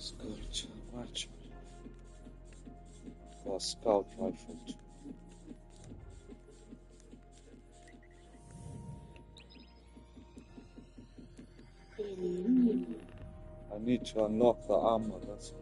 Scout march. Or scout rifle. I need to unlock the armor, that's it.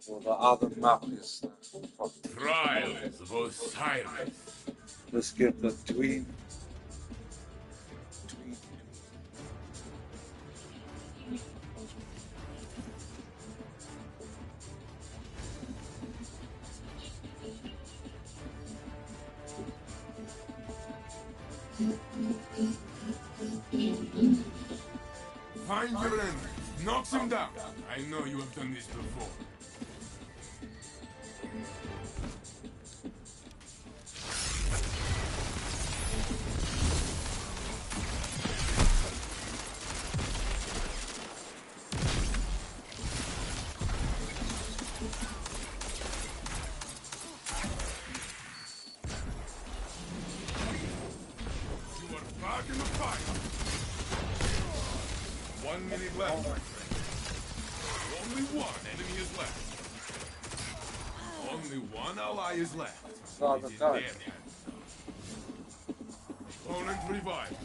Well, the other map is Trials of Osiris. Let's get the tween. Find your enemy. Knocks him down. I know you have done this before. You are back in the fight. 1 minute left, my friend. Only one enemy is left. Only one ally is left. Saw the guy. Opponent revived.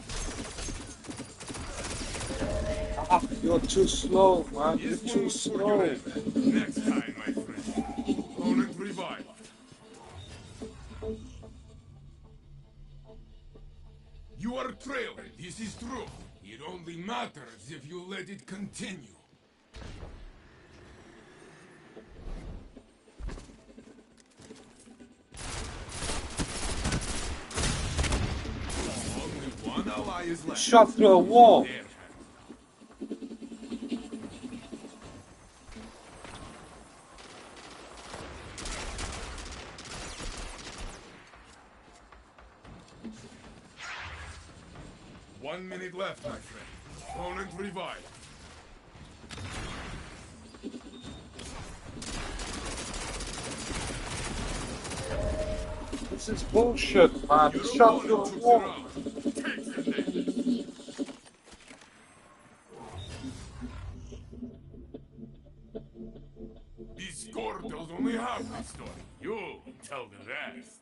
Ah, you're too slow, man. You're This one too was for your slow. end. Next time, my friend. Opponent revived. You are trailing. This is true. It only matters if you let it continue. Only one ally is left. Shot through a wall. There. 1 minute left, my friend. Opponent revived. This is bullshit, man. Your Shot through a opponent took the wall. round. Take them then. This score tells only half the story. You tell the rest.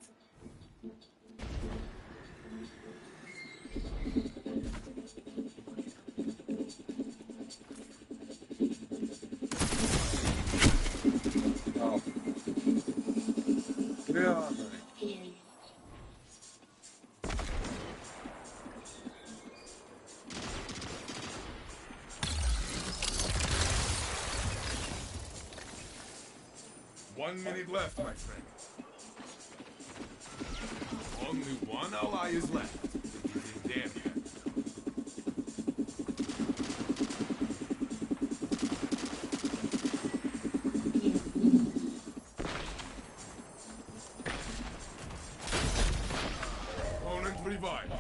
Oh. Where are they? One minute left, my friend. Only one ally is left. It isn't there yet. Opponent revived.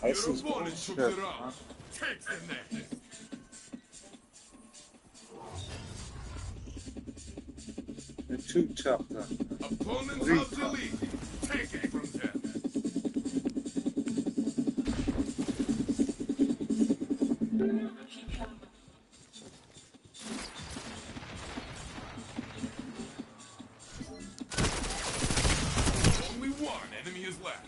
This Your is opponent took bullshit, the man. round. Take them then. The two chapter. Opponents Three. have the lead. Take it from them. is left.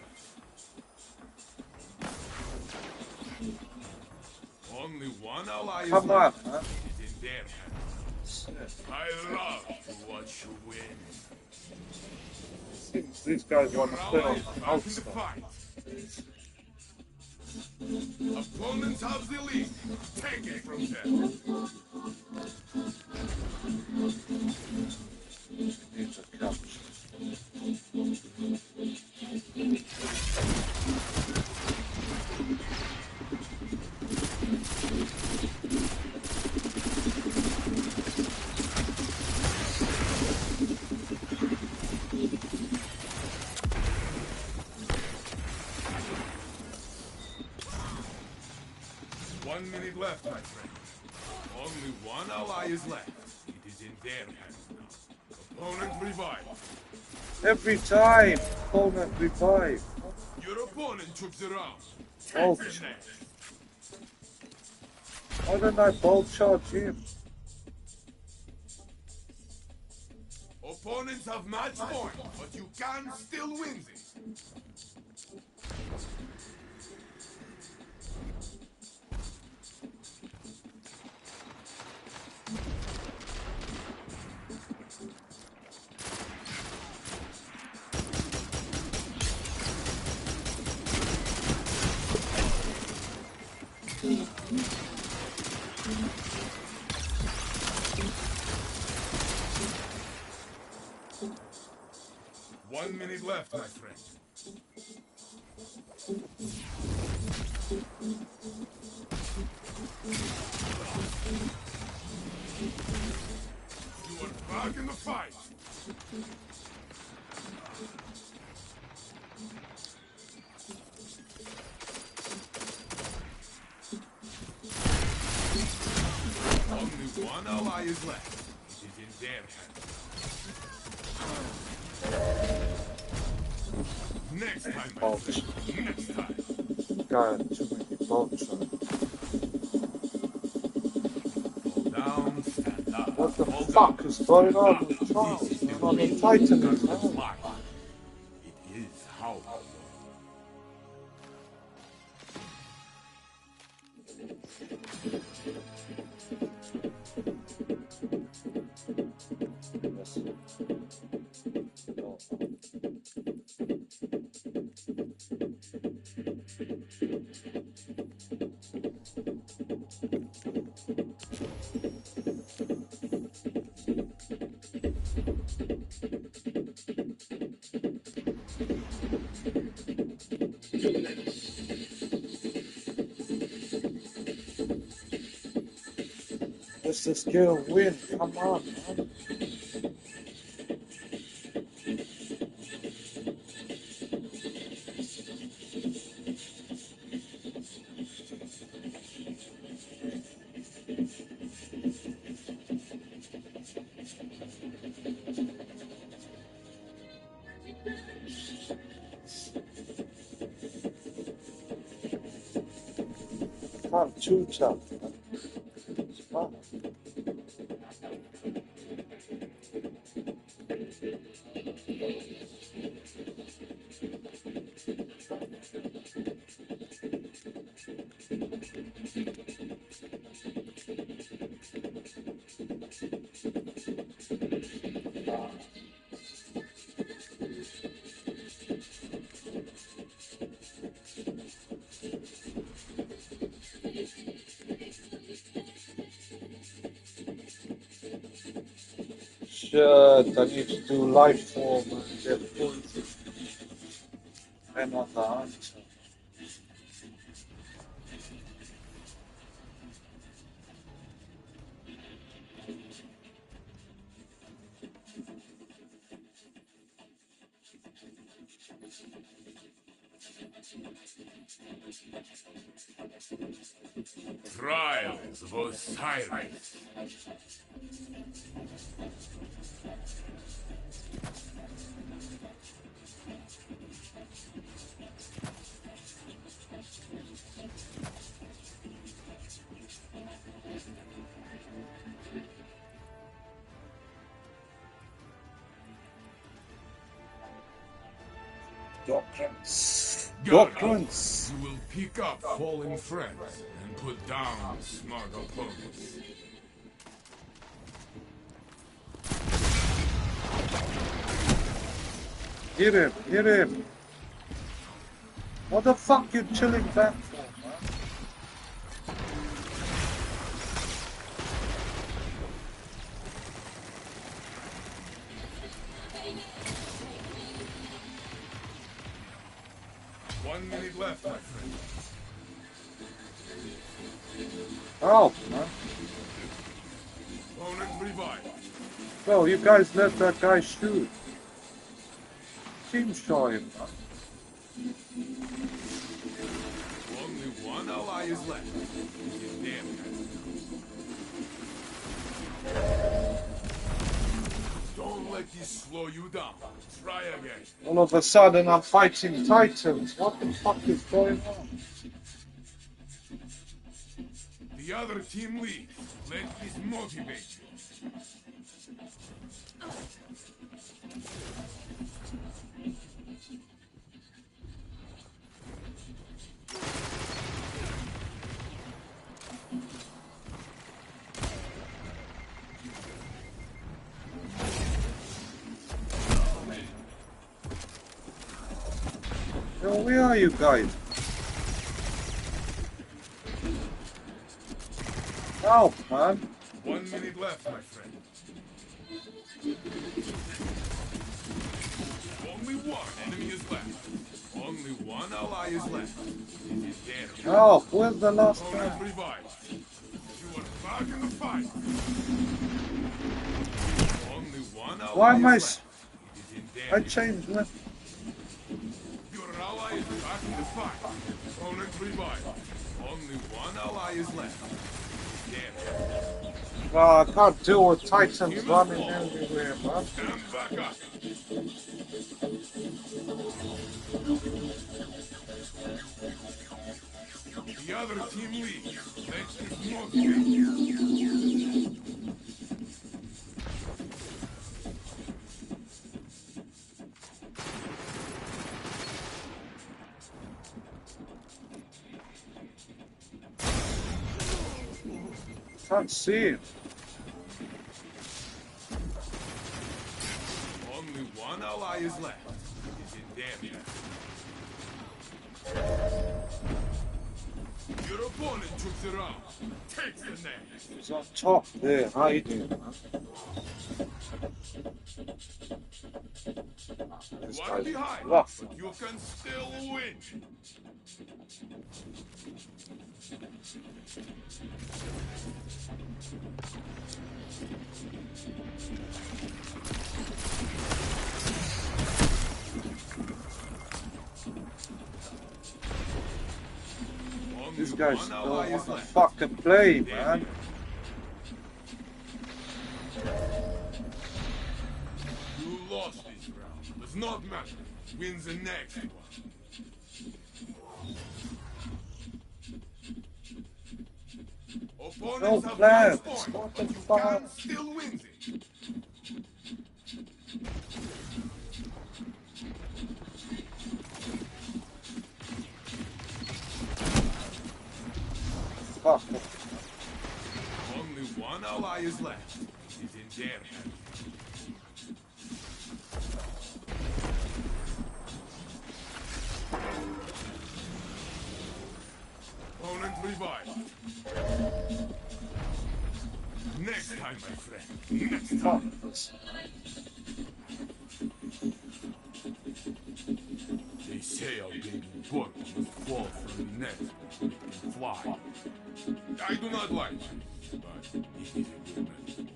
Only one ally Come is on, left. man. It is in their hands. Shit. I love to watch you win. Seems these guys Your want to play ally on is the back in the outside. fight. Opponents have the lead. Take it from them. Need to capture. 1 minute left, my friend. Only one ally is left. It is in their hands now. Opponent revived. Every time, opponent revive. Your opponent took the round. Oh, Take the next. why didn't I bolt charge him? Opponents have match point, but you can still win this. One minute left, my friend. You are back in the fight. Only one ally is left. It is in their hands. Next time, my Bolt. friend. Next time. God, too many bolt charge. Fall down, stand up. What the Fall fuck down, is going stand on up. with Charles? This is Man, the I'm way in Titan to as conquer well. life. It is how I want. Yes. Oh. Let's just get a win. Come on, man. Can't too tough. Man. It's fun. Shit, I need to do Lightfall, man. Get full. And on the answer. Trials of Osiris. Doctrines. Guard up. Doctrines. You will pick up fallen friends and put down smart opponents. Hit him, hit him. What the fuck you chilling back for, man? One minute left, my friend. Oh, man. Opponent revived. Bro, you guys let that guy shoot. Team show him, man. Only one ally is left. It is their turn. Don't let this slow you down. Try again. All of a sudden I'm fighting titans. What the fuck is going on? The other team leads. Let this motivate you. Yo, where are you guys? Help, man. 1 minute left, my friend. Only one enemy is left. Only one ally is left. It is their turn. Help, where's the last Opponent guy? revived. You are back in the fight. Only one ally Why am I... is left. It is in their I turn. changed, man. Your ally is back in the fight. Opponent revived. Only one ally is left. Their turn. I can't deal with titans running everywhere, man. Stand back up. The other team leads. Let this motivate you. Can't see him. Only one ally is left. It is in their turn. Your opponent took the round. Takes the next. He's on top there, hiding, man. This You are guy's behind, rough. but you can still win. Only These guys one don't ally is want to left. fucking play, man. You lost this round. Does not matter. Win the next one. No Opponents have plans. one point, What but the you fuck? can still win it. Fuck. Only one ally is left. It is in their hands. Opponent revived. Next time, my friend. Next Fuck time. this. They say our baby book must fall from the net and fly. I do not like it, but it is a good message.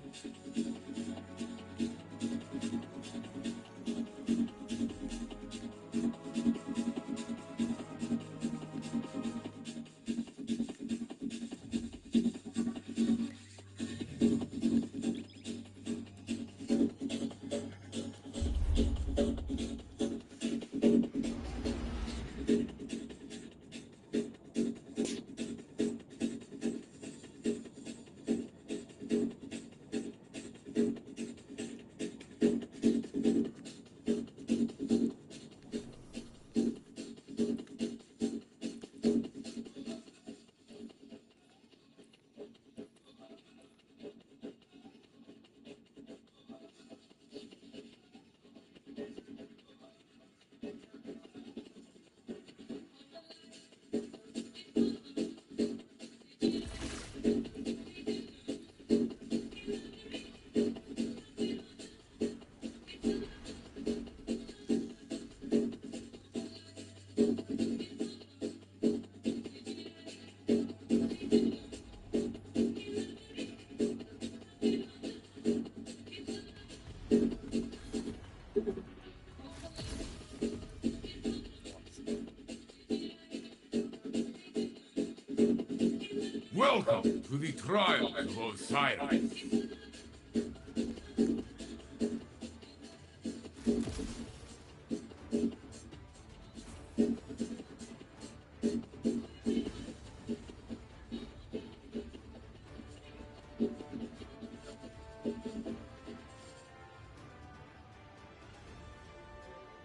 Welcome to the trials of Osiris.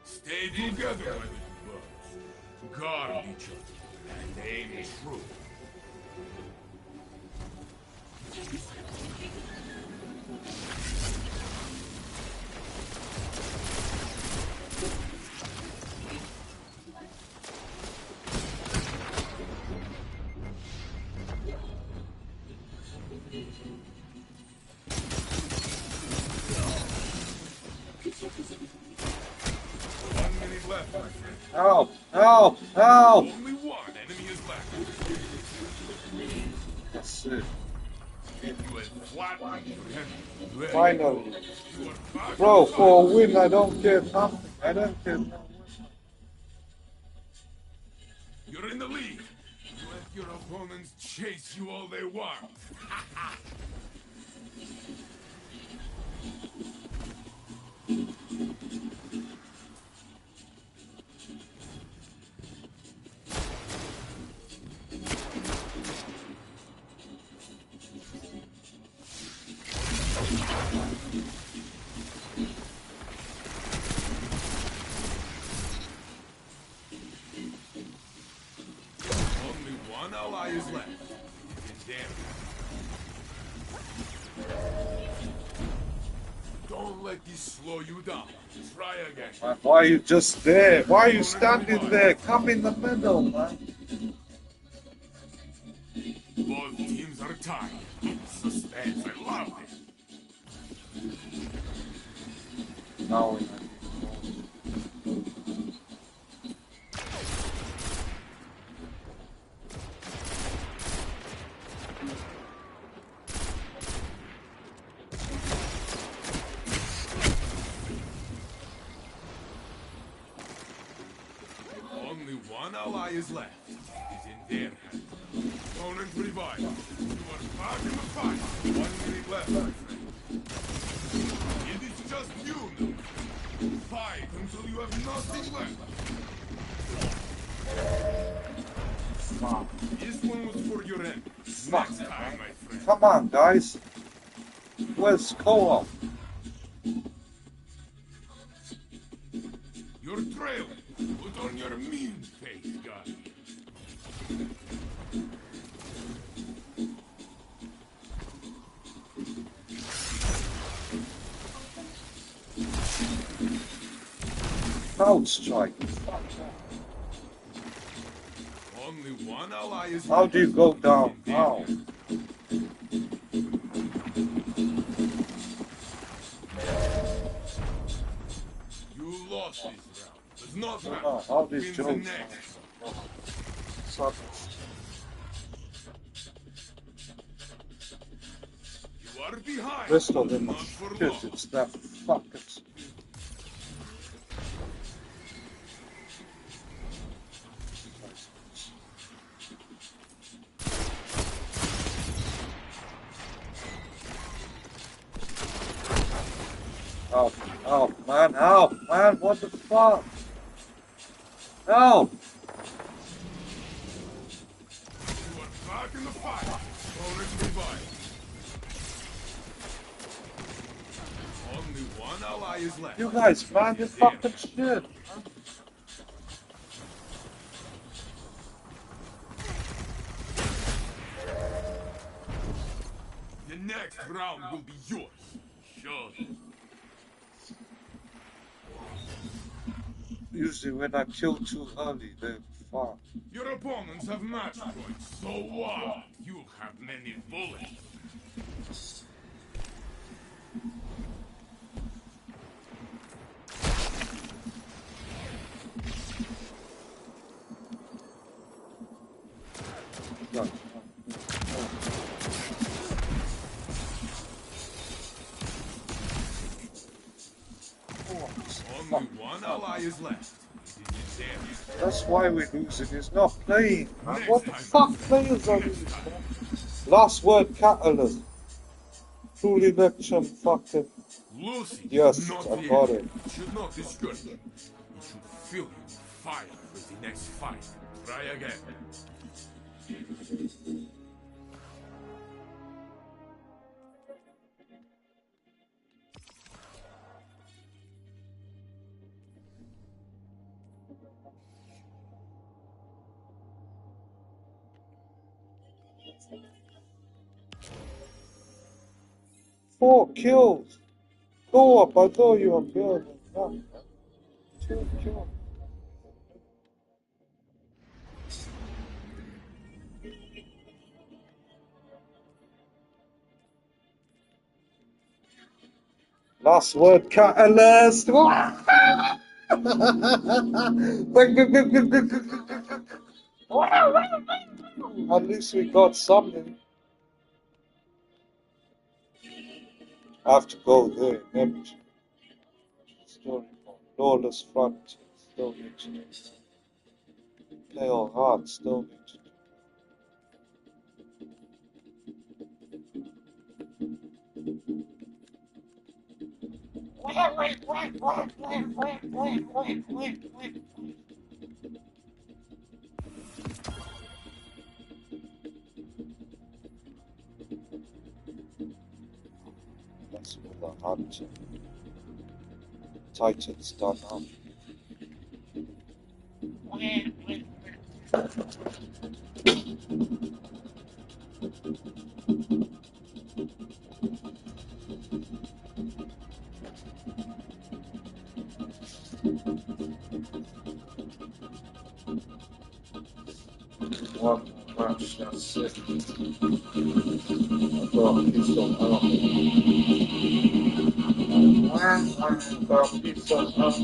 Stay together, my little birds. Guard each other and aim true. Help! Help! Help! Only one enemy is left. That's it. If you had flattened your enemy, Finally. you are back Bro, in the for a fight. win, I don't care nothing. I don't care nothing. You're in the lead. Let your opponents chase you all they want. Only one ally is left. It's damn. Don't let this slow you down. Try again. Man, why are you just there? Why are you standing there? Come in the middle, man. Both teams are tied. Suspense, I love it. Now we know. Only one ally is left. It's in their hands. Opponent revived. You are back in the fight. 1 minute left, my friend. It is just you now. Fight until you have nothing left. Fuck. This one was for your end. Fuck. Next time, my friend. Come on, guys. Where's co-op? You're trailing. Put on your mean face, guy. Crowd strike. Only one ally is How do you go down? How? You lost this round. Does not matter. No, how these Wins the jokes? next. You are behind. Rest of them Not are for shit. long. It's that fuckers. Help, help, man, what the fuck? Help! You are back in the fight. Opponent revived. Only one ally is left. You guys, man, you fucking shit. The next round will be yours. Sure. Usually when I kill too early, they fuck. Your opponents have match points, so what? You have many bullets. No. Only one ally is left. It is there. That's why we're losing. He's not playing, man. What the fuck players are these, man? Last word catalyst. Truly election fucking. Lucy Yes, is not I the got end. it. It should not discourage you. It should fill you with fire for the next fight. Try again. 4 kills. Go up, I thought you were building up. 2 kills. Last word catalyst. At least we got something. I have to go there. Empty. Story mode. Lawless front. Still need to do. Pale heart. Still need to do. That's with the hunter. Titan's done up. One match, that's it. I got a piece of armor. I got a piece of armor.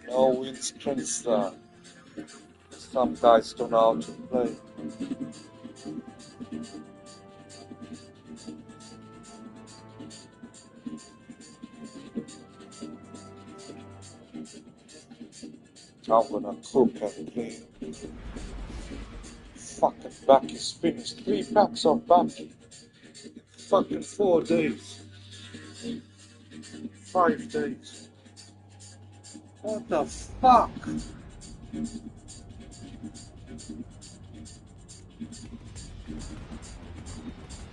No windscreen star. Some guys don't know how to play. I'm gonna cook and clean. Fucking back is finished. 3 packs of back. Fucking 4 days. 5 days. What the fuck?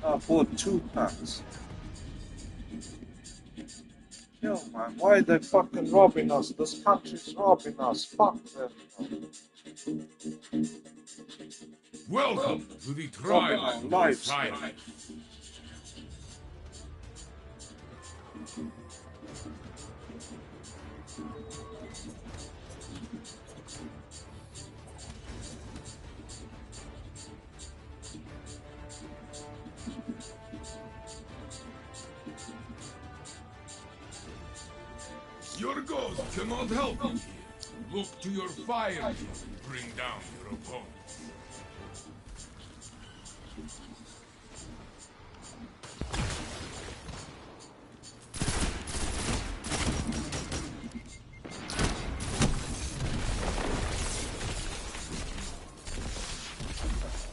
I bought 2 packs. Yo man, why are they fucking robbing us? This country's robbing us. Fuck them. Welcome to the Robbing trial our of lives. Osiris. Your ghost cannot help you here. Look to your fire to bring down your opponents.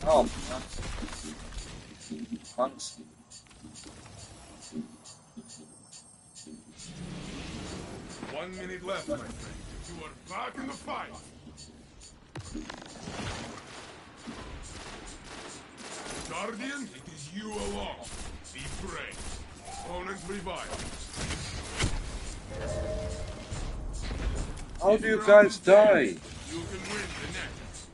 Oh, monks. 1 minute left, my friend. You are back in the fight. Guardian, it is you alone. Be brave. Opponent revived. How do you guys die? You can win the next.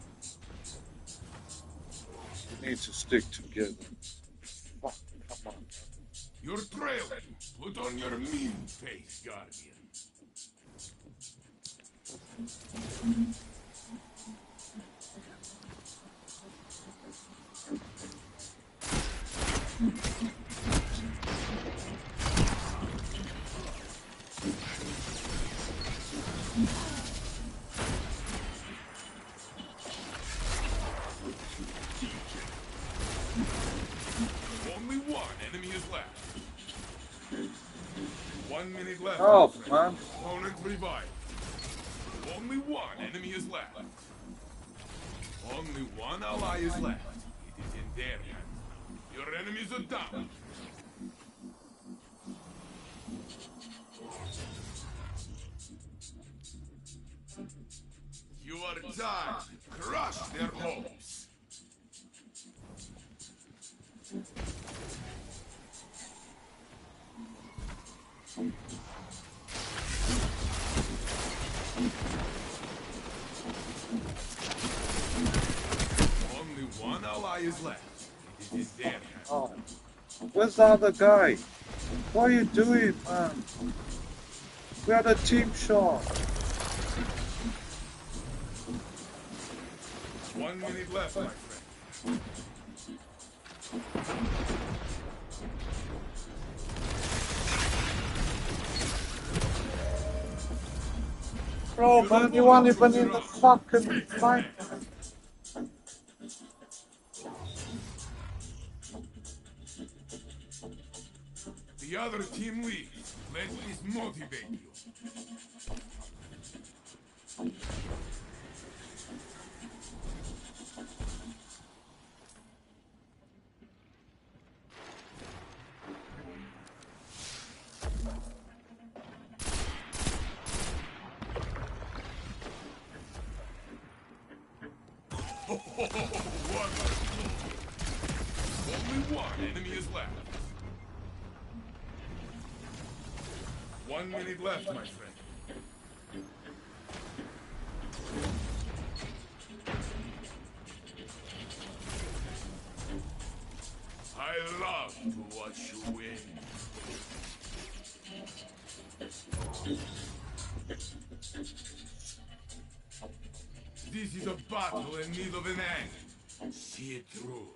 We need to stick together. Fuck, come on. You're trailing. Put on your mean face, Guardian. Only one enemy is left. 1 minute left. Oh, man. Opponent revived. Only one enemy is left. Only one ally is left. It is in their hands. Your enemies are down. You are done. Crush their hopes. Only one ally is left. It is in their hands. Oh. Where's the other guy? What are you doing, man? We had a team shot. 1 minute left, my friend. Bro, man, you weren't even in the fucking fight. The other team leads. Let this motivate you. Only one enemy is left. 1 minute left, my friend. I love to watch you win. This is a battle in need of an end. See it through.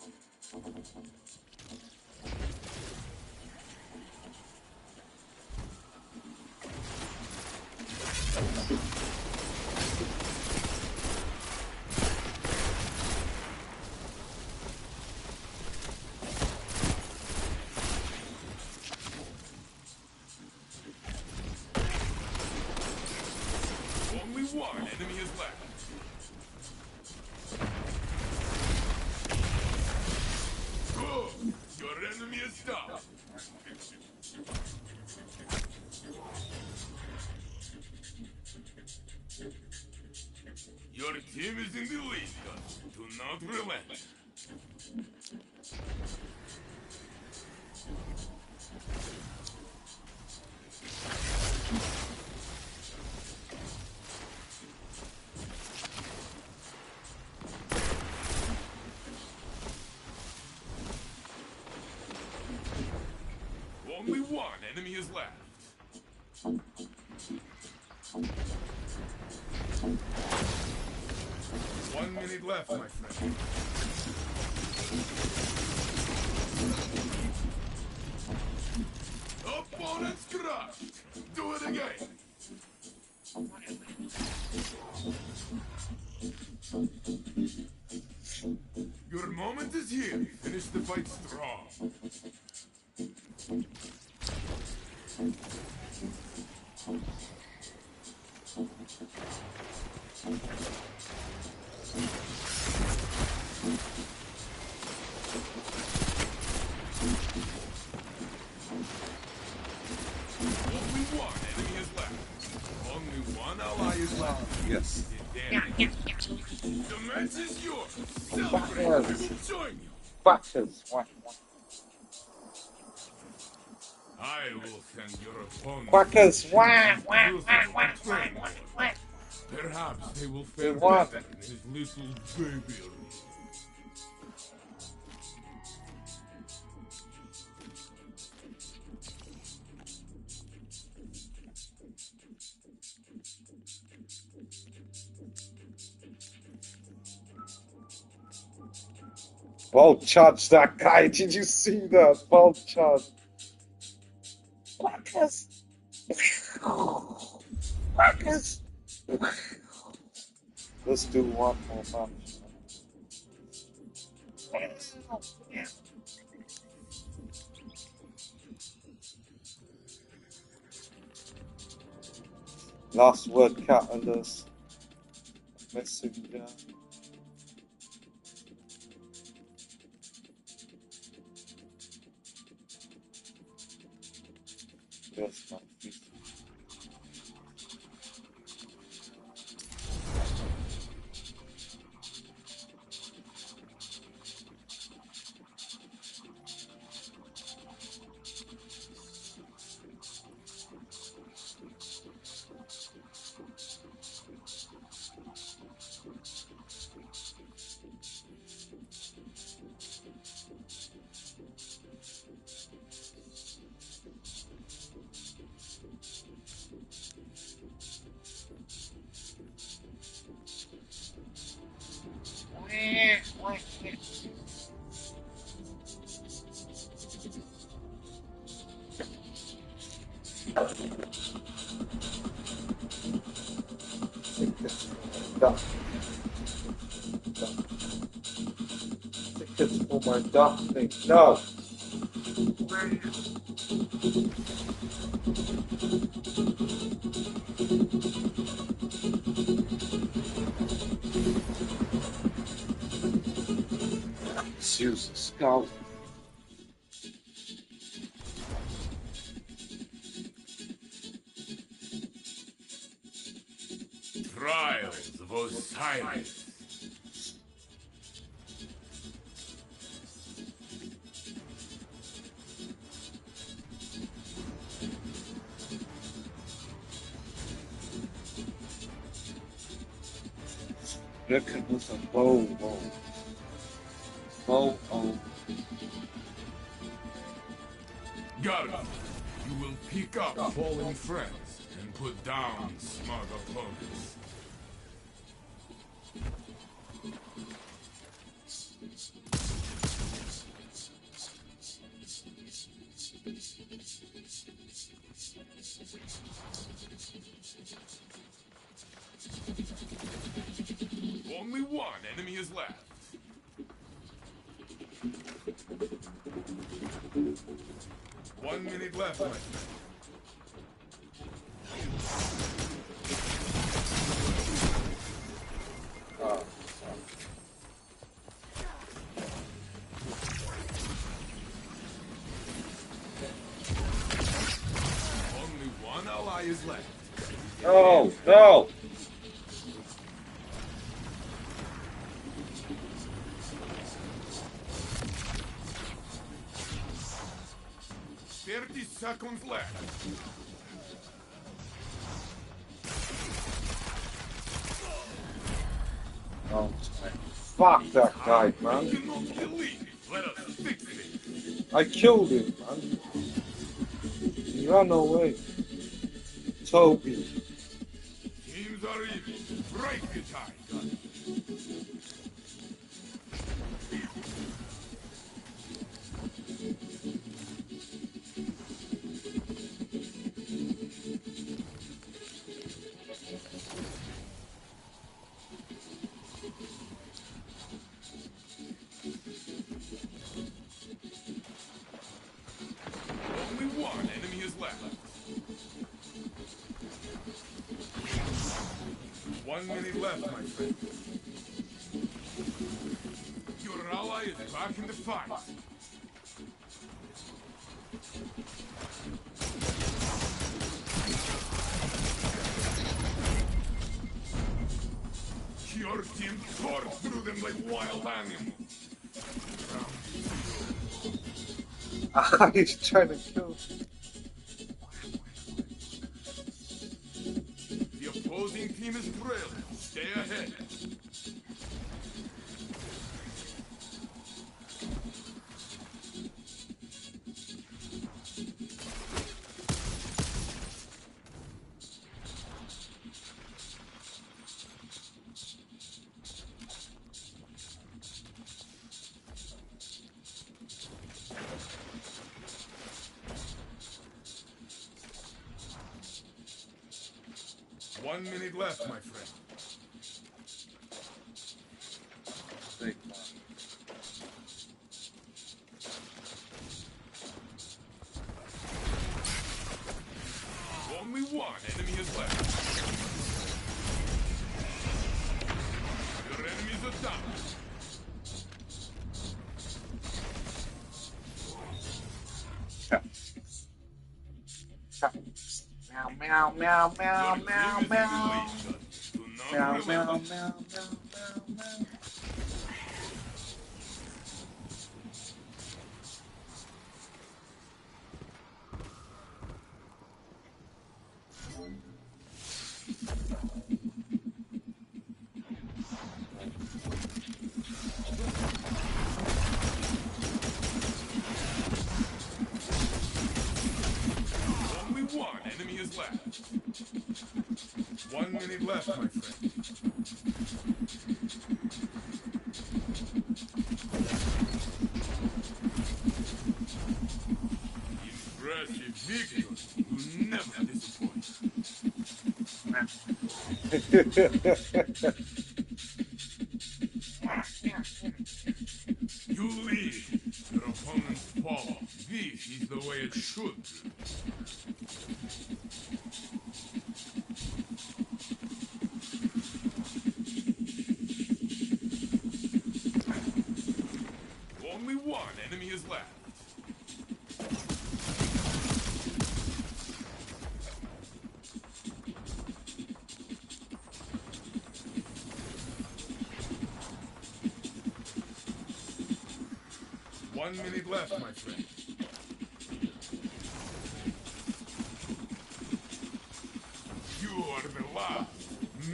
Only one enemy is left. Good. Your enemy is down. Your team is in the lead, Gus. Do not relent. Only one enemy is left. 1 minute left, my friend. Opponent's crushed. Do it again. Your moment is here. Finish the fight strong. The match is yours. Celebrate. Fuckers. Join you. Fuckers. Whack, whack. I will send your opponent. Quackers. to Wah, the wah, crucible wah, wah, to wah, train wah, for. wah. Perhaps they will They fare won. better in his little baby arena. Well charged that guy. Did you see that? Well charged. Quackers. Quackers. Let's do one more match. Last word catalyst. Messenger. Yes, my feet. Tickets for my duck thing. No. Let's use the scout. Trials of Osiris. Reckon with a bow. Bow. Garden, you will pick up fallen friends and put down smug opponents. Only one enemy is left. One minute left, my friend. Only one ally is left. No. 30 seconds left. Oh, fuck that guy, man. You cannot believe it. Let us fix it. I killed him, man. He ran away. Toby. Teams are even. Break the tie. Only one enemy is left. 1 minute left, my friend. Your ally is back in the fight. Your team tore through them like wild animals. He's trying to kill me. The opposing team is trailing. Stay ahead. One minute left, my friend. Take one. Only one enemy is left. Your enemies are down. Meow, meow, meow, Your meow, team is meow. in the lead, son. Do not Meow, relax. meow, meow, meow, meow. Only one enemy is left. 1 minute left, my friend. Impressive victory. You never disappoint. You lead. Your opponents follow. This is the way it should be. Only one enemy is left. One minute left, my friend. You are the last.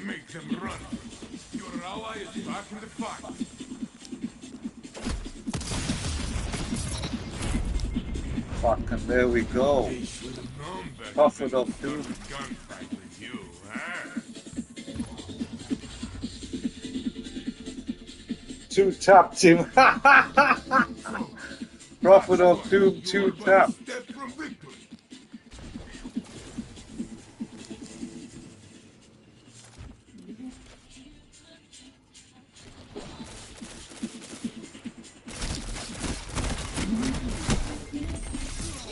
Make them run. Your ally is back in the fight. Fucking there we go. They should have known better Prophet than of to start Doom. a gunfight with you, huh? Two tapped him. So, Prophet of that's Doom, why two you are but a tap. step from victory.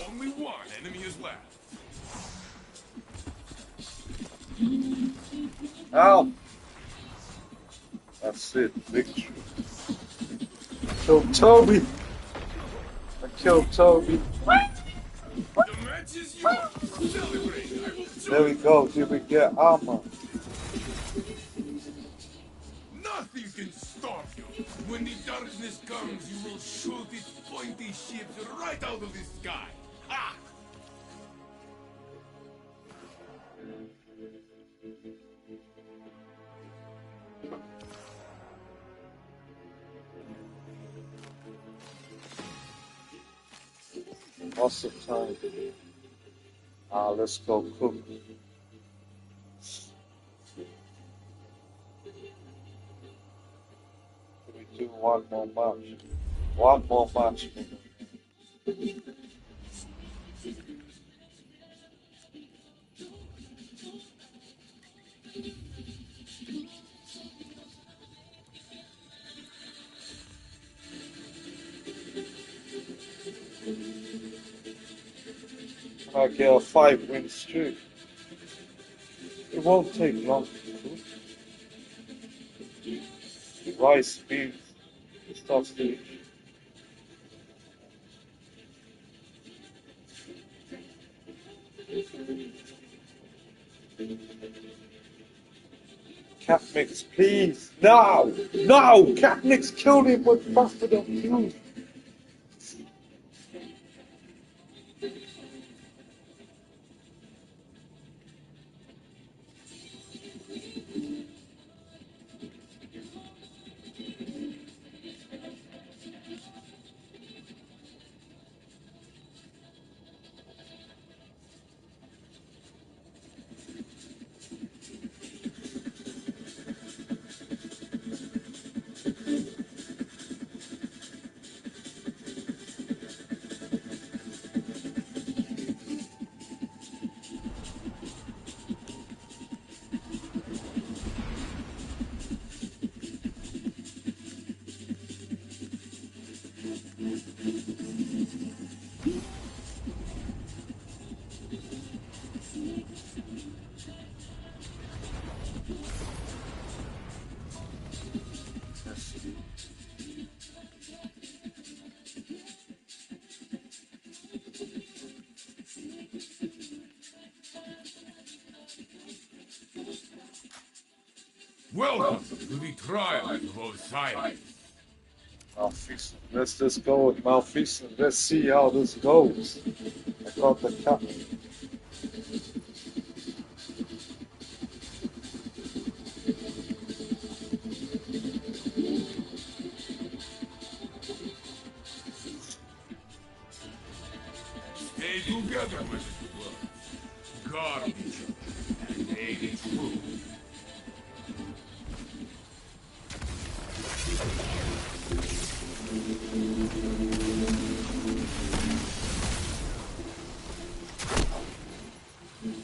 Only one enemy is left. Ow. That's it, victory. Killed Toby. I killed Toby. The match is yours. Celebrate. I will There we join. go. Did we get armor? Nothing can stop you. When the darkness comes, you will shoot its pointy ships right out of the sky. Ha! Lots of time. Let's go cook. Can we do one more match? One more match. I get a 5-win streak. It won't take long to cook. The rice speed starts to. Catmix, please. No! No! Catmix killed him with Bastard of you. Welcome to the trial of Osiris. Malfeasant. Let's just go with Malfeasant. Let's see how this goes. I got the cap. Stay together with the blood. Guard each other and aid each true.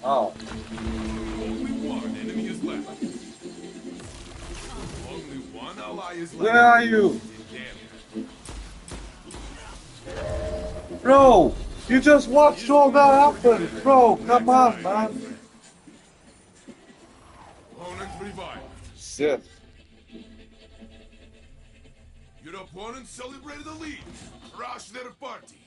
Oh. Only one enemy is left. Only one ally is left. Where are you? In Bro! You just watched all that happen! Bro, come on, man! Opponent revived. Shit. Your opponent celebrated a lead. Crush their party.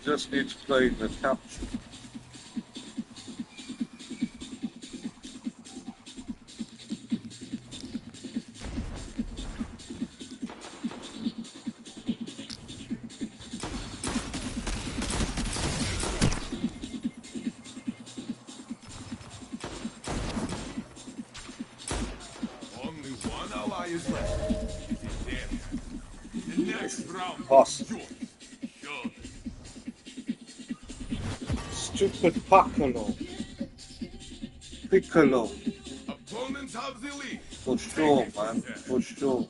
Just need to play the capture. Only one ally is left. It is there. The next round Boss. is yours. Sure. Stupid Piccolo. Piccolo. Opponents have the lead. For sure, man. For sure.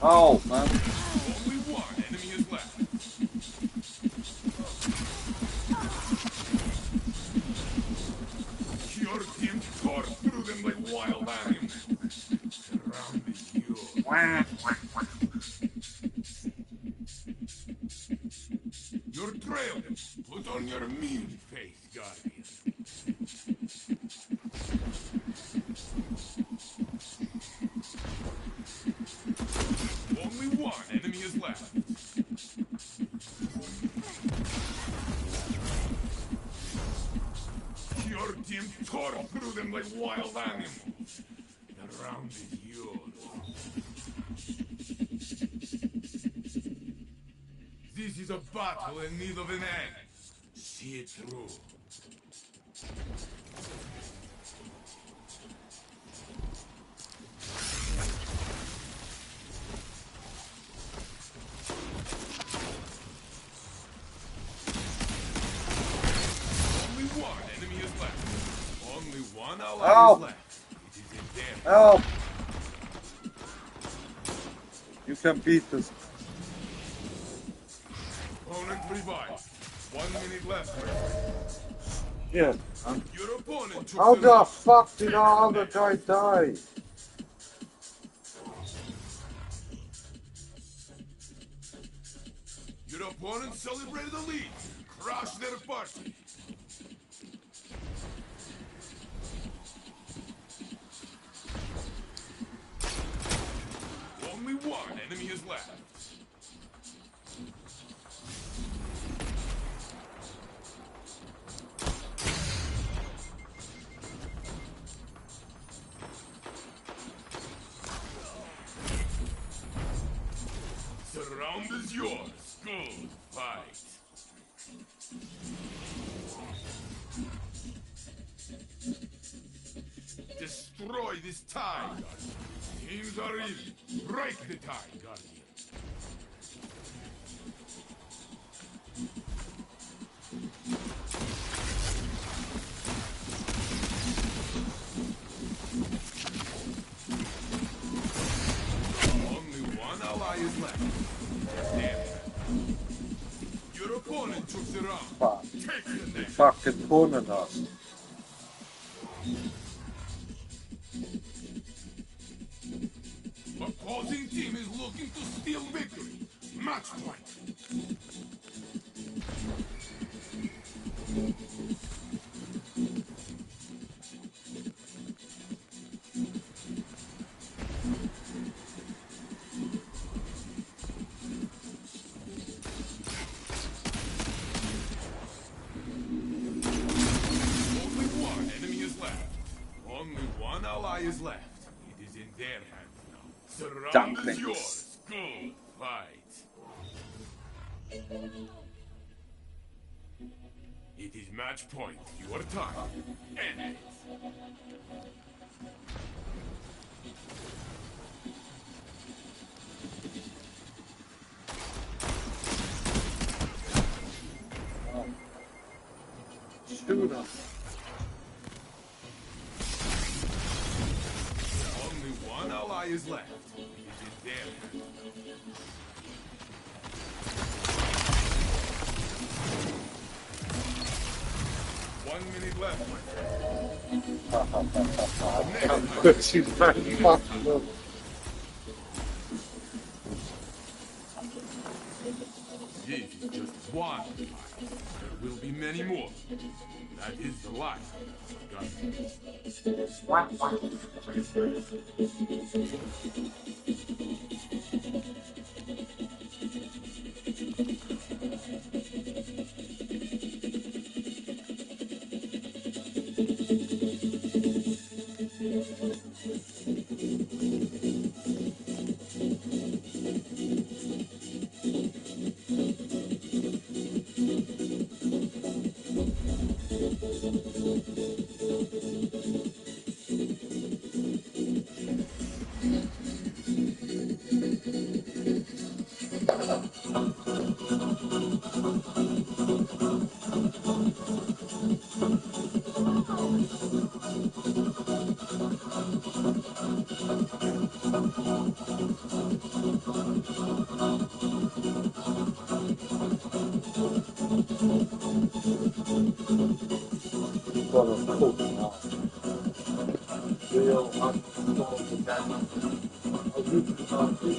Oh, man. Only one enemy is left. Your team tore through them like wild animals. The round is yours. You're trailed. Put on your mean face, Guardian. Only one enemy is left. Your team tore through them like wild animals. The round is yours. This is a battle in need of an end. See it through. Only one enemy is left. Only one ally is left. It is in there. Help! You can beat this. Opponent revived. 1 minute left. Yeah. Your opponent took How the the lead. fuck did our other guy die? Your opponent celebrated a lead. Crush their party. left. Surround is yours. Good fight. Destroy this tie, Guardian. Teams are in. Break the tie, Guardian. Only one ally is left. Damn. Your opponent took the round. Fuck. Take the next. Fucking cornered us. Opposing team is looking to steal victory. Match point. Only one enemy is left. Only one ally is left. It is in their hands now. Surround is Dumplings. yours. Good fight. It is match point. Your time. End it. Shoot us. Only one ally is left. It is in their hands. One minute left, my friend. Puts you back. Fuck. Look. This is just one fight. There will be many more. That is the life. Got a cook now. Real uncontrollable damage. I really can't do it.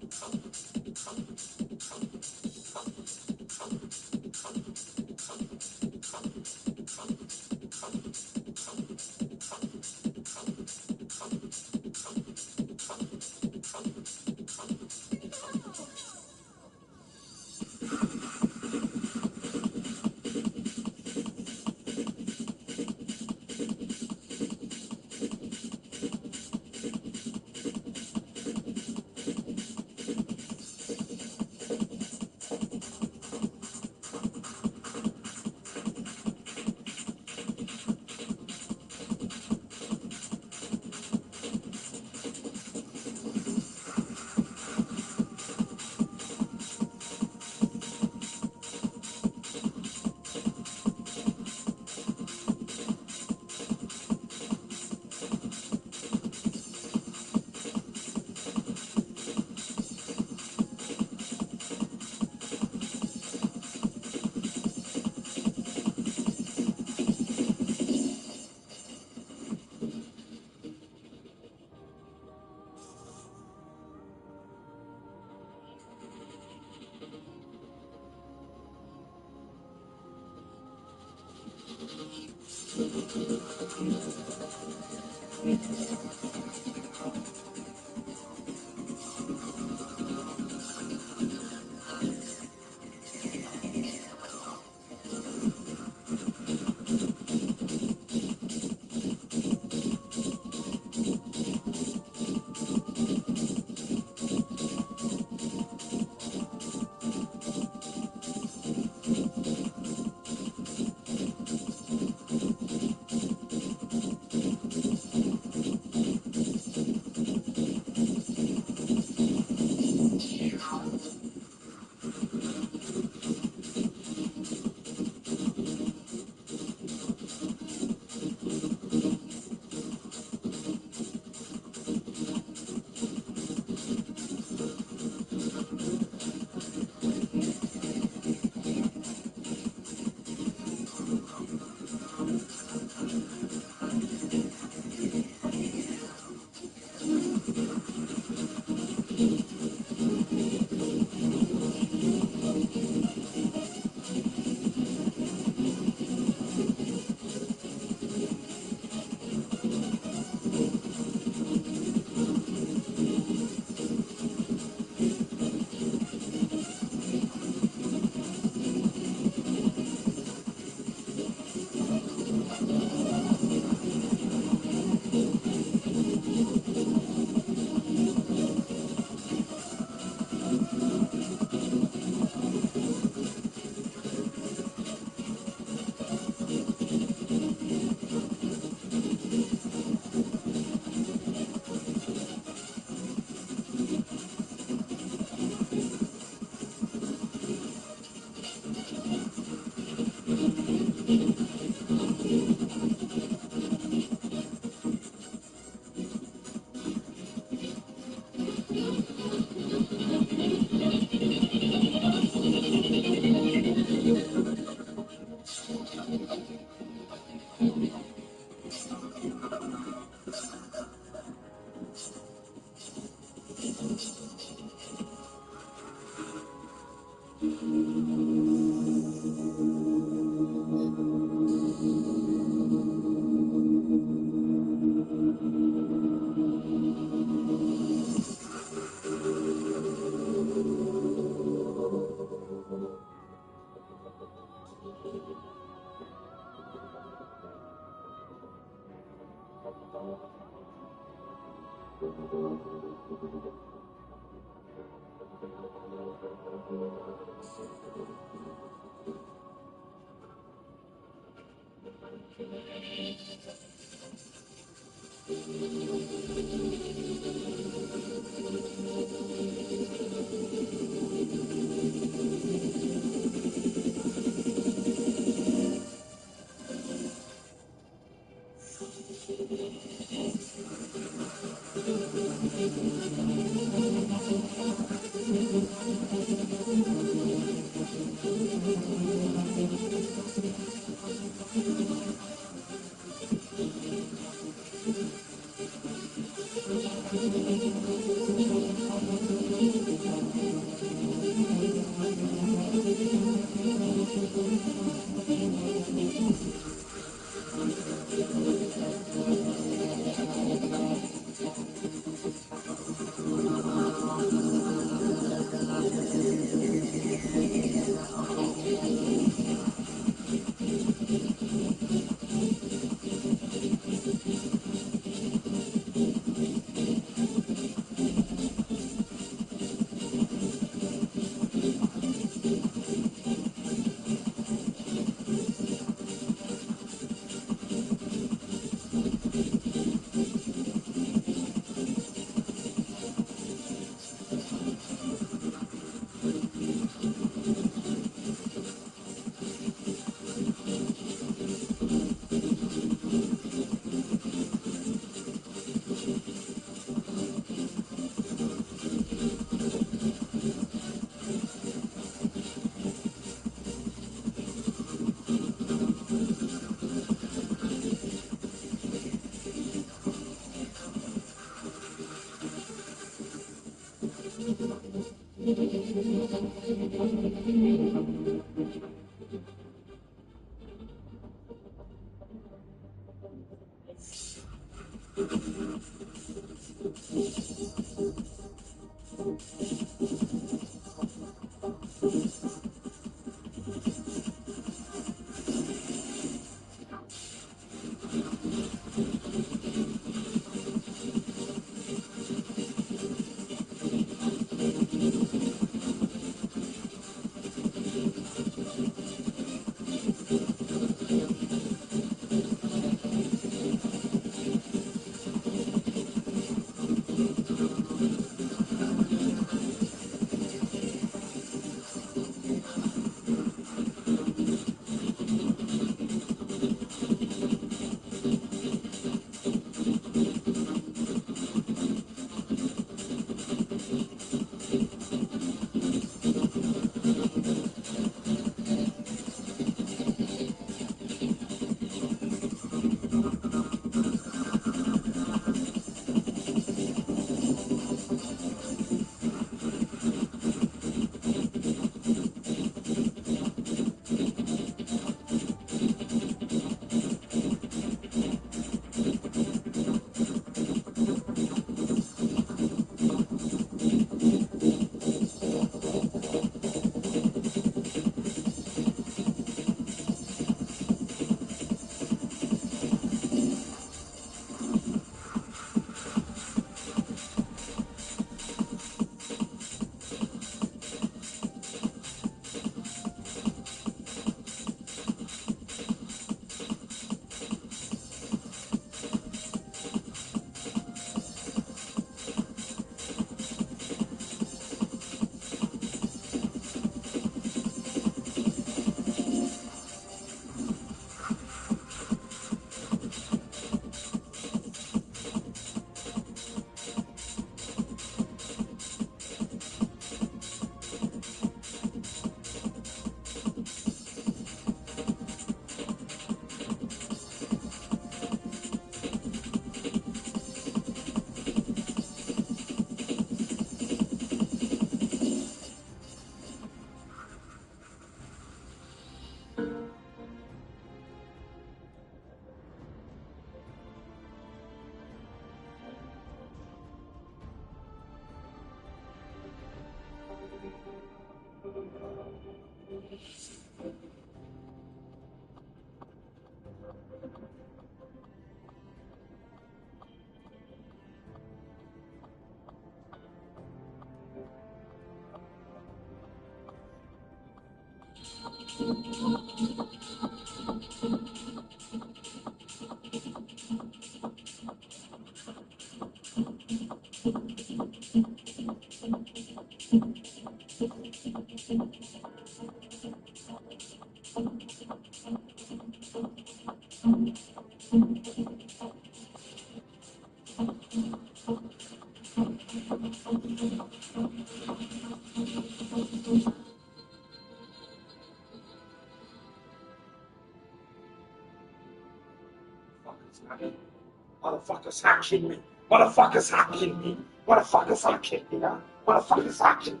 Motherfuckers hacking me. Motherfuckers hacking me. Motherfuckers hacking me. Motherfuckers hacking me.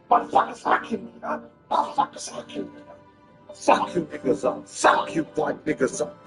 Motherfuckers hacking me. Motherfuckers hacking me. Suck you niggas up. Suck you white niggas up.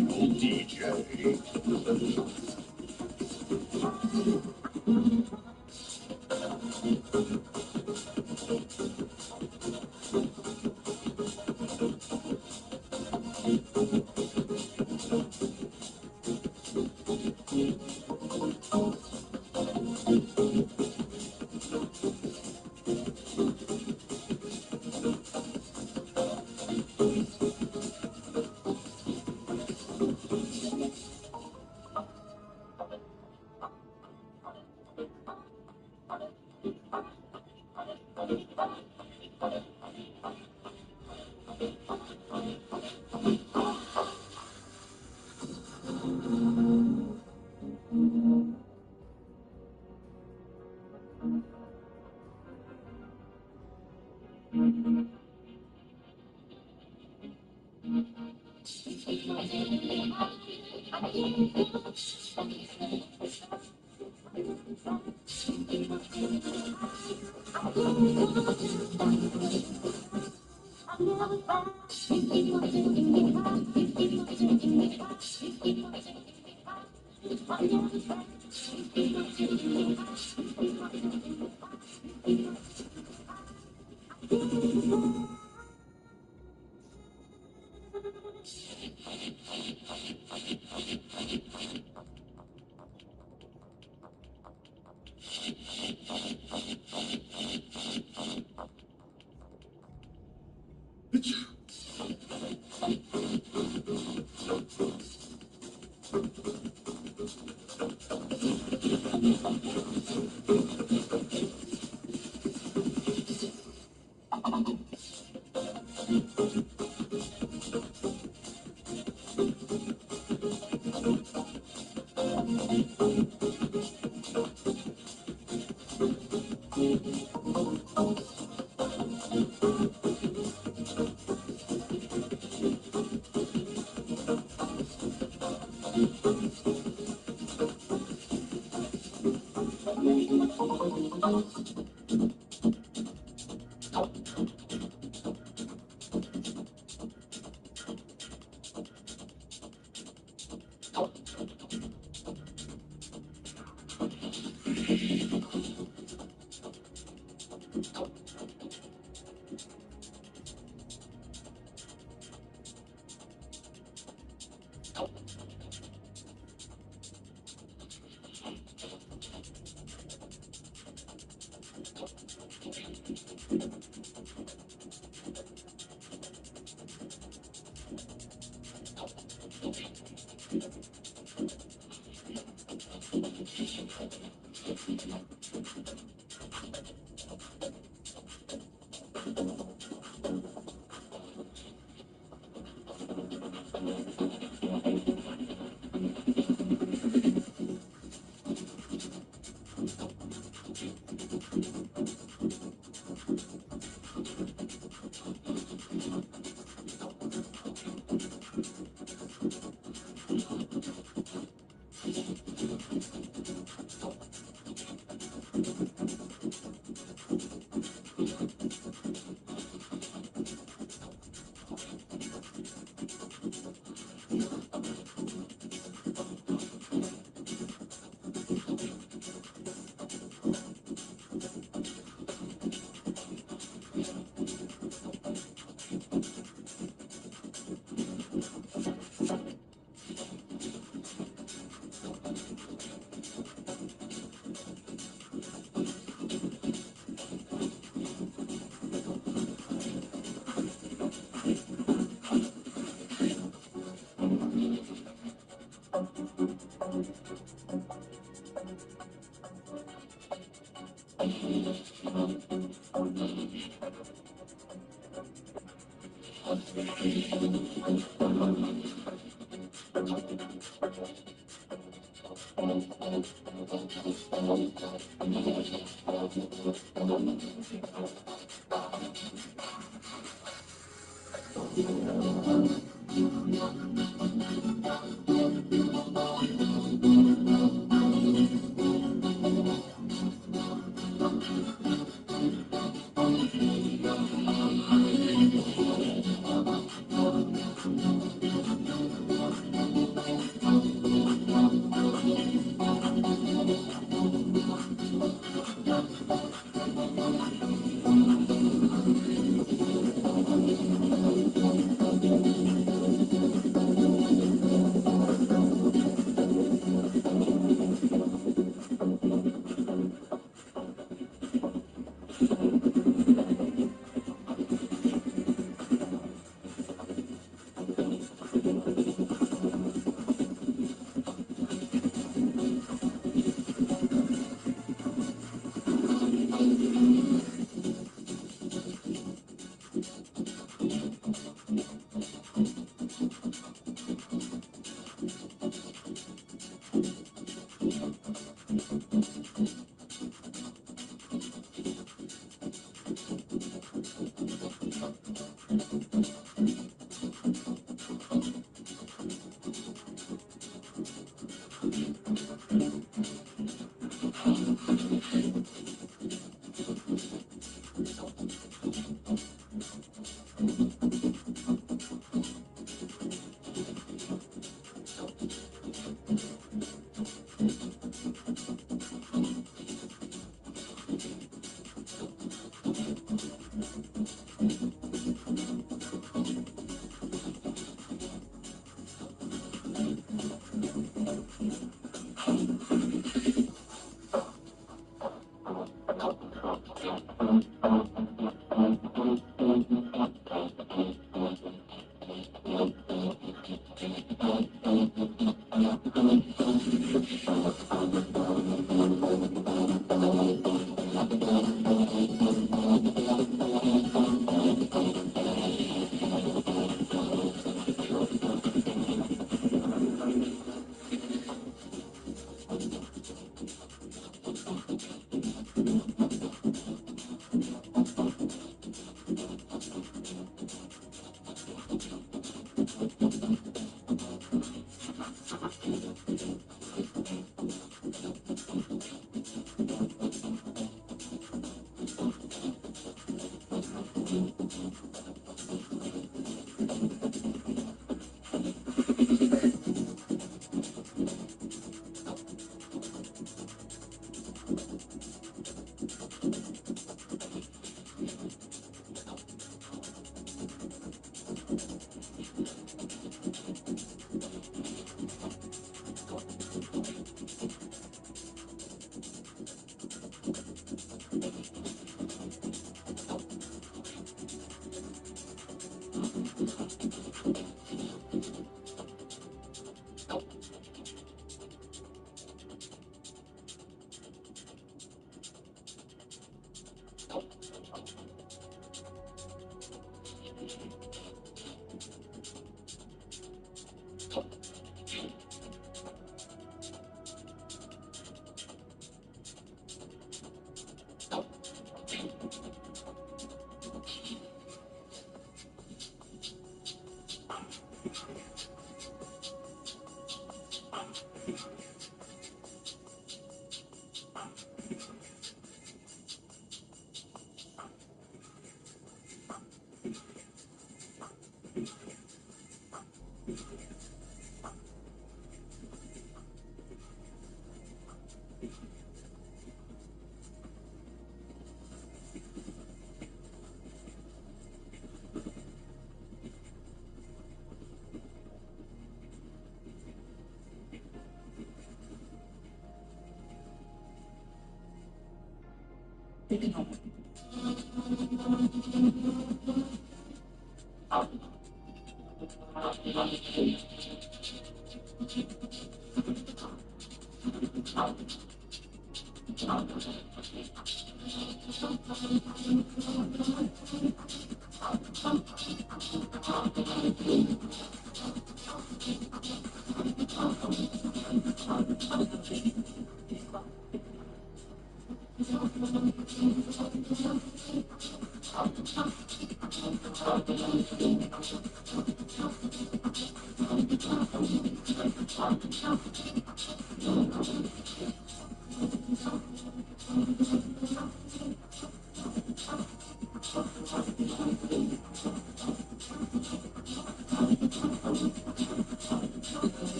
virtual DJ. Ignore.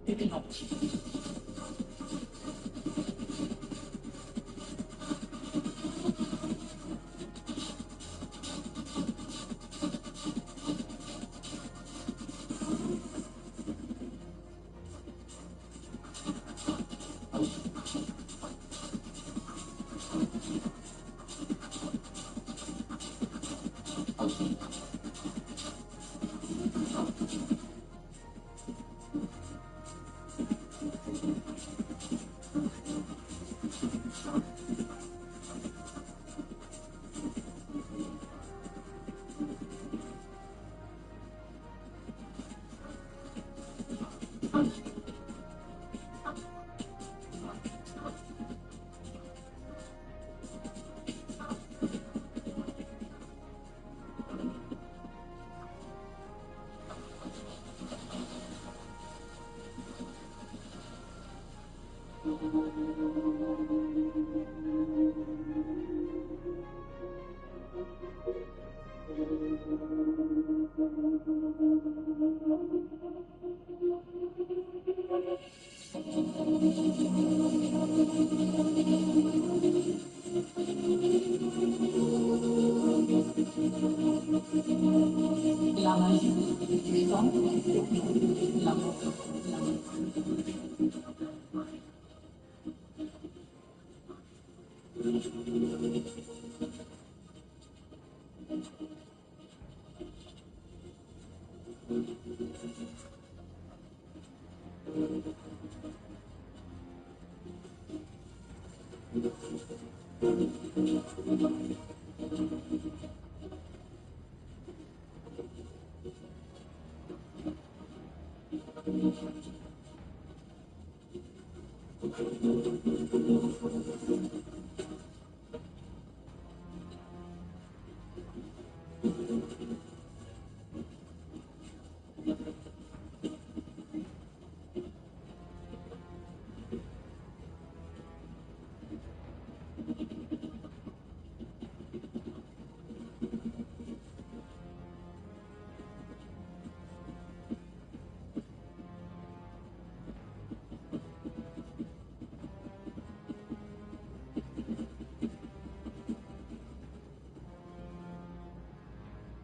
Ignore. La magia.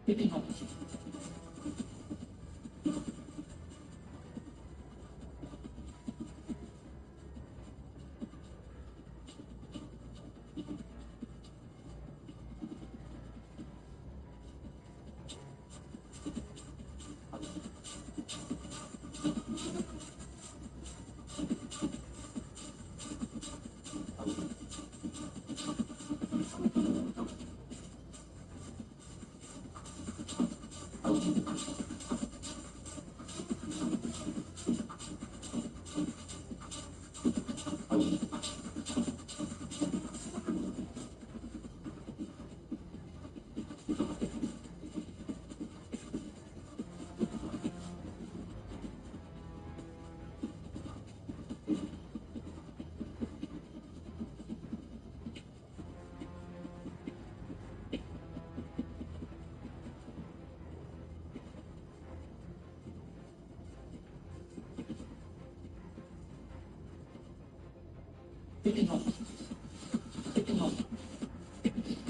Ignore. Ignore. Ignore.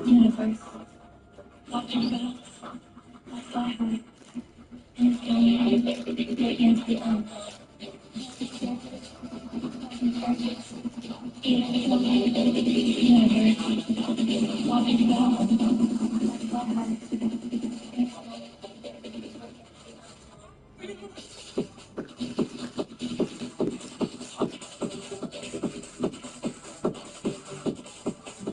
Universe. Watching bells. I fly high. In the sky. Radiance the unknown. Universe. Watching bells. I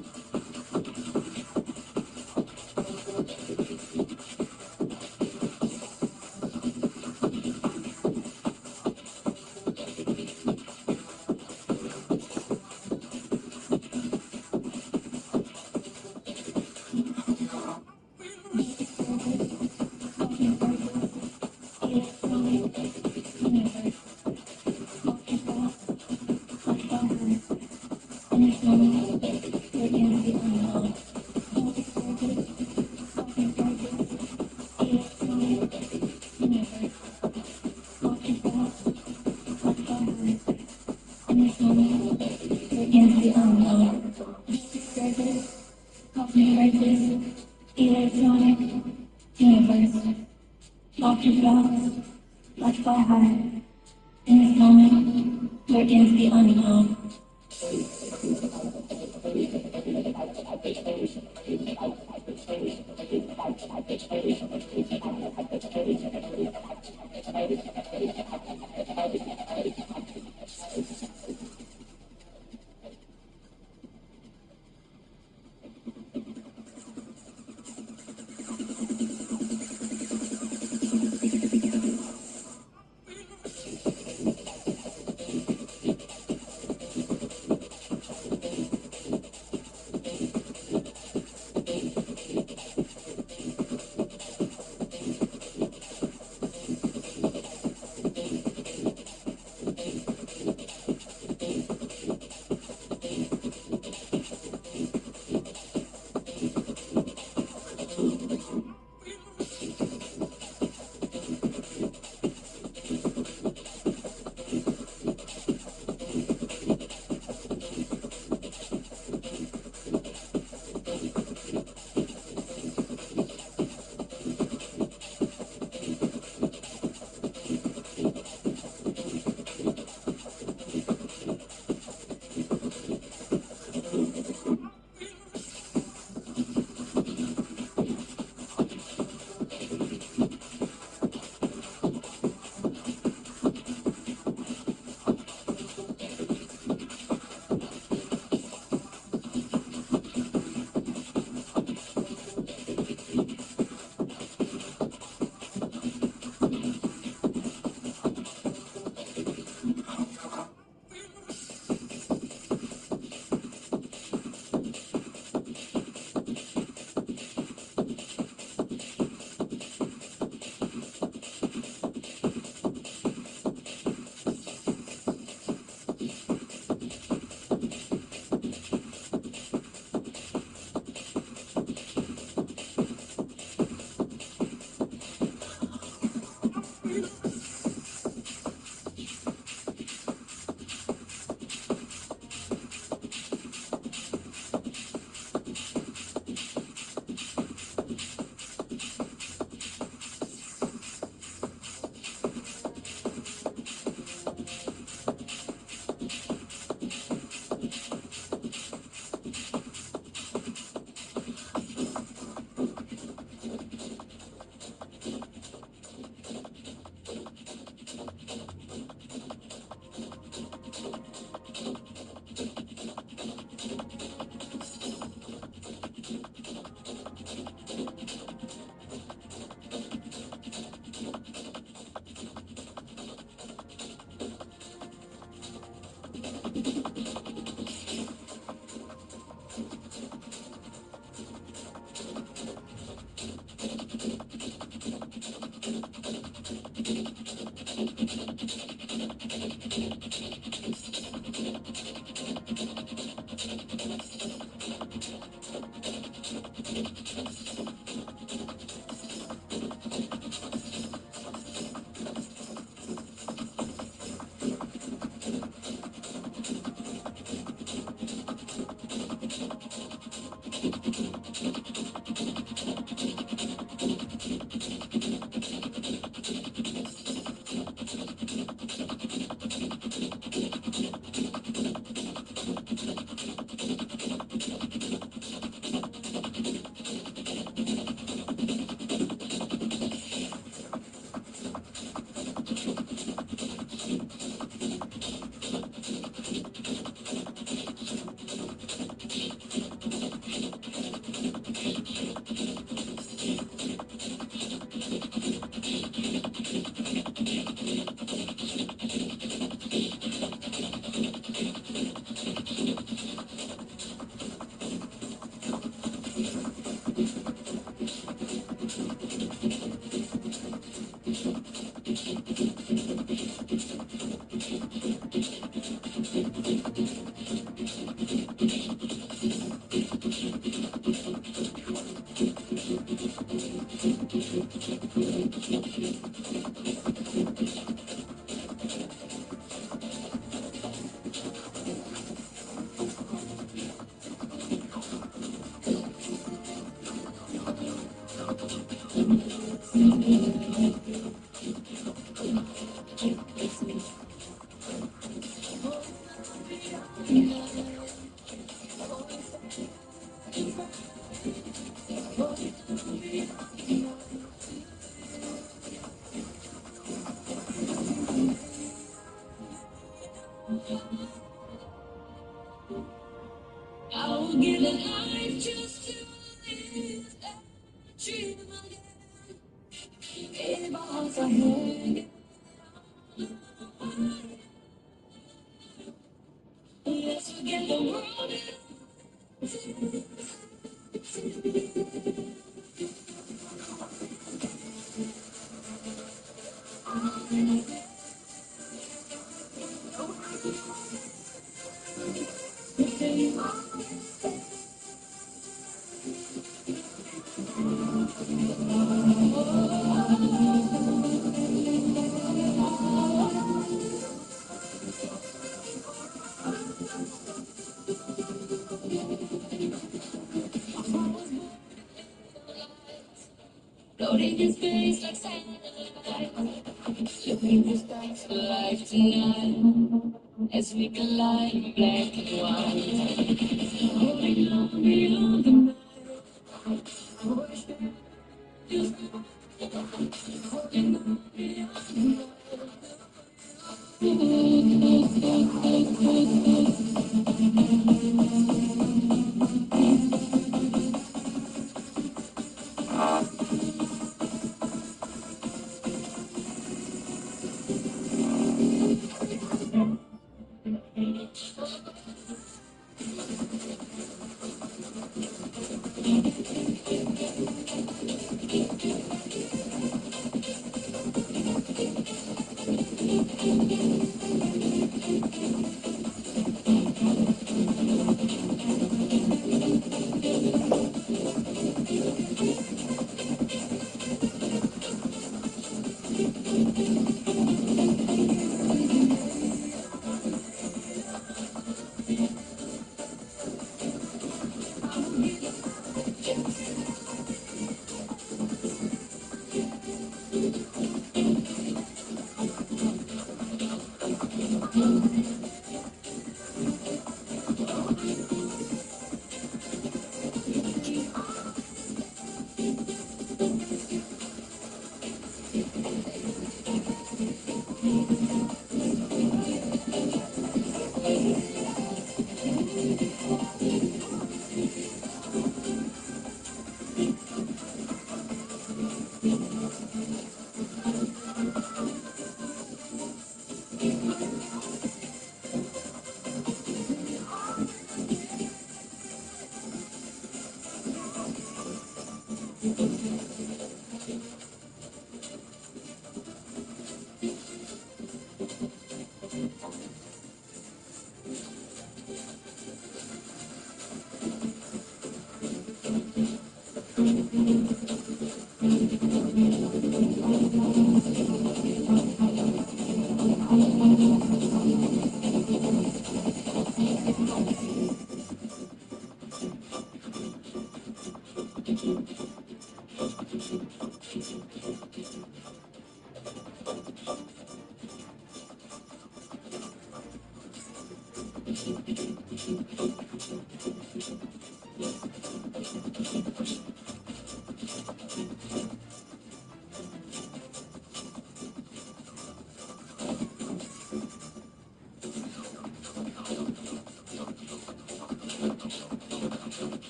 fly high. Electronic universe. Lock your bells. Let's fly high. In this moment, we're against the unknown. I will give a life just to live that dream again. If our hearts are hanging, let's forget the world. Floating in space like satellites, looking for stars for life tonight, as we collide in black and white, holding on beyond the night.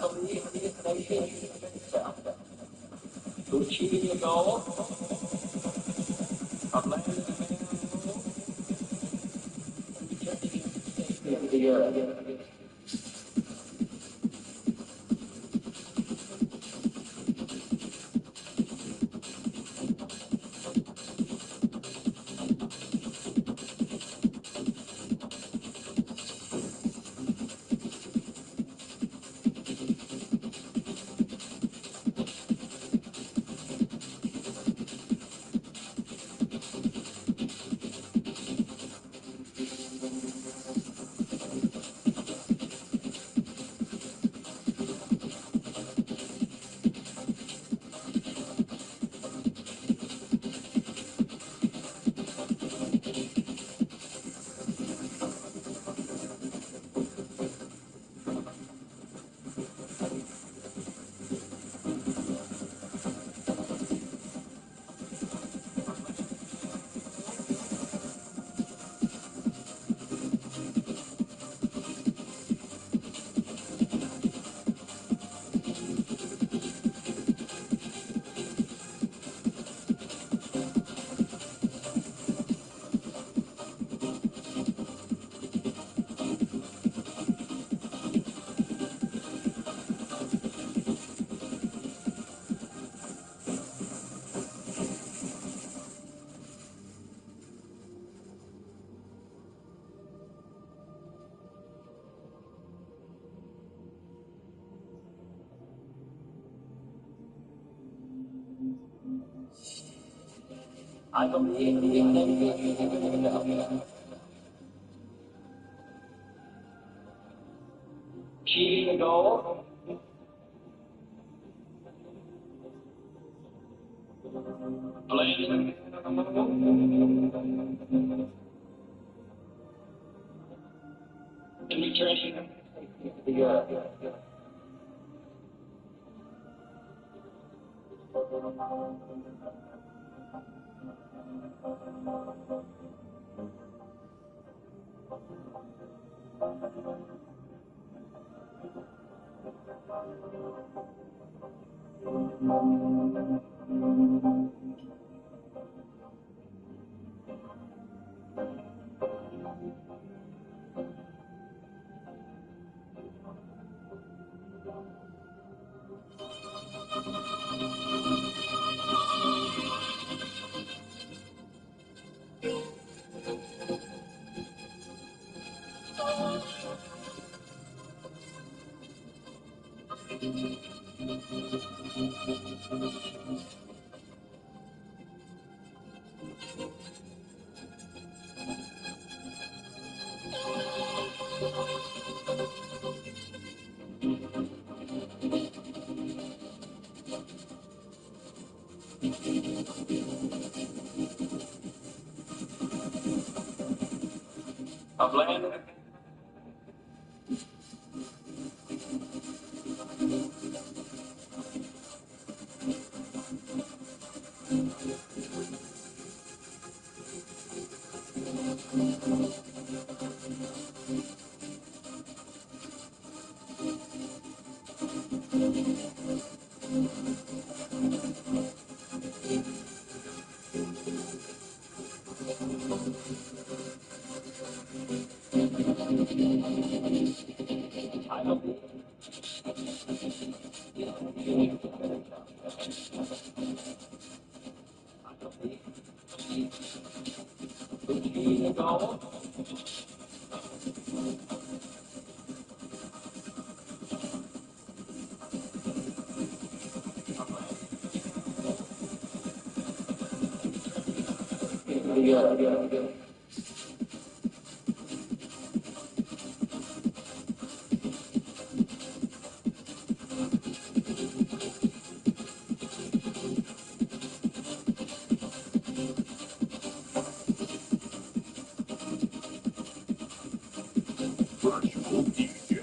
believe this nation itself. Gucci gold, a land of the earth. I believe the nation cheating gold, blazing and returning to the earth. A blend. I don't think gold. Yeah. Virtual DJ.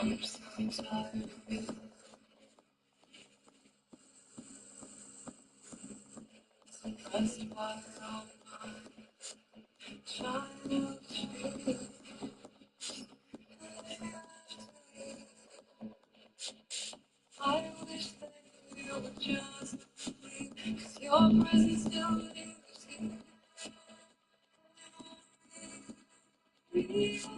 I'm so tired of you. Suppressed by your own mind. Trying to feel. I wish that you would just leave. 'Cause your presence still lingers here. Please,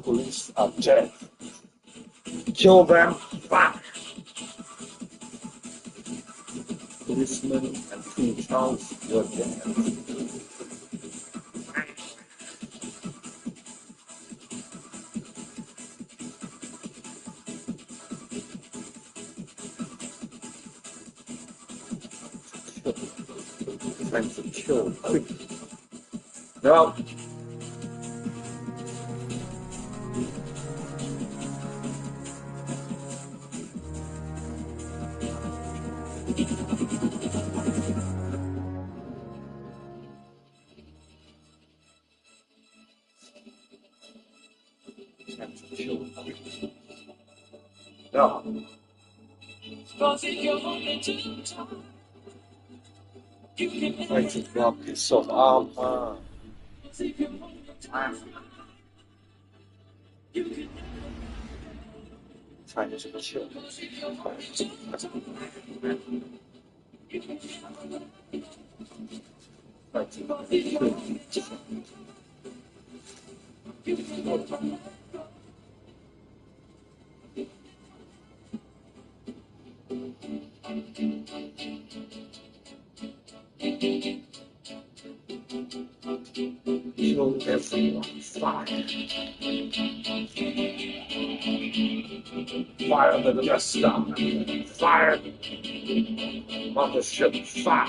Police are dead. Kill them. Fuck. Policemen and two Charles were dead. Time to kill quick. No. attempt to kill the queen. No. Trying to block his sword arm. Trying to kill him. Kill everyone. Fire. Fire the Death Star. Fire Mothership. Fire.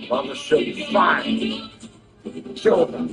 Mothership. Fire. Kill them.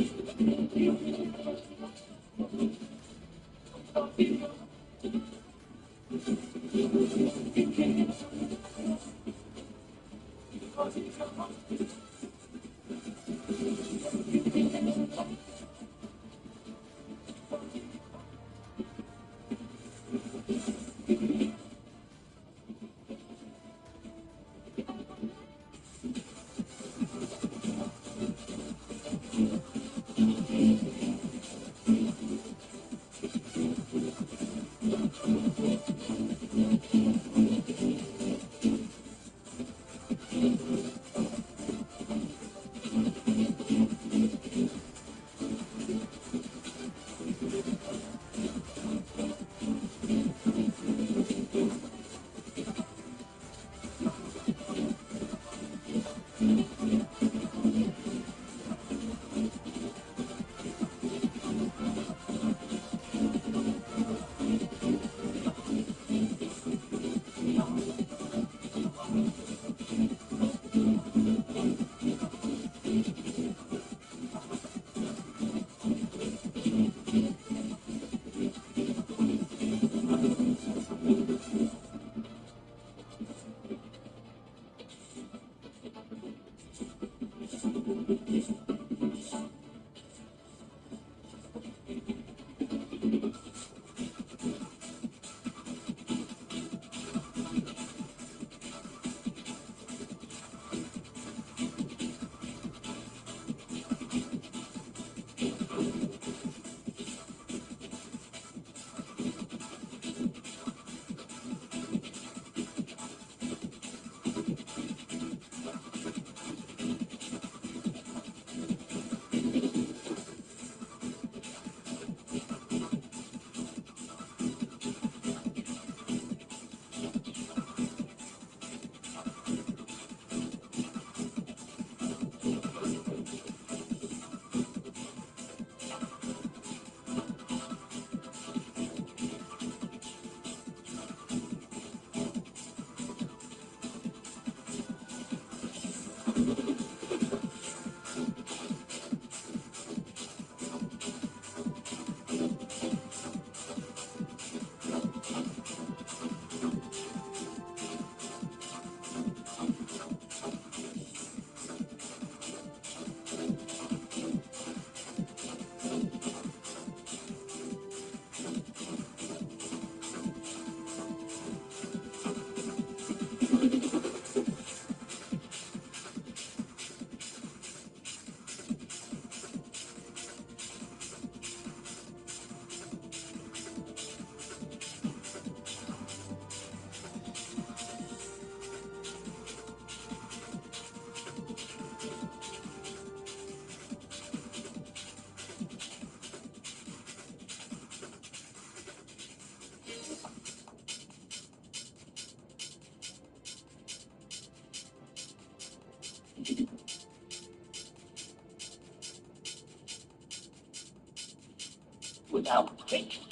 Without thinking.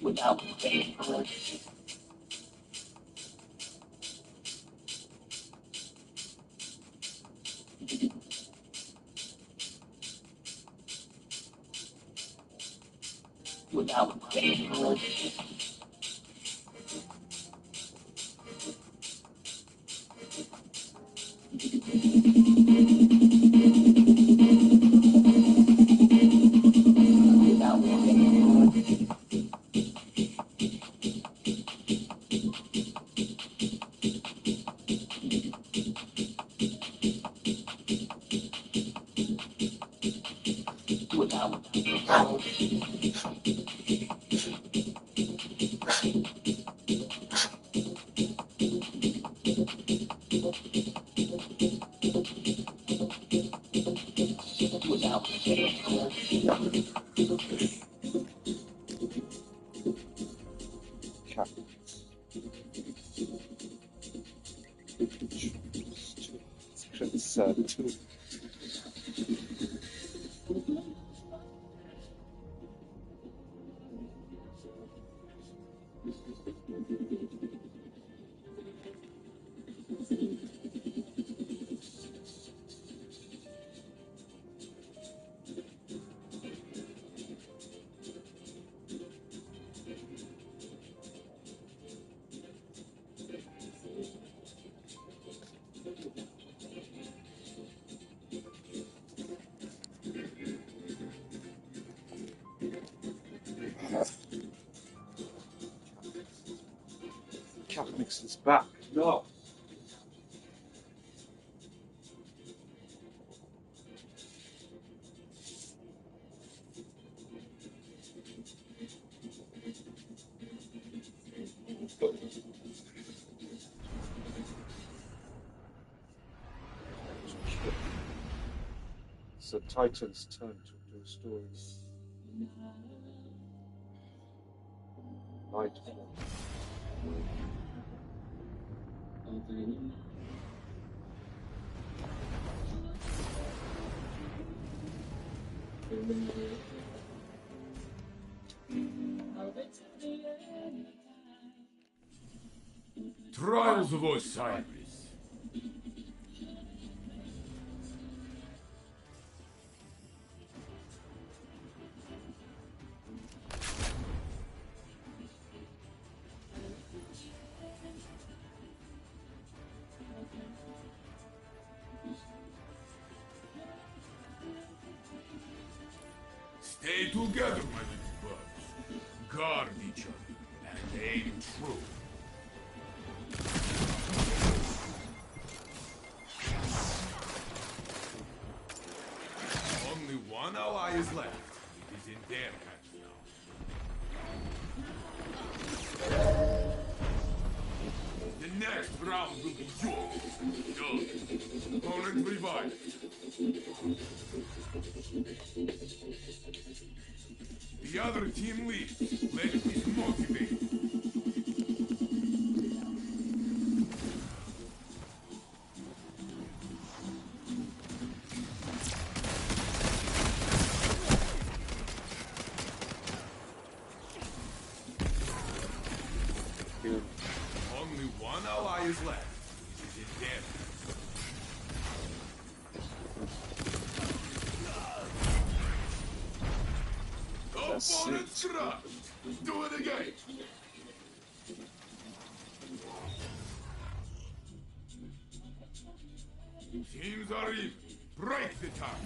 Without thinking. Two. Catholics is back. No. It's the Titan's turn to do stories. Lightfall. Trials of Osiris. Stay together, my little buds. Guard each other and aim true. Only one ally is left. It is in their hands now. The next round will be yours. Done. Opponent revived. The other team leads. Let it be motivated. Only one ally is left. It is dead. Opponent trapped. Do it again. Teams are even. Break the target.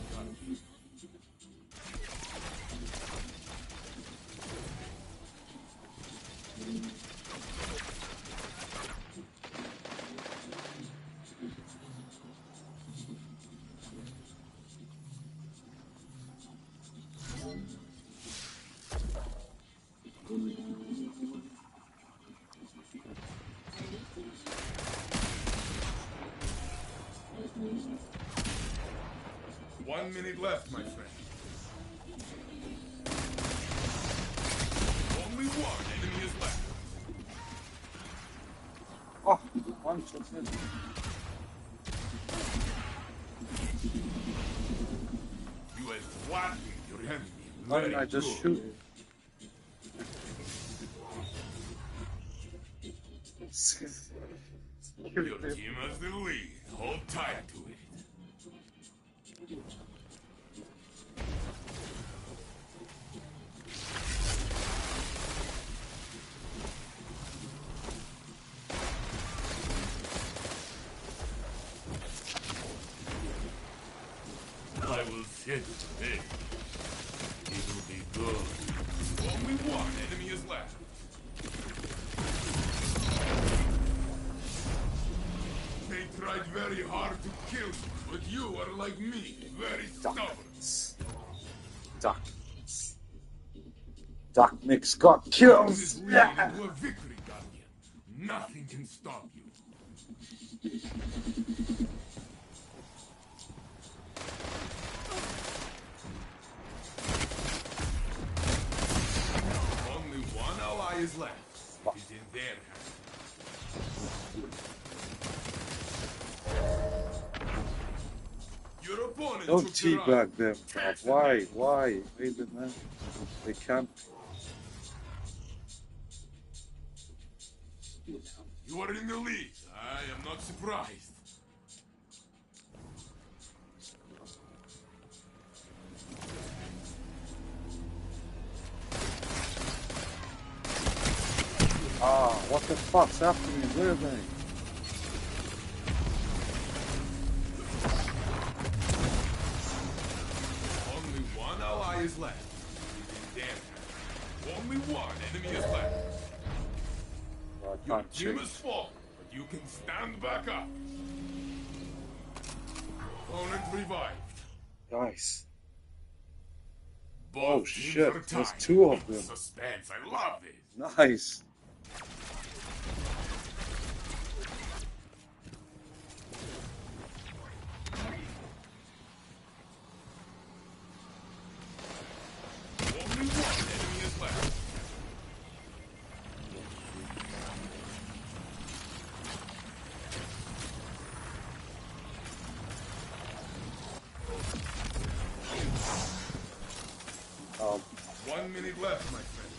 One minute left, my friend. Only one enemy is left. Oh, one shot in. You have flattened your enemy. Why didn't I just shoot it? Your team has the lead. Hold tight to it. I will set today. It will be good. Only one enemy is left. They tried very hard to kill you, but you are like me, very stubborn. Darkness. Darkness got kills. This is leading into a victory, Guardian. Nothing can stop you. Only one ally is left. It is in their hands. Your opponent Don't took the teabag round. them. Why? Why? They can't. You are in the lead. I am not surprised. Ah, what the fuck's happening? Where are they? Only one ally is left. It is in their hands. Only one enemy is left. Well, I Your can't team change. has fallen, but you can stand back up. Opponent revived. Nice. Both Oh teams shit, are there's tied. two of them. Suspense, I love this. Nice. Only one enemy is left. Um, 1 minute left, my friend.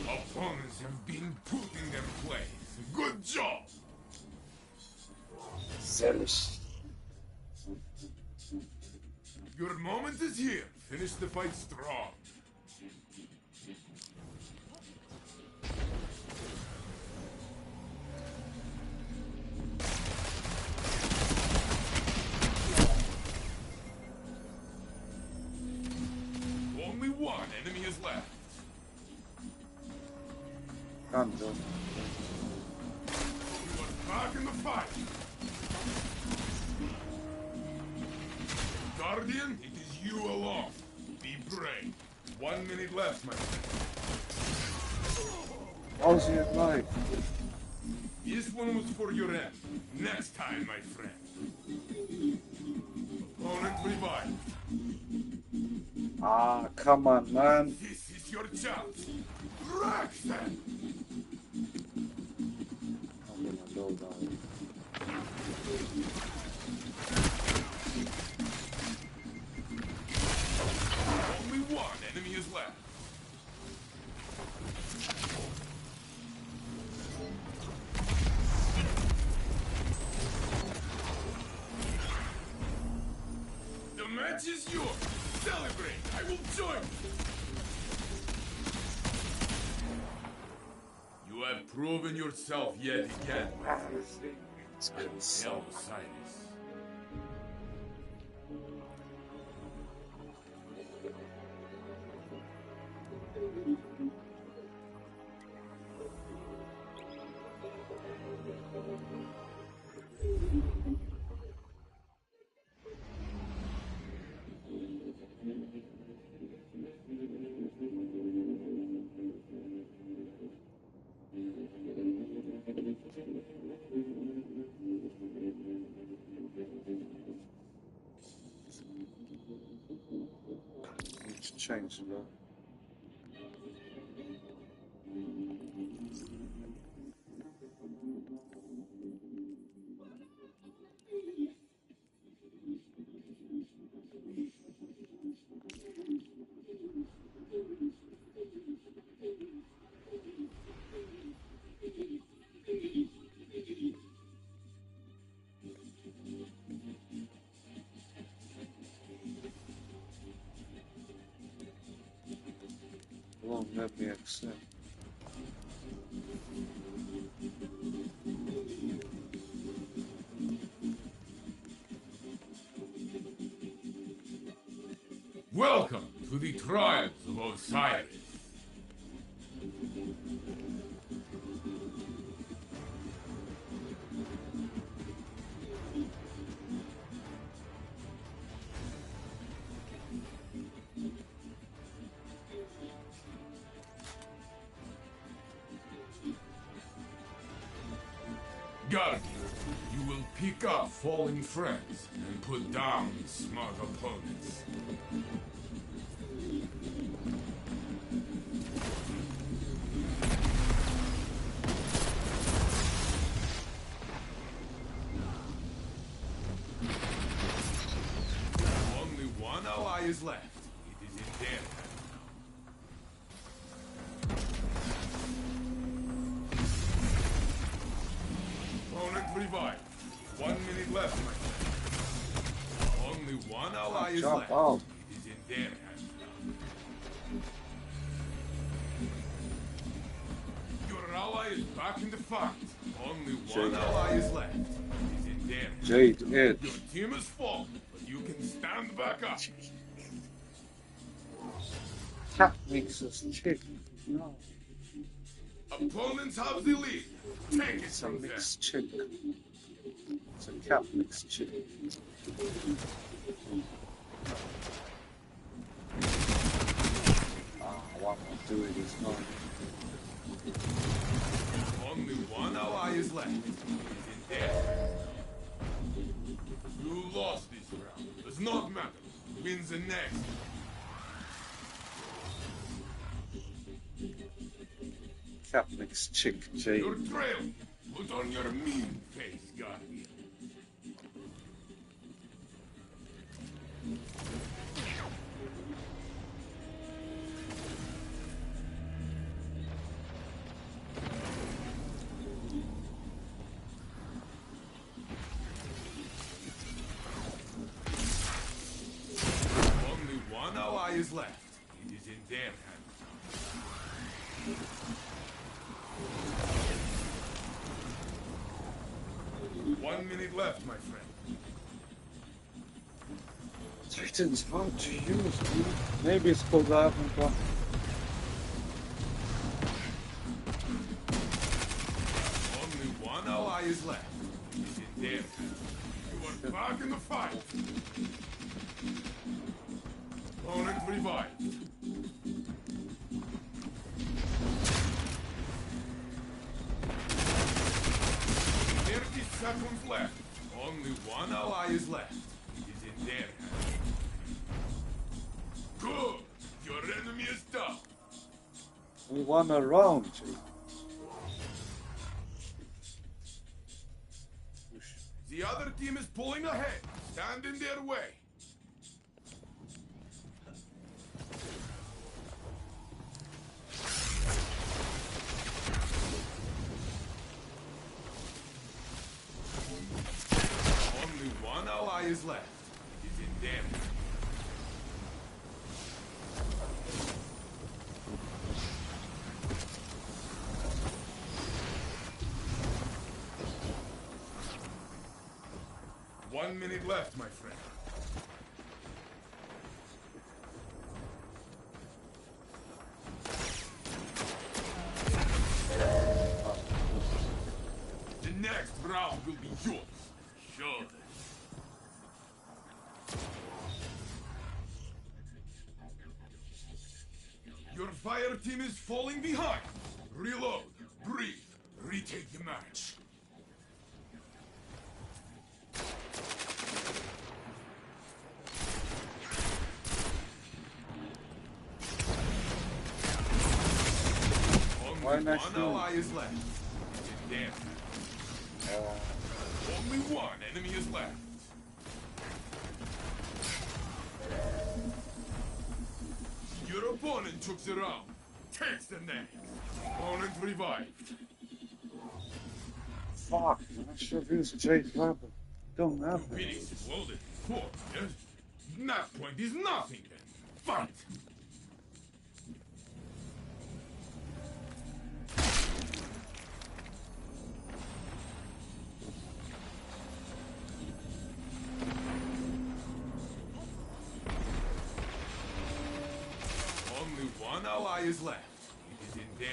Opponents have been put in their place. Good job. Osiris. Your moment is here. Finish the fight strong. Only one enemy is left. Can't do. You are back in the fight. Guardian, it is you alone. Be brave. 1 minute left, my friend. How's he alive? This one was for your end. Next time, my friend. Opponent revived. Ah, come on, man. This is your chance. Wreck them. I'm gonna go down. Only one enemy is left. The match is yours. Celebrate. I will join you. You have proven yourself yet again. It's good. Hail Osiris. Need to change that. Won't let me accept. Welcome to the trials of Osiris. Guardian, you will pick up falling friends and put down smart opponents. Only one ally is left. It is in their hands. Opponent revived. 1 minute left, my friend. Only one ally is left. It is in their hands now. Your ally is back in the fight. Only one ally is left. It is in their hands. Jade, Ed. Your team is fallen, but you can stand back up. Cat makes us chicken. No. Opponents have the lead. Take it It's a from there. mixed chicken. It's a cat mixed chicken. What I'm doing is not. Only one ally is left. It is in their hands now. You lost this round. Does not matter. Wins the next. Cat mixed chick, Jade. You're trailing. Put on your mean face, Guardian. Only one ally is left. It is in their hands now. 1 minute left, my friend. Titan's hard to use, dude. Maybe it's because I haven't got. Only one ally is left. It is in their hands. You are back in the fight. Opponent revived. 30 seconds left. Only one ally is left. It is in their hands. Good. Your enemy is down. We won a round, Jade. The other team is pulling ahead. Stand in their way. Only one ally is left. It is in their hands. One minute left, my friend. The next round will be yours. Sure. Your fire team is falling behind. Reload, breathe, retake the match. Only not one sure? ally is left. It's in their hands. Only one enemy is left. Your opponent took the round. Takes the next. Opponent revived. Fuck, I should have used Jade Weapon. Don't have it. Phoenix is loaded. Four, yes? That point is nothing then. Fight! ally is left. It is in their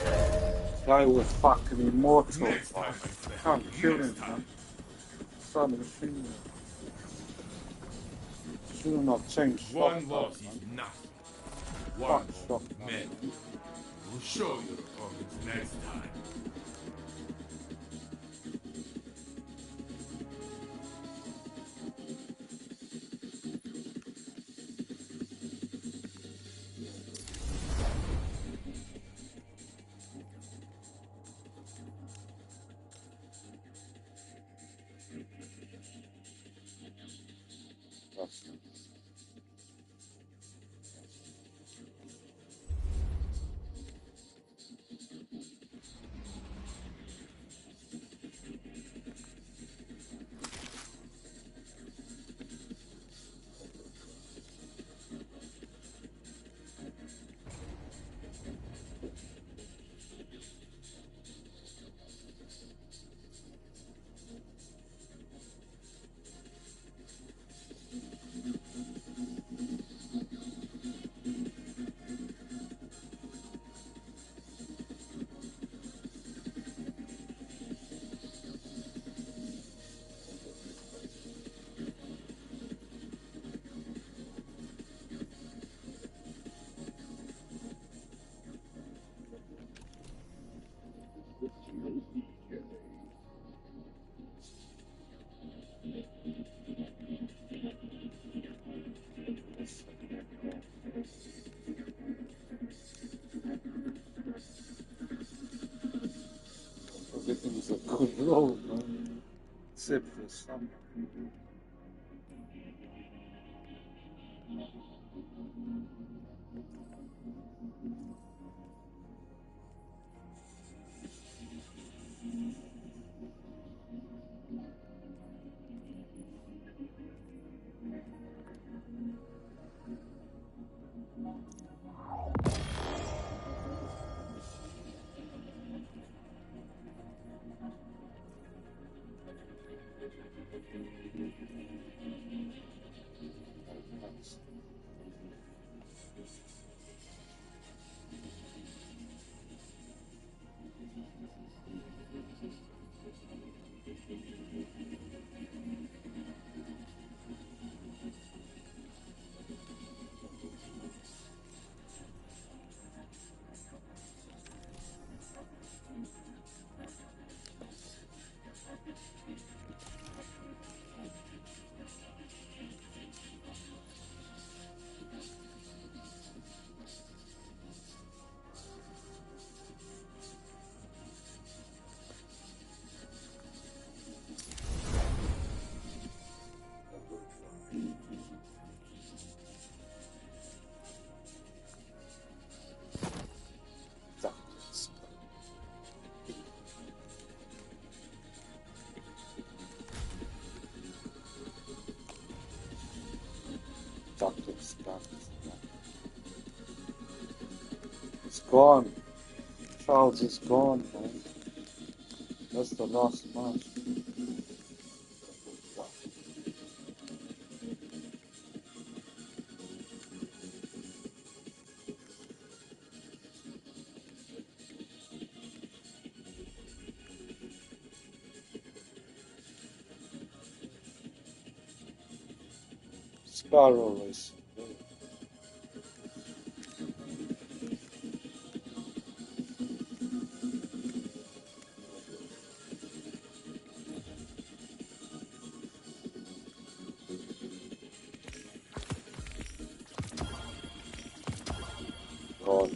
hands. Guy was fucking immortal. Next time, my friend. Can't kill Next him, time. man. Son of a thing. Should not change. One loss is nothing. One Fuck more shot. many. We'll show your opponents next time. Everything's a good roll, man. Except for some. It's gone. Charles is gone, man. That's the last match. Sparrow is. God.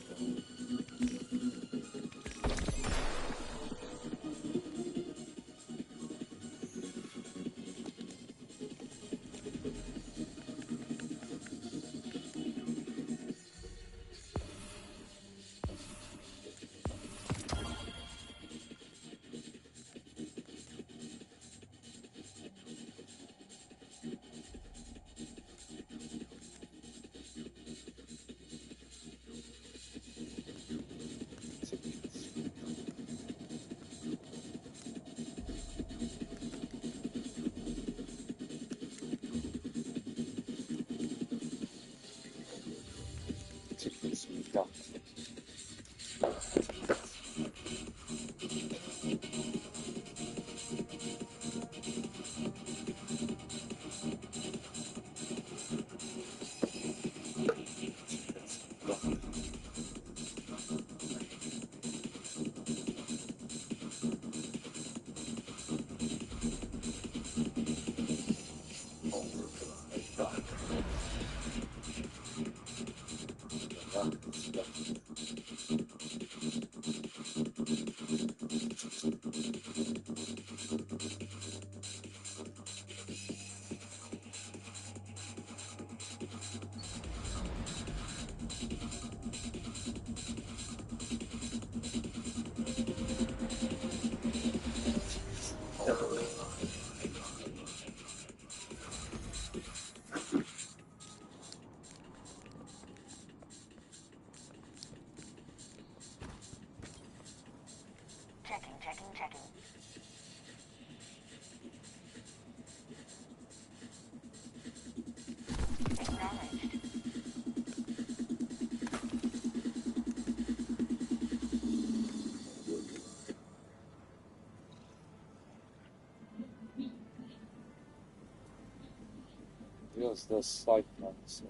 was the side one, so.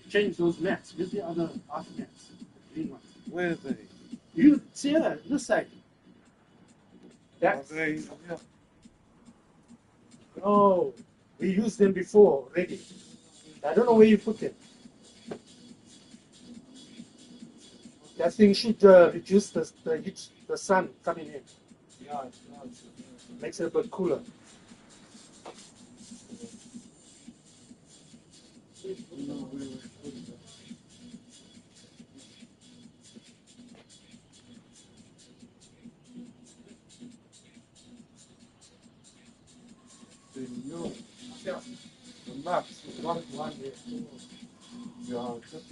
Change those mats. Use the other half mats. Green ones. Where are they? You see that? This side. Are That's, they yeah. oh, we used them before already. I don't know where you put them. That thing should reduce the heat, the sun coming in. Yeah, it's not. Makes it a bit cooler. Yeah. The maps, one here. Yeah, just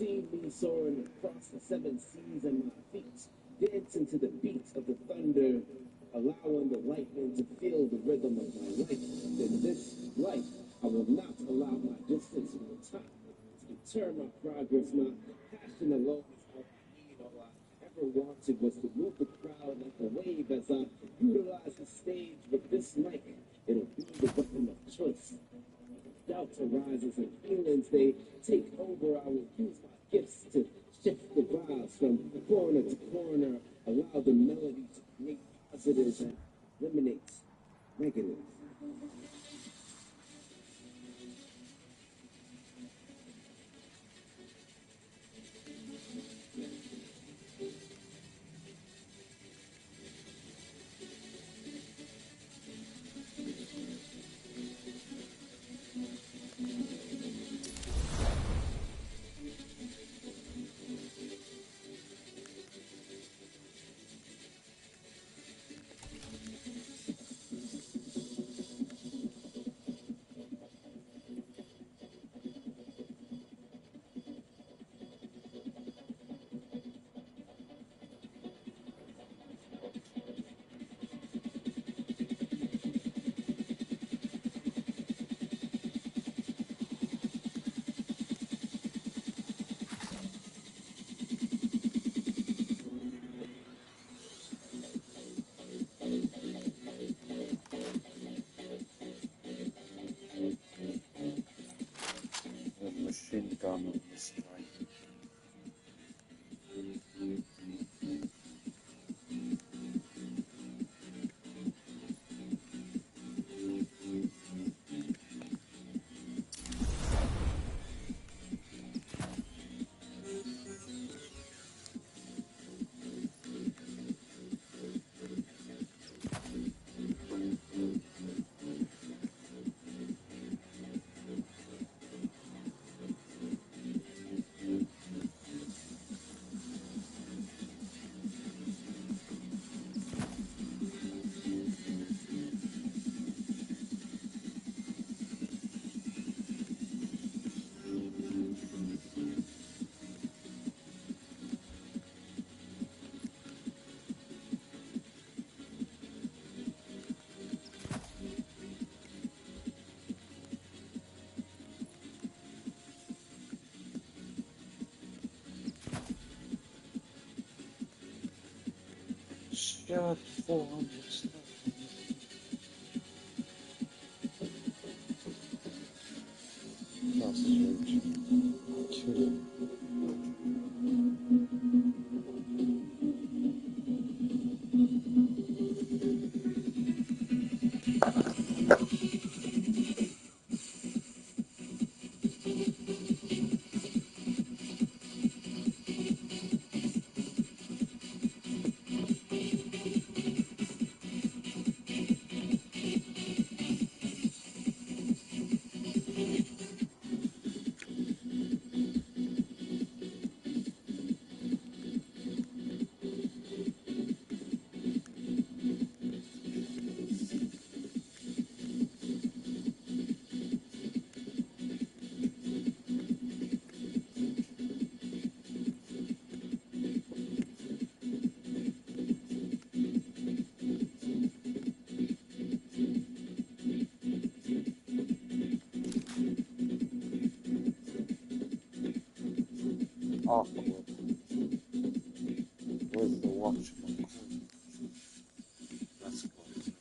see me soaring across the seven seas and my feet dancing to the beat of the thunder, allowing the lightning to feel the rhythm of my life. In this life, I will not allow my distance from the top to deter my progress. My passion alone is all I need. All I ever wanted was to move the crowd like a wave as I utilize the stage. But this mic, it'll be the weapon of choice. Doubt arises and feelings, they take over. I will use my gifts to shift the vibes from corner to corner, allow the melody to create positives and eliminate negatives. Machine gun on this guy. Shot 400 stuff. That's huge. Two. Awkward. With the watch. That's good.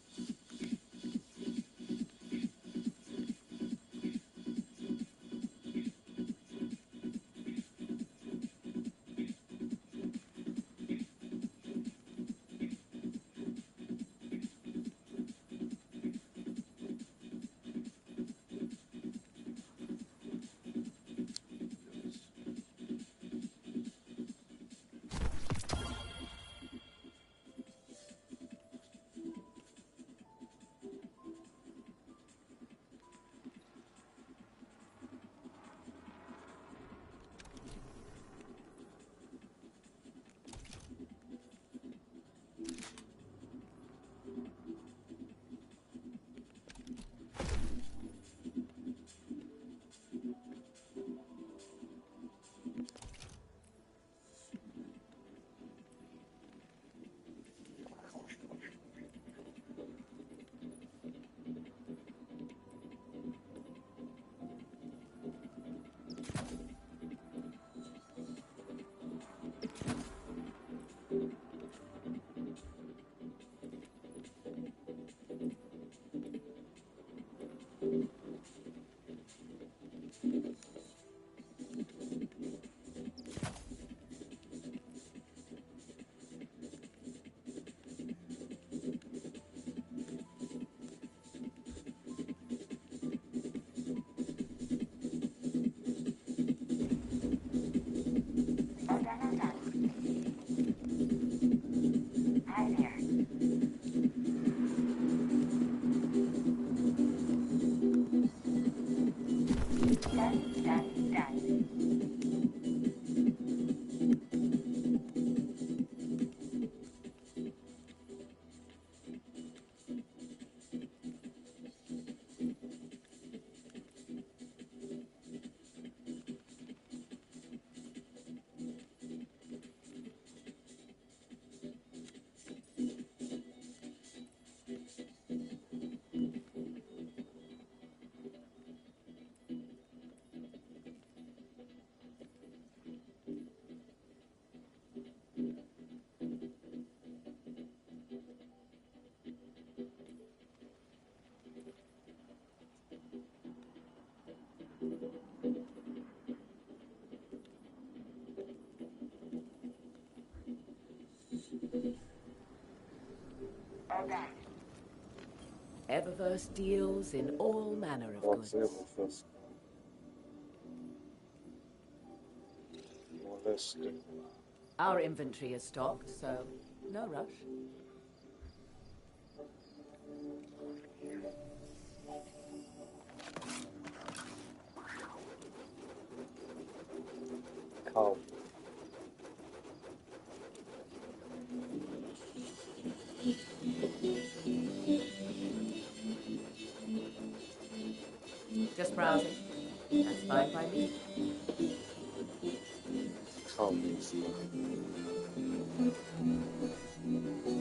Eververse deals in all manner of What's goods. Eververse? Molested. Our inventory is stocked, so no rush. Cow. Just browsing. That's fine by me. Cow.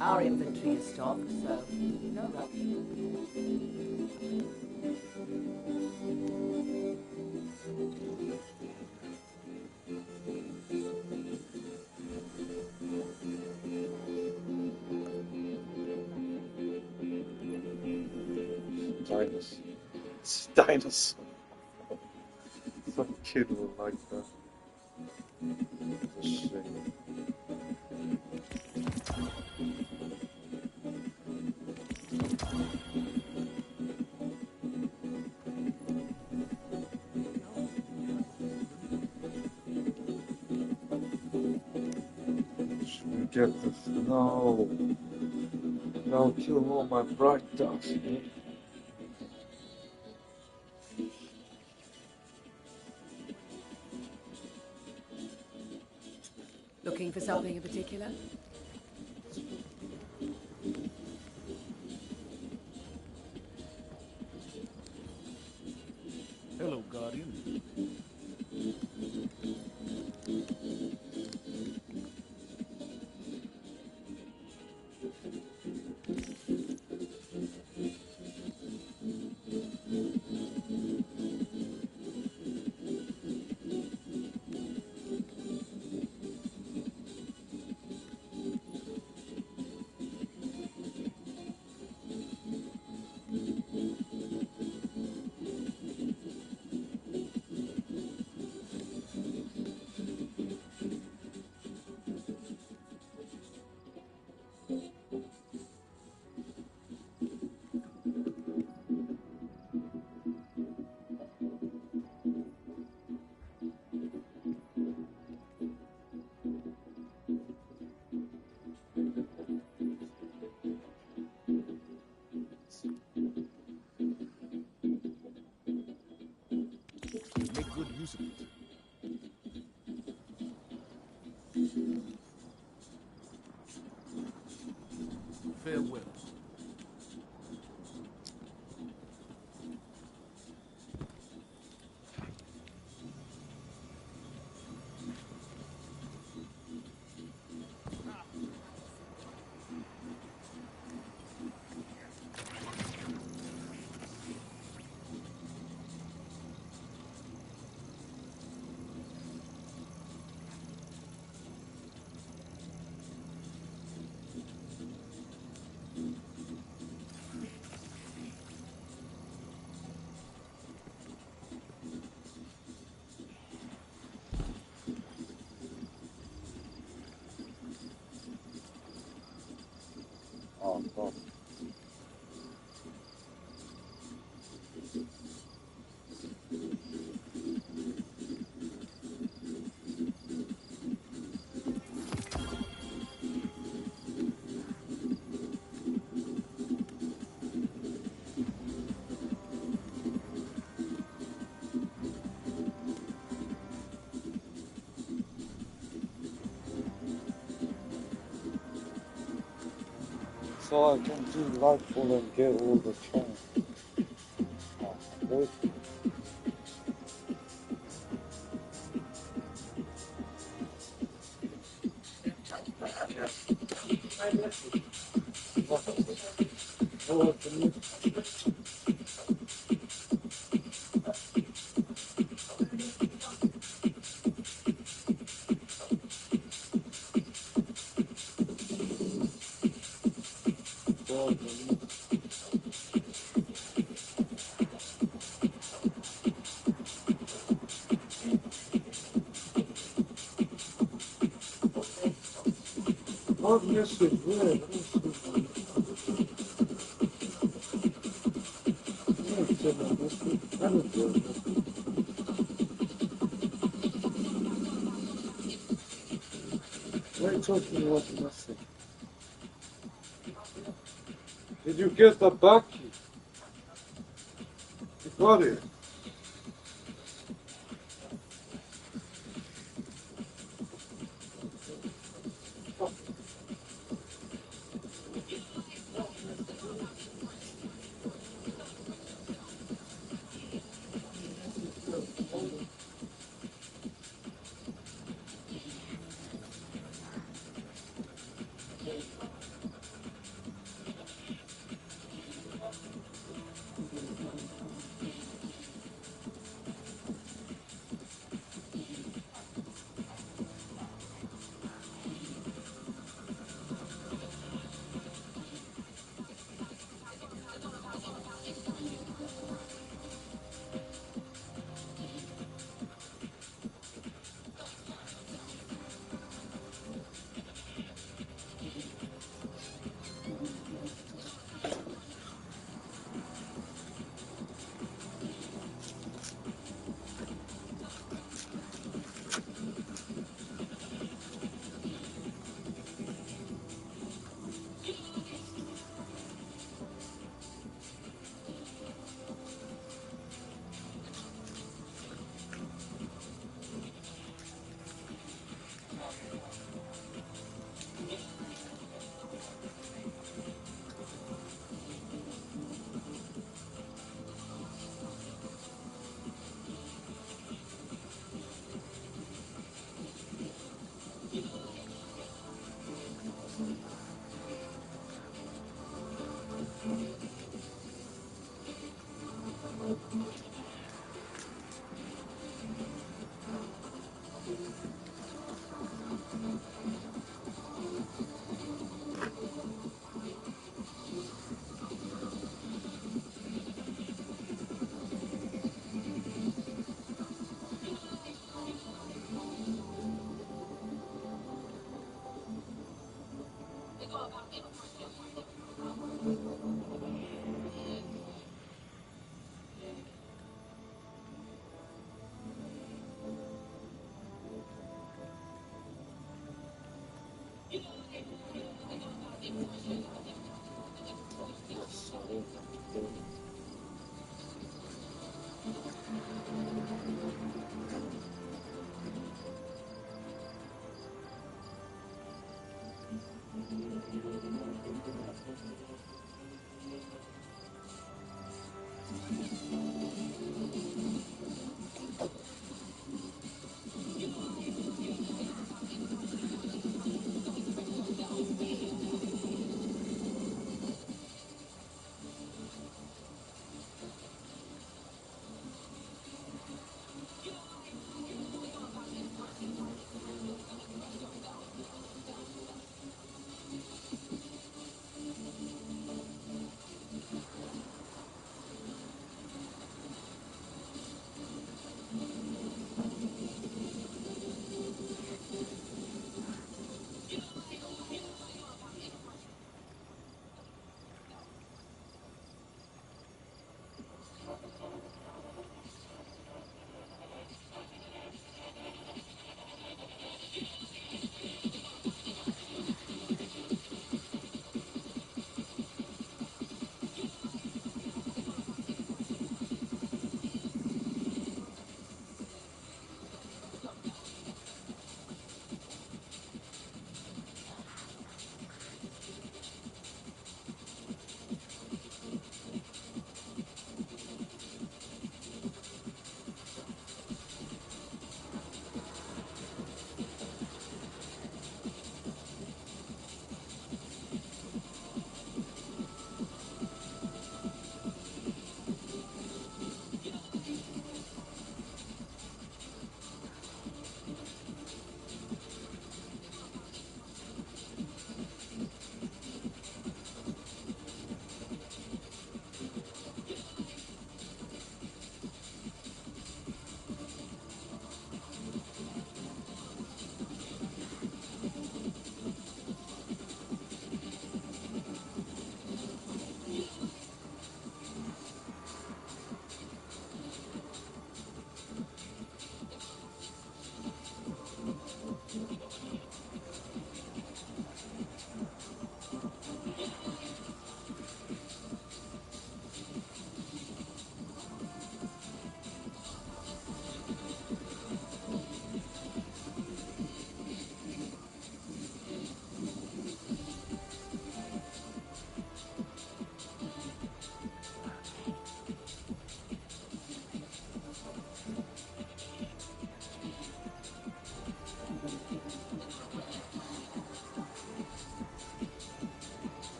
Our inventory is stocked, so no rush. Dinosaur. It's a dinosaur. Some kid will like that. It's a shame. Should we get this? No. No, kill all my bright dust. Looking for something in particular? Hello, Guardian. Make good use of it. Farewell. Oh, God. So I can do Lightfall and get all the time. Oh, good. Oh, yes, it will. What are you talking about the message? Did you get the Bucky? You got it.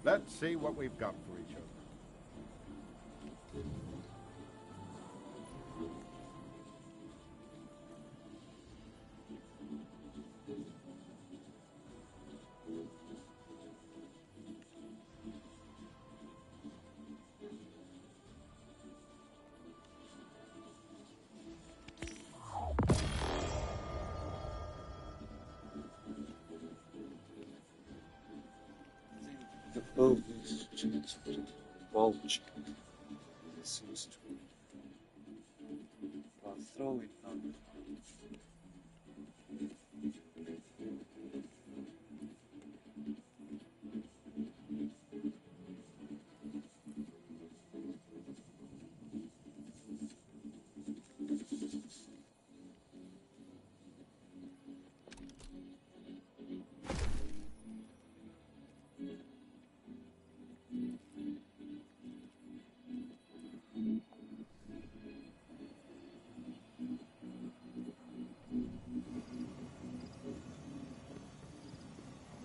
Let's see what we've got for each other. The boat is just bulging. This seems to be. I'll throw it on.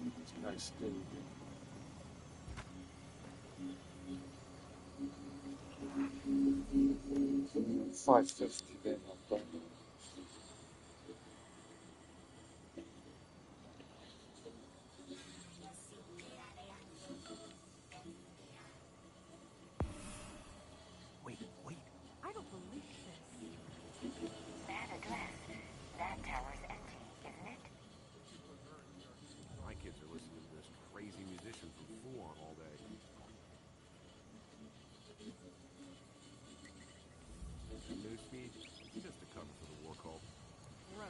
This guy's still there. 550 then I'll done. Wait. I don't believe this. That address. That tower's empty, isn't it? My kids are listening to this crazy musician from Fuon all day. Newsfeed, just a cover for the war call. Gross.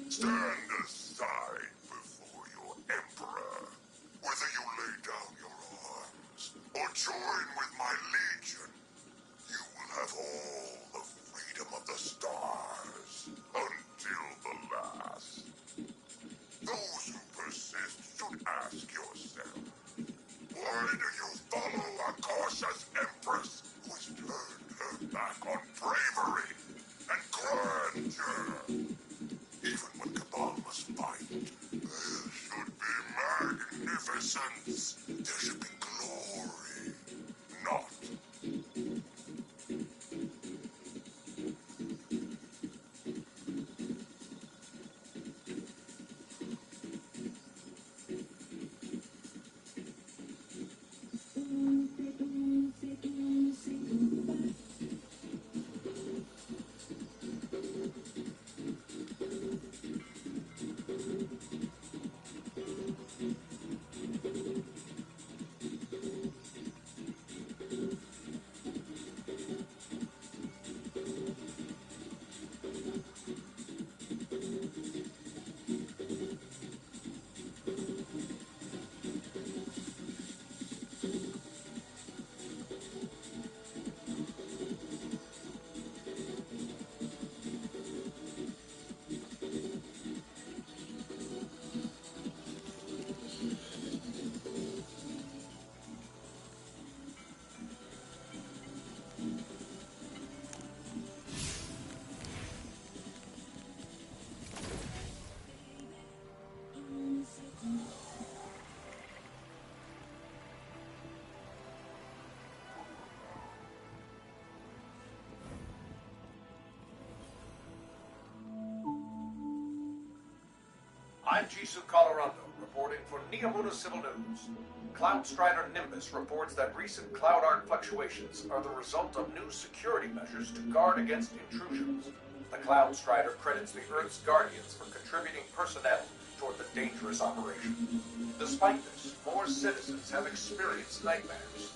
Stand aside before your emperor. Whether you lay down your arms or join with my legion, you will have all the freedom of the stars until the last. Those who persist should ask yourself, why do you follow a cautious empress who has turned her back on bravery and grandeur? Even when Cabal must fight, there should be magnificence. There should be glory. I'm Jisoo Colorado, reporting for Neomuna Civil News. Cloud Strider Nimbus reports that recent cloud arc fluctuations are the result of new security measures to guard against intrusions. The Cloud Strider credits the Earth's Guardians for contributing personnel toward the dangerous operation. Despite this, more citizens have experienced nightmares.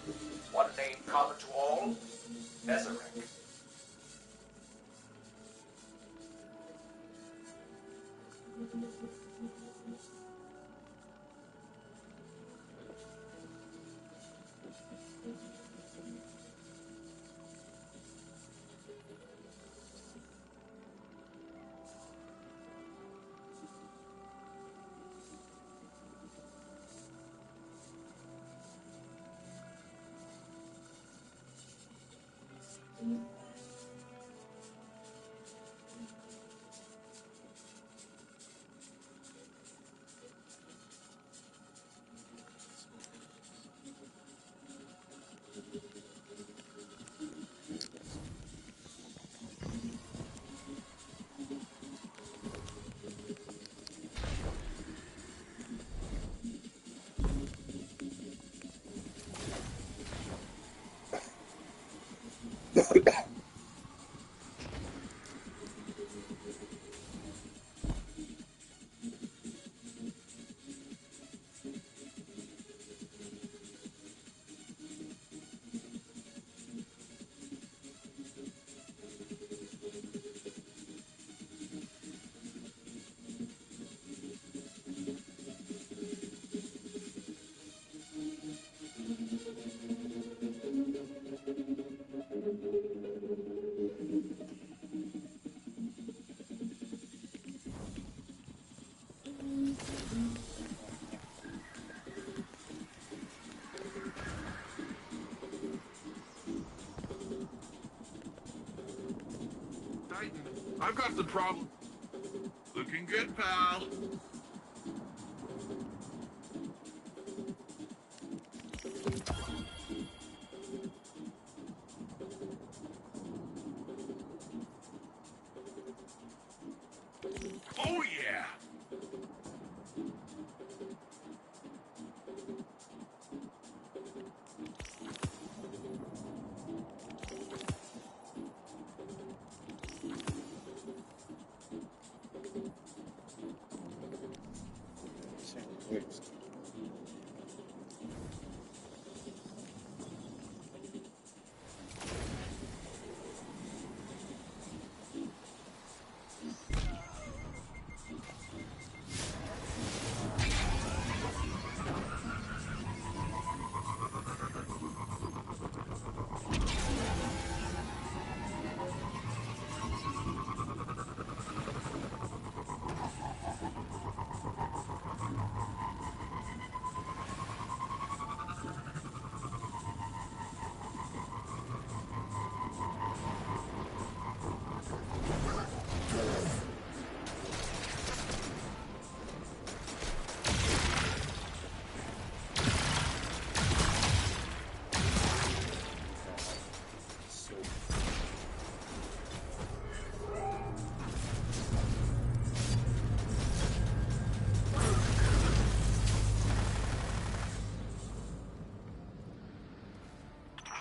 One name common to all? Ezerek. Titan, I've got some problem. Looking good, pal. Oh yeah!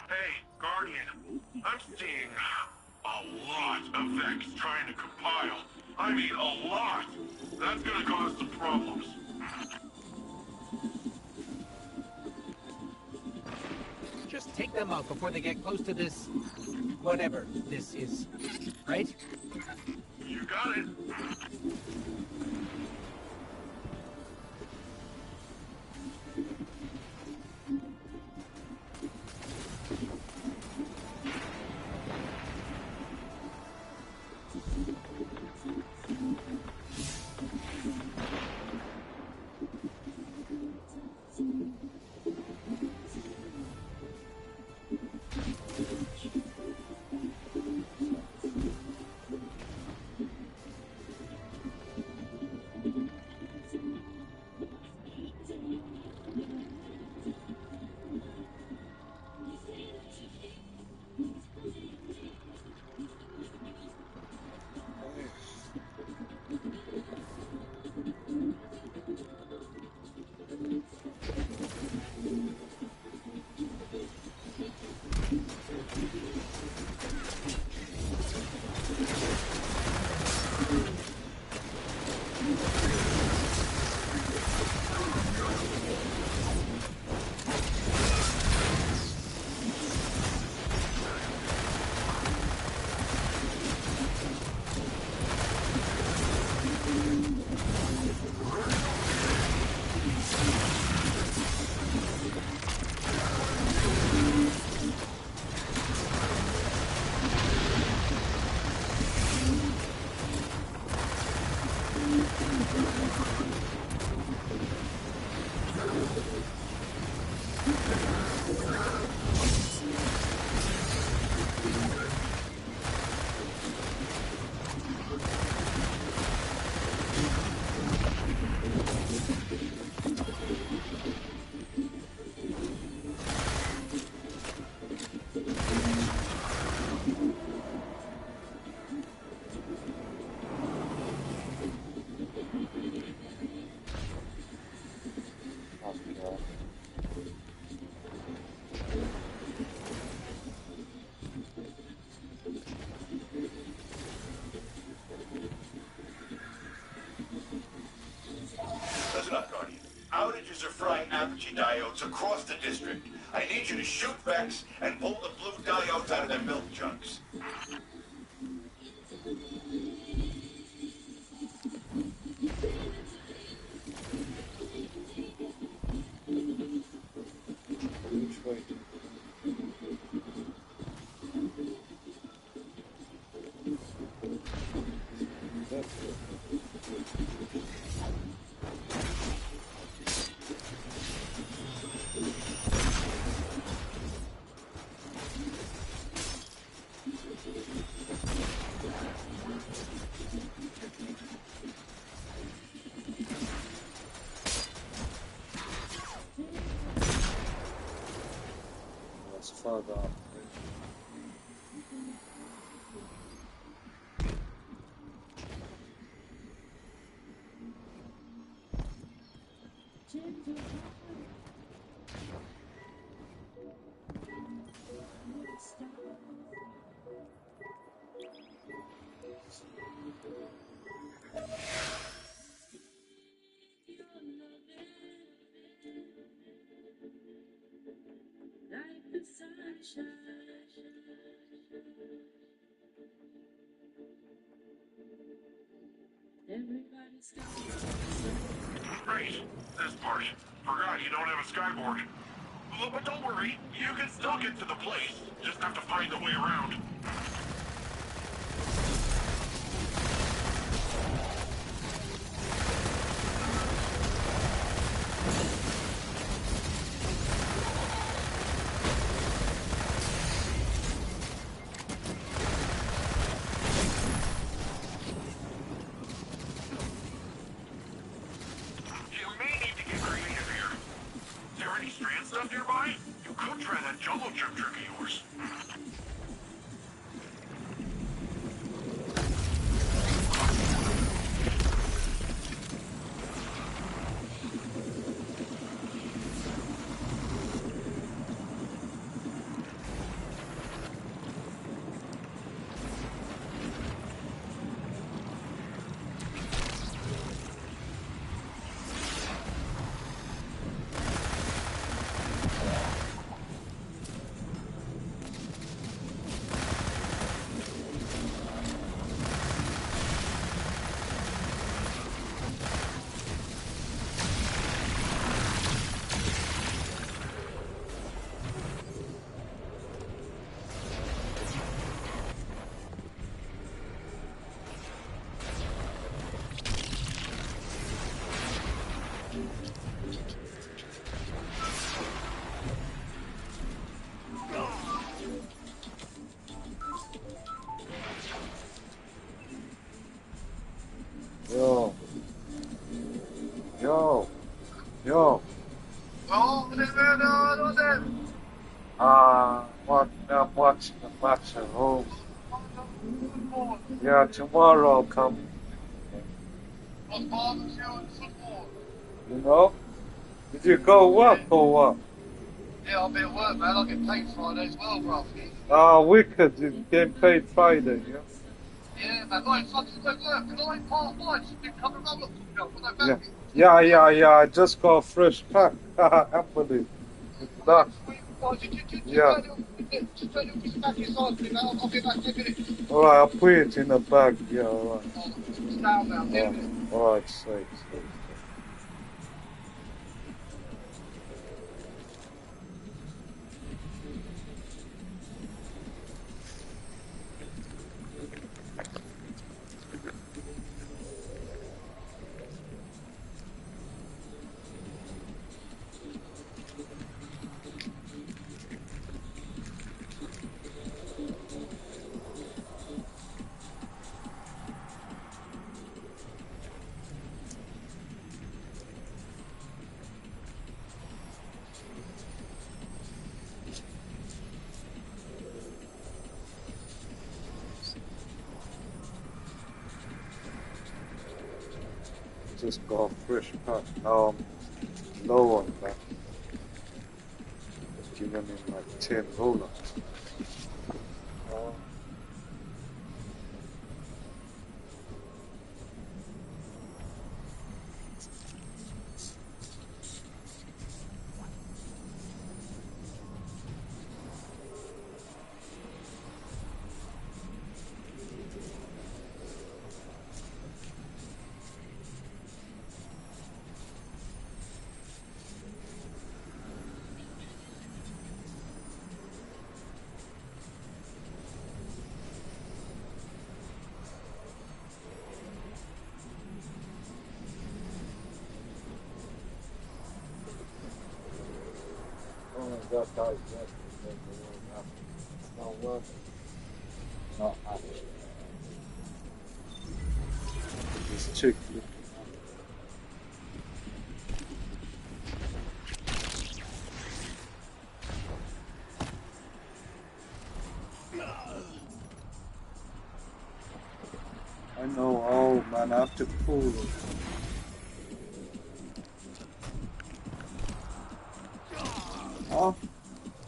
Hey, Guardian, I'm seeing a lot of Vex trying to compile. I mean, a lot. That's gonna cause some problems. Just take them out before they get close to this... whatever this is. Right? You got it. Listen up, Guardian. Outages are frying apogee diodes across the district. I need you to shoot Vex and pull the blue diodes out of their milk jugs. Which way? That's it. That's further up. Great. This part. Forgot you don't have a skyboard. But don't worry, you can still get to the place. Just have to find a way around. You may need to get creative here. Is there any strand stuff nearby? You could try that jumbo trip trick of yours. Yo. Yo. Yo. I'm watching the match at home. Yeah, tomorrow I'll come. You know? Did you go work or what? Yeah, I'll be at work, man. I'll get paid Friday as well, bro. Ah, wicked. You get paid Friday, yeah? Yeah, man. Like, fucking go work. Can I part one? Just been coming around with Yeah. Yeah. I just got a fresh pack. Happily. It's done. Yeah. Just put your piece back inside, please. I'll be back in a minute. Alright, I'll put it in a bag. Yeah, alright. It's down now. Yeah. Alright, safe. just got a fresh pack. Now I'm low on that. Just giving him like 10 roll-ups. That guy's dead. It's not working. Not happening. This chick. I know. Oh man, I have to pull it. Oh,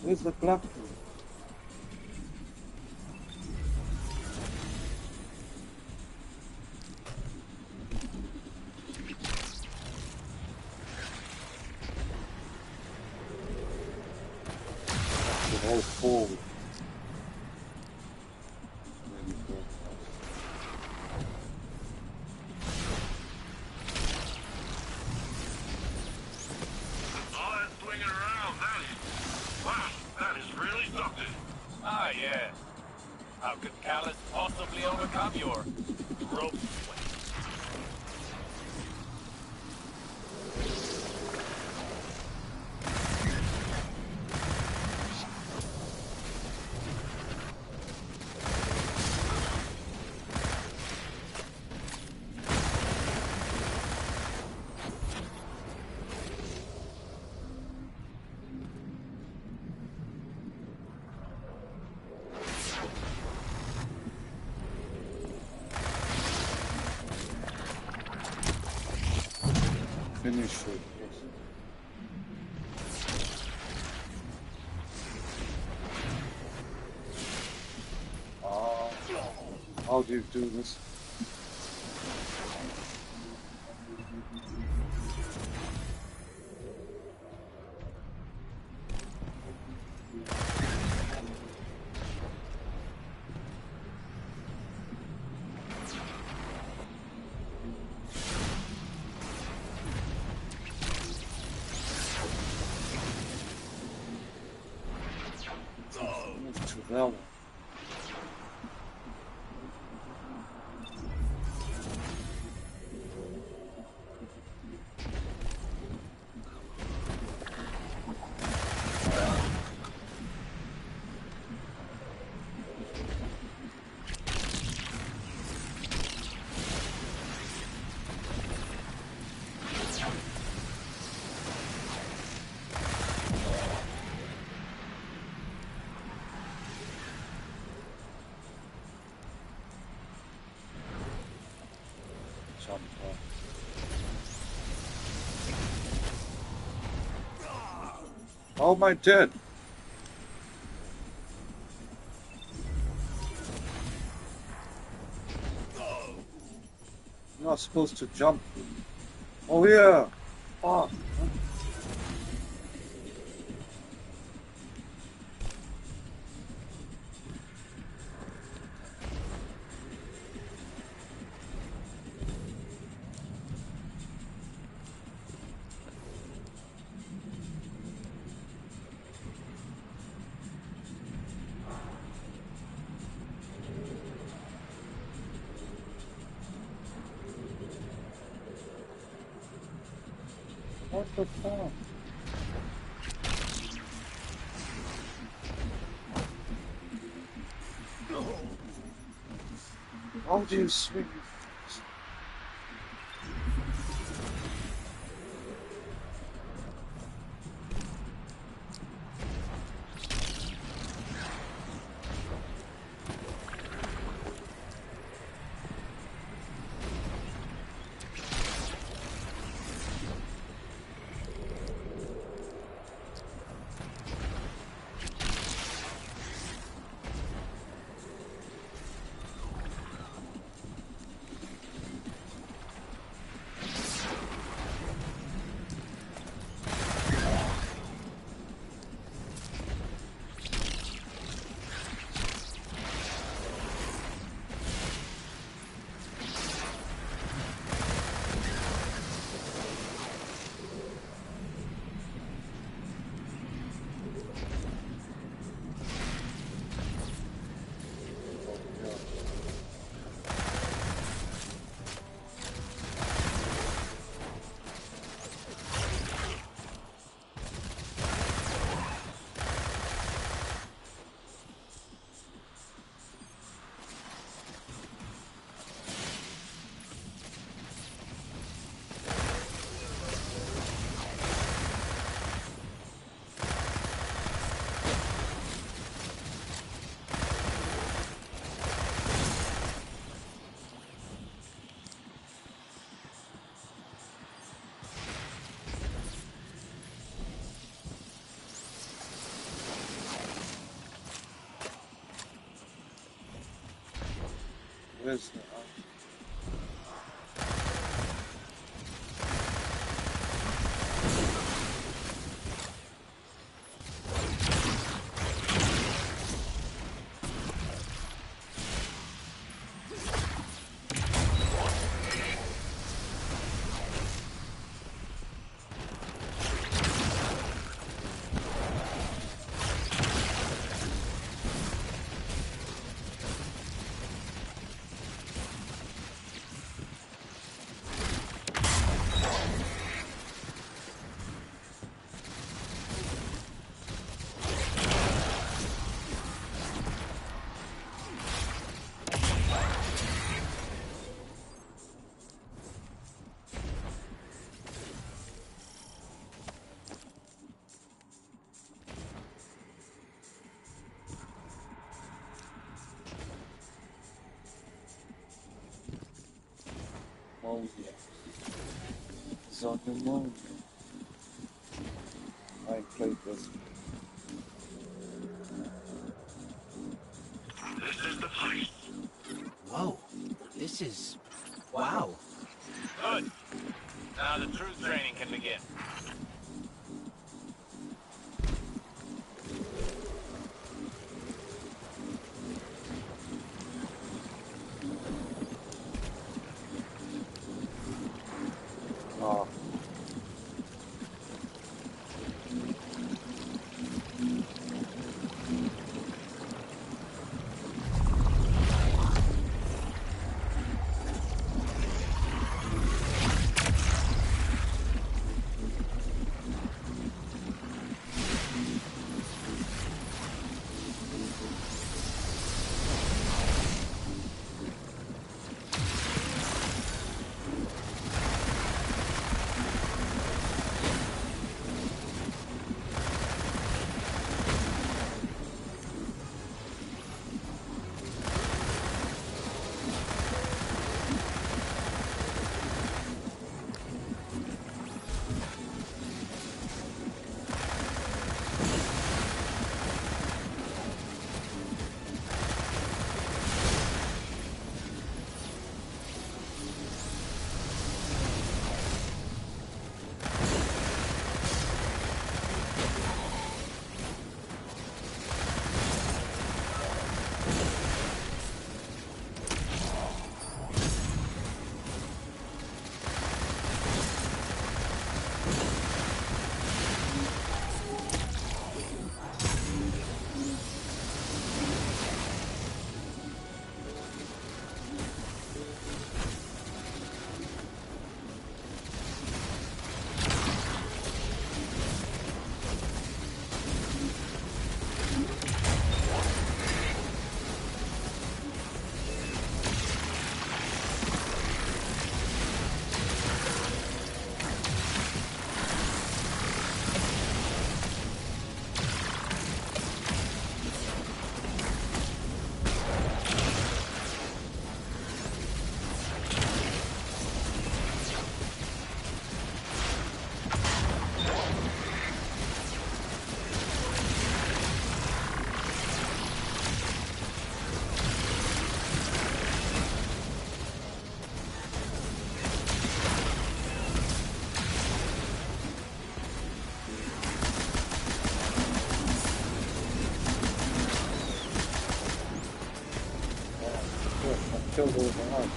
where's the black one? That's the whole forward. Ah, yeah. How could Callus possibly overcome your rope swing? Finish it. How do you do this? To that one. How am I dead? I'm not supposed to jump. Oh yeah. Oh. What the fuck? How do you swing? Where's the oh yeah. It's on the moon. I played this. This is the place. Whoa, this is... wow. Good. Now the truth training can begin. Oh. Killed all the odds.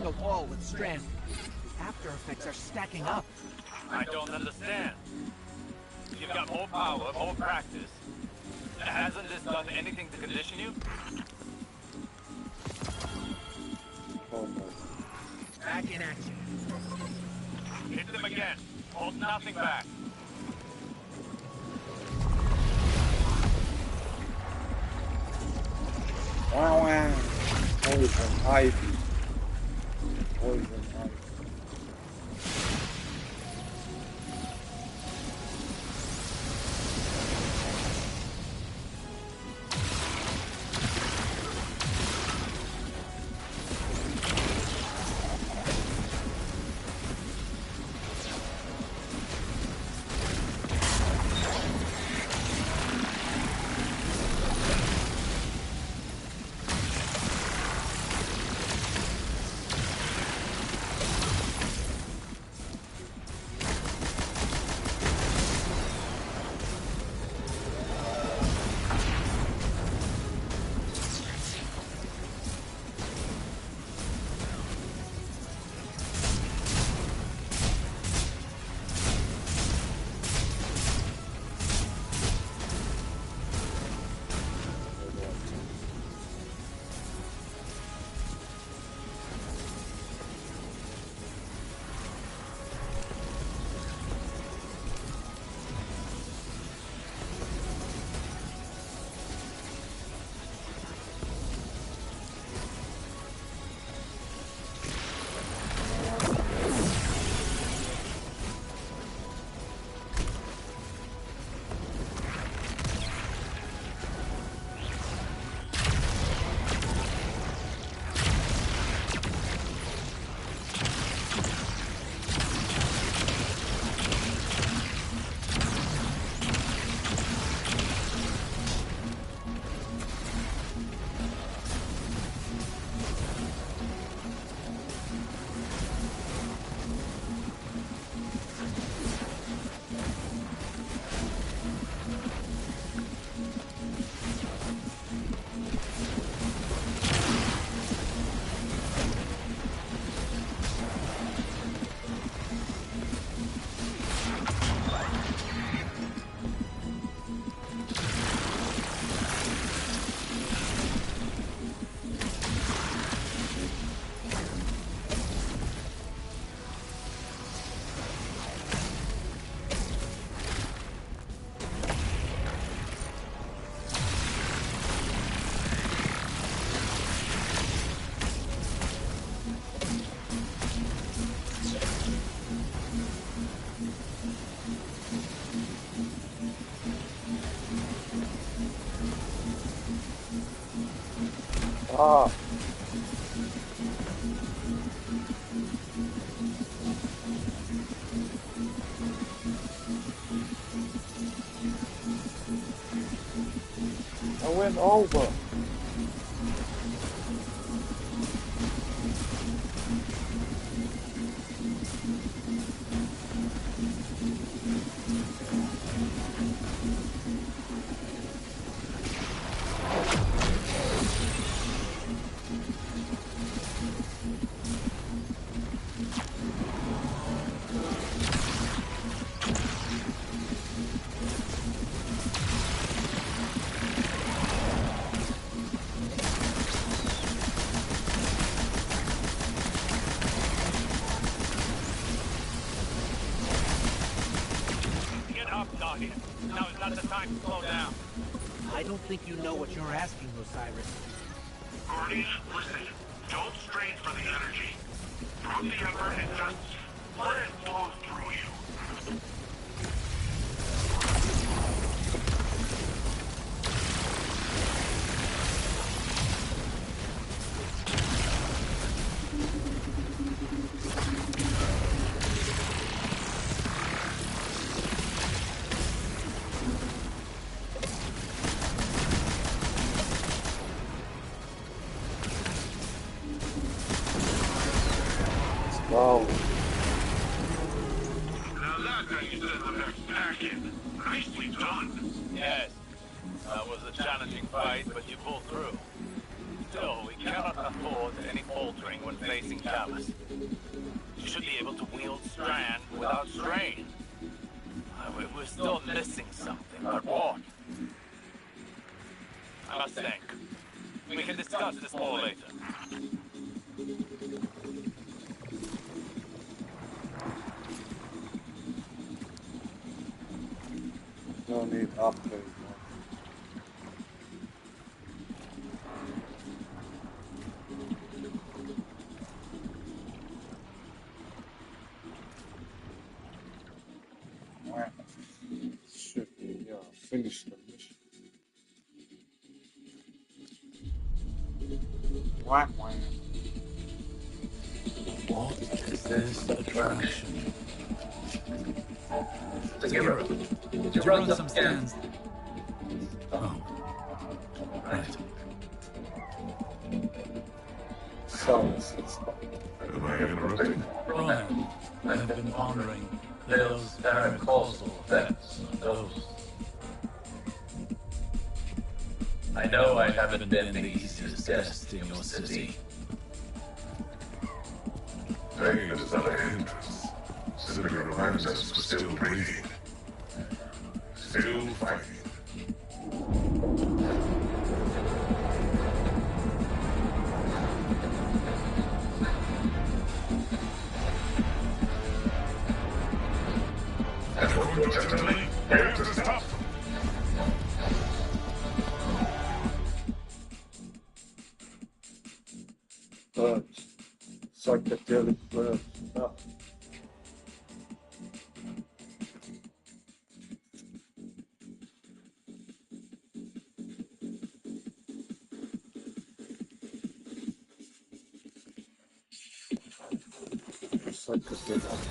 a wall with strand. The after effects are stacking up. I don't understand. You've got more power, more practice. Hasn't this done anything to condition you? Oh my. Back in action. Hit them again. Hold nothing back. Wow, wow. Poison ivy. Poison ivy. Ah. I went over. Now is not the time to slow down. I don't think you know what you're asking, Osiris. Guardian, listen. Don't strain for the energy. Put the effort and just let it flow through you. Wow. Now that's how you send them back in. Nicely done. Yes. That was a challenging fight, but you pulled through. Still, we cannot afford any false faltering when facing Callus. You should be able to wield Strand without strain. We're still missing something, but what? I must think. We can discuss this more later. No need upgrade. Should be, yeah, finish the mission. Whack, whack. What is this attraction? The hero. To run some scans. Oh. Right. Silence. Am I interrupting? Brian, I have been pondering those paracausal effects on those. I know I haven't been the easiest guest in your city. Pain is not a hindrance. Simply reminds us we're still breathing. Still fighting. Unfortunately, failed to stop them. Birds. Psychedelic birds. Ah. Psychedelic.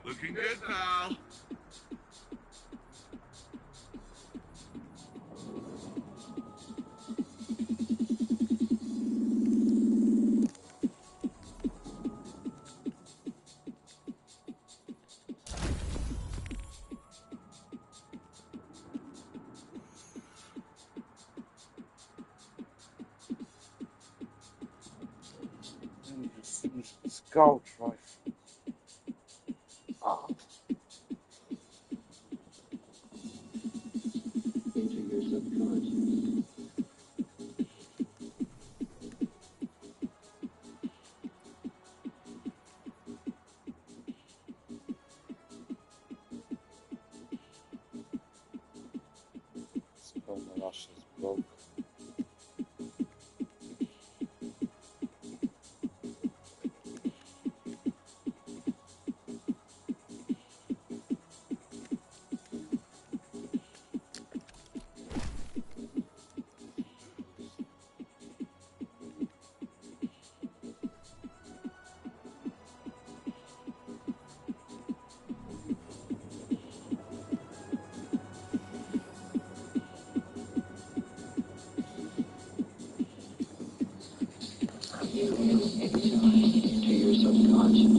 Looking good, pal. And just finish the scout rifle. Ah. Into your subconscious. Spell my Russia's broke. Into your subconscious.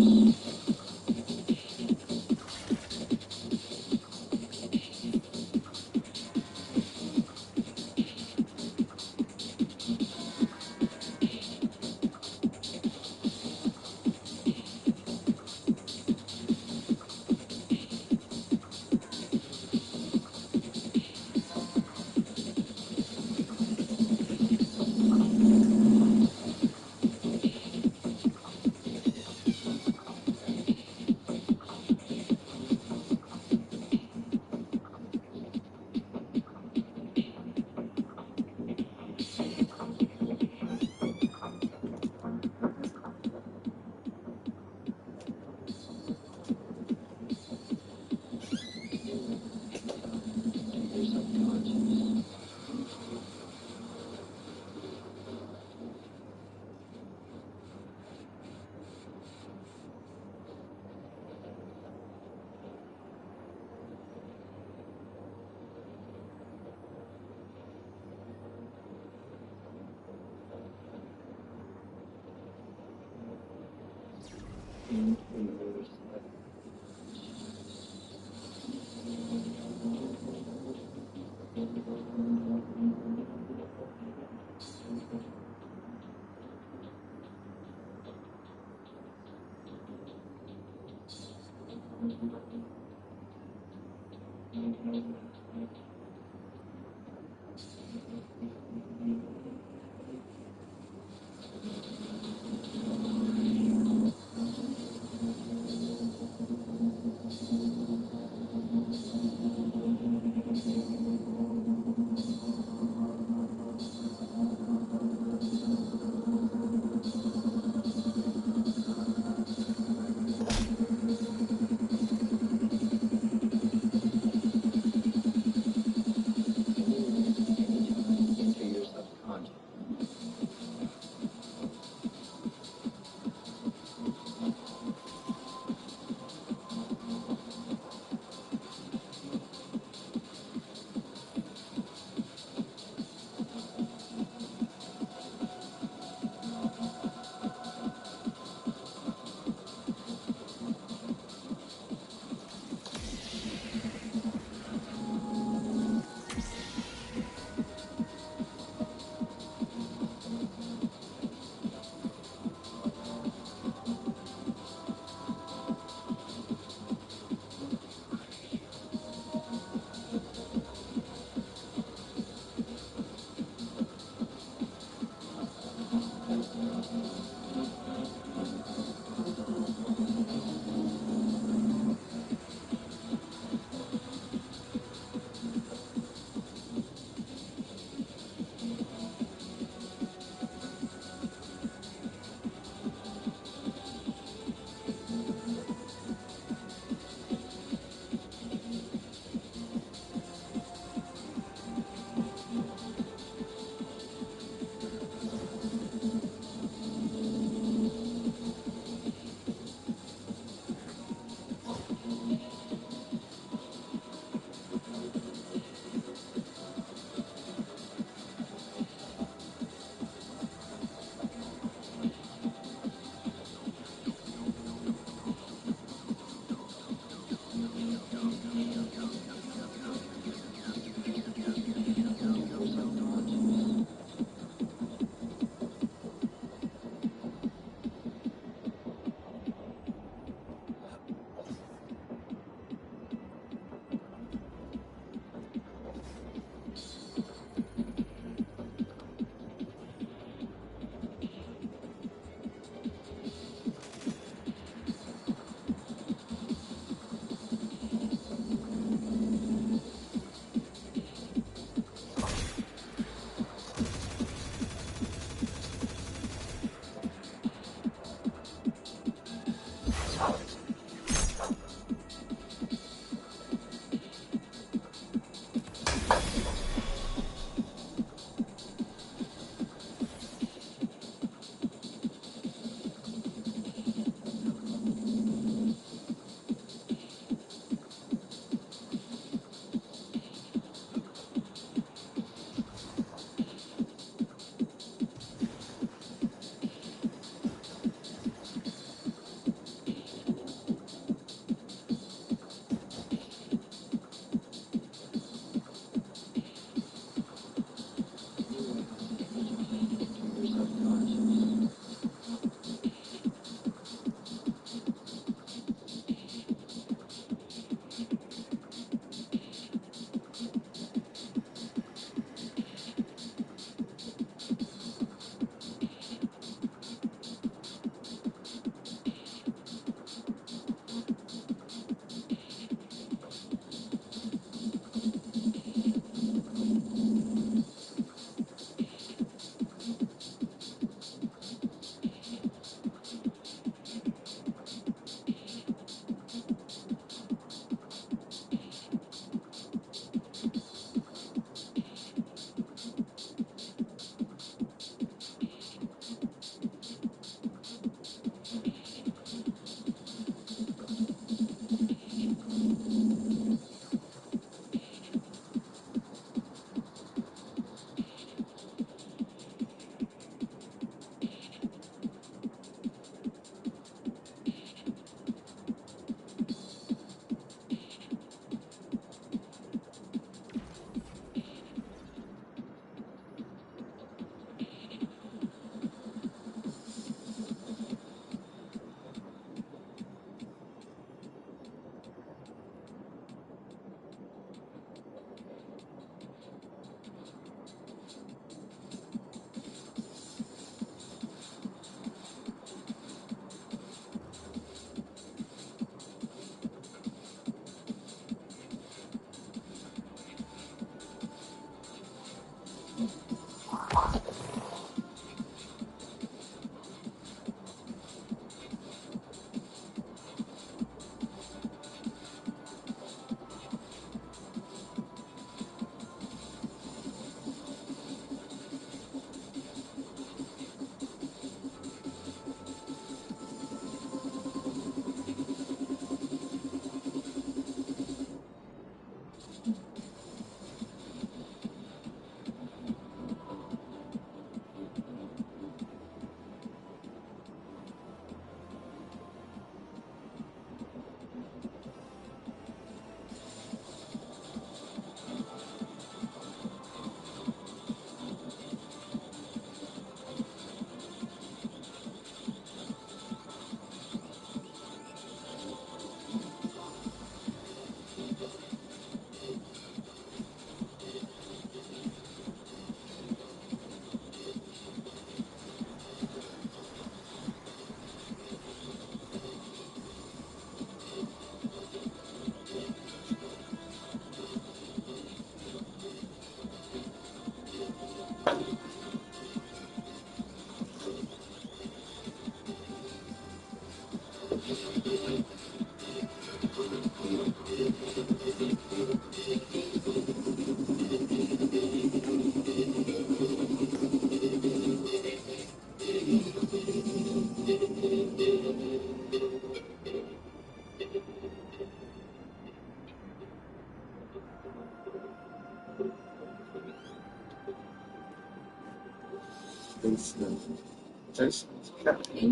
In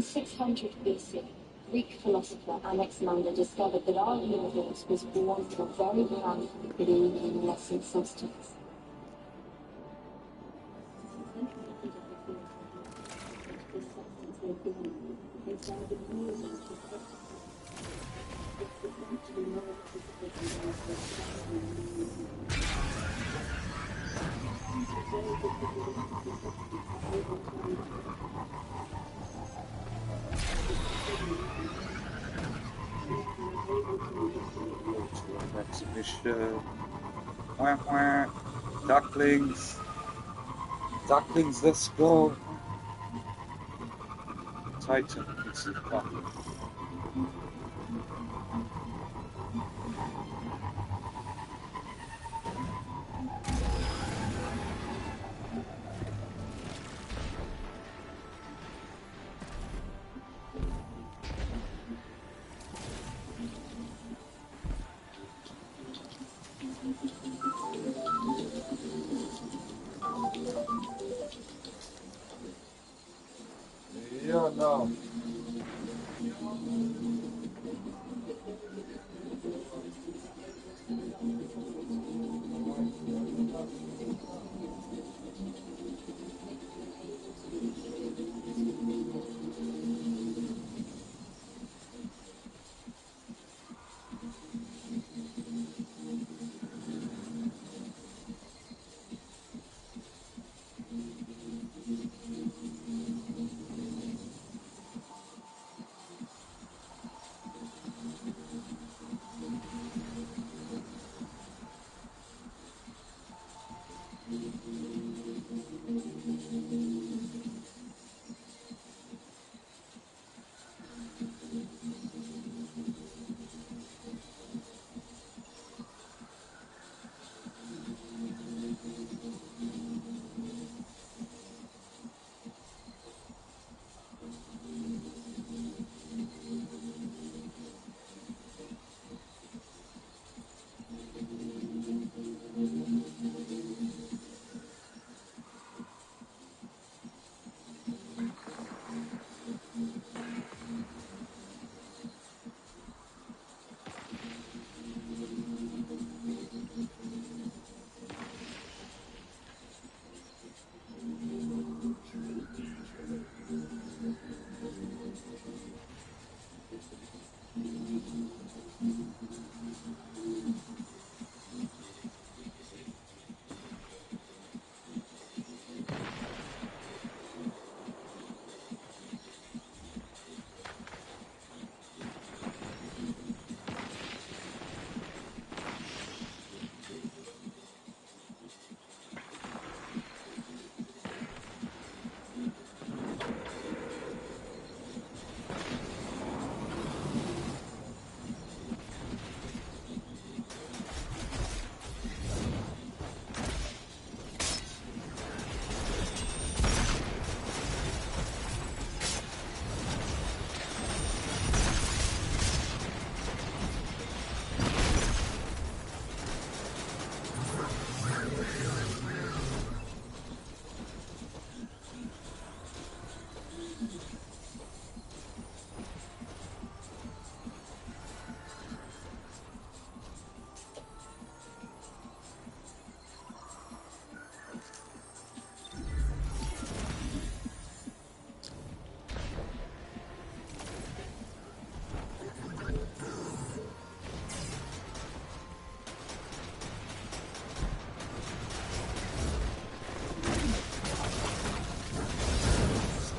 600 BC, Greek philosopher Alexander discovered that our universe was born from a very powerful luminescent substance. Exhibition. Wah, wah. Ducklings. Ducklings, let's go. Titan, it's a duckling. Yeah, no.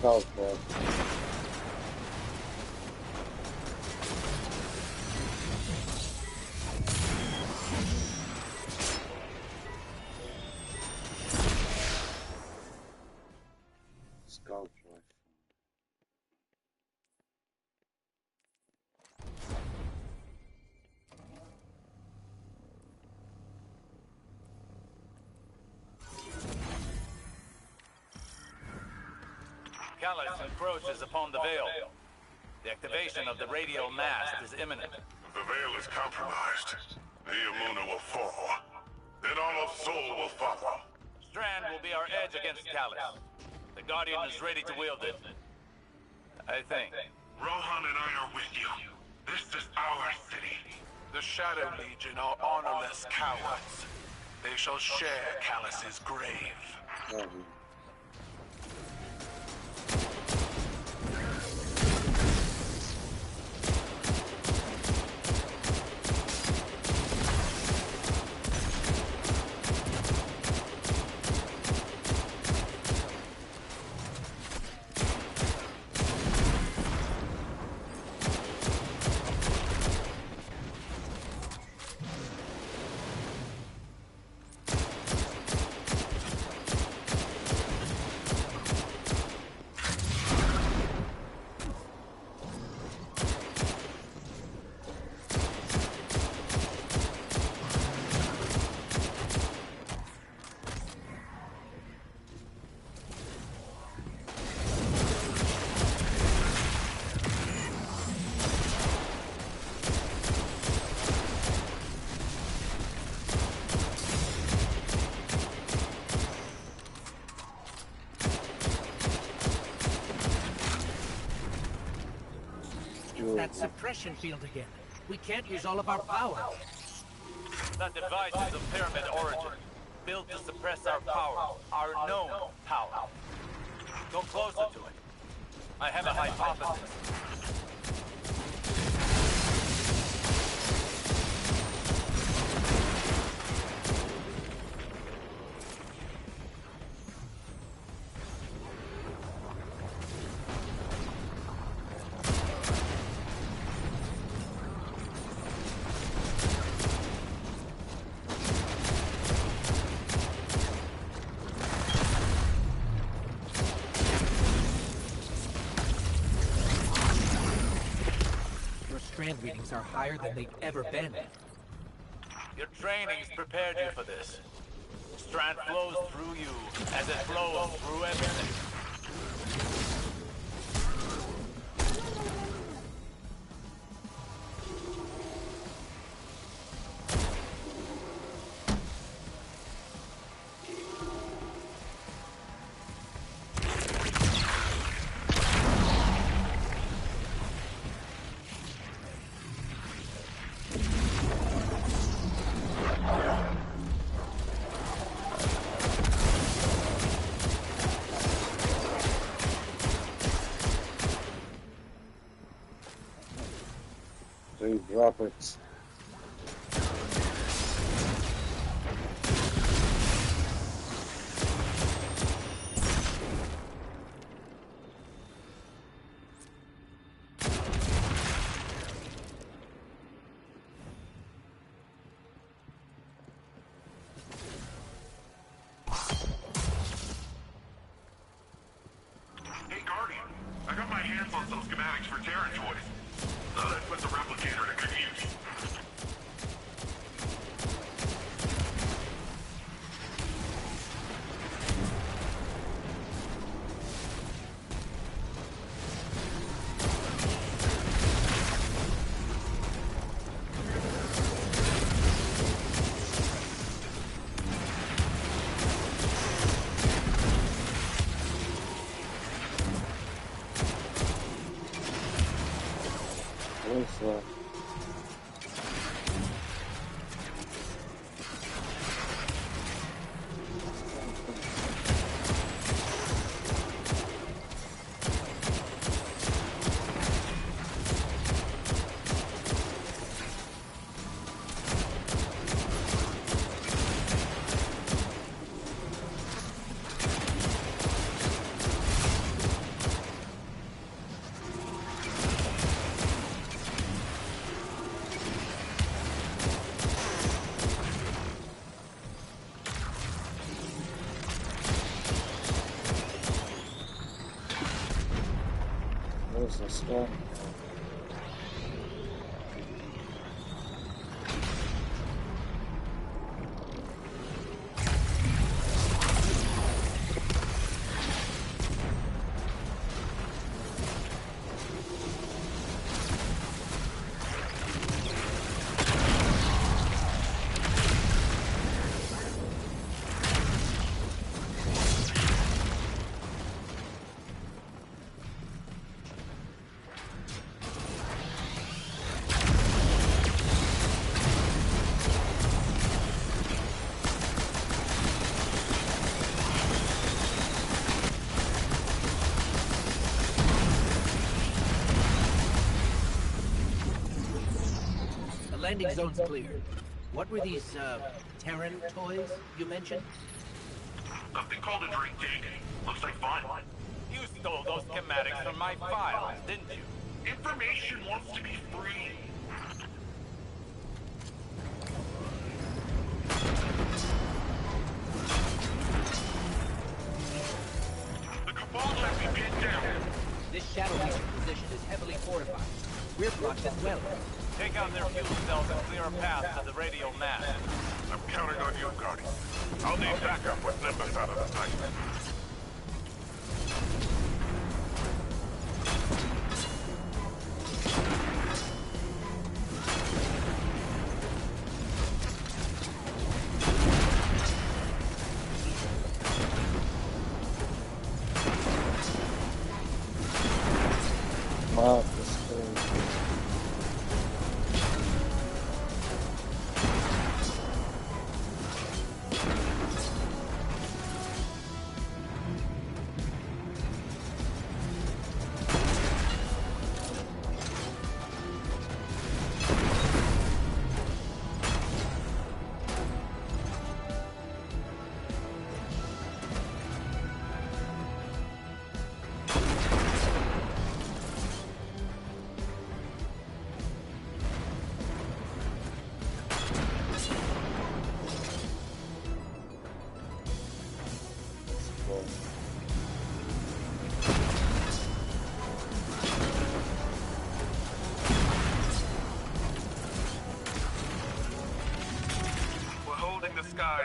Scout ball. Scout rifle. Callus encroaches upon the veil. The activation of the radial mast is imminent. The veil is compromised. Neomuna will fall. Then all of Sol will follow. Strand will be our edge against Callus. The Guardian is ready to wield it. I think. Rohan and I are with you. This is our city. The Shadow Legion are honorless cowards. They shall share Callus's grave. That suppression field again. We can't use all of our power. That device is of pyramid origin, built to suppress our power, our known power. Go closer to it. I have a hypothesis. Strand readings are higher than they've ever been. Your training's prepared you for this. Strand flows through you as it flows through everything. Drop it. Hey, Guardian. I got my hands on some schematics for Terran toys. Thought I'd put the replicator to good use. Let's go. landing zone's clear. What were these, Terran toys you mentioned? Something called a drink dig. Looks like fun. You stole those schematics from my files, didn't you? Information wants to be free. The Cabal has me pinned down. This shadow legion position is heavily fortified. We're blocked as well. Take out their fuel cells and clear a path to the radial mast. I'm counting on you, Guardian. I'll need backup with Nimbus out of the sight.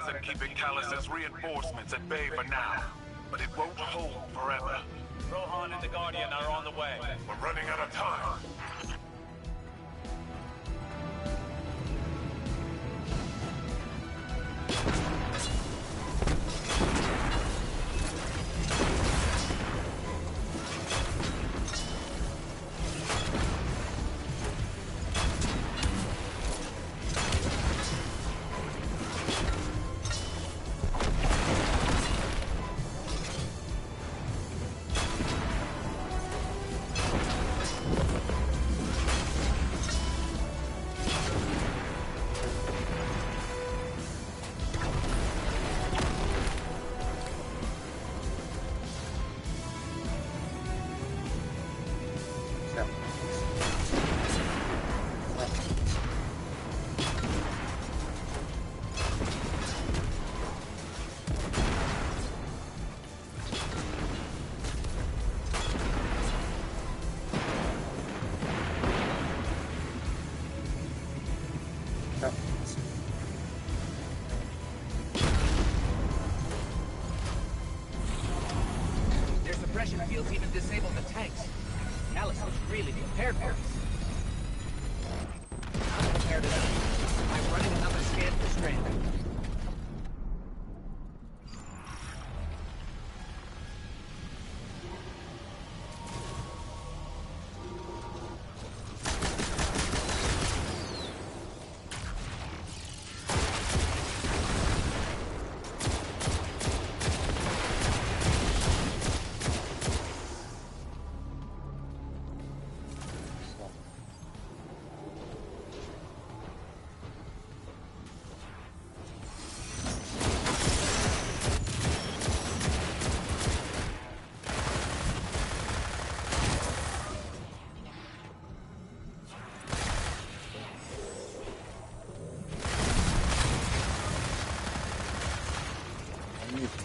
And keeping Callus's reinforcements at bay for now. But it won't hold forever. Rohan and the Guardian are on the way. We're running out of time. Their suppression fields even disabled the tanks. Callus was really prepared for us. I'm prepared enough. I'm running another scan for stranding.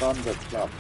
Thunder Club.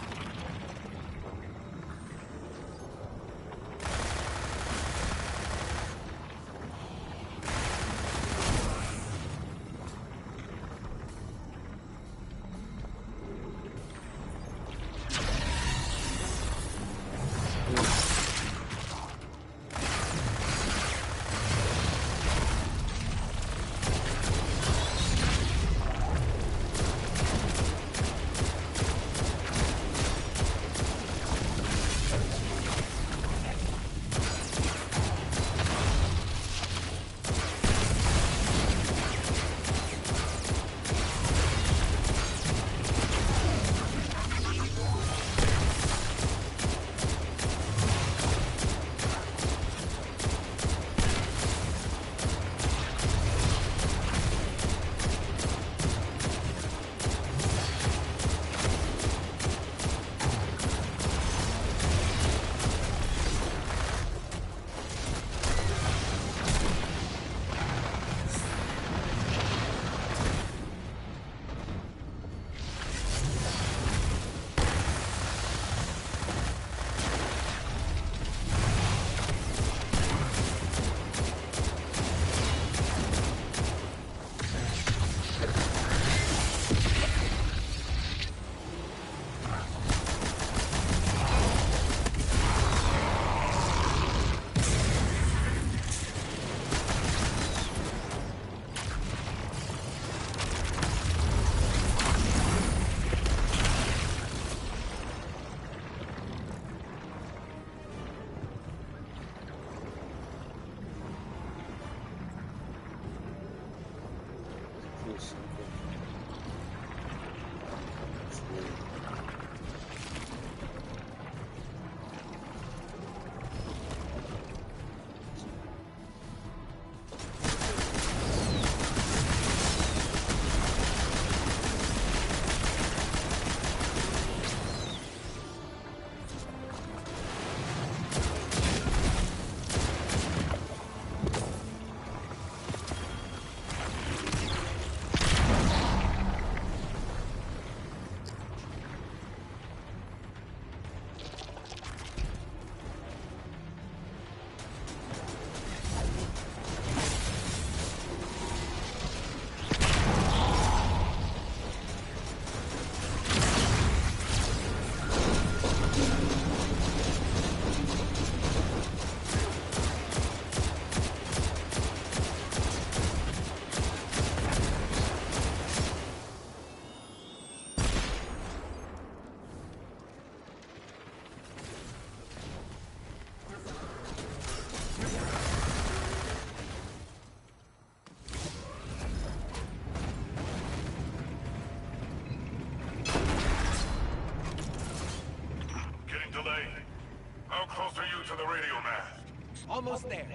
To the radio mast. Almost there.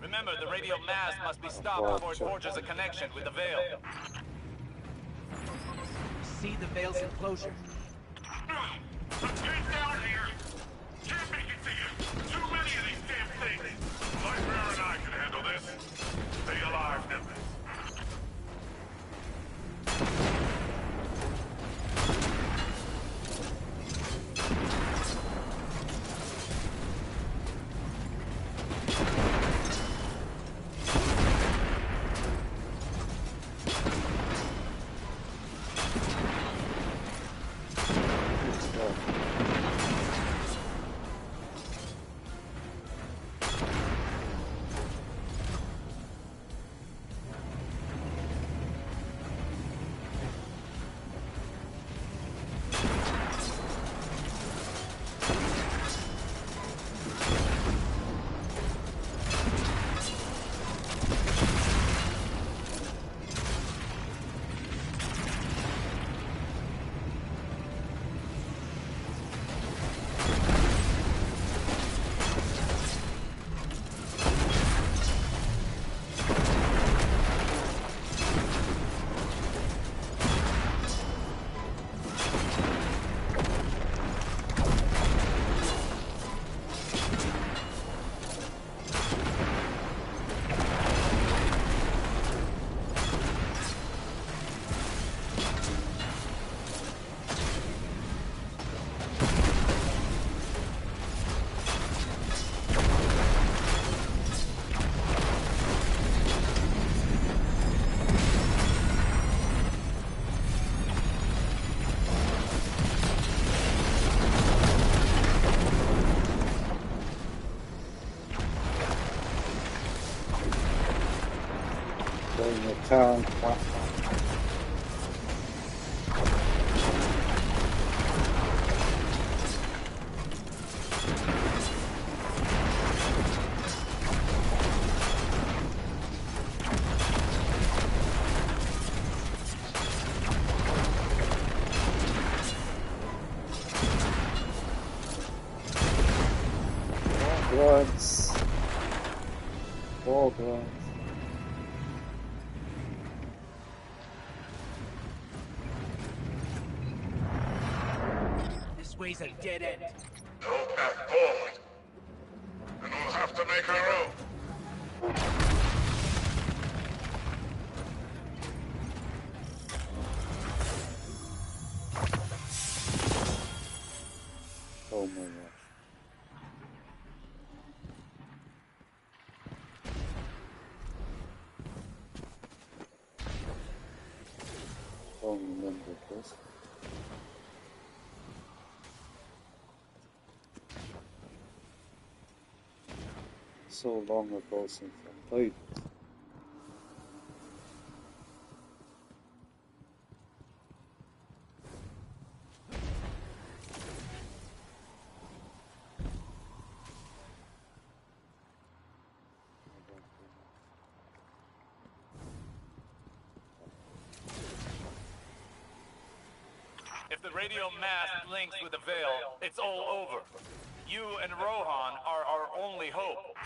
Remember, the radio mast must be stopped before it forges a connection with the Veil. See the Veil's enclosure. Get down here! Can't make it to you! Too many of these damn things! Lightbearer and I can handle this. Stay alive, Nimbus. Town. Bloods. All bloods. This way's a dead end. No path forward. And we'll have to make our own. Oh my gosh. Don't remember this. So long ago since I played it. If the radio mast links with the Veil, it's all over. You and Rohan are our only hope.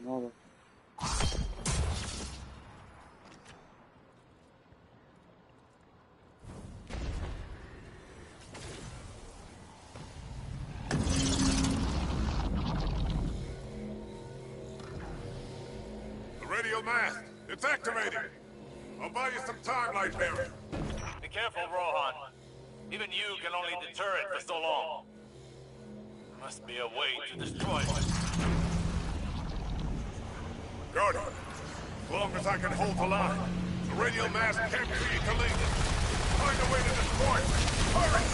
No. The radial mast! It's activated! I'll buy you some time, Lightbearer. Be careful, Rohan. Even you can only deter it for so long. Must be a way to destroy it. Guard it. As long as I can hold the line, the radial mast can't create the link. Find a way to destroy it. Hurry!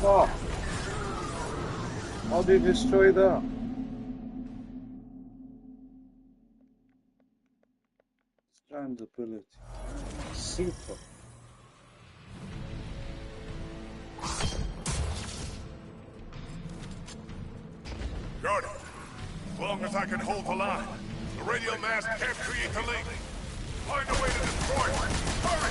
Fuck! How do you destroy that? Strand ability. Super. Guard it. As long as I can hold the line, the radial mast can't create the link. Find a way to destroy it. Hurry!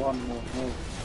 one more move.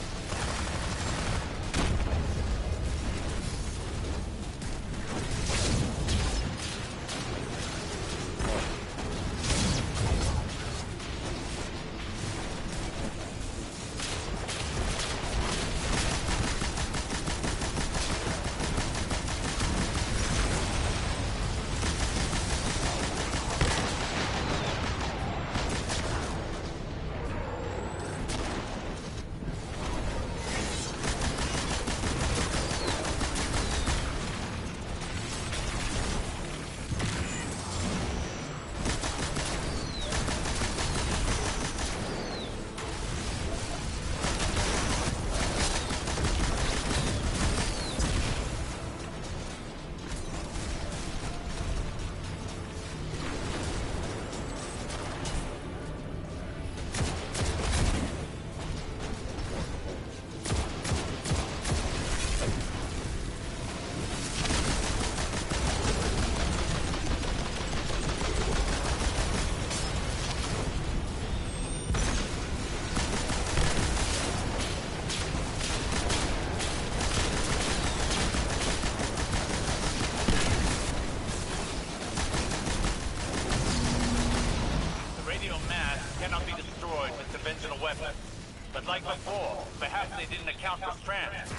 cannot be destroyed with conventional weapons. But like before, perhaps they didn't account for strands.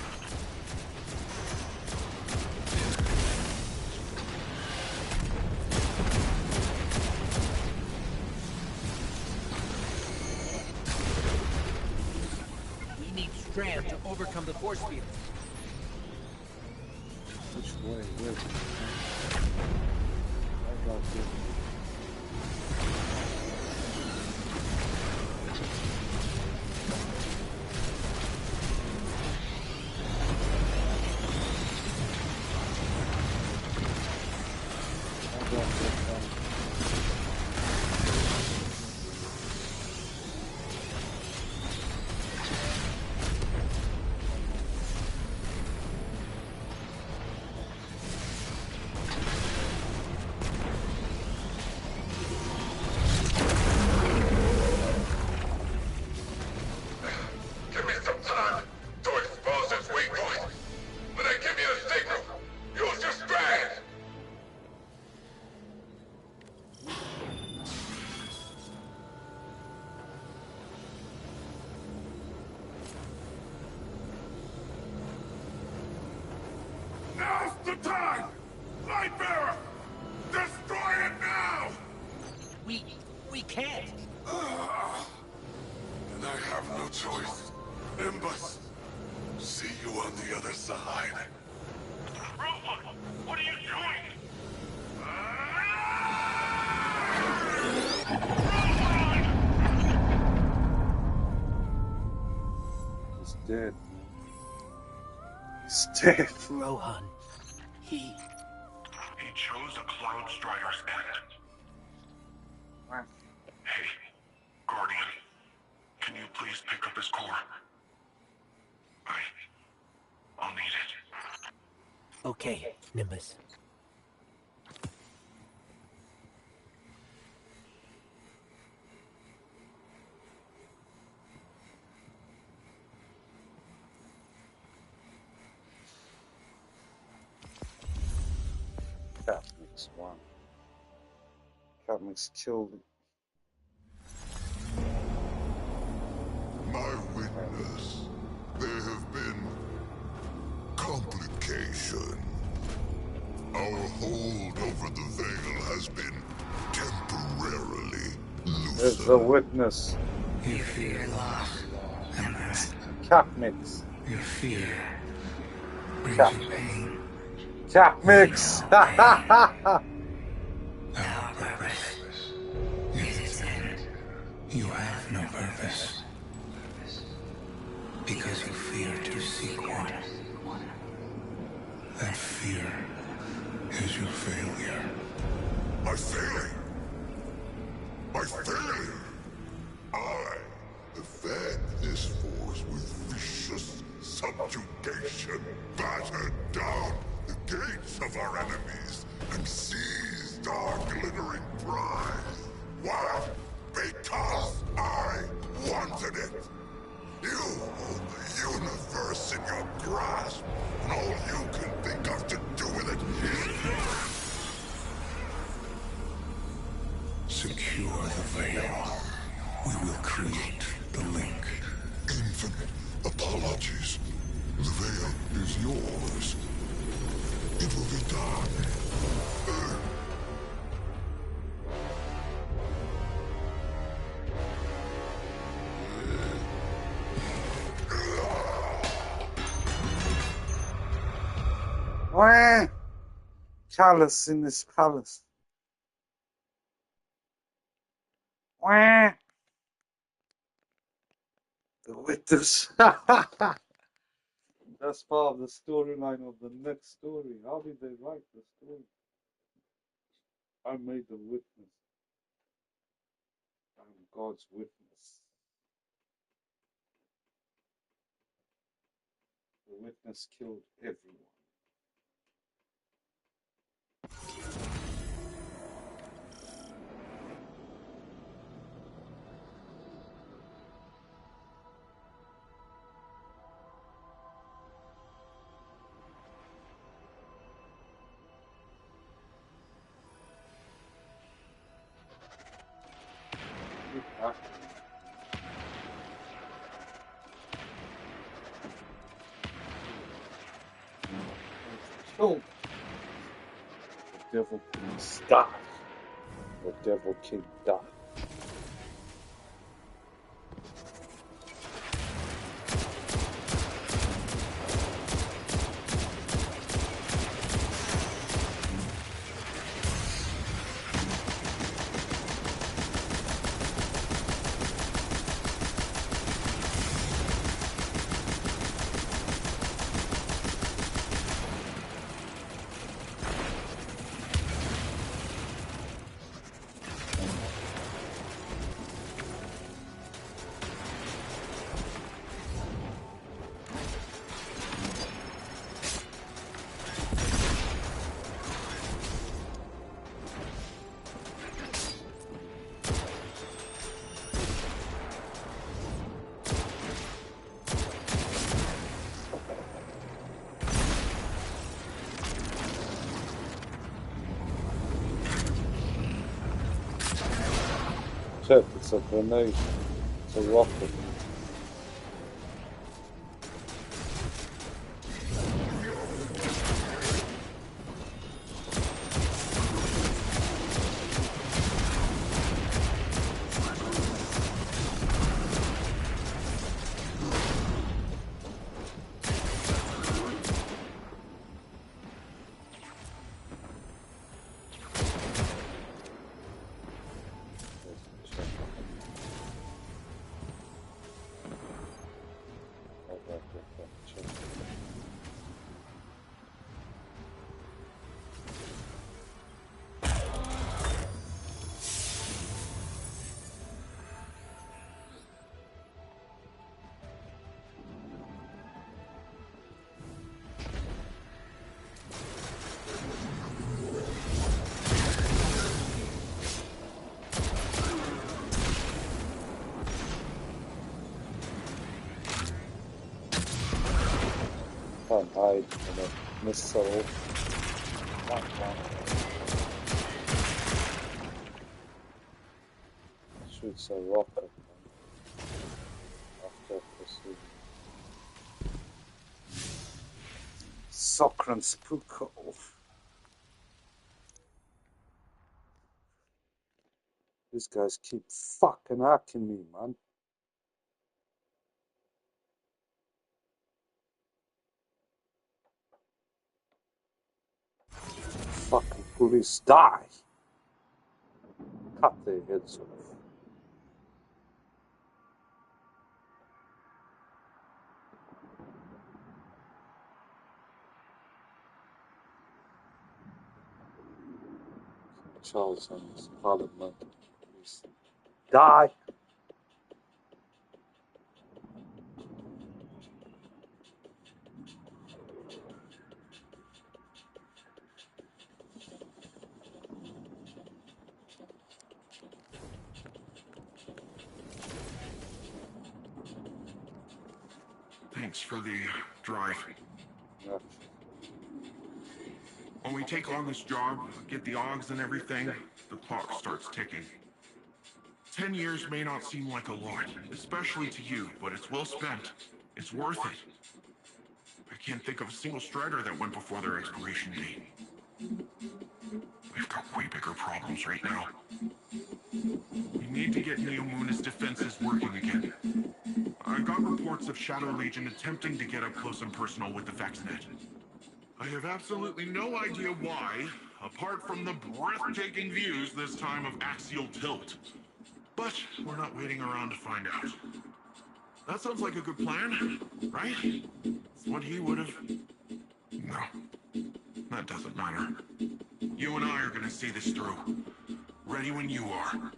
We need strand to overcome the force field. Which way? Where? I got this. Now's the time! Lightbearer! Destroy it now! We can't. And I have no choice. Nimbus, see you on the other side. Rosewood, what are you doing? He's dead. He's dead. Rohan. He chose a Cloud Strider's end. Hey, Guardian, can you please pick up his core? I'll need it. Okay, Nimbus. Catmix one. Catmix killed him. My witness, there have been complication. Our hold over the veil has been temporarily There's the witness. You fear loss, Empress. Catmix. Your fear brings you pain. Catmix! Our purpose is its end. You have no purpose. Because you fear to seek one. That fear is your failure. My failing! My failing! I have fed this force with vicious subjugation, battered down the gates of our enemies, and seized our glittering prize. Why? Because I wanted it! You hold the universe in your grasp, and all you can think of to do with it is secure the veil. We will create the link. Infinite apologies. The veil is yours. It will be done. Wah! Callous in this palace. Wah! The witness. That's part of the storyline of the next story. How did they write the story? I made the witness. I'm God's witness. The witness killed everyone. Killed. The devil king died. The devil king died. Check, it's a grenade. It's a rocket. Can't hide from a missile. Shoots a rocket after pursuing. Sokran Spooko. These guys keep fucking hacking me, man. Fucking police die. Cut their heads off. Charles and his parliament. Please die. Thanks for the drive. When we take on this job, get the Augs and everything, the clock starts ticking. 10 years may not seem like a lot, especially to you, but it's well spent. It's worth it. I can't think of a single Strider that went before their expiration date. We've got way bigger problems right now. We need to get Neomuna's defenses working again. I got reports of Shadow Legion attempting to get up close and personal with the VexNet. I have absolutely no idea why, apart from the breathtaking views this time of axial tilt. But we're not waiting around to find out. That sounds like a good plan, right? It's what he would have... No, that doesn't matter. You and I are gonna see this through. Ready when you are.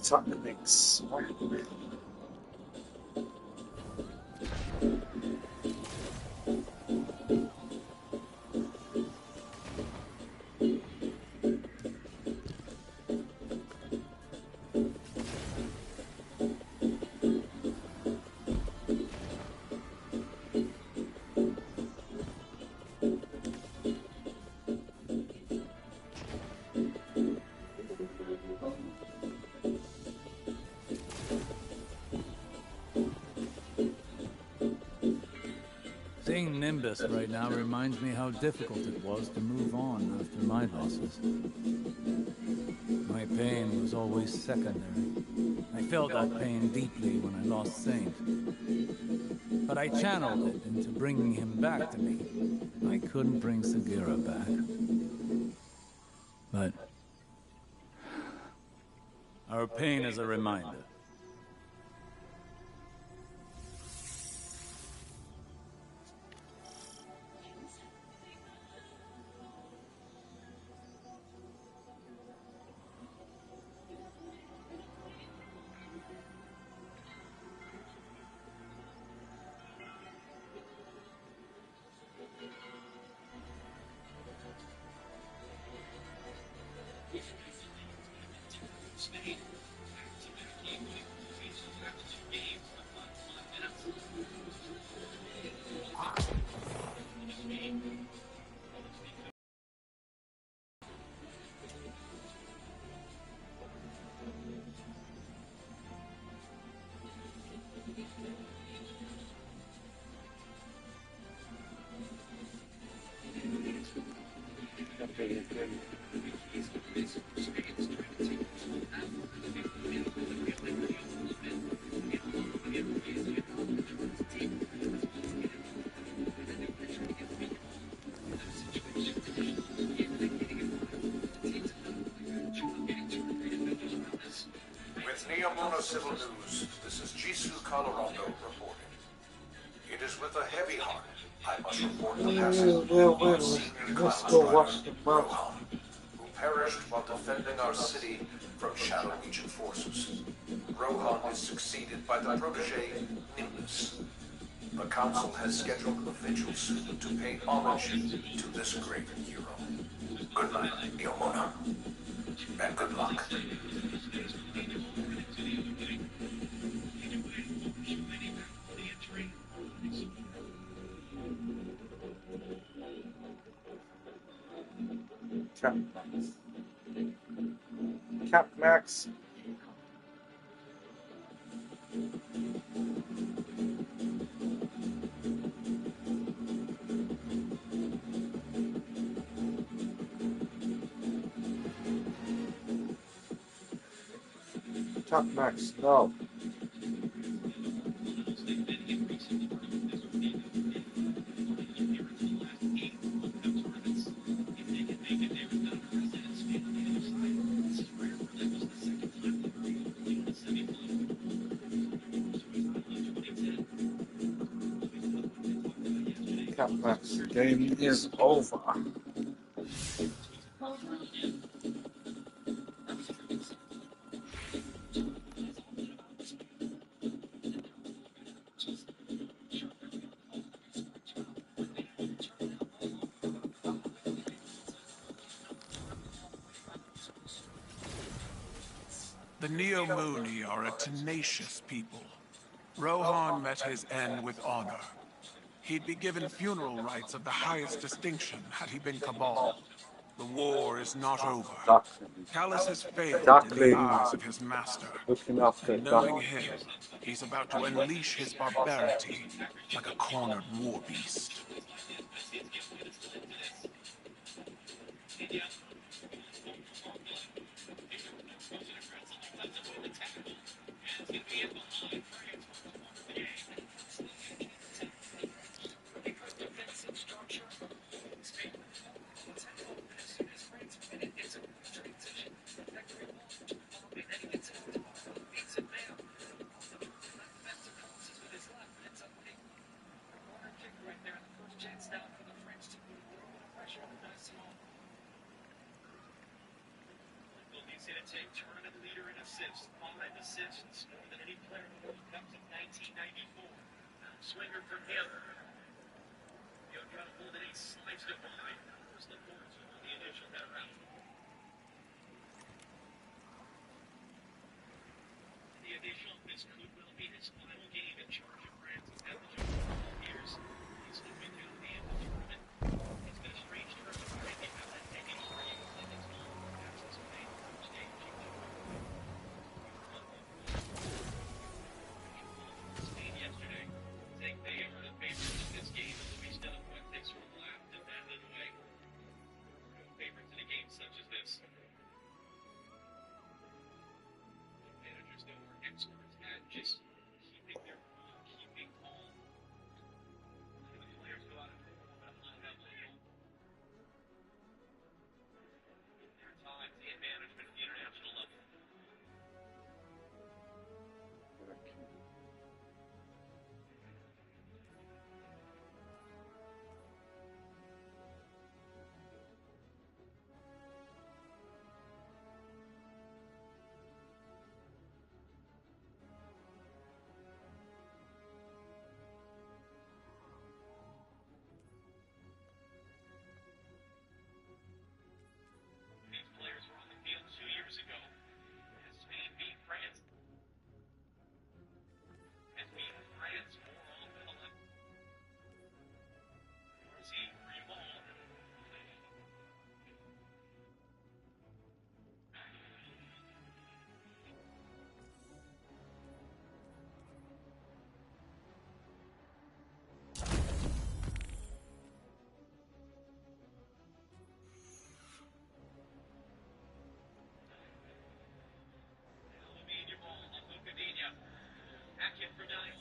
Techniques. Seeing Nimbus right now reminds me how difficult it was to move on after my losses. My pain was always secondary. I felt that pain deeply when I lost Saint. But I channeled it into bringing him back to me. I couldn't bring Sagira back. But our pain is a reminder. Civil News, this is Jisoo Colorado reporting. It is with a heavy heart I must report the passing of our senior clown strider, Rohan, who perished while defending our city from Shadow Legion forces. Rohan is succeeded by the protege, Nimbus. The Council has scheduled a vigil soon to pay homage to this great hero. Good night, Neomuna, and good luck. Cap Max. Cap Max, no. Capex. The game is over. The Neo-Muni are a tenacious people. Rohan met his end with honor. He'd be given funeral rites of the highest distinction had he been Cabal. The war is not over. Callus has failed in the eyes of his master. Looking after And knowing him, he's about to unleash his barbarity like a cornered war beast.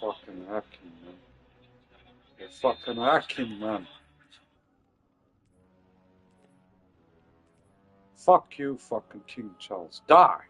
Fucking hacking, man. They're fucking hacking, man. Fuck you, fucking King Charles. Die!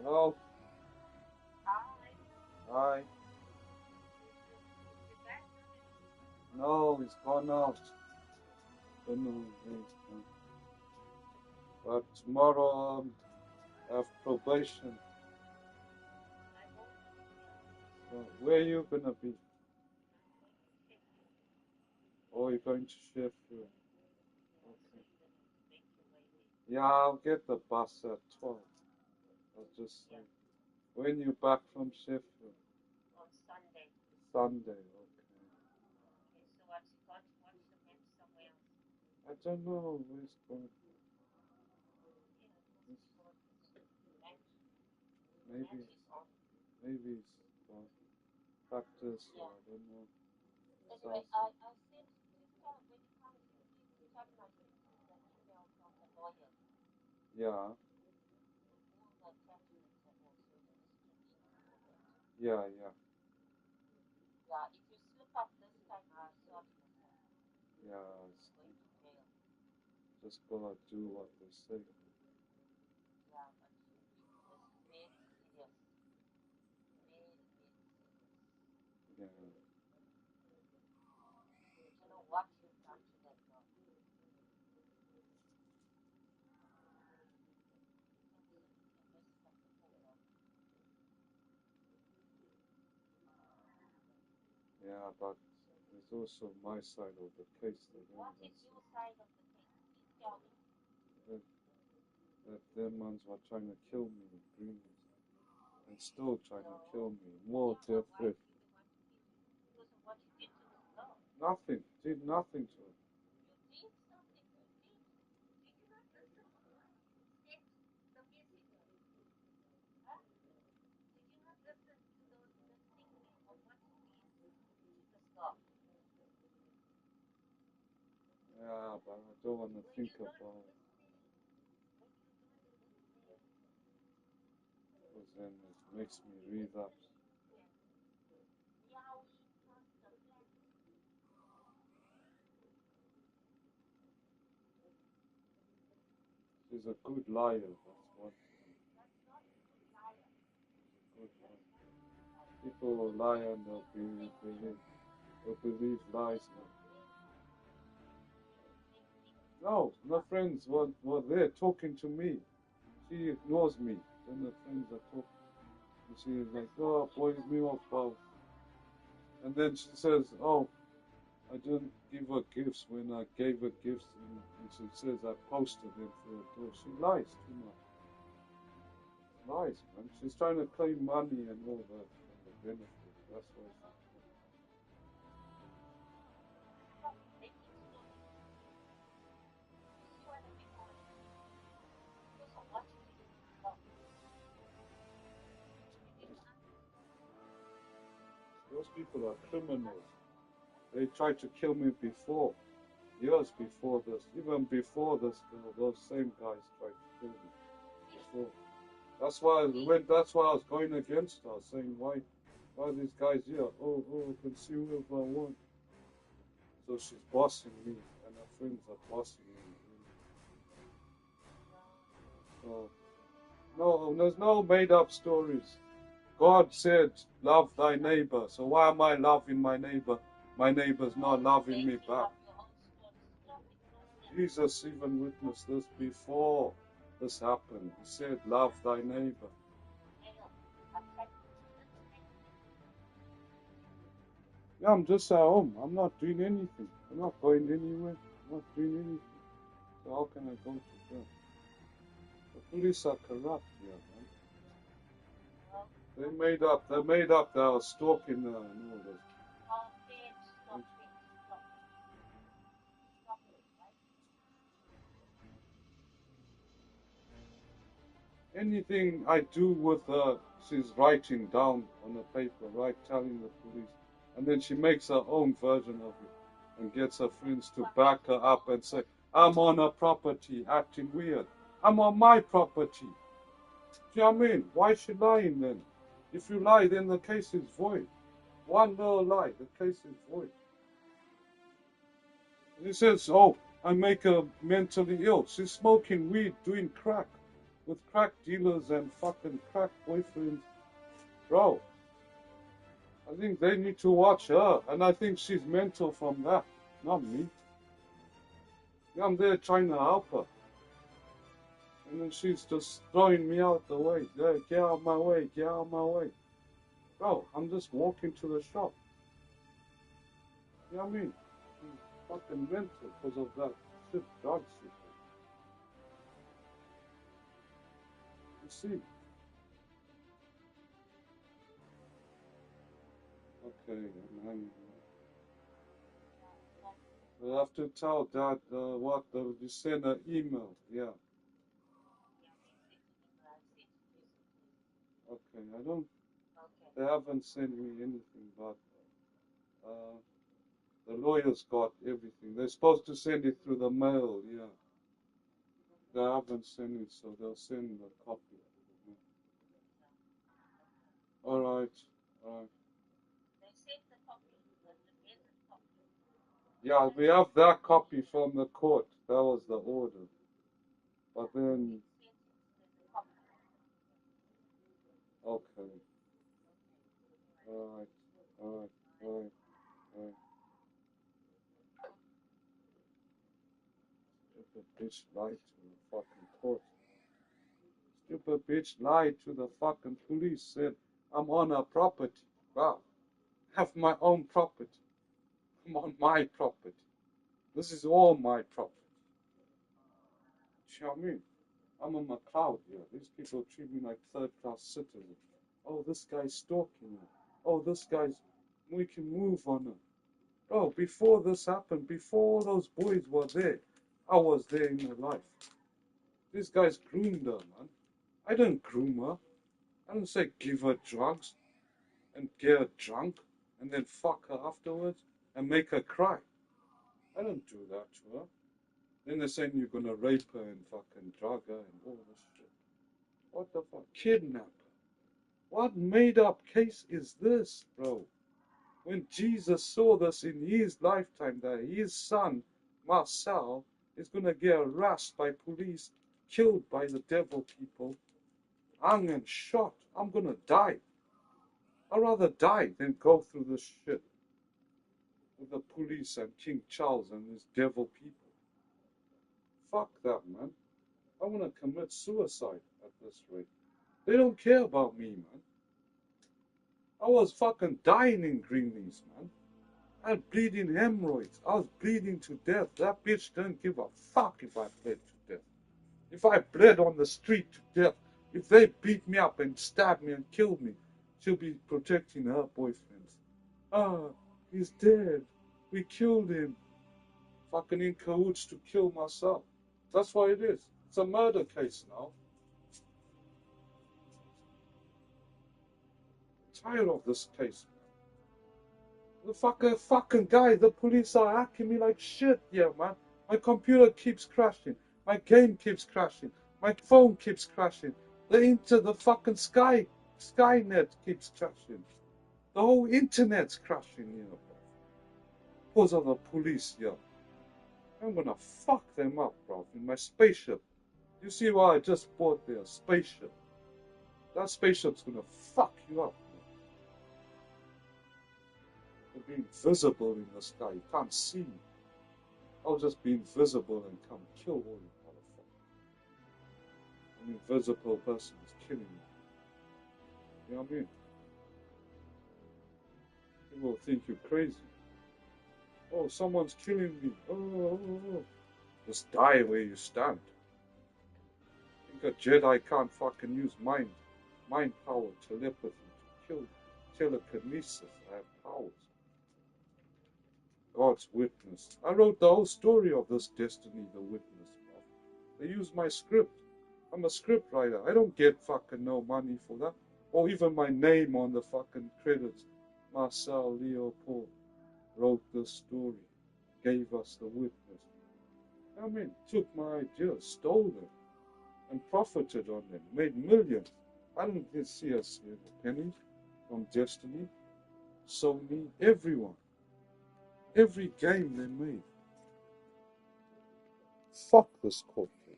Hello? Hi. No, he's gone out. Don't know where he's gone. But tomorrow I have probation. So where are you gonna be? Oh, you're going to Sheffield. Okay. Yeah, I'll get the bus at 12. I'll just say. When you back from Sheffield? On Sunday. Sunday, okay. Okay, so what you got to watch the match somewhere else? I don't know where it's going. Maybe it's practice or I don't know. Anyway, I sent this time when it comes to this time I sent you the email from the lawyer. Yeah. All the attachments and also the description for that. Yeah. Yeah, if you slip up this time, sorry myself. Yeah. Going to jail. Just gonna do what they say. Yeah, but this is very serious. Very, very serious. Yeah. You know what you've done to that girl. Yeah, but there's also my side of the case. What is your side of the case? Please tell me. That them ones were trying to kill me in Greens. And still trying to kill me. More different. Because of what you did to this girl. Nothing. Did nothing to it. You did something. You did. Did you not listen to what you sent the messenger? Huh? Did you not listen to the thinking of what you did to this girl? Yeah, but I don't want to think about it. Because then it makes me relapse. She's a good liar, that's one thing. She's a good liar. People will lie and they'll believe lies now. No, my friends were there talking to me. She ignores me when the friends are talking. And she's like, oh, boys me off, pal. And then she says, oh, I didn't give her gifts when I gave her gifts. And she says I posted them through her door. She lies too much. Lies, man. She's trying to claim money and all that from the benefit. That's why she's Those people are criminals. They tried to kill me before. Years before this. Even before this girl, those same guys tried to kill me. Before. That's why I was going against her, saying why these guys here? Oh, I can see whoever I want. So she's bossing me, and her friends are bossing me. So no, there's no made up stories. God said, love thy neighbor. So why am I loving my neighbor? My neighbor's not loving me back. Jesus even witnessed this before this happened. He said, love thy neighbor. Yeah, I'm just at home. I'm not doing anything. I'm not going anywhere. I'm not doing anything. So how can I go to jail? The police are corrupt here, man. They made up that I was stalking her and all this. Anything I do with her, she's writing down on a paper, right, telling the police. And then she makes her own version of it and gets her friends to back her up and say, I'm on her property, acting weird. I'm on my property. Do you know what I mean? Why is she lying then? If you lie, then the case is void. One little lie, the case is void. He says, oh, I make her mentally ill. She's smoking weed, doing crack with crack dealers and fucking crack boyfriends. Bro, I think they need to watch her, and I think she's mental from that, not me. I'm there trying to help her, and then she's just throwing me out the way. Hey, get out of my way, get out of my way. Bro, I'm just walking to the shop. You know what I mean? I'm fucking mental because of that shit drugs you take. You see? Okay, I'm hanging out. I have to tell Dad what you send an email. Yeah. Okay, I don't. They haven't sent me anything, but the lawyers got everything. They're supposed to send it through the mail. Yeah. They haven't sent it, so they'll send a copy. All right. All right. Yeah, we have that copy from the court. That was the order. But then, okay. All right. All right. All right. All right. Stupid bitch lied to the fucking court. Stupid bitch lied to the fucking police. Said I'm on her property. Wow. Have my own property. I'm on my property. This is all my property. You know what I mean? I'm on my cloud here. These people treat me like third-class citizens. Oh, this guy's stalking her. Oh, this guy's... We can move on her. Bro, before this happened, before those boys were there, I was there in her life. These guys groomed her, man. I didn't groom her. I didn't say give her drugs and get her drunk and then fuck her afterwards and make her cry. I didn't do that to her. Then they're saying you're gonna rape her and fucking drug her and all this shit. What the fuck? Kidnap her. What made up case is this, bro? When Jesus saw this in his lifetime, that his son, Marcel, is gonna get harassed by police, killed by the devil people, hung and shot. I'm gonna die. I'd rather die than go through this shit with the police and King Charles and his devil people. Fuck that, man. I want to commit suicide at this rate. They don't care about me, man. I was fucking dying in Greenleaf, man. I had bleeding hemorrhoids. I was bleeding to death. That bitch didn't give a fuck if I bled to death. If I bled on the street to death, if they beat me up and stabbed me and killed me, she'll be protecting her boyfriends. Ah, he's dead. We killed him. Fucking in cahoots to kill myself. That's what it is. It's a murder case now. I'm tired of this case, man. The fucking guy, the police are hacking me like shit, yeah, man. My computer keeps crashing. My game keeps crashing. My phone keeps crashing. The fucking Skynet keeps crashing. The whole internet's crashing, you know, because of the police, yeah. I'm gonna fuck them up, bro, in my spaceship. You see why I just bought their spaceship? That spaceship's gonna fuck you up, man. You're being visible in the sky. You can't see me. I'll just be invisible and come kill all you motherfuckers. An invisible person is killing me. You know what I mean? People will think you're crazy. Oh, someone's killing me. Oh. Just die where you stand. Think a Jedi can't fucking use mind power, telepathy to kill, telekinesis. I have powers. God's witness. I wrote the whole story of this Destiny, the witness. They use my script. I'm a script writer. I don't get fucking no money for that. Or even my name on the fucking credits. Marcel Leopold wrote this story. Gave us the witness. I mean, took my ideas, stole them, and profited on them. Made millions. I didn't see a penny from Destiny. Sony, everyone. Every game they made. Fuck this court case.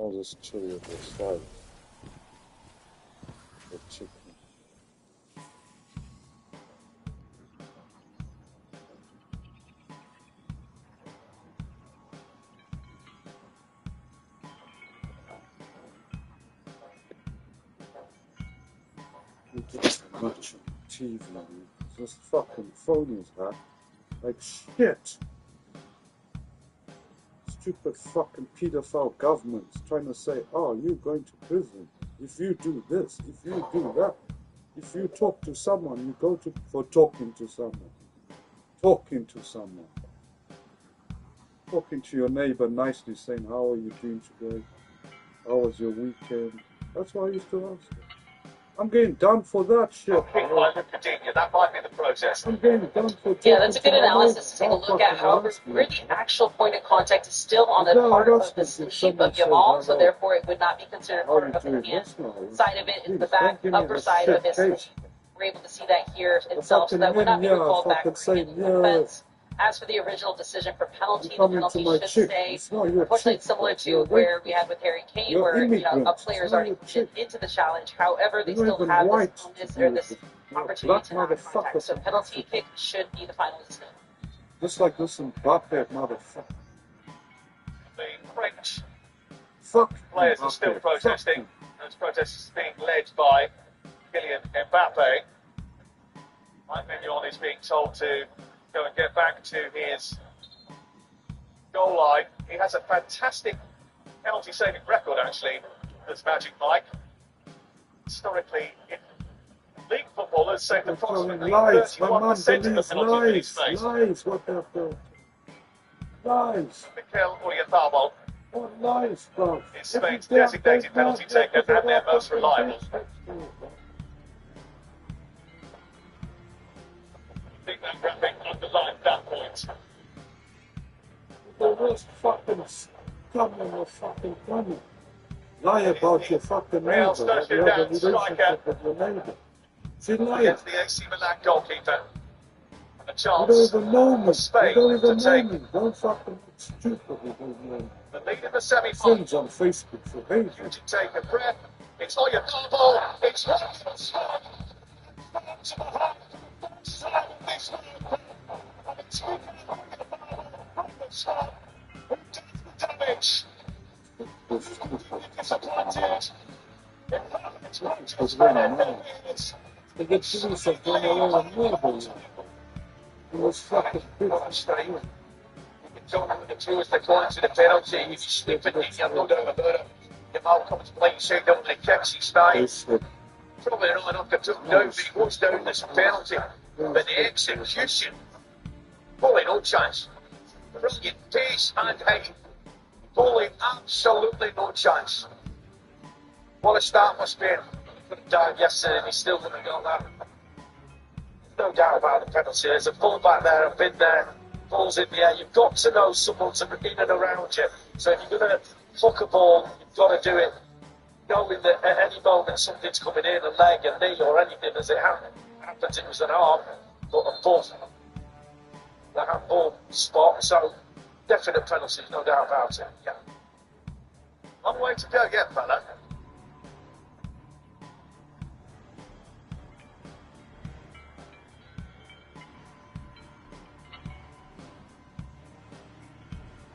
I'll just chill with this fire. The chicken. Much TV, just fucking phonies, huh? Like shit. Stupid fucking pedophile governments trying to say, oh, you're going to prison if you do this, if you do that. If you talk to someone, you go to for talking to someone. Talking to someone. Talking to your neighbor nicely, saying, how are you doing today? How was your weekend? That's what I used to ask. I'm getting done for that shit. That might be the process. I'm getting done for Yeah, that's a good analysis to take a look at. However, where the actual point of contact is still on the part of the sleeve of Yamal, so therefore it would not be considered part of the hand side of it. It's the back upper side of his sleeve. We're able to see that here itself, so that would not be recalled back for any offense. As for the original decision for penalty, the penalty should stay, unfortunately, it's similar to where we had with Harry Kane, where a player is already put into the challenge. However, they still have this onus or this opportunity to not contact. So penalty kick should be the final decision. Just like this in Mbappe, motherfucker. The French Fuck players are still protesting. Those protests being led by Kylian Mbappe. Mike Mignon is being told to go and get back to his goal line. He has a fantastic penalty saving record, actually, as Magic Mike. Historically, in league footballers saved approximately 31% of the penalty minutes faced. Lies, what the fuck? Lies. Mikel Oyarzabal What lies, bro? is Spain's designated penalty taker and their most reliable. I think that graphic underlined that point. The worst fucking scum in the fucking planet. Lie about your fucking neighbor. That you have a relationship with your neighbor. See, lie. Against the AC Milan goalkeeper. And a You chance don't even know me. for Spain You don't even to know take me. Don't fucking be stupid. You don't know me. the lead in the semi-final. Friends on Facebook for hate. To take a breath. It's Oyarzabal. It's damage. They get police of going around and murder you. It was fucking bitch. The two is the client to the penalty. If you slip it, you're not over there. Your mouth comes play, so you don't let catch his face. Probably not enough to took down, but he was down this penalty. But the execution, fully no chance. Brilliant pace and height. Fully absolutely no chance. What a start for Spain. He could have died yesterday and he still would have got that. No doubt about the penalty. There's a full back there, I've been there. Balls in the air. You've got to know someone's in and around you. So if you're going to hook a ball, you've got to do it knowing that at any moment something's coming in, a leg, a knee or anything. As it happens, it was an arm, but a foot. The handball spot. So definite penalty, no doubt about it. Yeah. Long way to go yet, fella.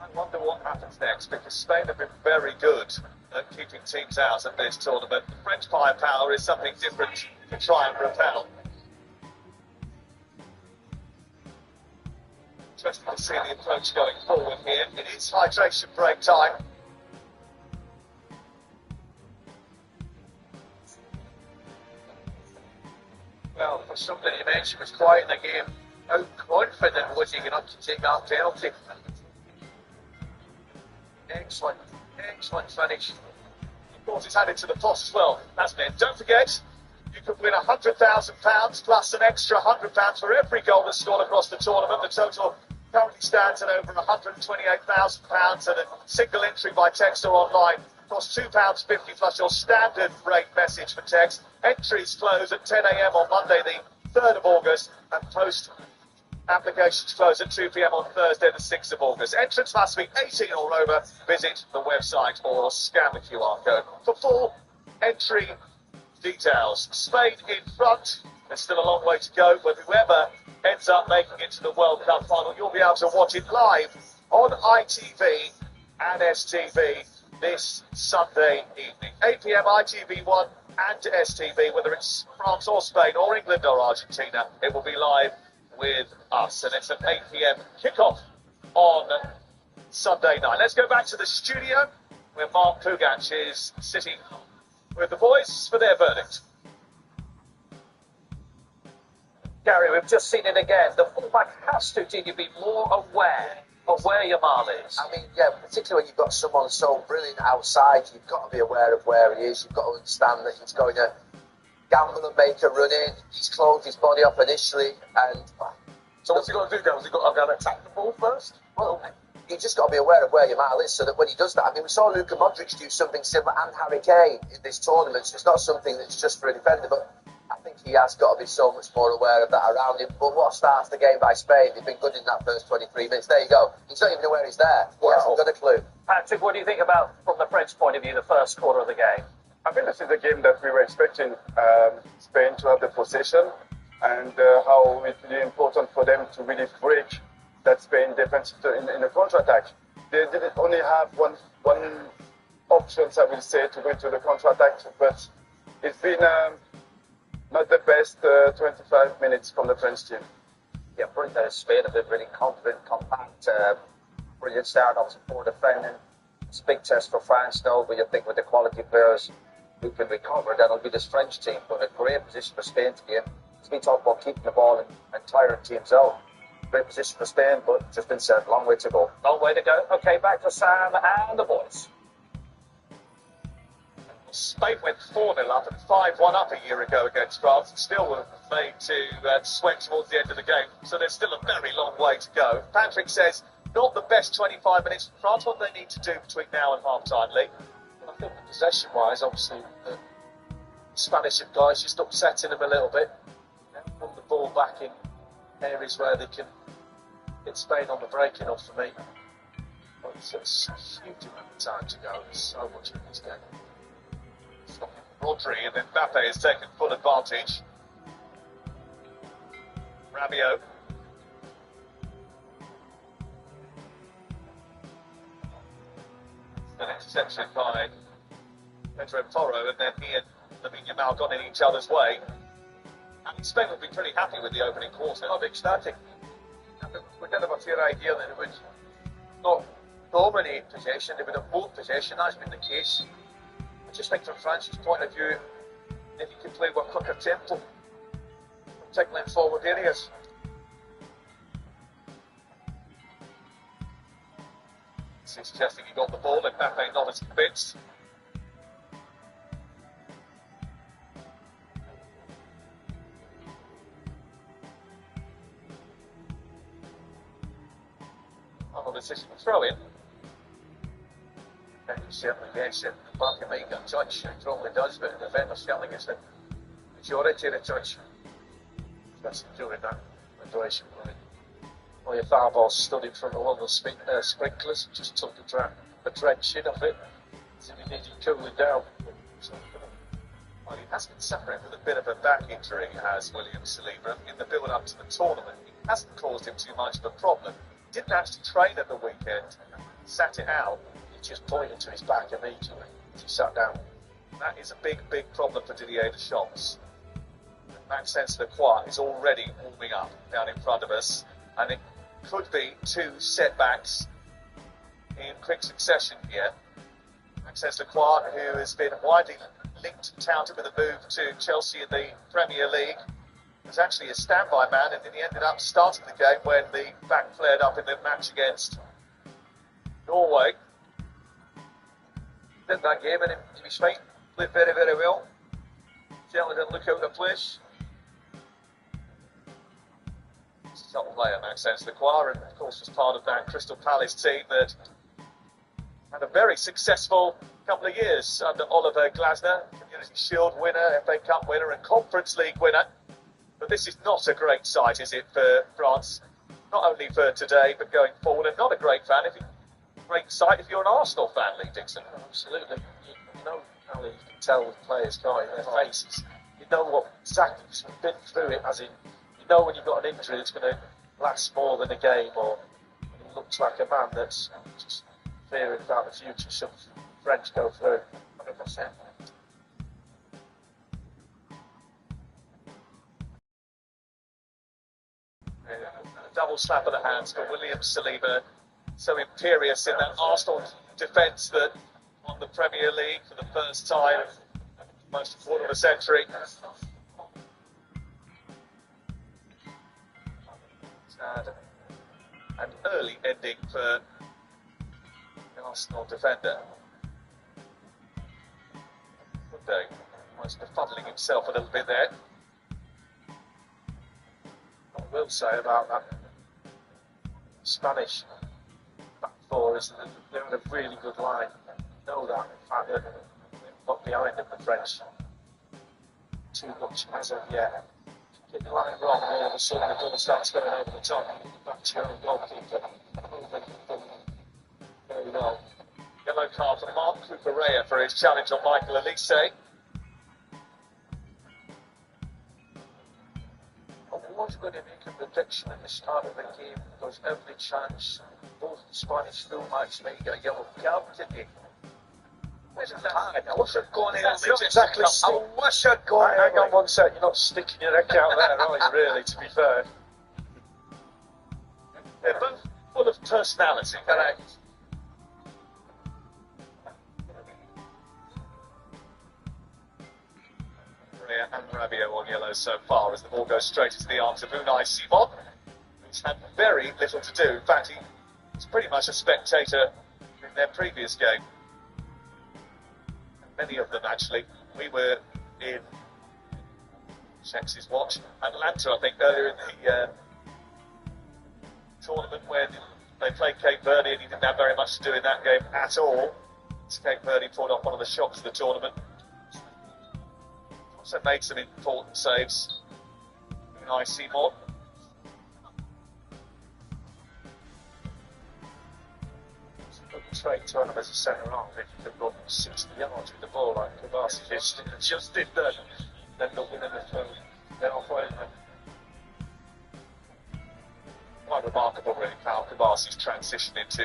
I wonder what happens next, because Spain have been very good at keeping teams out of this tournament. The French firepower is something different to try and repel. Interesting to see the approach going forward here. It is hydration break time. Well, for somebody you mentioned was quiet in the game, how confident was he enough to take that penalty? Excellent, excellent finish. Of course, it's added to the pot as well, hasn't it? Don't forget, you could win £100,000 plus an extra £100 for every goal that's scored across the tournament. The total currently stands at over £128,000, and a single entry by text or online costs £2.50 plus your standard rate message for text. Entries close at 10 a.m. on Monday, the 3rd of August, and post Applications close at 2 p.m. on Thursday, the 6th of August. Entrance must be 18 or over. Visit the website or scan the QR code for full entry details. Spain in front. There's still a long way to go, but whoever ends up making it to the World Cup final, you'll be able to watch it live on ITV and STV this Sunday evening. 8 p.m. ITV1 and STV, whether it's France or Spain or England or Argentina, it will be live with us, and it's an 8 p.m. kickoff on Sunday night. Let's go back to the studio where Mark Pugach is sitting with the boys for their verdict. Gary, we've just seen it again. The fullback has to be more aware of where your man is. I mean, yeah, particularly when you've got someone so brilliant outside, you've got to be aware of where he is. You've got to understand that he's going to gamble and make a run in. He's closed his body up initially, and so what's he got to do, Gary? Has he got to go and attack the ball first? Well, you just got to be aware of where your man is, so that when he does that, I mean, we saw Luka Modric do something similar and Harry Kane in this tournament. So it's not something that's just for a defender, but I think he has got to be so much more aware of that around him. But what starts the game by Spain? They've been good in that first 23 minutes. There you go. He's not even aware he's there. He hasn't got a clue. Patrick, what do you think about, from the French point of view, the first quarter of the game? I think this is a game that we were expecting Spain to have the possession, and how it's really important for them to really break that Spain defense in the counter-attack. They didn't only have one option, I will say, to go into the counter-attack, but it's been not the best 25 minutes from the French team. Yeah, Spain have been really confident, compact, brilliant start, obviously poor defending. It's a big test for France now, but you think with the quality players who can recover, that'll be this French team, but a great position for Spain to be in. As we talk about keeping the ball and tiring teams out, great position for Spain, but just been said, long way to go. Long way to go. Okay, back to Sam and the boys. Spain went 4-0 up and 5-1 up a year ago against France, and still were made to sweat towards the end of the game. So there's still a very long way to go. Patrick says, not the best 25 minutes for France. What they need to do between now and half-time, Lee? I think possession-wise, obviously, the Spanish guys just upsetting them a little bit. Put the ball back in areas where they can hit Spain on the breaking off for me. But it's a huge amount of time to go. There's so much in this game. Rodri, and then Mbappe has taken full advantage. Rabiot. An interception by Pedro Porro, and then he and Lamine Yamal got in each other's way. And Spain would be pretty happy with the opening quarter. Not ecstatic. We did have a fair idea that it would not dominate possession, they would have both possession. That's been the case. I just think from France's point of view, if you can play with a quicker tempo, particularly in forward areas. Suggesting he got the ball, and Mbappe not as convinced. On the decision to throw in. And he certainly gets it. Mbappe might get a touch, he probably does, but the defender certainly gets the majority of the touch. That's enjoying that situation. Well, your foul ball stood in front of one of the sprinklers, just took the drenching of it. So we needed cooling down. Well, he has been suffering with a bit of a back injury, has William Saliba, in the build-up to the tournament. It hasn't caused him too much of a problem. He didn't actually train at the weekend, sat it out. He just pointed to his back immediately as he sat down. That is a big, big problem for Didier Deschamps. Maxence Lacroix is already warming up down in front of us, and it could be two setbacks in quick succession here. Maxence Lacroix, who has been widely linked and touted with a move to Chelsea in the Premier League, was actually a standby man, and then he ended up starting the game when the back flared up in the match against Norway. Did that game and he was fine, played very, very well. Certainly didn't look out of place. Top player, Maxence Lacroix, and of course was part of that Crystal Palace team that had a very successful couple of years under Oliver Glasner, Community Shield winner, FA Cup winner and Conference League winner. But this is not a great sight, is it, for France? not only for today, but going forward. And not a great fan, great sight if you're an Arsenal fan, Lee Dixon. Absolutely. You know, Ali, you can tell with players, can't you, their faces. You know what exactly, because we've been through it, as in, you know when you've got an injury that's going to last more than a game, or he looks like a man that's just fearing about the future. Some French go through 100%. A double slap of the hands for William Saliba, so imperious in that Arsenal defence that won the Premier League for the first time in most of a quarter of a century. Sad. An early ending for the Arsenal defender. Good, almost befuddling himself a little bit there. What I will say about that Spanish back four is that they're in a really good line. You know that, in fact, that they've got behind them, the French, too much as of yet. Get the line wrong, all of a sudden the ball starts going over the top. Back to your own goalkeeper. Very well. Yellow card for Mark Cucurella for his challenge on Michael Elise. I was going to make a prediction at the start of the game. There was every chance both Spanish fullbacks may get a yellow card today. Where's the time? I wish I'd gone in. That's not exactly. I wish I'd gone in. Hang on one sec. You're not sticking your neck out there, are you? Really, to be fair. They're both full of personality. Correct. And Rabiot on yellow so far as the ball goes straight into the arms of Unai Simon, who's had very little to do. In fact, he was pretty much a spectator in their previous game. Many of them, actually. We were in, checks his watch, Atlanta, I think, earlier in the tournament where they played Cape Verde, and he didn't have very much to do in that game at all. Cape Verde pulled off one of the shocks of the tournament. Also made some important saves. Unai Simon. Trade to him as a centre half if you could run 60 yards with the ball like Kovacic just did then nothing in the field. Then halfway. Quite remarkable, really, how Kovacic's transition into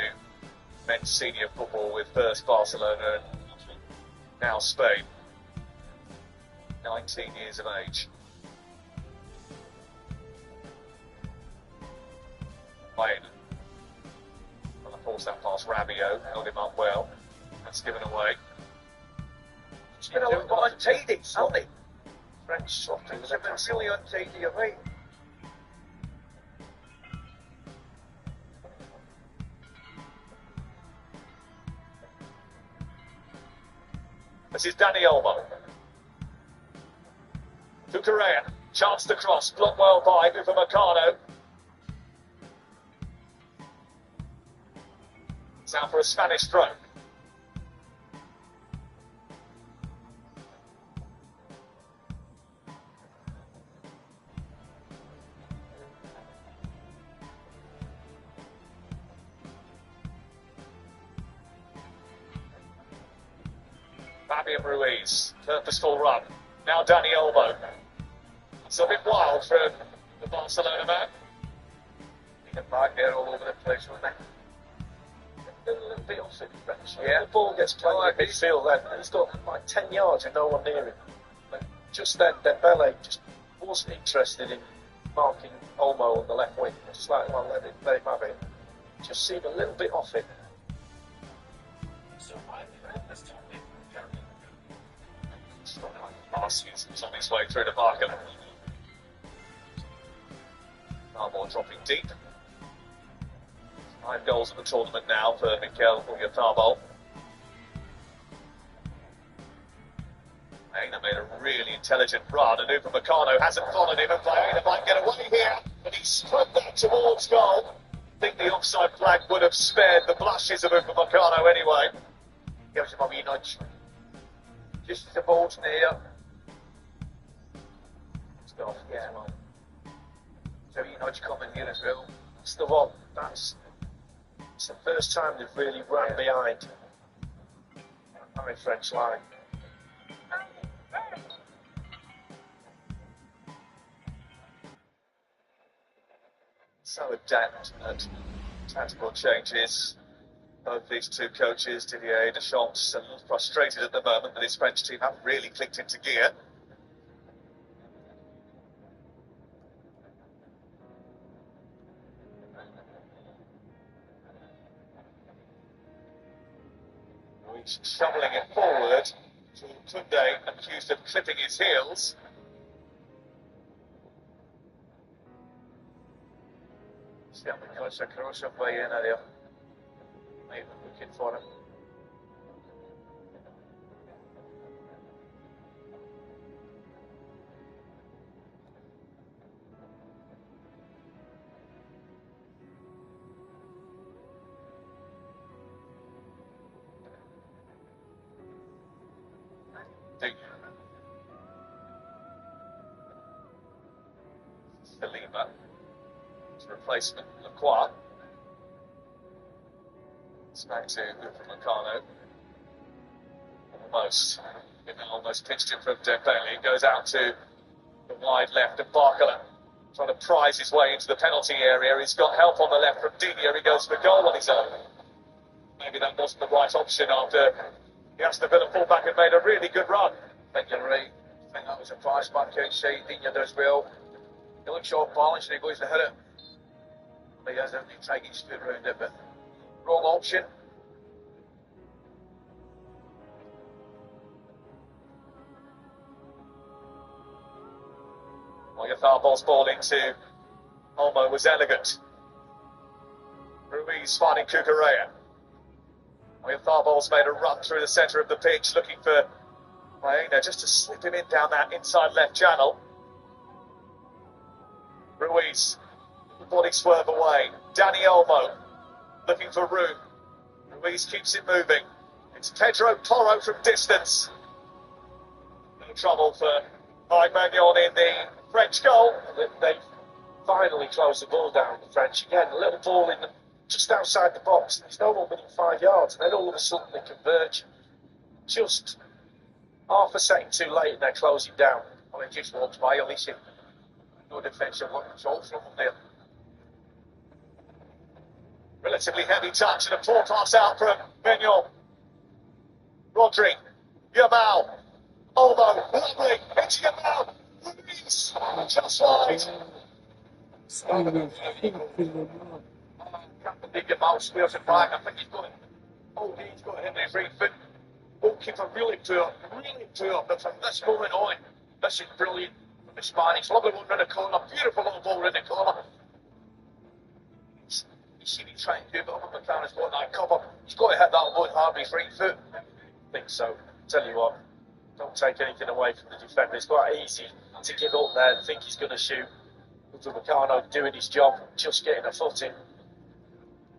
men's senior football with first Barcelona and now Spain. 19 years of age. Playing. Well, of course, that pass Rabiot held him up well. That's given away. It's been a little untidy, hasn't it? French something. It's been really untidy of late. This is Danny Olmo. Cucurella, chance to cross, blocked well by Upamecano. It's out for a Spanish throw. Fabian Ruiz, purposeful run. Now Danny Olmo. It's a bit wild for the Barcelona man. He can back there all over the place, wouldn't he? A little bit off it, French. Yeah. The ball gets played in midfield then. He's got like 10 yards and no one near him. But just then, Dembele just wasn't interested in marking Olmo on the left wing. Just like, well, let him have it. Just seemed a little bit off it. Osiris is on his way through the market. Armour dropping deep. 5 goals in the tournament now for Mikel Oyarzabal. Aina made a really intelligent run, and Upamecano hasn't followed him, and Aina might get away here, but he struck that towards goal. I think the offside flag would have spared the blushes of Upamecano anyway. Gives him a wee nudge. Just as the ball's near. It's off, yeah. So you nudge coming here as well. That's the one. It's the first time they've really run behind high French line. So adept at tactical changes. Both these two coaches, Didier Deschamps, are frustrated at the moment that his French team haven't really clicked into gear. He's shoveling it forward. Tunde accused of clipping his heels. Still because the cross of way in there. Maybe looking for him. Saliba. His replacement, Lacroix. It's back to Upamecano. Almost pitched in from Dembele. It goes out to the wide left of Barcola. Trying to prise his way into the penalty area. He's got help on the left from Didier. He goes for goal on his own. Maybe that wasn't the right option after the Aston Villa fullback had made a really good run. I think you're right. I think that was a pass back outside. Didier does well. He looks off balance and he goes to hit it. He doesn't try to get his foot around it, but wrong option. Oyatharbal's ball into Olmo was elegant. Ruiz finding Cucurella. Oyatharbal's made a run through the centre of the pitch looking for Maena just to slip him in down that inside left channel. Ruiz, body swerve away. Dani Olmo looking for room. Ruiz keeps it moving. It's Pedro Porro from distance. No trouble for Mike Magnon in the French goal. They finally closed the ball down, the French. Again, a little ball in just outside the box. There's no one within 5 yards. And then all of a sudden they converge. Just half a second too late and they're closing down. Well, it just walks by, Osiris. No defensive control from them there. Relatively heavy touch and a poor pass out from Magnon. Rodri, Yamal, Olmo, lovely, into Yamal, Ruiz, just wide. Yamal squares it back. I think he's got it. Oh, he's got him in his right foot. Goalkeeper really poor, but from this moment on, this is brilliant. The Spanish, lovely one in the corner, beautiful little ball in the corner. You see me trying to do, but Upamecano's got that cover. He's got to hit that one hard with his right foot. I think so. Tell you what, don't take anything away from the defender. It's quite easy to give up there and think he's going to shoot. Upamecano doing his job, just getting a foot in.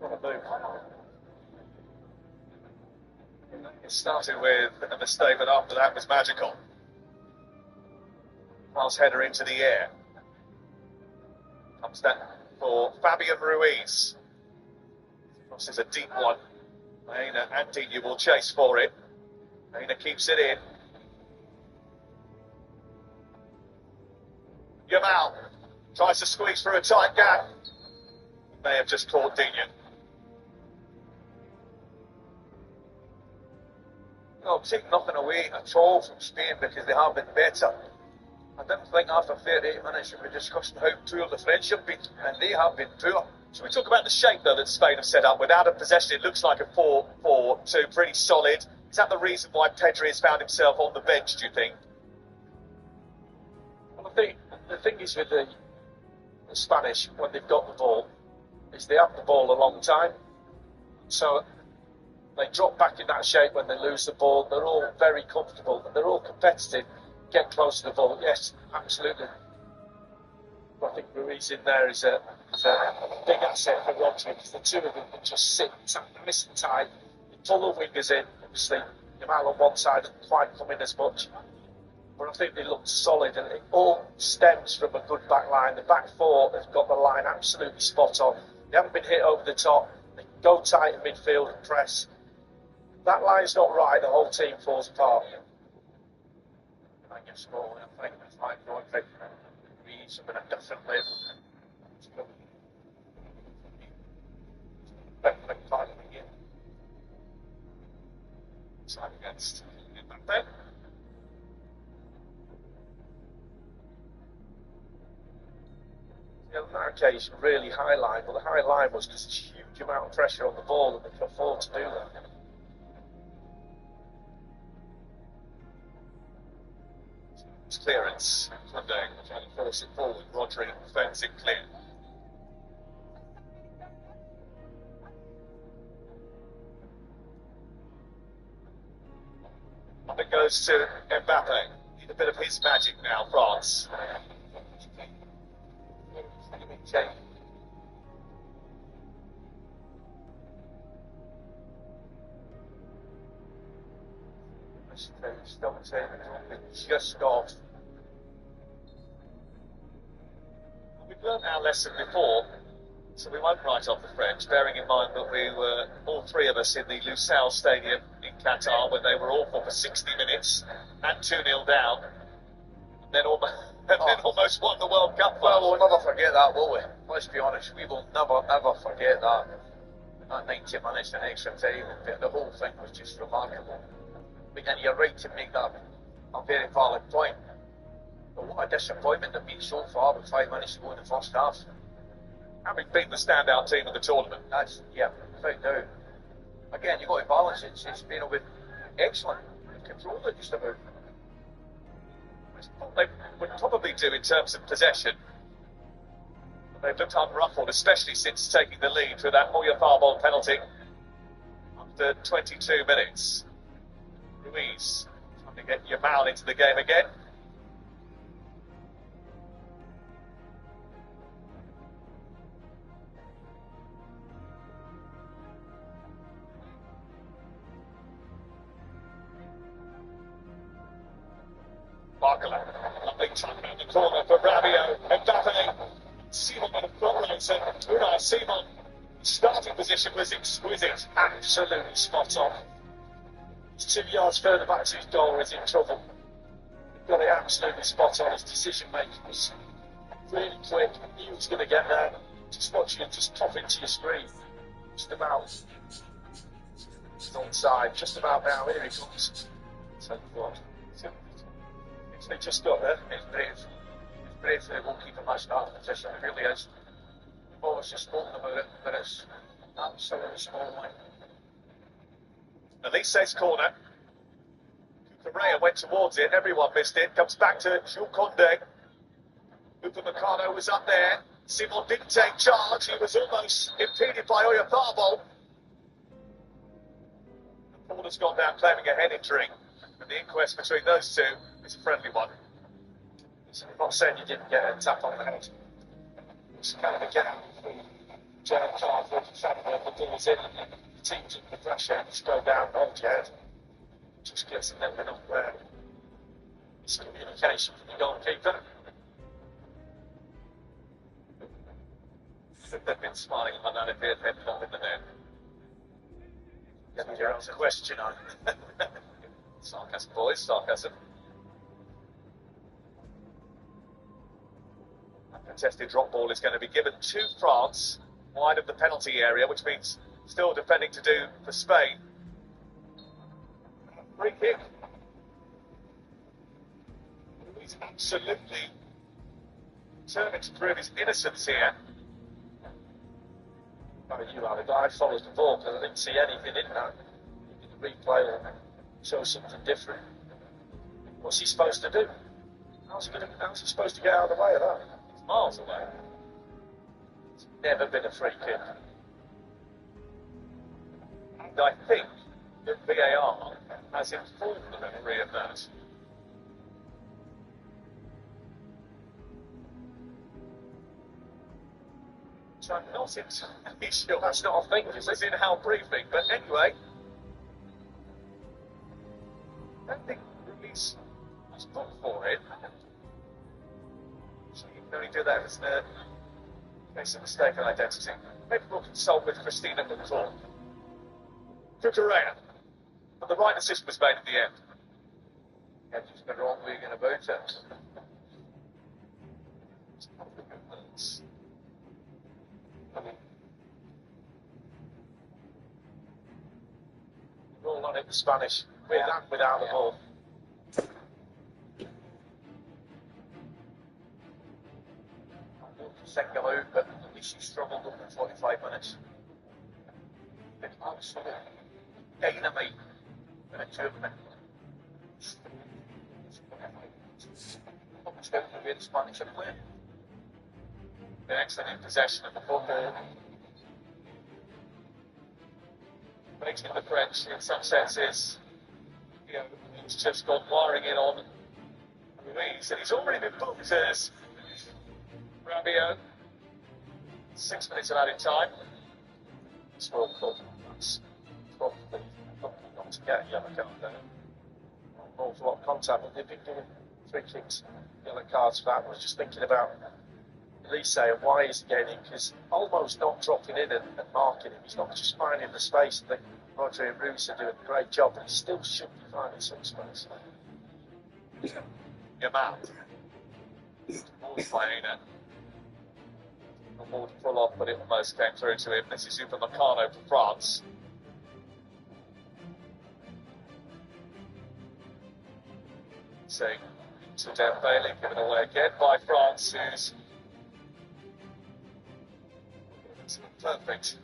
What a move. It started with a mistake, but after that was magical. Pass header into the air. Comes down for Fabian Ruiz. This is a deep one. Maena and Didier will chase for it. Maena keeps it in. Yamal tries to squeeze through a tight gap. May have just caught Didier. No, take nothing away at all from Spain because they have been better. I didn't think after 38 minutes we were discussing how poor the French have been, and they have been poor. Should we talk about the shape, though, that Spain have set up? Without a possession, it looks like a 4-4-2, pretty solid. Is that the reason why Pedri has found himself on the bench, do you think? Well, I think the thing is with the Spanish, when they've got the ball, is they have the ball a long time. So they drop back in that shape when they lose the ball. They're all very comfortable, and they're all competitive. Get close to the ball, yes, absolutely. But I think Ruiz in there is a big asset for Rodri because the two of them can just sit nice and tight. They pull the wingers in, obviously. Yamal on one side doesn't quite come in as much. but I think they looked solid, and it all stems from a good back line. The back four has got the line absolutely spot on. They haven't been hit over the top. They go tight in midfield and press. That line's not right, the whole team falls apart. I get small, I think it's like going for Reeds at a different level. Side against Mbappe. Yeah, on that occasion, really high line, but the high line was just a huge amount of pressure on the ball, and they could afford to do that. Clearance, Kunde trying to force it forward, Rodri defends it clear. It goes to Mbappe. Need a bit of his magic now, France. Just off. We've learned our lesson before, so we won't write off the French, bearing in mind that we were, all three of us, in the Lusail Stadium in Qatar when they were awful for 60 minutes and 2-0 down, and then almost won the World Cup. Well, we'll never forget that, will we? Let's be honest, we will never, ever forget that. That 90 minutes in extra time, the whole thing was just remarkable. And you're right to make that a very valid point. But what a disappointment they've been so far with 5 minutes to go in the first half. Having been the standout team of the tournament. That's, yeah, without doubt. Again, you've got to balance it. It's been excellent. Controlled it just about. They would probably do in terms of possession. They've looked unruffled, especially since taking the lead through that Oyarzábal penalty after 22 minutes. Ruiz trying to get Yamal into the game again. Barcola, lovely tuck around the corner for Rabiot, Mbappe, Simon on the front line, so Unai Simon, starting position was exquisite, absolutely spot on. He's 2 yards further back to his goal, is in trouble. He got it absolutely spot on. His decision making was really quick. He knew he was going to get there. Just watching it just pop into your screen. Just about. It's onside. Just about now. Here he comes. So what? They just got there. It's brave. It's brave for the goalkeeper match that position. It really is. We've always just spoken about it, but it's absolutely small line. Elise's corner. Correa went towards it. Everyone missed it. Comes back to Jules Koundé. Upamecano was up there. Simon didn't take charge. He was almost impeded by Oyarzábal. The corner's gone down claiming a head injury. And the inquest between those two is a friendly one. So I'm not saying you didn't get a tap on the head. It's kind of a get out. Gerald Carr, the doors in, and the team's in the pressure, just go down, hold your head. Just gets a little bit up there. It's communication from the goalkeeper. They've been smiling like that if they had not in the net. Get your own question on. Sarcasm, boys, sarcasm. A contested drop ball is going to be given to France, wide of the penalty area, which means still defending to do for Spain. Free kick. He's absolutely determined to prove his innocence here. You have it, I followed the ball because I didn't see anything in that. In the replay or show something different. What's he supposed to do? How's he supposed to get out of the way of that? It's miles away. It's never been a free kick. And I think that VAR has informed the referee of that. So I'm not entirely sure. That's not a thing, it's in how briefing. But anyway, I don't think Ruiz has book for it. So you can only do that as a case of mistaken identity. Maybe we'll consult with Christina McCall. Cucurella. But the right decision was made in the end. Yeah, just the wrong way about it. Roll on it in Spanish, with and without the ball. Single out, but at least he struggled over 45 minutes. Absolute dynamite in a tournament. Almost out the way the Spanish are playing. Been excellent in possession of the football. Making the French, in some senses, you know, he's just gone wiring in on Ruiz, and he's already been booked as Rabiot. 6 minutes of added time. Small club. That's probably not to get a yellow card there. An awful lot of contact, but they've been doing 3 kicks, yellow cards for that. I was just thinking about Elise and why he's getting it, because almost not dropping in and marking him. He's not just finding the space. I think Roger and Bruce are doing a great job, but he still should be finding some space. Your man. Always playing it. More to pull off, but it almost came through to him. This is Upamecano for France. Saying to Dembele, given away again by France, who's perfect.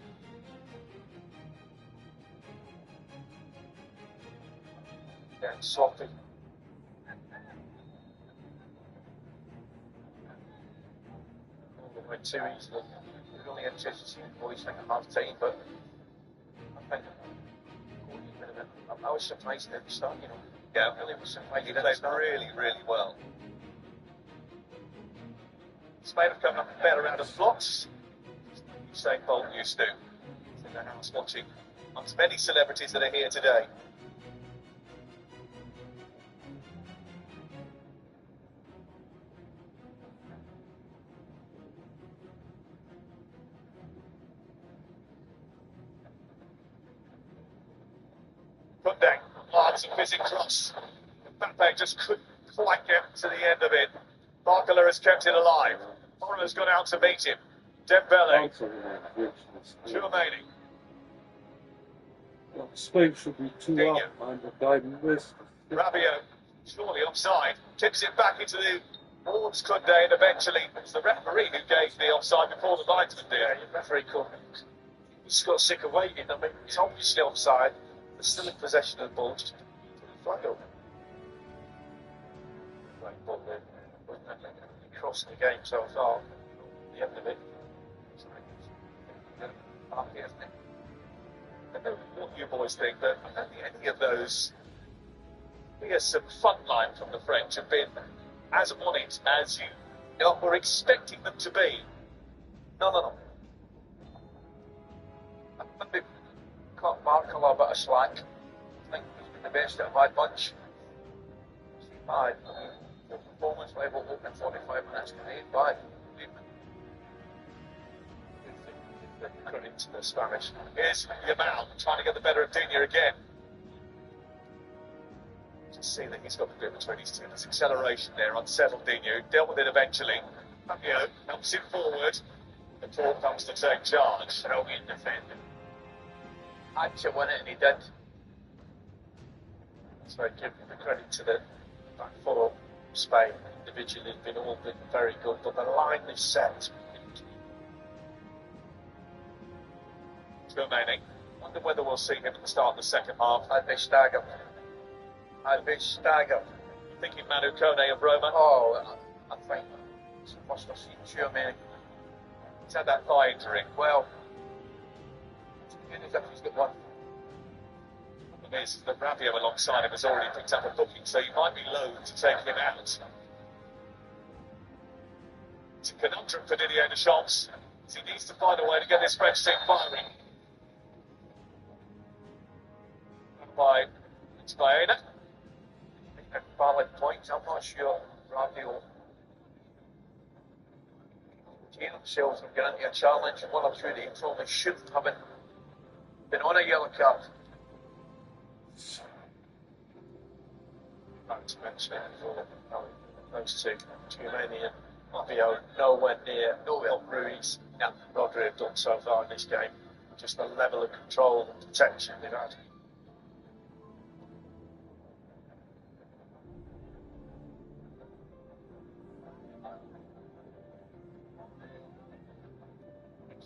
Yeah, sloppy. Went too easily. We only had just boys like a half team, but I think I was surprised at the start, you know. Yeah, I really was surprised. He played really, really well. Spain have come up a better out of blocks. Usain Bolt used to. In the house watching amongst many celebrities that are here today. Put down. Oh, it's a whizzing cross. Mbappe just couldn't quite get to the end of it. Barcola has kept it alive. Moro's gone out to meet him. Dembele. Chouameni. Spain should be 2 up, man. The guy missed. Rabiot, surely offside. Tips it back into the boards Kunde, and eventually it's the referee who gave the offside before the linesman did. Yeah, the referee couldn't. He's got sick of waiting. I mean, it's obviously offside. They're still in possession of the ball. Just flag up. Right ball there. Crossing the game so far. The end of it. I don't know what you boys think, but I don't think any of those. Here's some fun line from the French have been as on it as you were expecting them to be. No. I think they've cut Mark a little bit of slack. I think he's been the best out of my bunch. Bad. Performance level open 45 minutes to 8-5. Credit to the Spanish. Here's Yamal trying to get the better of Digne again. Just see that he's got the grip between his two. There's acceleration there, unsettled Digne. Dealt with it eventually. Rabiot helps it forward. The ball comes to take charge. Brilliant defending. Had to win it and he did. So I give the credit to the back four of Spain. Individually have been all been very good, but the line they set. Remaining. Wonder whether we'll see him at the start of the second half. I'd be staggered. Thinking Manu Kone of Roma? Oh, I think it's the first I've seen Chouameni. He's had that thigh injury. Well, as if he's got one. The thing is that Rabiot alongside him has already picked up a booking, so you might be loath to take him out. It's a conundrum for Didier Deschamps. He needs to find a way to get this French team firing. By Spain. valid point. I'm not sure Randy will gain themselves from getting into a challenge. One or two that he probably shouldn't have been on a yellow card. That's mentioned for those two. Too many. Fabio nowhere near, no real bruise. Yeah, Rodri have done so far in this game. Just the level of control and protection they've had.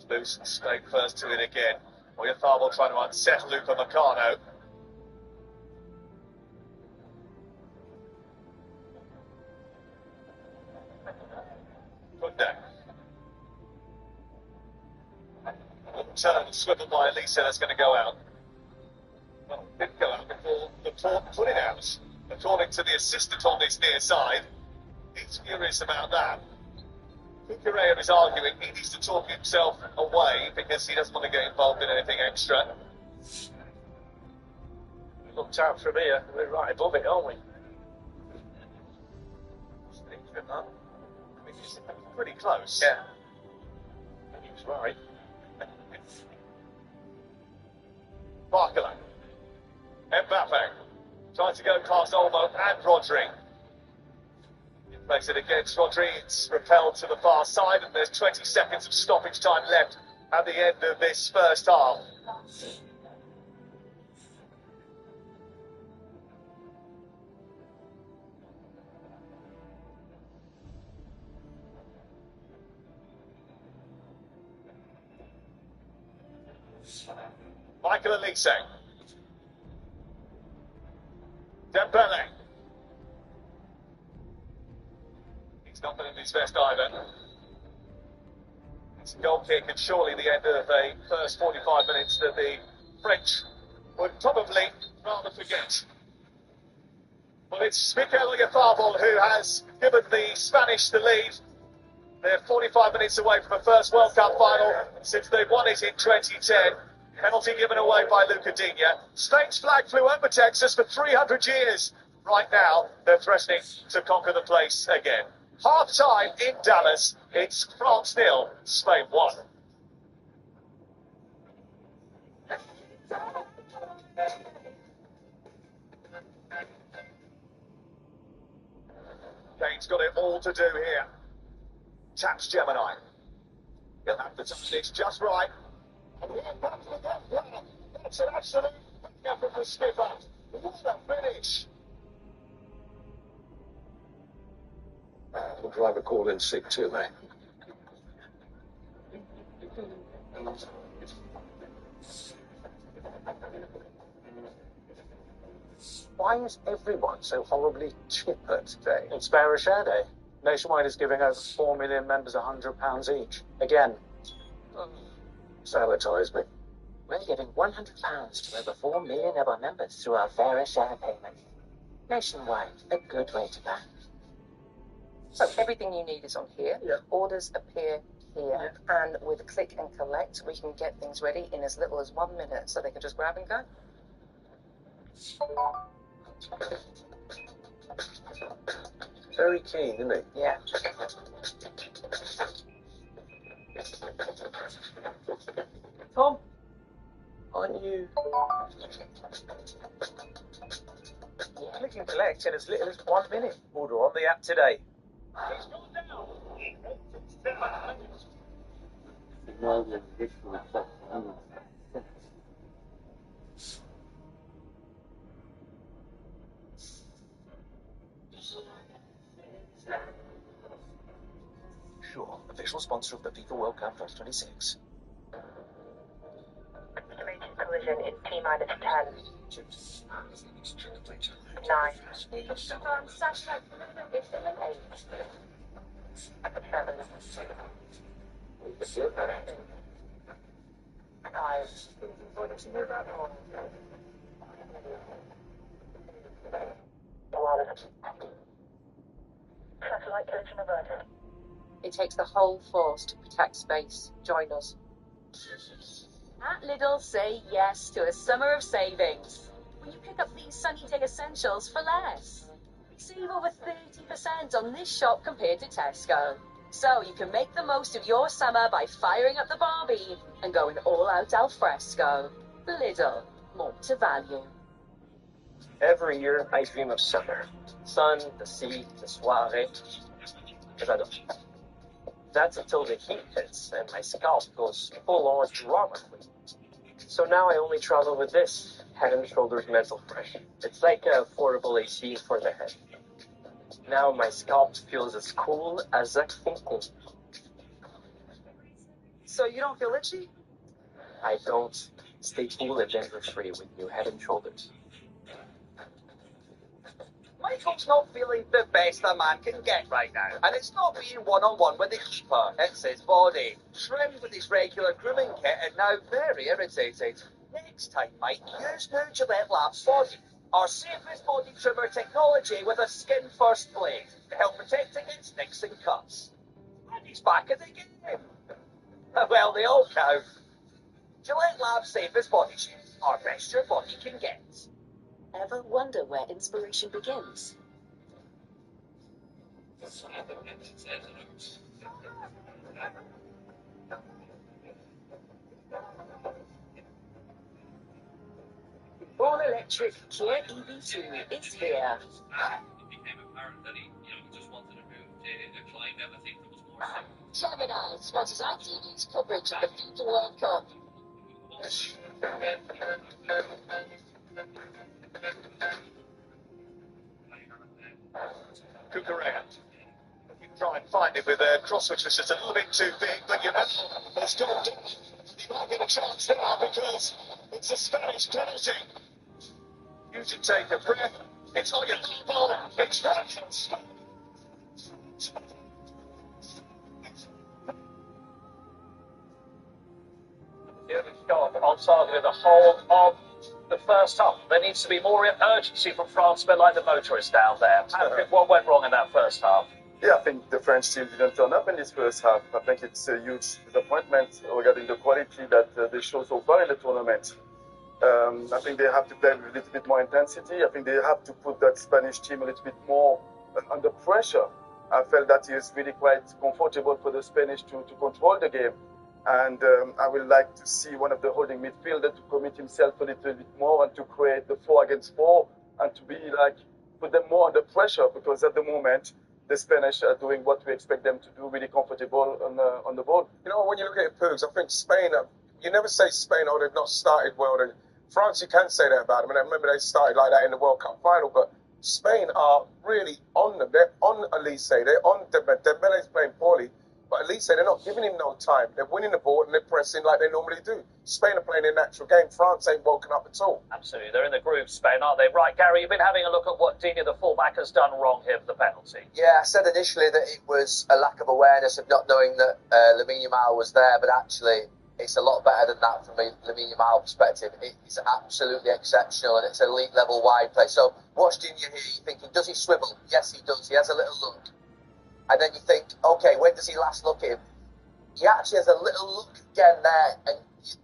Loose and Spain first to it again. Oyafabo trying to unsettle Luca Meccano. Kunde. Turn and swivel by Elisa, that's going to go out. Well, it didn't go out before the port put it out. According to the assistant on this near side, he's furious about that. Kukurea is arguing he needs to talk himself away because he doesn't want to get involved in anything extra. Looked out from here, we're right above it, aren't we? I mean, it's pretty close. Yeah. He was right. Barcola. Mbappe. Trying to go past Olmo and Rodri. Makes it against Rodri. It's repelled to the far side, and there's 20 seconds of stoppage time left at the end of this first half. Michael Elise. Dembele. He's not been in his best either. It's a goal kick, and surely the end of the first 45 minutes that the French would probably rather forget. Well, it's Mikel Oyarzabal who has given the Spanish the lead. They're 45 minutes away from the first World Cup final since they won it in 2010. Penalty given away by Luca Digne. Spain's flag flew over Texas for 300 years. Right now, they're threatening to conquer the place again. Half time in Dallas. It's France 0, Spain 1. Kane's got it all to do here. Taps Gemini. He'll have to touch this just right. And here comes the death plan. That's an absolute effort for skipper. What a finish. We'll drive a call in sick too, mate. Why is everyone so horribly chipper today? It's Bearer Share Day. Nationwide is giving over 4 million members £100 each. Again. Sabotage me. We're giving £100 to over 4 million of our members through our Fairer Share payment. Nationwide, a good way to back. So everything you need is on here. Yeah. Orders appear here. Yeah. And with click and collect, we can get things ready in as little as 1 minute, so they can just grab and go. Very keen, isn't he? Yeah. Tom? Aren't you? Click and collect in as little as 1 minute. Order on the app today. He's gone down. Sure, official sponsor of the FIFA World Cup 2026. Estimated collision is T-minus 10. 9. Confirmed satellite collision is 8. 7. 5. Satellite collision averted. It takes the whole force to protect space. Join us. At Lidl, say yes to a summer of savings. Will you pick up these sunny day essentials for less? Save over 30% on this shop compared to Tesco. So you can make the most of your summer by firing up the Barbie and going all out al fresco. Lidl, more to value. Every year I dream of summer. Sun, the sea, the soirée. J'adore. That's until the heat hits and my scalp goes full on drama queen. So now I only travel with this, Head and Shoulders Mental Fresh. It's like a affordable AC for the head. Now my scalp feels as cool as a cocoon. So you don't feel itchy? I don't. Stay cool and danger-free with new Head and Shoulders. Michael's not feeling the best a man can get right now, and it's not being one-on-one with the keeper. It's his body, trimmed with his regular grooming kit and now very irritated. Next time, Mike, use new Gillette Labs Body, our safest body trimmer technology with a skin-first blade to help protect against nicks and cuts. And he's back at the game. Well, they all count. Gillette Labs Safest Body Shave, our best your body can get. Ever wonder where inspiration begins? All electric Kia EV2 is here. It became apparent that he just wanted to move to climb everything that was more simple. Gemini sponsors ITV's coverage of the FIFA World Cup. Kukurea. You can try and find it with a cross which was just a little bit too big, but you know, it's got you might get a chance now because it's a Spanish penalty. You should take a breath. It's like a ball. It's right. On target the whole of the first half. There needs to be more urgency from France, but like the motorists down there. Patrick, what went wrong in that first half? Yeah, I think the French team didn't turn up in this first half. I think it's a huge disappointment regarding the quality that they show so far in the tournament. I think they have to play with a little bit more intensity. I think they have to put that Spanish team a little bit more under pressure. I felt that he is really quite comfortable for the Spanish to control the game. And I would like to see one of the holding midfielders to commit himself a little bit more and to create the 4 against 4 and to be like, put them more under pressure, because at the moment, the Spanish are doing what we expect them to do, really comfortable on the ball. You know, when you look at it, Poogs, I think Spain, you never say Spain, oh, they've not started well. And France, you can say that about them. And I remember they started like that in the World Cup final, but Spain are really on them. They're on Elise, they're on Dembele's playing poorly. But Elise, they're not giving him no time. They're winning the ball and they're pressing like they normally do. Spain are playing their natural game. France ain't woken up at all. Absolutely. They're in the groove, Spain, aren't they? Right, Gary, you've been having a look at what Dini, the fullback, has done wrong here for the penalty. Yeah, I said initially that it was a lack of awareness of not knowing that Lamine Yamal was there, but actually it's a lot better than that from a Lamine Yamal perspective. It's absolutely exceptional and it's an elite level wide play. So watch Dini here, you're thinking, does he swivel? Yes, he does. He has a little look. And then you think, okay, when does he last look at him? He actually has a little look again there. And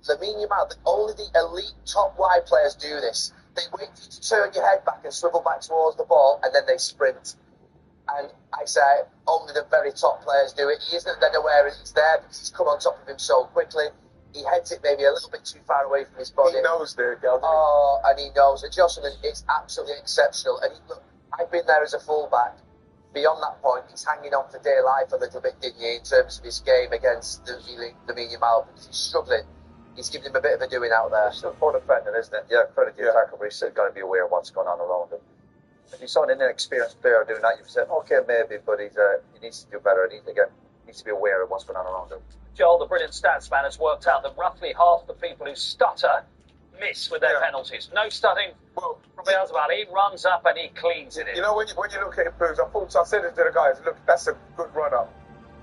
Lamine Yamal, only the elite top wide players do this. They wait for you to turn your head back and swivel back towards the ball, and then they sprint. And I say, only the very top players do it. He isn't then aware he's there because he's come on top of him so quickly. He heads it maybe a little bit too far away from his body. He knows there, Gal. Oh, and he knows. And Jocelyn, it's absolutely exceptional. And look, I've been there as a fullback. Beyond that point, he's hanging on for dear life a little bit, didn't he, in terms of his game against Lamine Yamal, because he's struggling. He's giving him a bit of a doing out there. It's still poor defending, isn't it? Yeah, credit to the attacker, but he's still got to be aware of what's going on around him. If you saw an inexperienced player doing that, you'd say, okay, maybe, but he needs to do better. He needs to be aware of what's going on around him. Joel, the brilliant stats man, has worked out that roughly half the people who stutter miss with their penalties. No stutting from Beelzebub. He runs up and he cleans it in. You know, when you look at it, Poogs, I said it to the guys, look, that's a good run-up.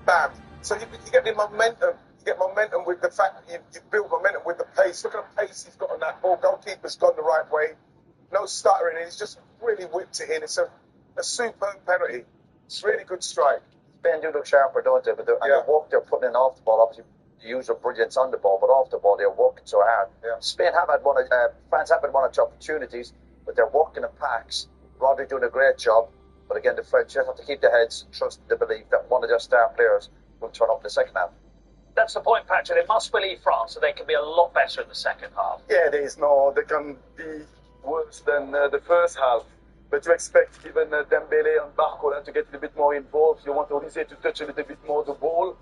Bam. So you get the momentum. You get momentum with the fact that you build momentum with the pace. Look at the pace he's got on that ball. Goalkeeper's gone the right way. No stuttering. He's just really whipped it in. It's a superb penalty. It's really good strike. Spain do look sharper, don't they? But the work they're putting in off the ball, obviously, the usual brilliance on the ball, but off the ball they're working so hard. Spain have had France have had one or two opportunities, but they're working in packs. Rodri doing a great job. But again, the French just have to keep their heads and trust the belief that one of their star players will turn up in the second half. That's the point, Patrick. They must believe France, so they can be a lot better in the second half. Yeah, they can be worse than the first half. But you expect even Dembele and Barcola to get a little bit more involved. You want Osiris to touch a little bit more the ball.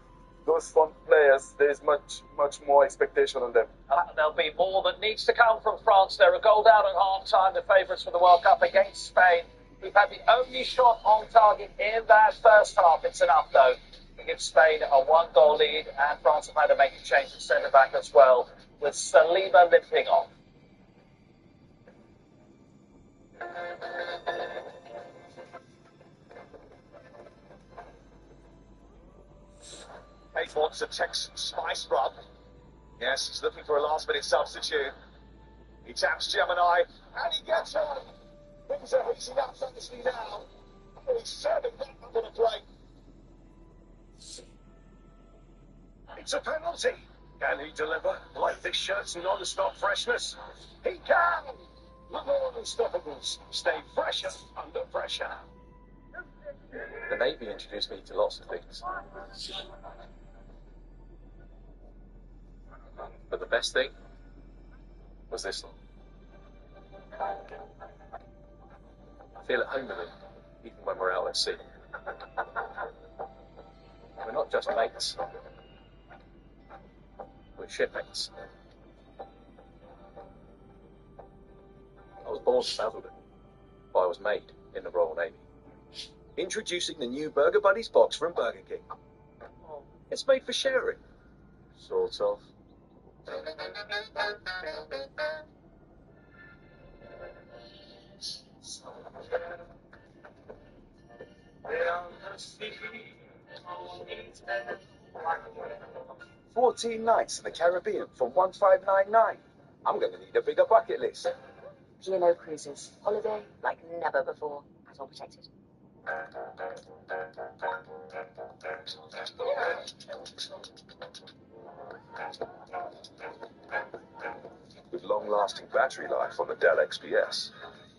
Those front players, there's much more expectation on them. There'll be more that needs to come from France. They're a goal down at half-time, the favourites for the World Cup against Spain. We've had the only shot on target in that first half. It's enough, though, to give Spain a 1-goal lead, and France have had to make a change at centre-back as well, with Saliba limping off. He wants a Texan spice rub. Yes, he's looking for a last-minute substitute. He taps Gemini, and he gets her. Things are heating up nicely now. Oh, he's serving that under the break. It's a penalty. Can he deliver like this shirt's non-stop freshness? He can. The more unstoppables stay fresher under pressure. The Navy introduced me to lots of things. But the best thing was this one. I feel at home with it, even when we're out at sea. We're not just mates. We're shipmates. I was born south of it, but I was made in the Royal Navy. Introducing the new Burger Buddies box from Burger King. It's made for sharing. Sort of. $14 nights in the Caribbean for $1,599. I'm going to need a bigger bucket list. P&O Cruises. Holiday like never before. At all protected. With long-lasting battery life on the Dell XPS,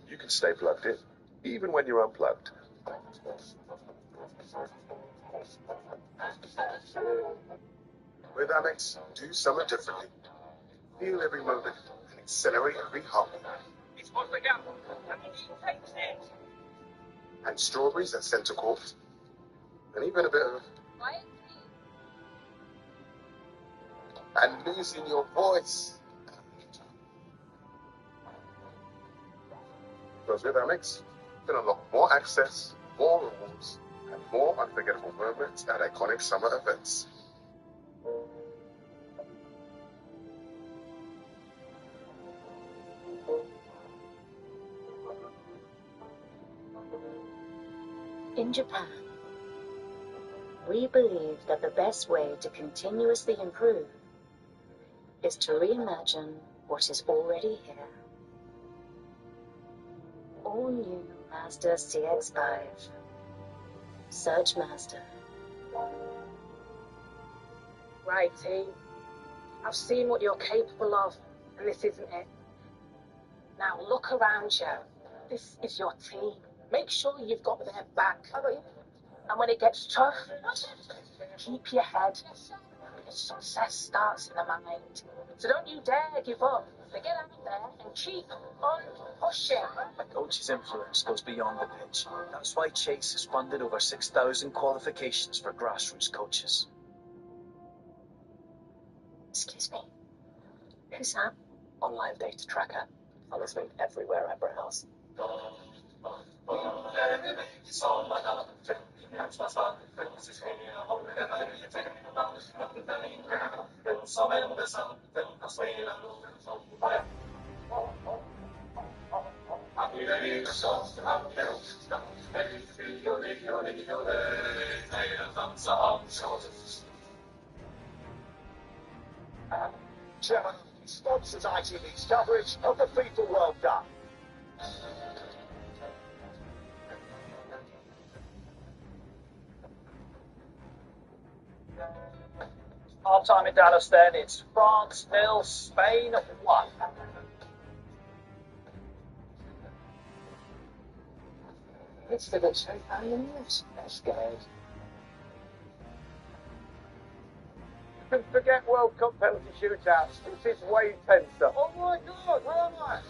you can stay plugged in, even when you're unplugged. With Amex, do summer differently. Feel every moment and accelerate every hop. It's on the gap. And he takes it. And strawberries at center court. And even a bit of... And losing your voice. Because with Amex, you can unlock more access, more rewards, and more unforgettable moments at iconic summer events. In Japan, we believe that the best way to continuously improve is to reimagine what is already here. All new Mazda CX-5. Search Mazda. Right, team. I've seen what you're capable of, and this isn't it. Now look around you. This is your team. Make sure you've got their back. And when it gets tough, keep your head. Because success starts in the mind. So don't you dare give up. So get out there and keep on pushing. A coach's influence goes beyond the pitch. That's why Chase has funded over 6,000 qualifications for grassroots coaches. Excuse me. Who's that? Online data tracker. Follows me everywhere I browse. Chairman sponsors ITV's coverage of the FIFA World Cup. Half-time in Dallas then, it's France 0, Spain 1. It's the good shape and the news. They're scared. Forget World Cup penalty shootouts. This is way tenser. Oh my God, how much?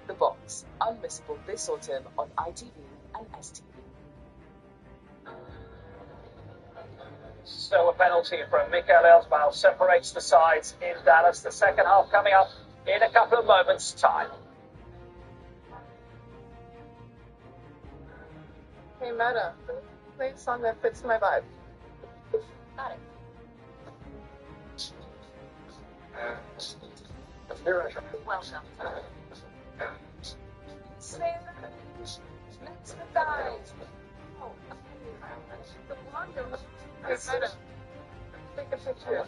The Box, unmissable this autumn on ITV and STV. So a penalty from Mikael Elsbau separates the sides in Dallas. The second half coming up in a couple of moments' time. Hey Meta, play a song that fits my vibe. Got it. Welcome. Slay next to guys. Oh, the blonde. Hey Meta, take a picture.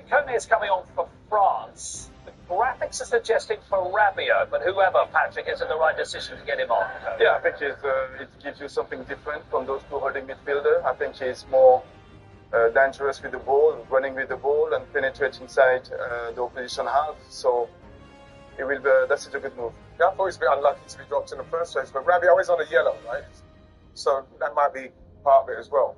Kone is coming on for France. The graphics are suggesting for Rabiot, but whoever, Patrick, is in the right decision to get him on. Yeah, I think it gives you something different from those two holding midfielder. I think he's more dangerous with the ball, running with the ball, and penetrate inside the opposition half. So it will be, that's a good move. Yeah, I thought he was a bit unlucky to be dropped in the first place, but Rabiot is on a yellow, right? So that might be part of it as well.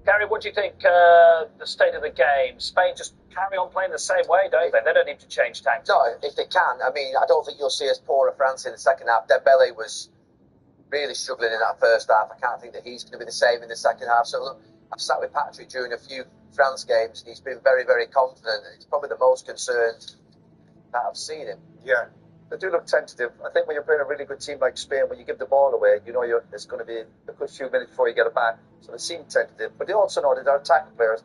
Gary, what do you think the state of the game? Spain just carry on playing the same way, don't they? They don't need to change tactics. No, if they can. I mean, I don't think you'll see as poor as France in the second half. Dembele was really struggling in that first half. I can't think that he's going to be the same in the second half. So look, I've sat with Patrick during a few France games, and he's been very, very confident. He's probably the most concerned that I've seen him. Yeah. They do look tentative. I think when you're playing a really good team like Spain, when you give the ball away, you know it's going to be a good few minutes before you get it back. So they seem tentative. But they also know that their attacking players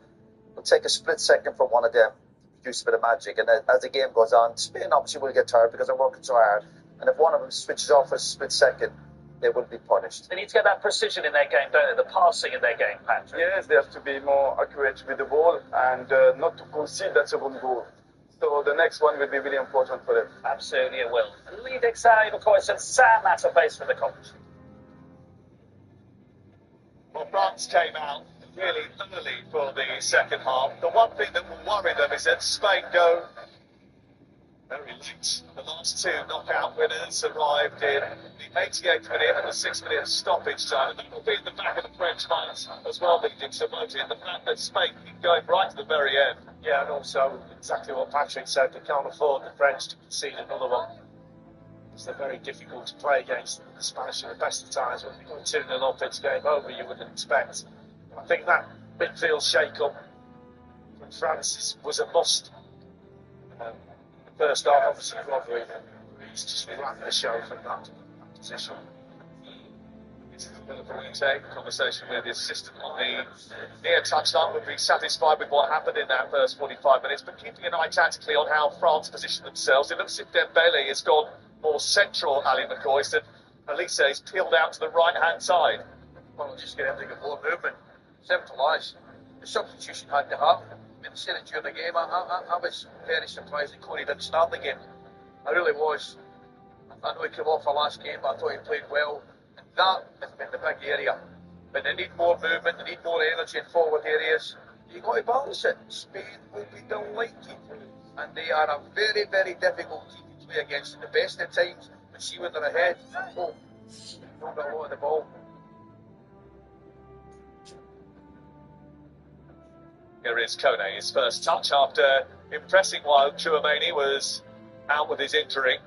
will take a split second from one of them to produce a bit of magic. And as the game goes on, Spain obviously will get tired because they're working so hard. And if one of them switches off for a split second, they will be punished. They need to get that precision in their game, don't they? The passing in their game, Patrick. Yes, they have to be more accurate with the ball and not to concede that second goal. So the next one will be really important for them. Absolutely, it will. Lidexai, McCoy, and Sam at a base for the commentary. Well, France came out really early for the second half. The one thing that will worry them is that Spain go very late. The last two knockout winners arrived in the 88th minute and the 6th minute stoppage time. And that will be in the back of the French minds as well, Lidexai, won't it? The fact that Spain keep going right to the very end. Yeah, and also exactly what Patrick said, they can't afford the French to concede another one. Because they're very difficult to play against. The Spanish at the best of times, when they go 2-0 up, it's game over, you wouldn't expect. I think that midfield shake-up from France was a must. The first half, obviously, Rodri, he's just ran the show from that position. Conversation with the assistant on the near touchline would be satisfied with what happened in that first 45 minutes, but keeping an eye tactically on how France position themselves. It looks as if Dembele has gone more central, Ali McCoy, and Elise is peeled out to the right-hand side. Well, just get him to get more movement. Simple as. The substitution had to happen. I mean, I said it during the game. I was very surprised that Coney didn't start the game. I really was. I know he came off the last game, but I thought he played well. That has been the big area. But they need more movement, they need more energy in forward areas. You've got to balance it. Spain will be delighted. And they are a very, very difficult team to play against. The best of times, but see when they're ahead, oh, don't get a lot of the ball. Here is Kone, his first touch after impressing while Chouameni was out with his injury.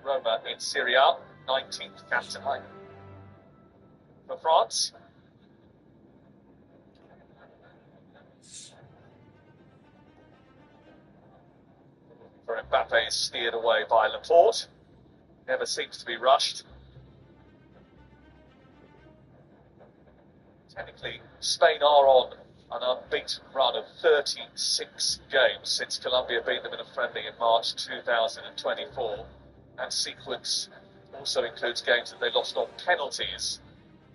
Roma in Serie A, 19th captain for France. For Mbappe is steered away by Laporte. Never seems to be rushed. Technically, Spain are on an unbeaten run of 36 games since Colombia beat them in a friendly in March 2024. That sequence also includes games that they lost on penalties.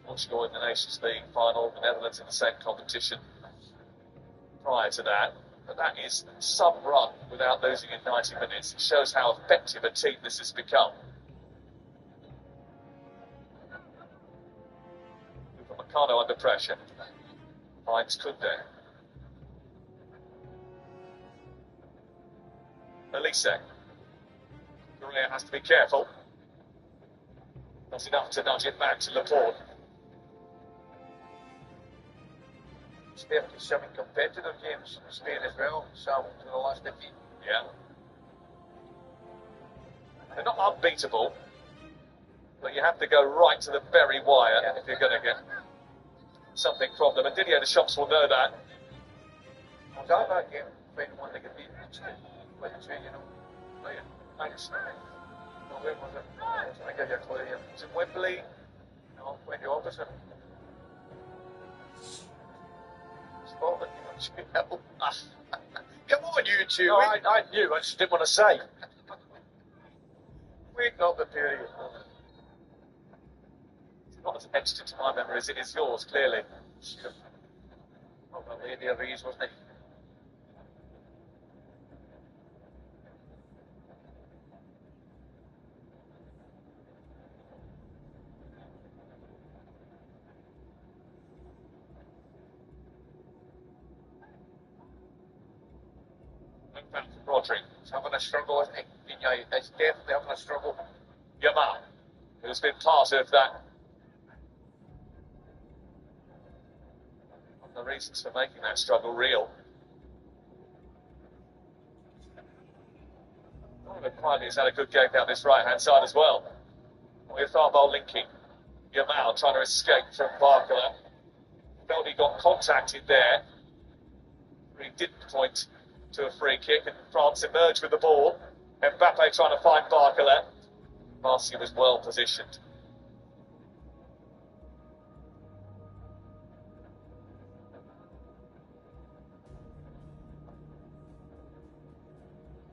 Portugal in the Nations League final, the Netherlands in the same competition prior to that. But that is some run without losing in 90 minutes. It shows how effective a team this has become. Kano under pressure. Finds Kunde. Elise. Correa has to be careful. That's enough to nudge it back to Laporte. Spain to 7 competitor games. Spain as well, so to the last defeat. Yeah. They're not unbeatable, but you have to go right to the very wire if you're going to get something from them. And Didier Deschamps will know that. I was at that game, trying to want to get beat. Like I say, you know, playing. Thanks. No, where was it? I was trying to give you a clue here. It's in Wembley. No, when you're opposite. Scotland, you know. Come on, you two. No, I knew, I just didn't want to say. Wake up the period. It's not as etched into my memory as it is yours, clearly. Oh, well, Lady of Rees, wasn't it? Rodri. He's having a struggle, isn't he? He's definitely having a struggle. Yamal, who's been part of that. One of the reasons for making that struggle real. Quietly has had a good game down this right-hand side as well. With Tharbal linking. Yamal trying to escape from Barcola. Felt he got contacted there. He didn't point to a free kick, and France emerged with the ball. Mbappe trying to find Barcola. Marcia was well positioned.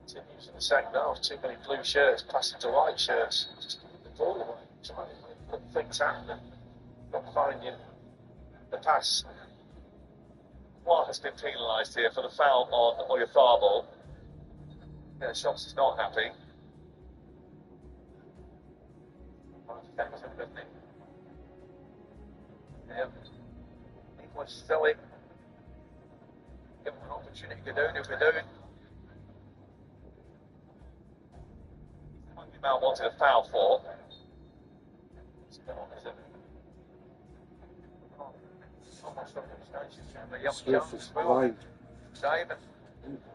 Continues in the second half. Too many blue shirts passing to white shirts. Just give the ball away. Trying to put things happening. Not finding the pass. One has been penalised here for the foul on Oyarzabal. Yeah, Shops is not happy. It was silly. Give him an opportunity to go down, he'll go down. Yamal wanted a foul for. Swift is blind. Diving.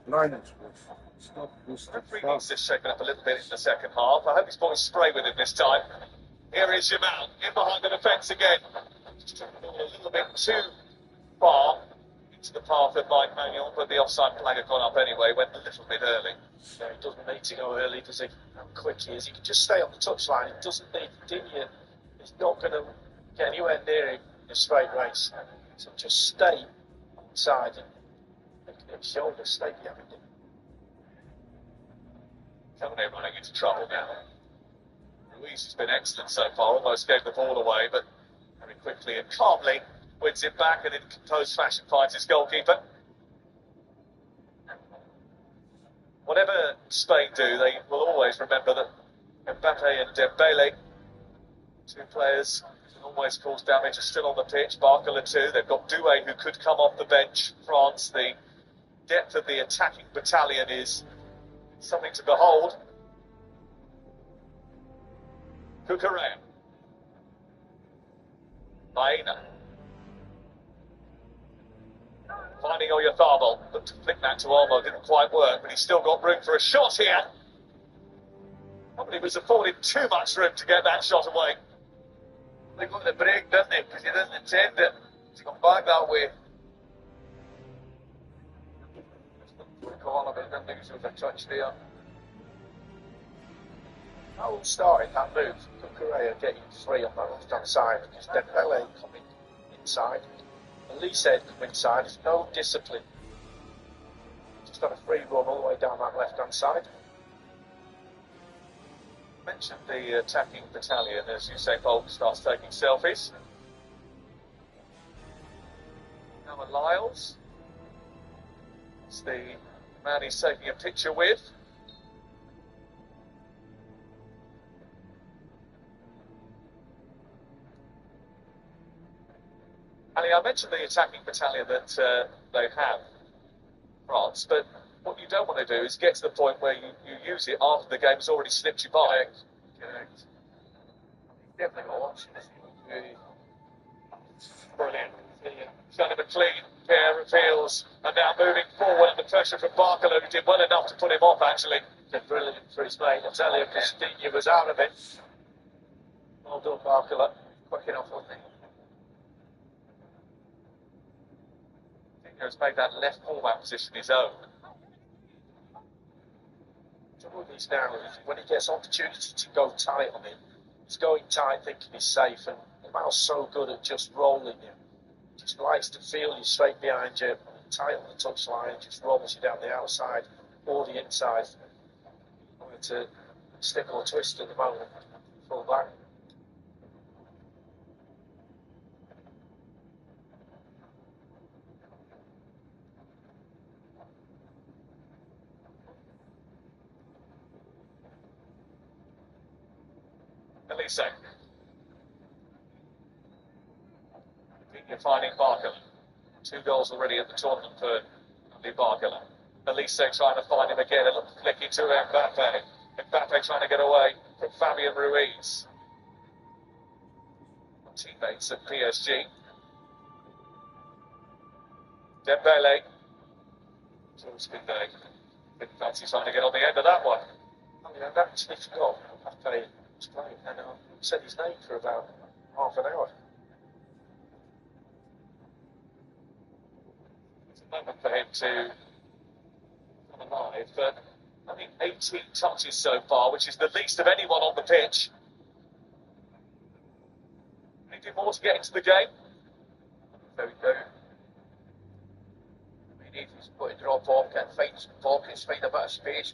Blind and Swift. It's not boosted Referee fast. needs to shake it up a little bit in the second half. I hope he's brought his spray with him this time. Here is Yamal, in behind the defence again. Just took the ball a little bit too far into the path of Mike Manuel, but the offside flag had gone up anyway, went a little bit early. So he doesn't need to go early, does he? How quick he is. He can just stay on the touchline. He doesn't need Didier. He's not going to get anywhere near him in a straight race. So just stay inside and look at his shoulder, stay behind him. Cabernet running into trouble now. Ruiz has been excellent so far, almost gave the ball away, but very quickly and calmly wins it back and in composed fashion finds his goalkeeper. Whatever Spain do, they will always remember that Mbappe and Dembele, two players who can always cause damage, are still on the pitch. Barcola too. They've got Doué who could come off the bench. France, the depth of the attacking battalion is something to behold. Cucurella. Baena. Finding Oyarzabal, but to flick that to Olmo didn't quite work, but he's still got room for a shot here. Probably was afforded too much room to get that shot away. They got the break, didn't they? Because he didn't intend it to come back that way. Call him, but he didn't think it was a touch there. How started that move, Cucurella getting free on that left-hand side, because Dembele coming inside. Elise come inside, there's no discipline. Just had a free run all the way down that left-hand side. Mentioned the attacking battalion as Usain Bolt starts taking selfies. Noah Lyles is the man he's taking a picture with. I mentioned the attacking battalion that they have, France, but what you don't want to do is get to the point where you use it after the game has already slipped you by. Correct. Definitely got options. Brilliant. Kind of a clean pair of heels, and now moving forward under pressure from Barkalow, who did well enough to put him off, actually. Did brilliant for his mate, I tell you, because he was out of it. Well done, Barkalow. Quick enough, wasn't he? Has made that left fullback position his own. Trouble with these now is when he gets opportunity to go tight on him, he's going tight thinking he's safe, and Mal's so good at just rolling him. Just likes to feel you straight behind you, tight on the touchline, just rolls you down the outside or the inside. Going to stick or twist at the moment, full back. Elise. You're finding Barkalow. 2 goals already at the tournament for Andy Barkalow. Elise trying to find him again, and flicking to Mbappe. Mbappe trying to get away from Fabian Ruiz. Teammates at PSG. Dembele. It's been fancy trying to get on the end of that one. I mean, I've actually forgot Mbappe was playing, and I said his name for about half an hour. It's a moment for him to come alive, but I think 18 touches so far, which is the least of anyone on the pitch. Can he do more to get into the game? Very good. I mean, he's put a drop off, can find some pockets, find a bit of space.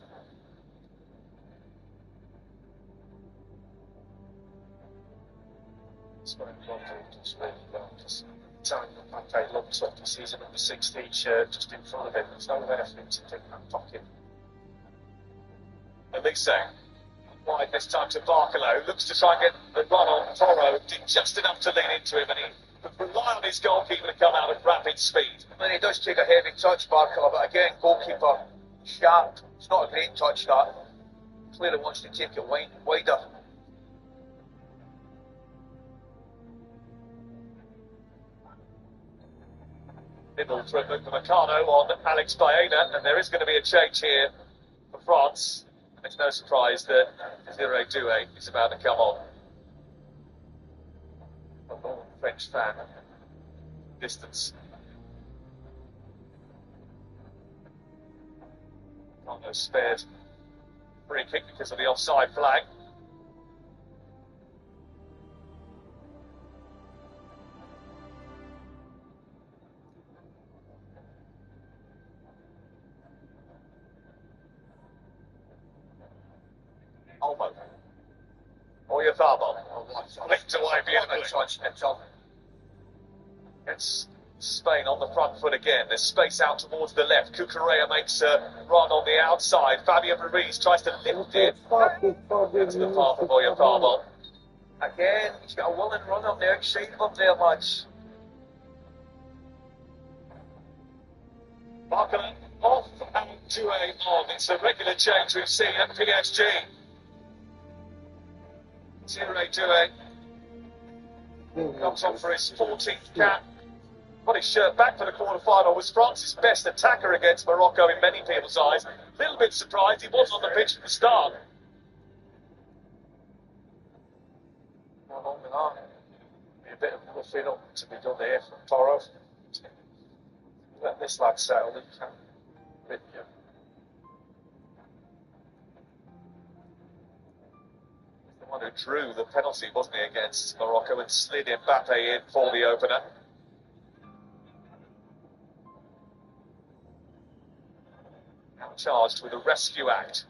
It's very well done, it's really well. Just time that Mbappe looks up, he sees a number 16 shirt just in front of him. There's nowhere for him to take that pocket. Elise, wide this time to Barkalow, looks to try and get the run on Toro, did just enough to lean into him, and he could rely on his goalkeeper to come out at rapid speed. And he does take a heavy touch, Barkalow, but again, goalkeeper sharp. It's not a great touch, that. Clearly wants to take it wider. Middle for Meccano on Alex Baena, and there is going to be a change here for France. It's no surprise that Osiris is about to come on. A French fan. Distance. Meccano spared free kick because of the offside flag. Olmo. Oyarzabal. Flicked away beautifully. It's Spain on the front foot again. There's space out towards the left. Cucurella makes a run on the outside. Fabian Ruiz tries to lift it into the path of Oyarzabal. Again, he's got a willing run on the outside of him there, lads. Barkalow off and Doué on. It's a regular change we've seen at PSG. Osiris Doué comes on for his 14th cap. Got his shirt back for the quarter-final. Was France's best attacker against Morocco in many people's eyes. A little bit surprised he wasn't on the pitch at the start. Not long with that. Be a bit of roughing up to be done here from Toro. Let this lad settle, he can win you. The one who drew the penalty, wasn't he, against Morocco, and slid Mbappe in for the opener. Now charged with a rescue act.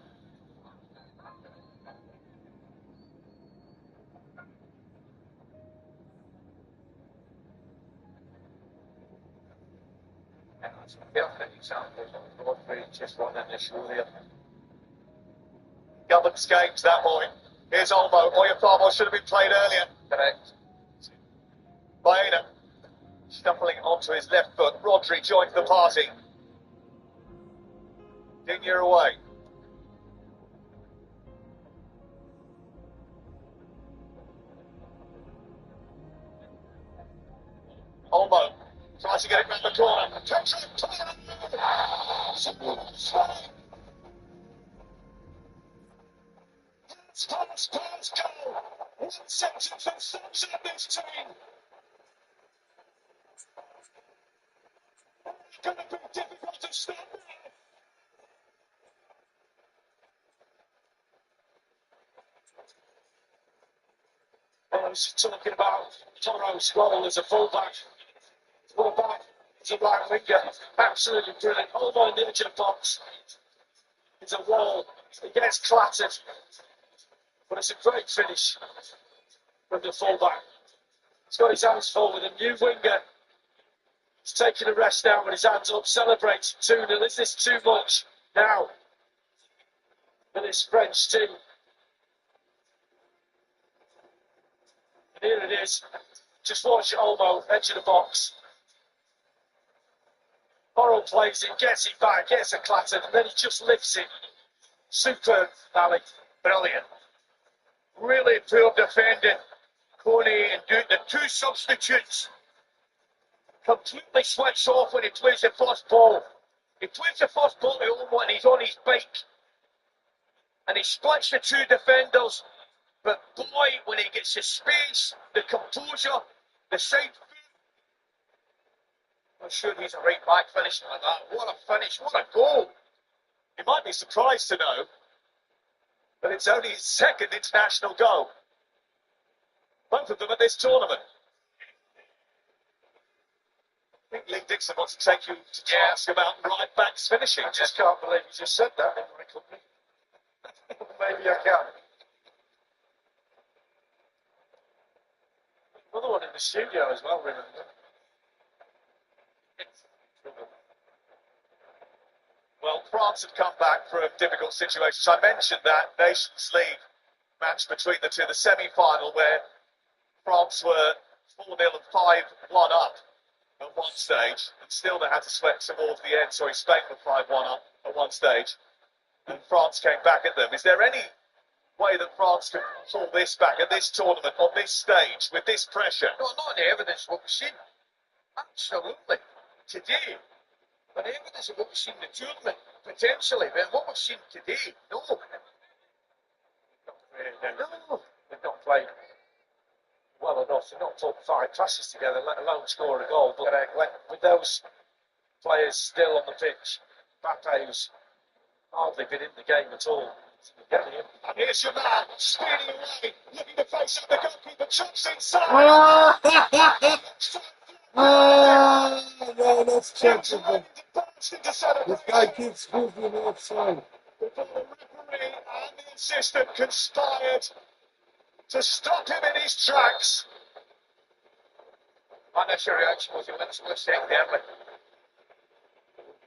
And that's a perfect example of what we just won initially here. Government's game to that point. Here's Olmo. Oyarzabal should have been played earlier. Correct. Baena. Shuffling onto his left foot, Rodri joins the party. Digne away. Olmo tries to get it round the corner. Pass, go! 170 for thumbs up this team. It's going to be difficult to stop now. I was talking about Toro's role as a fullback. Fullback as a right winger. Absolutely brilliant. Olmo on the edge of the box. It's a wall. He gets clattered. But it's a great finish from the fullback. He's got his hands full with a new winger. He's taking a rest now with his hands up, celebrating 2-0. Is this too much now for this French team? And here it is. Just watch Olmo, edge of the box. Borrow plays it, gets it back, gets it clattered, and then he just lifts it. Superb, Ali. Brilliant. Really poor defending. Coney and Duke, the two substitutes, completely switched off when he plays the first ball. He plays the first ball to Olmo and he's on his bike. And he splits the two defenders. But boy, when he gets the space, the composure, the side foot, I'm sure he's a right back finishing like that. What a finish, what a goal. You might be surprised to know that it's only his second international goal. Both of them at this tournament. I think Lee Dixon wants to take you to task about right backs finishing. I just can't believe you just said that in my company. Maybe I can. Another one in the studio as well, remember? Well, France have come back from difficult situations. I mentioned that Nations League match between the two, the semi-final, where France were 4-0 and 5-1 up at one stage, and still they had to sweat towards the end. Sorry, Spain were 5-1 up at one stage, and France came back at them. Is there any way that France can pull this back at this tournament, on this stage, with this pressure? No, not the evidence of what we've seen. Absolutely. Today. But the evidence of what we've seen in the tournament, potentially, but what we've seen today, no. No, they've not played well enough. They've not put 5 passes together, let alone score a goal. But with those players still on the pitch, Mbappe, who's hardly been in the game at all. And here's your man, speeding away, looking to face up the goalkeeper, chops inside. No, that's chanceable. This guy keeps moving outside. The referee and the assistant conspired to stop him in his tracks. Unnecessary reaction was he went split second early.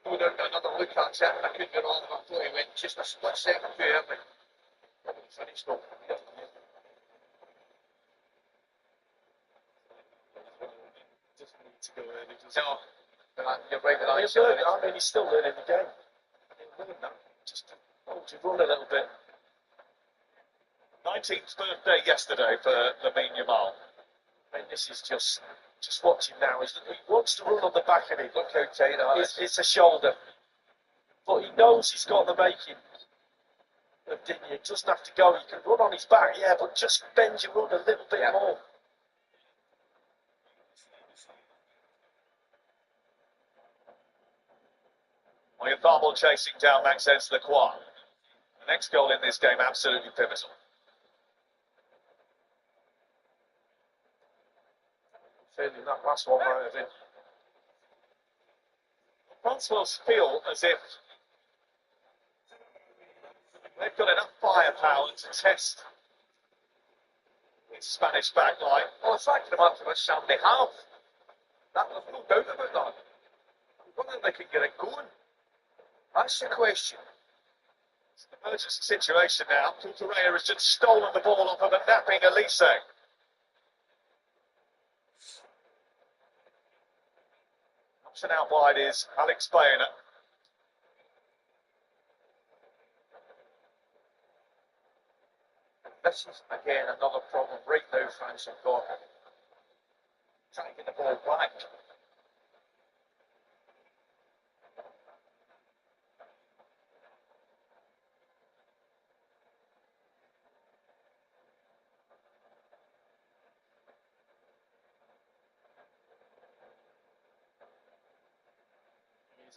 Another look at it, I couldn't get on him. I thought he went just a split second too early. Finished though. To go early, no, you're right with that. I mean, he's still learning the game. He'll learn that. Just to run a little bit. 19th birthday yesterday for Lamine Yamal. I mean, this is just watching now. He wants to run on the back of it. Look how tight that is. It's a shoulder. But he knows he's got the making of Digne. He doesn't have to go. He can run on his back, yeah, but just bend your run a little bit more. Oyafamo chasing down Maxence Lacroix. The next goal in this game, absolutely pivotal. Feeling that last one might have been. France will feel as if they've got enough firepower to test its Spanish backline. Well, the fact of the matter is, Sam, they have. There's no doubt about that. Whether they can get it going, that's the question. It's an emergency situation now. Cucurella has just stolen the ball off of a napping Elise. Option out wide is Alex Baena. This is, again, another problem right now France have got. Trying to get the ball back.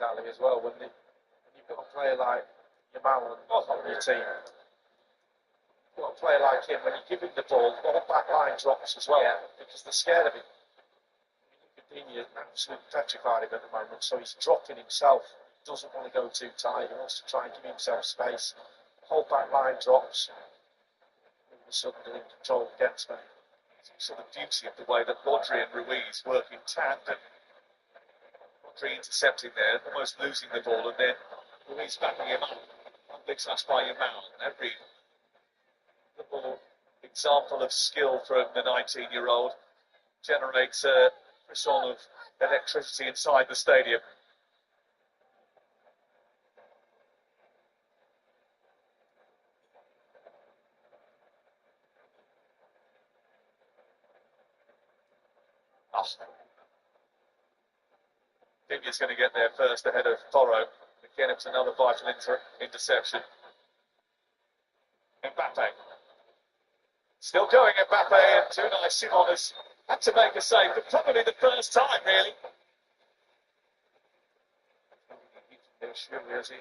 Ali as well, when you've got a player like Yamal on your team, you've got a player like him, when you give him the ball, the whole back line drops as well, because they're scared of him. Coutinho absolutely petrified him at the moment, so he's dropping himself. He doesn't want to go too tight, he wants to try and give himself space. The whole back line drops, all of a sudden they're in control against me. So the beauty of the way that Rodri and Ruiz work in tandem. Rodri intercepting there, almost losing the ball, and then Ruiz backing him up. One big slash by Yamal. Every little example of skill from the 19-year-old generates a frisson of electricity inside the stadium. Dinger's going to get there first ahead of Toro. Again, it's another vital interception. Mbappe. Still going, Mbappe, and Tunai Simon has had to make a save, but probably the first time, really. Surely, has he?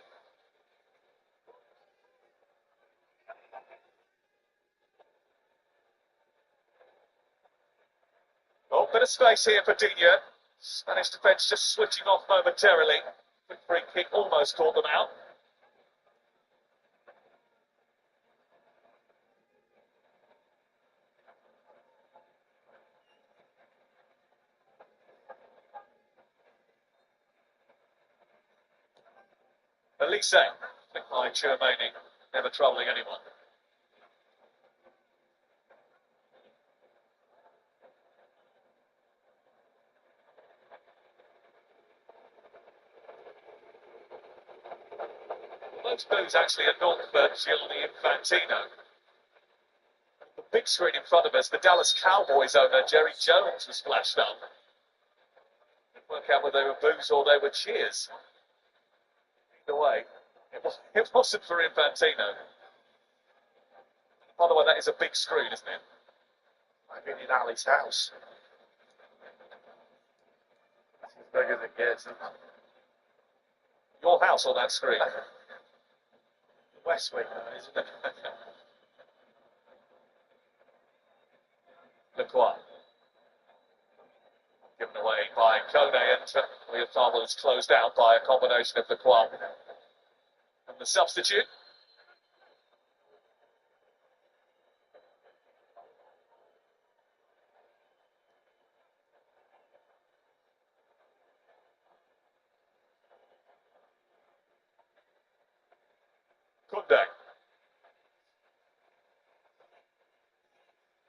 Oh, bit of space here for Digne. Spanish defence just switching off momentarily. Quick free kick almost caught them out. Elise, quick line, Chouameni, never troubling anyone. Those boos actually are not for Gianni Infantino. The big screen in front of us, the Dallas Cowboys owner Jerry Jones was flashed up. Couldn't work out whether they were boos or they were cheers. Either way, it wasn't for Infantino. By the way, that is a big screen, isn't it? I've been in Ali's house. It's as big as it gets. Your house or that screen? West Wing, isn't it? Lacroix. Given away by Kone, and Leotardo is closed out by a combination of Lacroix and the substitute. Kunde.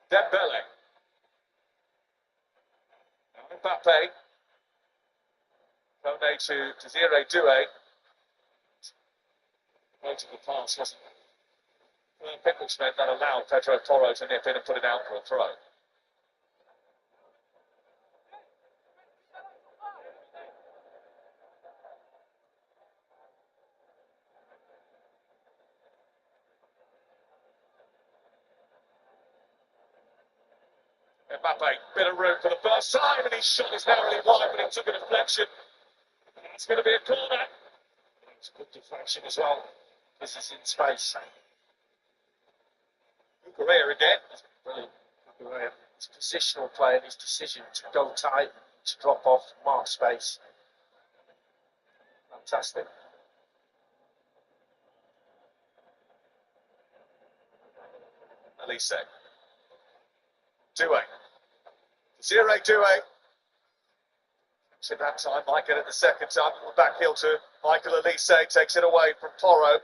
Dembele. Mbappe. Kone to Desiree Doué. Most of the pass wasn't perfect, which meant that allowed Pedro Toro to nip in and put it out for a throw. Mbappe, bit of room for the first time, and his shot is narrowly wide, but it took a deflection. It's going to be a corner. It's a good deflection as well. This is in space. Correa again. Brilliant. Correa. His positional play and his decision to go tight, to drop off, mark space. Fantastic. Elise. Doué. Desiree Doué. So that time, might get it the second time. Back heel to Michael Elise. Takes it away from Toro.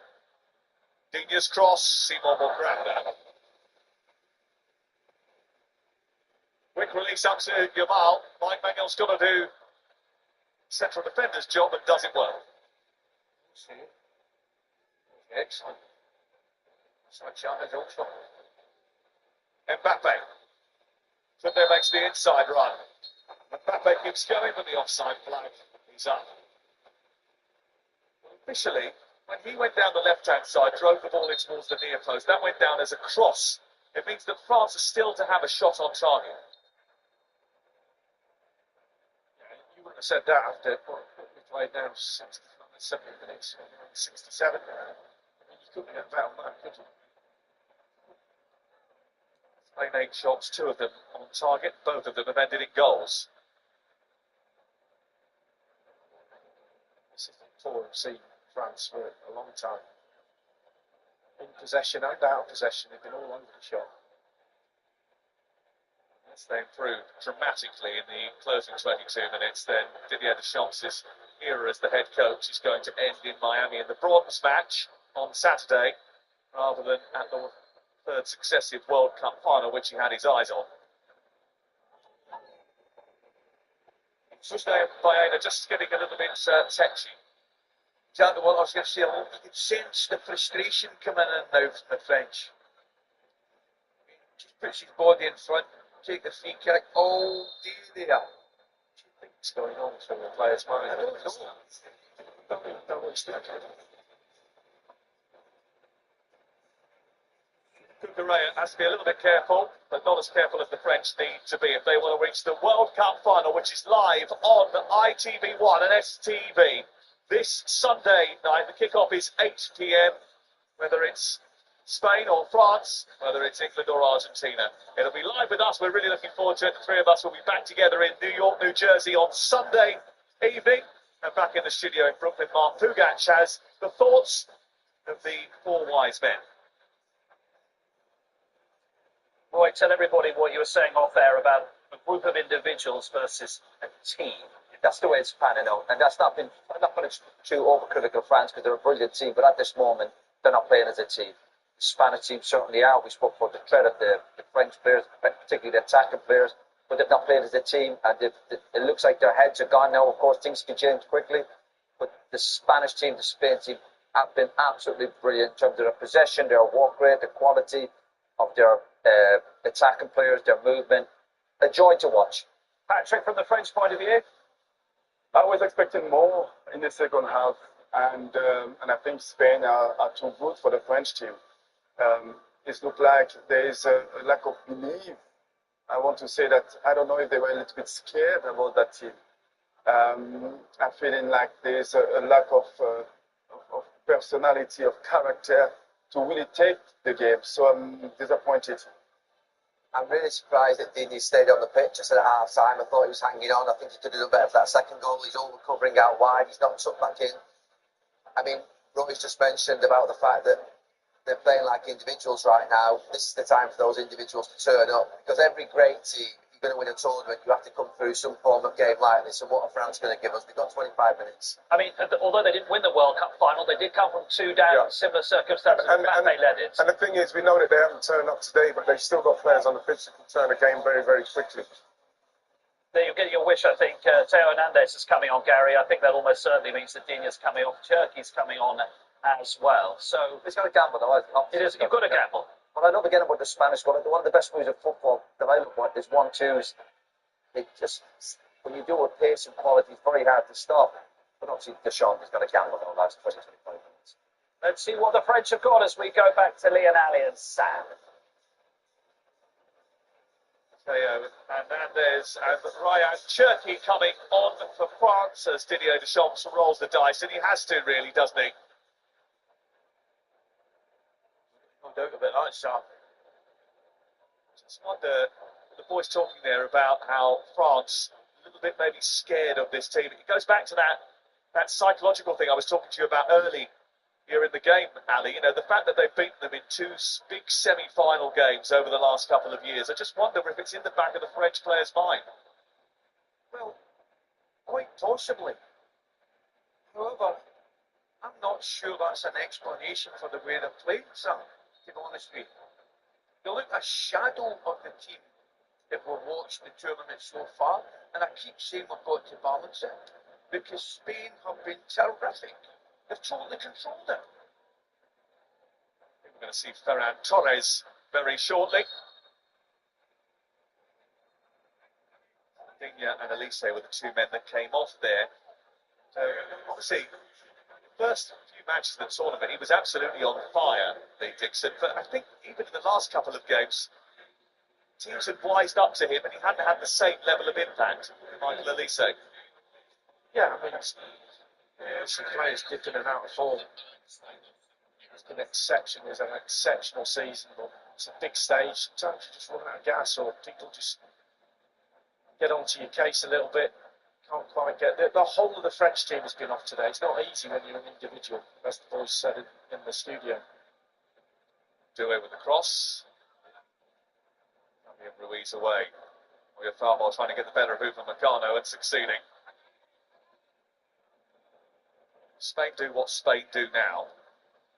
Digne's cross. Simon will grab that. Quick release up to Yamal. Mike Manuel's got to do central defender's job and does it well. Excellent. Such a also. Mbappe. There makes the inside run. Mbappe keeps going with the offside flag. He's up. Officially, when he went down the left-hand side, drove the ball in towards the near post, that went down as a cross. It means that France are still to have a shot on target. You wouldn't have said that after we played now 70 minutes, 67. You couldn't get about that, could you? Playing 8 shots, 2 of them on target, both of them have ended in goals. This is the tour of seeing France for a long time. In possession and out of possession, they've been all over the shop. As they improved dramatically in the closing 22 minutes, then Didier Deschamps' era as the head coach is going to end in Miami in the bronze match on Saturday, rather than at the third successive World Cup final, which he had his eyes on. Baena just getting a little bit touchy. Exactly what I was going to say. You can sense the frustration coming in now from the French. Just puts his body in front, take the free kick all day there. What do you think is going on from the players' mind? I don't know. Cucurella has to be a little bit careful, but not as careful as the French need to be if they want to reach the World Cup final, which is live on ITV1 and STV this Sunday night. The kickoff is 8 p.m, whether it's Spain or France, whether it's England or Argentina. It'll be live with us. We're really looking forward to it. The three of us will be back together in New York, New Jersey on Sunday evening. And back in the studio in Brooklyn, Mark Pugach has the thoughts of the 4 wise men. Roy, tell everybody what you were saying off there about a group of individuals versus a team. That's the way it's panning out, and that's not been. I'm not going to too overcritical of France because they're a brilliant team, but at this moment they're not playing as a team. The Spanish team certainly are. We spoke about the threat of the French players, particularly the attacking players, but they've not played as a team, and it looks like their heads are gone now. Of course, things can change quickly, but the Spanish team, the Spain team have been absolutely brilliant in terms of their possession, their work rate, the quality of their attacking players, their movement. A joy to watch. Patrick, from the French point of view? I was expecting more in the second half, and I think Spain are too good for the French team. It looked like there is a lack of belief. I want to say that I don't know if they were a little bit scared about that team. I'm feeling like there is a lack of personality, of character to really take the game. So I'm disappointed. I'm really surprised that Dini stayed on the pitch just at half time. I thought he was hanging on. I think he could have done better for that second goal. He's over covering out wide. He's not tucked back in. I mean, Roy's just mentioned about the fact that they're playing like individuals right now. This is the time for those individuals to turn up, because every great team, if you're going to win a tournament, you have to come through some form of game like this. And what are France going to give us? They've got 25 minutes. I mean, although they didn't win the World Cup final, they did come from 2 down in similar circumstances, and they led it. And the thing is, we know that they haven't turned up today, but they've still got players on the pitch that can turn the game very, very quickly. There you get your wish, I think. Theo Hernandez is coming on, Gary. I think that almost certainly means that Dini's coming off. Turkey's coming on as well. So it's got a gamble, though. It is. You've got a gamble. But I don't forget about the Spanish goal. One of the best moves of football that I look at is 1-2s. It just, when you do it with pace and quality, it's very hard to stop. But obviously, Deschamps has got a gamble in the last 20, 25 minutes. Let's see what the French have got as we go back to Leon Ali and Sam. Theo Hernandez and Ryan Cherki coming on for France as Didier Deschamps rolls the dice, and he has to, really, doesn't he? No doubt about that, Sam. Just wonder, the boys talking there about how France a little bit maybe scared of this team. It goes back to that psychological thing I was talking to you about early here in the game, Ali. You know, the fact that they've beaten them in 2 big semi-final games over the last couple of years. I just wonder if it's in the back of the French players' mind. Well, quite possibly. However, I'm not sure that's an explanation for the way they're playing, Sam, to be honest with you. They look a shadow of the team that we've watched the tournament so far, and I keep saying we've got to balance it. because Spain have been terrific. They've totally controlled it. We're going to see Ferran Torres very shortly. Digne and Elise were the two men that came off there. So, obviously, the first few matches of the tournament, he was absolutely on fire, Lee Dixon. But I think even in the last couple of games, teams had wised up to him and he hadn't had the same level of impact, Michael Elise. Yeah, I mean, some players dipped in and out of form. It's been exceptional. It's an exceptional season, but it's a big stage. Sometimes you just run out of gas, or people just get onto your case a little bit. Can't quite get the whole of the French team has been off today. It's not easy when you're an individual, as the boys said in the studio. Doué with the cross. Fabian Ruiz away. Oyafamo trying to get the better of Upamecano and succeeding. Spain do what Spain do now,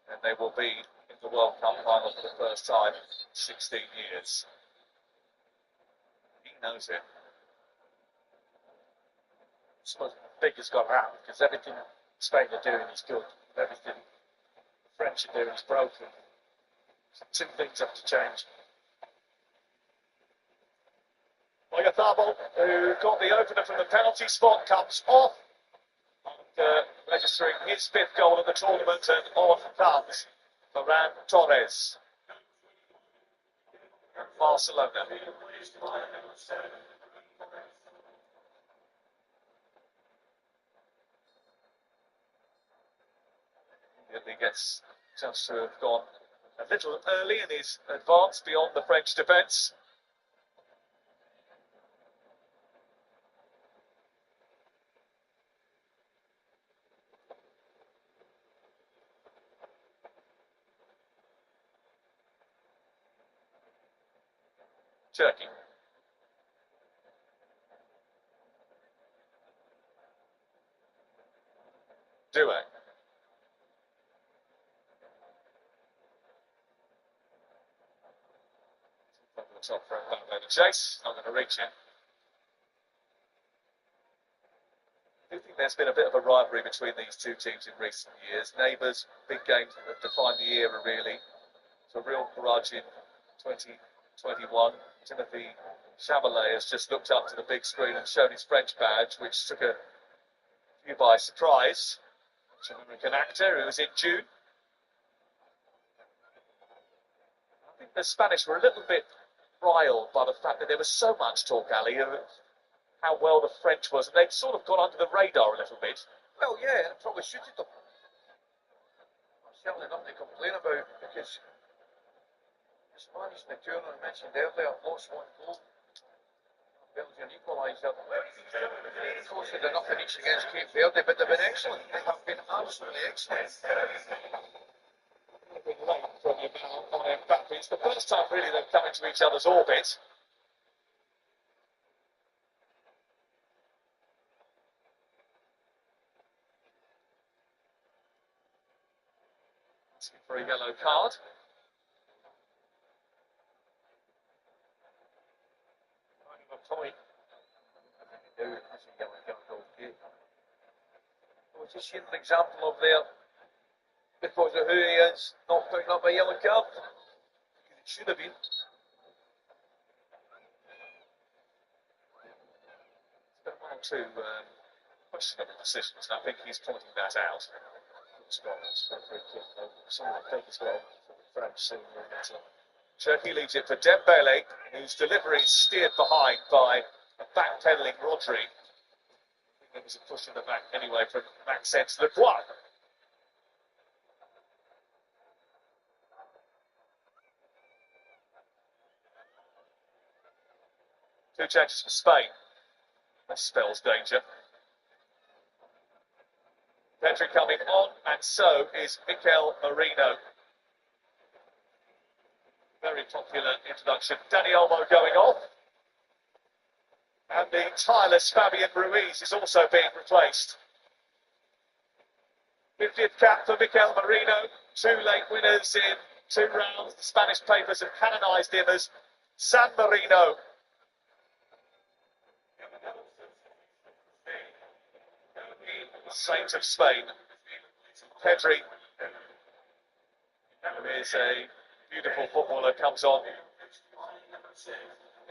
and they will be in the World Cup final for the first time in 16 years. He knows it. Some of the big has gone out because everything Spain are doing is good. Everything the French are doing is broken. So two things have to change. Oyafamo, who got the opener from the penalty spot, comes off. And registering his fifth goal of the tournament, and on comes Ferran Torres from Barcelona. He gets just to have gone a little early in his advance beyond the French defence. Turkey. Doué. From the top for a chase, not going to reach it. I do think there's been a bit of a rivalry between these two teams in recent years. Neighbours, big games that have defined the era, really. It's a real grudge in 2021. Timothy Chalamet has just looked up to the big screen and shown his French badge, which took a few by surprise. It's an American actor who was in June. I think the Spanish were a little bit riled by the fact that there was so much talk, Ali, of how well the French was, and they'd sort of gone under the radar a little bit. Well, yeah, and it probably suited them. Certainly nothing to complain about, because the Spanish in the tournament I mentioned earlier lost one goal. Belgian equaliser. Of course, they did nothing each against Cape Verde, but they've been excellent. They have been absolutely excellent. A bit late from Yamal on Mbappe. It's the first time really they've come into each other's orbit. Asking for a yellow card. Point. That's a yellow card, okay. Well, just an example of there, because of who he is, not picking up a yellow card. It should have been. It's been one or two questionable decisions, and I think he's pointing that out. Some of the biggest goals for the French senior. Turkey leaves it for Dembele, whose delivery is steered behind by a backpedaling Rodri. I think there was a push in the back anyway from Maxence Lacroix. Two changes for Spain. That spells danger. Pedri coming on, and so is Mikel Merino. Very popular introduction. Dani Olmo going off. And the tireless Fabian Ruiz is also being replaced. 50th cap for Mikel Merino. Two late winners in 2 rounds. The Spanish papers have canonised him as San Marino. the saint of Spain. Pedri, who is a beautiful footballer, comes on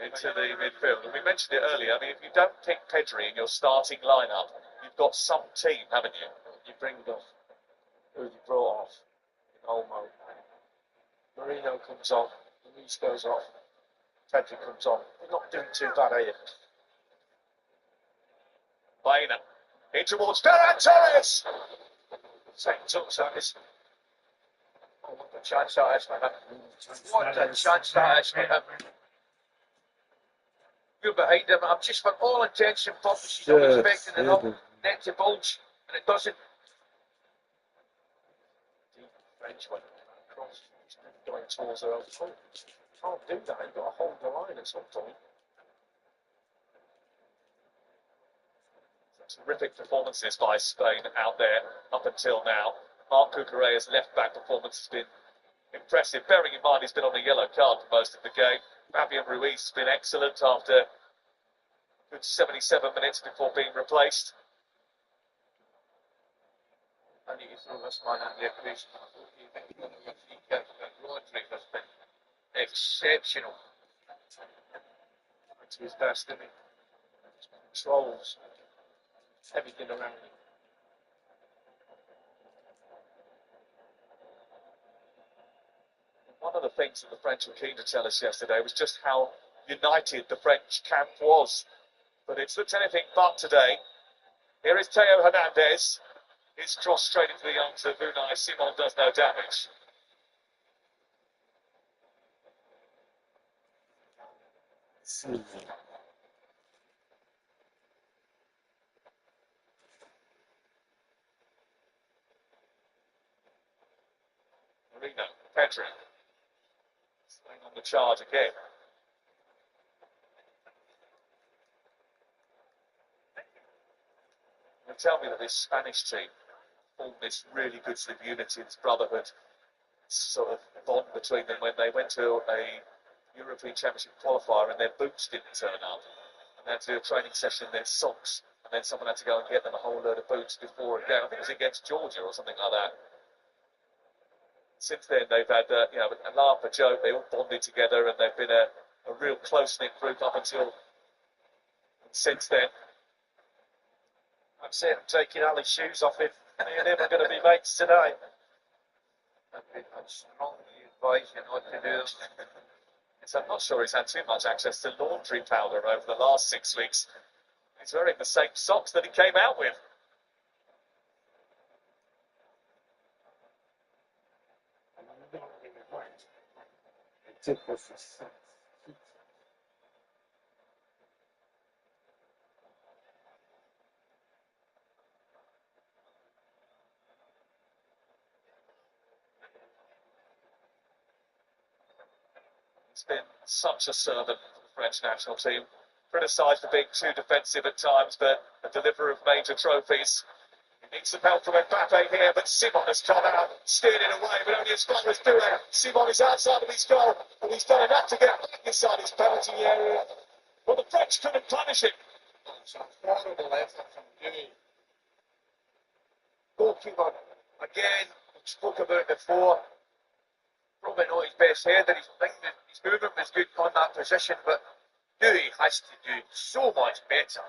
into the midfield. And we mentioned it earlier. I mean, if you don't pick Pedri in your starting lineup, you've got some team, haven't you? You bring off. Who have you brought off? Olmo. Marino comes on. Luis goes off. Pedri comes on. You're not doing too bad, are you? Baena. In towards Ferran Torres. Second touch, that is. Oh, what a chance that is for him. What a chance that is for him. You're behind him. I'm just, for all intents and purposes, I'm expecting the net to bulge, and it doesn't. Deep French one. Cross. Going towards their own foot. Can't do that. You've got to hold the line at some point. Terrific performances by Spain out there up until now. Marc Cucurella's left-back performance has been impressive, bearing in mind he's been on a yellow card for most of the game. Fabian Ruiz has been excellent after a good 77 minutes before being replaced. I need to throw this man in the equation. Rodri has been exceptional. To his best, isn't he? Controls everything around him. One of the things that the French were keen to tell us yesterday was just how united the French camp was. But it's looked anything but today. Here is Theo Hernandez. His cross straight into the arms of Unai Simon does no damage. Marino, Pedri. Staying on the charge again. You tell me that this Spanish team formed this really good sort of unity, this brotherhood sort of bond between them when they went to a European Championship qualifier and their boots didn't turn up. And they had to do a training session in their socks. And then someone had to go and get them a whole load of boots before a game. I think it was against Georgia or something like that. Since then, they've had a laugh, a joke. They all bonded together, and they've been a real close-knit group up until since then. I'm saying I'm taking Ali's shoes off him. Me and him are going to be mates tonight. I'd strongly advise you not to do this. So I'm not sure he's had too much access to laundry powder over the last 6 weeks. He's wearing the same socks that he came out with. He's been such a servant for the French national team. Criticised for being too defensive at times, but a deliverer of major trophies. He needs some help from Mbappe here, but Simon has come out, steered it away, but only as far as doing. Simon is outside of his goal, but he's done enough to get back inside his penalty area. Well, the French couldn't punish him. It's a horrible effort from Dewey. Goalkeeper, again, we spoke about it before. Probably not his best header. His movement was good on that position, but Dewey has to do so much better.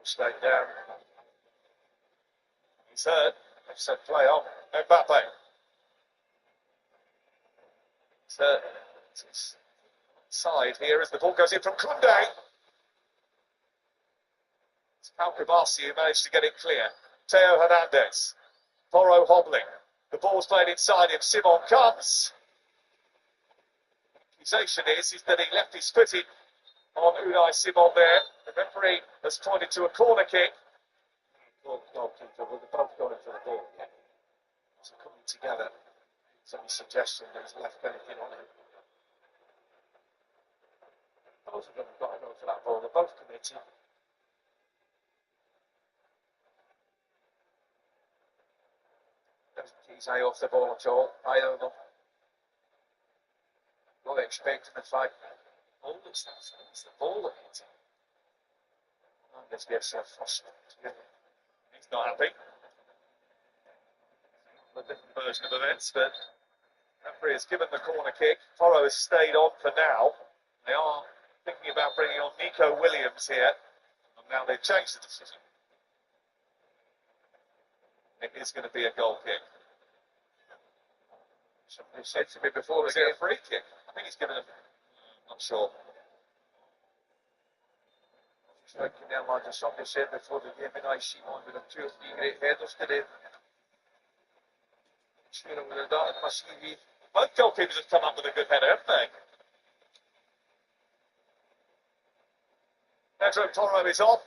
Stay down. He's hurt. They've said play on. Mbappe. He's hurt. It's side here as the ball goes in from Koundé. It's Pau Kubasi who managed to get it clear. Theo Hernandez. Porro hobbling. The ball's played inside him. Simon comes. The accusation is that he left his foot in on Unai Simon there. The referee has pointed to a corner kick. Goalkeeper, well, they're both going for the ball. Yeah. So coming together, there's any suggestion that he's left anything on him. Both of them have got to go for that ball. They're both committed. There's He's eye off the ball at all, either of them. Not expecting the fact that it's the ball that hits him. And this gets a first. He's not happy. A different version of events, but referee has given the corner kick. Toro has stayed on for now. They are thinking about bringing on Nico Williams here. And now they've changed the decision. It is going to be a goal kick. Somebody said to me before Was it a free kick? I think he's given a... I'm not sure. Just thinking now, like somebody said before the game, and I see one with 2 or 3 great headers today. Sure, I would have done my CV. Both goalkeepers have come up with a good header, haven't they? Pedro Toro is off.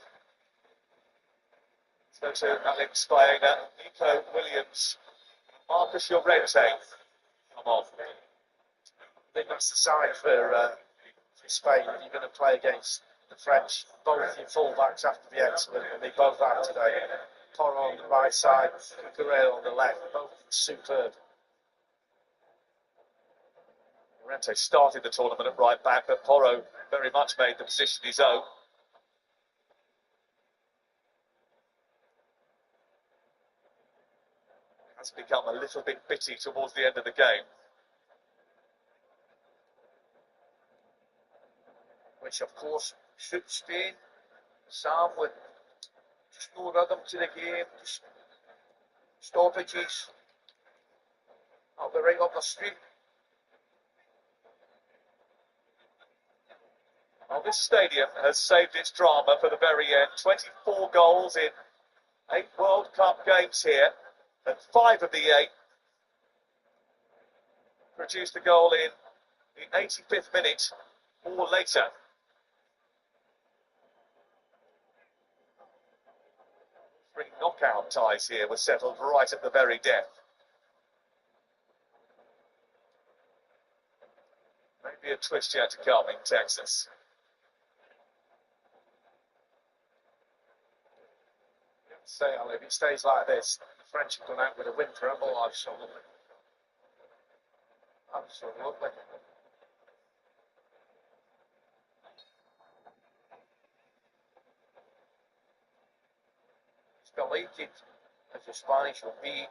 Let's go to Alex Baena, Nico Williams, Marcus Llorente. Come on. I think that's the side for Spain. If you're going to play against the French, both your full-backs have to be excellent, and they both are today. Toro on the right side, Guerrero on the left, both superb. Llorente started the tournament at right back, but Toro very much made the position his own. Has become a little bit bitty towards the end of the game. Which, of course, suits Spain. Sam with just no rhythm to the game, just stoppages. I'll be right up the street. Well, this stadium has saved its drama for the very end. 24 goals in 8 World Cup games here, and 5 of the 8 produced a goal in the 85th minute or later. Three knockout ties here were settled right at the very death. Maybe a twist yet to come in Texas. Say, if it stays like this, the French have gone out with a win for them. Oh, absolutely. Absolutely. It's delighted as the Spanish will be.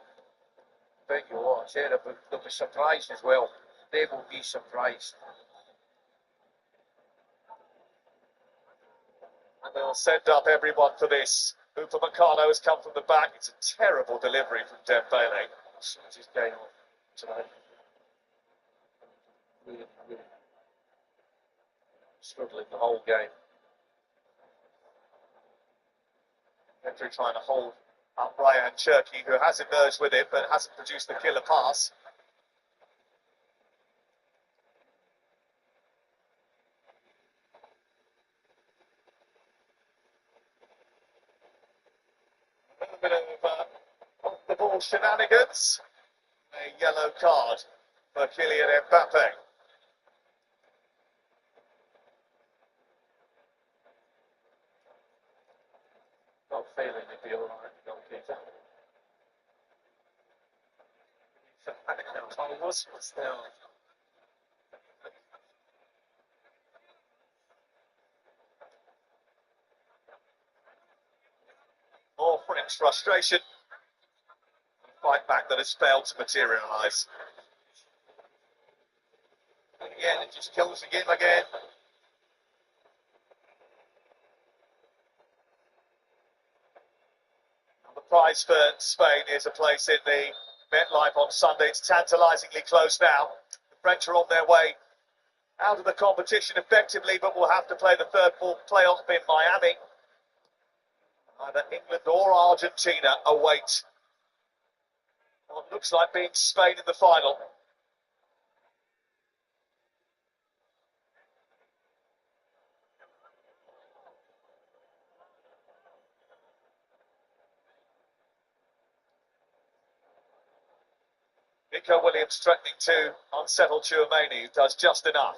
Bet you what, they'll be surprised as well. They will be surprised. And they'll send up everyone for this. Upamecano has come from the back. It's a terrible delivery from Dembele. Sorts his game off tonight. Really struggling the whole game. Pedro trying to hold up Ryan Cherky, who has emerged with it, but hasn't produced the killer pass. A little bit of off-the-ball shenanigans. A yellow card for Kylian Mbappe. Not feeling he'd be all right, goalkeeper. What's now? More French frustration. Fight back that has failed to materialise. And again, it just kills the game again. The prize for Spain is a place in the MetLife on Sunday. It's tantalisingly close now. The French are on their way out of the competition effectively, but will have to play the third playoff in Miami. Either England or Argentina await what looks like being Spain in the final. Nico Williams threatening to unsettle Tchouaméni, who does just enough.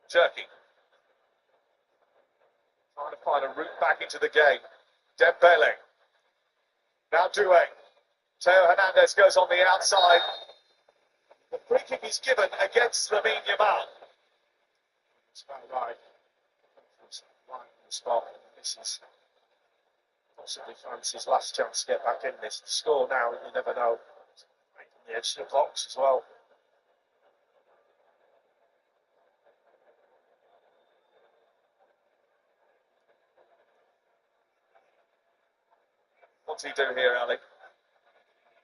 Cherky trying to find a route back into the game. Dembele. Now Doué. Teo Hernandez goes on the outside. The free kick is given against Lamine Yamal. It's about right. It's right on the spot. This is possibly France's last chance to get back in this. The score now, you never know. Right on the edge of the box as well. What's he do here, Ali?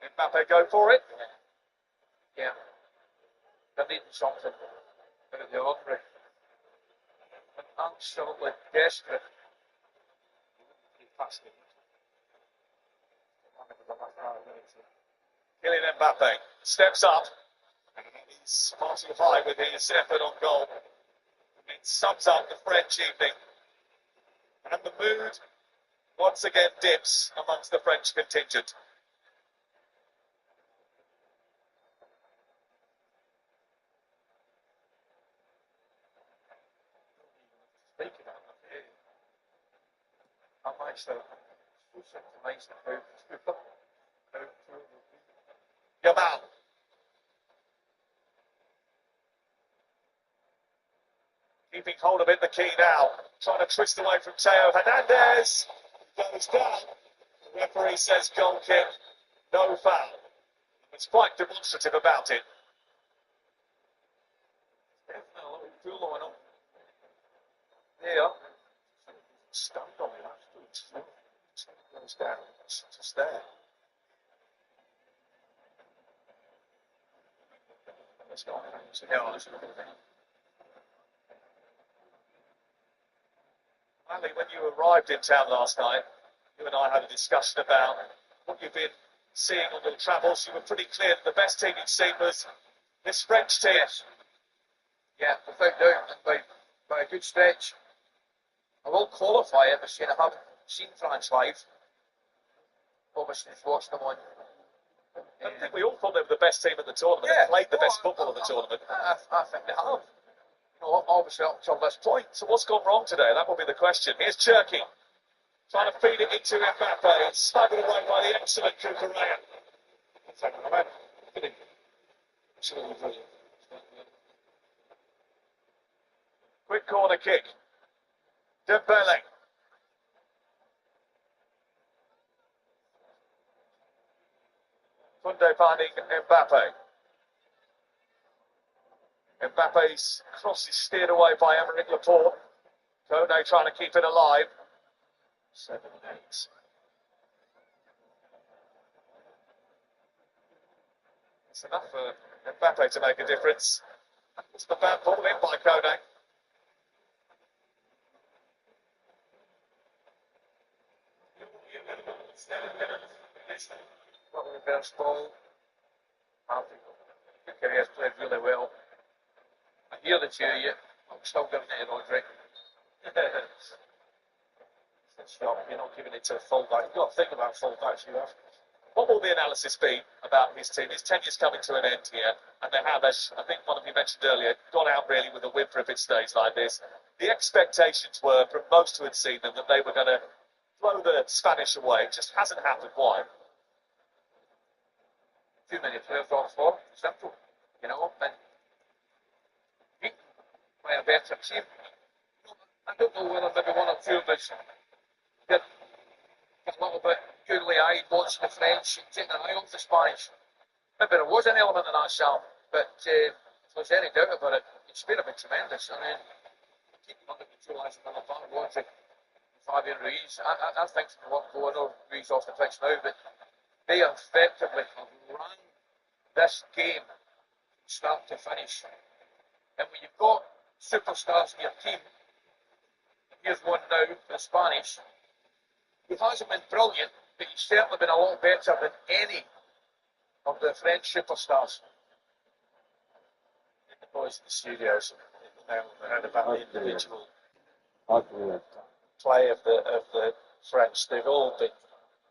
Mbappe go for it? Yeah. They're needing something out of the ordinary. And absolutely desperate. Kylian Mbappe steps up. He's parting high with his effort on goal. It sums up the French evening. And the mood once again dips amongst the French contingent. Speak about that. How much though? It's amazing how Yamal. Keeping hold of it, the key now. Trying to twist away from Teo Hernandez. Goes down. The referee says goal kick, no foul. It's quite demonstrative about it. definitely a little fool on him. There. Stand on him afterwards. Goes down. It's just there. It's not Ali, when you arrived in town last night, you and I had a discussion about what you've been seeing on your travels. You were pretty clear that the best team you'd seen was this French team. Yes. Yeah, without doubt, by a good stretch. I will qualify it by saying I haven't seen France live. Obviously, I've watched them on. I think we all thought they were the best team at the tournament. Yeah. They played the best football of the tournament. I think they have. You know, obviously up till this point. So what's gone wrong today? That will be the question. Here's Cherky, trying to feed it into Mbappe. It's smuggled away by the excellent Cucurella. Absolutely brilliant. Quick corner kick. Dembele. Funde finding Mbappe. Mbappe's cross is steered away by Emerick Laporte. Kone trying to keep it alive. 7-8. It's enough for Mbappe to make a difference. It's the bad ball in by Kone. What a reverse ball. I think Cucurella played really well. I hear the cheer you. I'm still giving it to Rodri. It's not, you're not giving it to a fullback. You've got to think about fullbacks, you have. What will the analysis be about his team? His tenure's coming to an end here, and they have, as I think one of you mentioned earlier, gone out really with a whimper if it stays like this. The expectations were, from most who had seen them, that they were going to blow the Spanish away. It just hasn't happened. Why? Too many players on form. Simple. You know, and beaten by a better team. I don't know whether maybe one or two of us get a little bit googly-eyed watching the French and taking an eye off the Spanish. Maybe there was an element of that, Sam, but if there's any doubt about it, it's been tremendous. I mean, keeping under control as another part of Rodri, Fabian Ruiz, I think from what going on, Ruiz off the pitch now, but they effectively have run this game from start to finish. And when you've got superstars in your team, here's one now for the Spanish, he hasn't been brilliant, but he's certainly been a lot better than any of the French superstars. The boys in the studios now heard about the individual play of the French. They've all been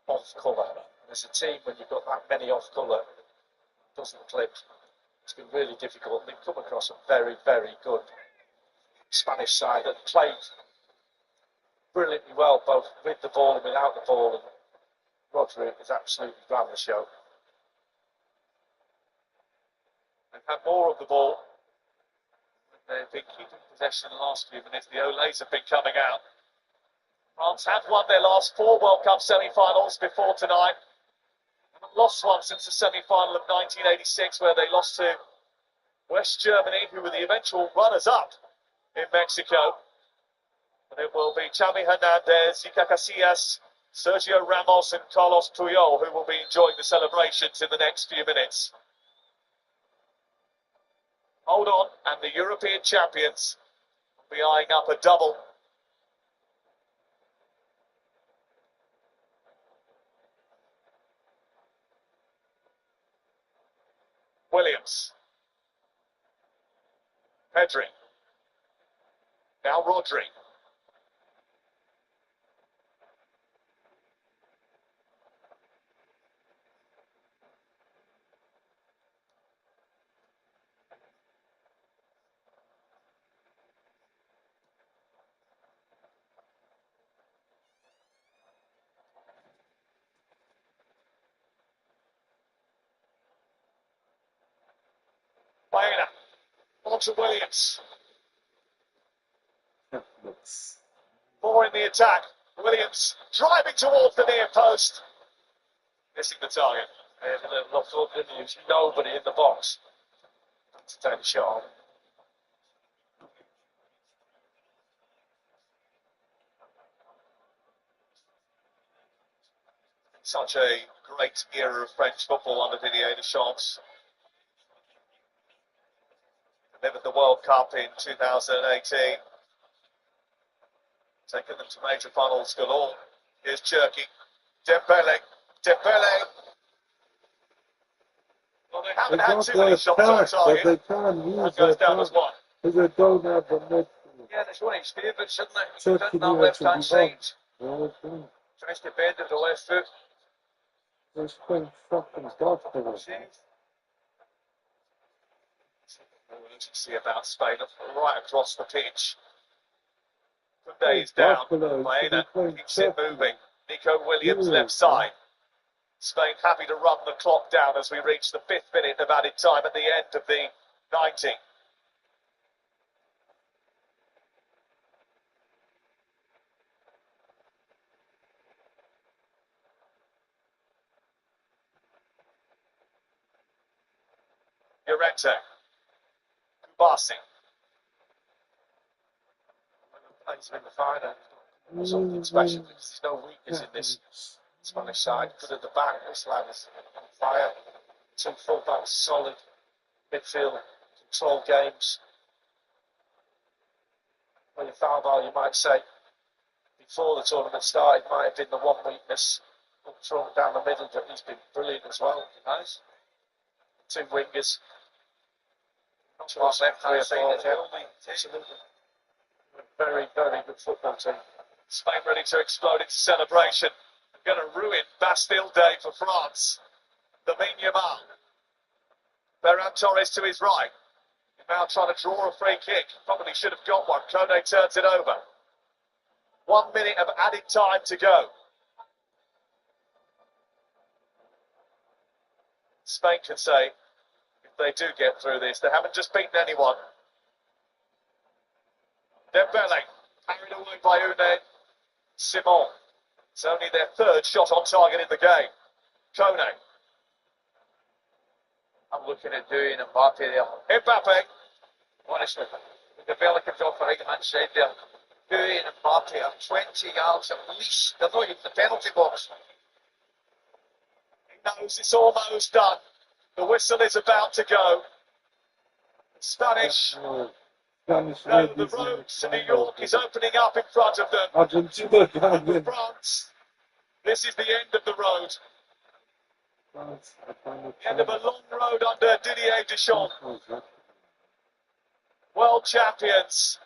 off colour. As a team, when you've got that many off colour, it doesn't click. It's been really difficult. They've come across a very, very good Spanish side that played brilliantly well, both with the ball and without the ball. And Rodri has absolutely run the show. They've had more of the ball. They've been keeping possession in the last few minutes. The Olays have been coming out. France have won their last 4 World Cup semi-finals before tonight. Haven't lost one since the semi-final of 1986, where they lost to West Germany, who were the eventual runners-up in Mexico. And it will be Xavi Hernandez, Iker Casillas, Sergio Ramos and Carlos Puyol who will be enjoying the celebrations in the next few minutes. Hold on, and the European champions will be eyeing up a double. Williams. Pedri. Now Rodri. Baena. On to Williams. 4 in the attack. Williams driving towards the near post. Missing the target. There's a little loft up, didn't he? There's nobody in the box to take the shot on. Such a great era of French football under Didier Deschamps. Delivered the World Cup in 2018. Taken them to major finals galore. Here's Cherki. Dembele. Dembele. Well, they haven't had too many shots on target. But they can't use that goes down as one. Because they don't have the net. Yeah, that's one of his favourites, isn't it? Cherki That left-hand side. Tries to bend with the left foot. They're playing fucking golf for us. Urgency about Spain right across the pitch. Days down. Baena keeps it moving. Nico Williams left side. Spain happy to run the clock down as we reach the 5th minute of added time at the end of the 90. Llorente. Kubasi. Plays him in the final. Something special because there's no weakness in this Spanish side. Good at the back. This lad is on fire. 2 full-backs, solid midfield, control games. Well, your foul ball, you might say, before the tournament started, might have been the one weakness up front, down the middle, but he's been brilliant as well. Nice. 2 wingers. Not sure what's left hand side. Absolutely. Very, very good football team. Spain ready to explode into celebration. Going to ruin Bastille Day for France. Lamine Yamal. Ferran Torres to his right. Now trying to draw a free kick. Probably should have got one. Kone turns it over. 1 minute of added time to go. Spain can say, if they do get through this, they haven't just beaten anyone. Dembele, carried away by Une Simon. It's only their 3rd shot on target in the game. Kone. I'm looking at doing Mbappe there. Mbappe. Honestly, the Bella comes off the right hand side there. Doing Mbappe are 20 yards at least. They're not even the penalty box. He knows it's almost done. The whistle is about to go. Spanish. No, the road to New York is opening up in front of them. Argentina. France. This is the end of the road. The end of a long road under Didier Deschamps. World champions.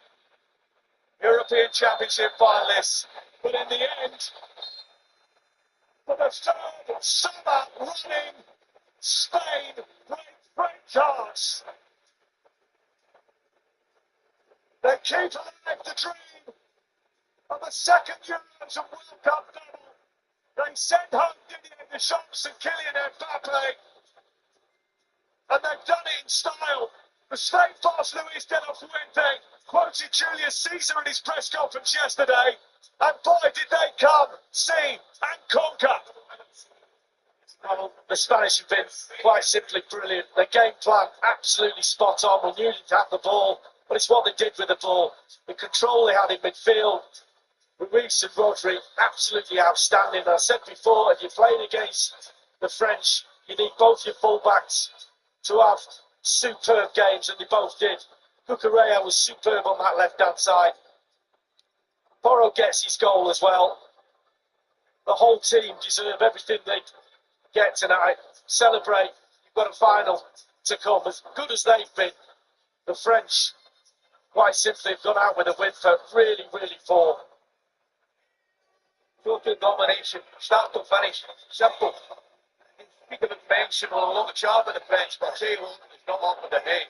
European Championship finalists. But in the end, for the 3rd summer running, Spain break French hearts. They keep alive the dream of the second Euros and World Cup double. They send home Didier Deschamps and Kylian Mbappe. And they've done it in style. The steadfast Luis de la Fuente quoted Julius Caesar in his press conference yesterday. And boy, did they come, see and conquer. Well, the Spanish have been quite simply brilliant. The game plan absolutely spot on. We knew they'd have the ball, but it's what they did with the ball. The control they had in midfield. Ruiz and Rodri, absolutely outstanding. I said before, if you're playing against the French, you need both your fullbacks to have superb games, and they both did. Cucurella was superb on that left-hand side. Porro gets his goal as well. The whole team deserve everything they get tonight. Celebrate. You've got a final to come. As good as they've been, the French quite simply have gone out with a win for really, really poor. Total domination, start to finish, simple. Speaking of invention, well, a lot of charm of the French, but say well, it's not up with the head.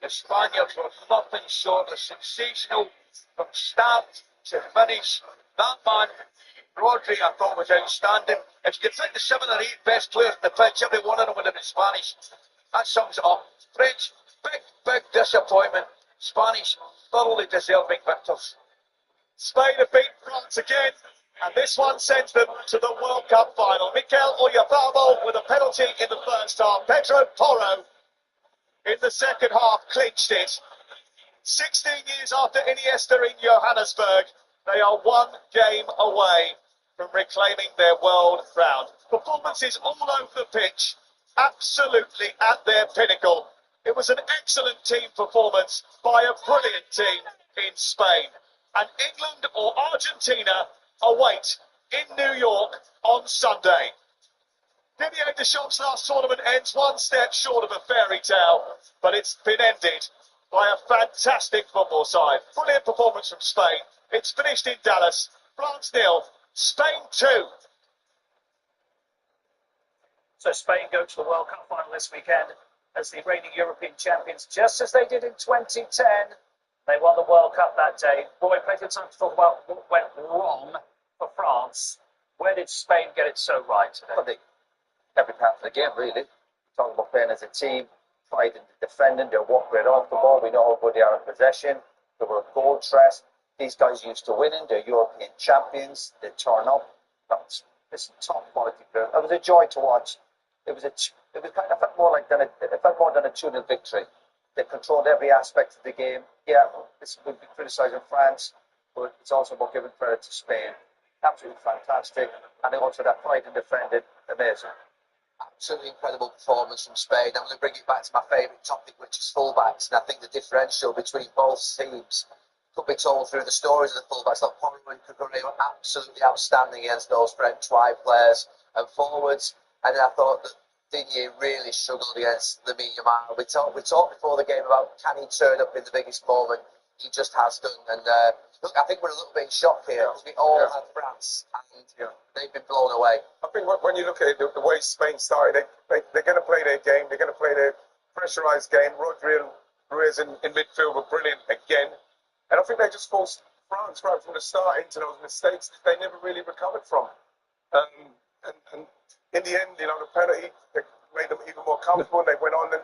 The Spaniards were nothing short of sensational from start to finish. That man, Rodri, I thought was outstanding. If you could think the 7 or 8 best players in the pitch, every one of them would have been Spanish. That sums it up. French, big disappointment. Spanish, thoroughly deserving victors. Spain have beaten France again, and this one sends them to the World Cup final. Mikel Oyarzabal with a penalty in the first half. Pedro Porro in the second half clinched it. 16 years after Iniesta in Johannesburg, they are one game away from reclaiming their world crown. Performances all over the pitch, absolutely at their pinnacle. It was an excellent team performance by a brilliant team in Spain. And England or Argentina await in New York on Sunday. Didier Deschamps' last tournament ends one step short of a fairy tale, but it's been ended by a fantastic football side. Brilliant performance from Spain. It's finished in Dallas. France 0, Spain 2. So Spain go to the World Cup final this weekend as the reigning European champions, just as they did in 2010. They won the World Cup that day. Roy, plenty of time to talk about what went wrong for France. Where did Spain get it so right today? Well, every part of the game, really. Talking about playing as a team, pride in the defending, their work rate off the ball. We know how good they are in possession. They were a goal threat. These guys used to winning. They're European champions. They turn up. It's top quality player. It was a joy to watch. It felt more than a 2-0 victory. They controlled every aspect of the game. Yeah, this would be criticising France, but it's also about giving credit to Spain. Absolutely fantastic. And also that pride in defending, amazing. Absolutely incredible performance from Spain. I'm going to bring it back to my favourite topic, which is fullbacks. And I think the differential between both teams could be told through the stories of the fullbacks. Like Porro and Cucurella were absolutely outstanding against those French wide players and forwards. And then I thought that Didier really struggled against Lamine Yamal. We talked before the game about can he turn up in the biggest moment. He just has done. And look, I think we're a little bit in shock here because we all had France and they've been blown away. I think when you look at it, the way Spain started, they're going to play their game. They're going to play their pressurised game. Rodri and Ruiz in midfield were brilliant again. And I think they just forced France right from the start into those mistakes that they never really recovered from. And in the end, the penalty made them even more comfortable. They went on, and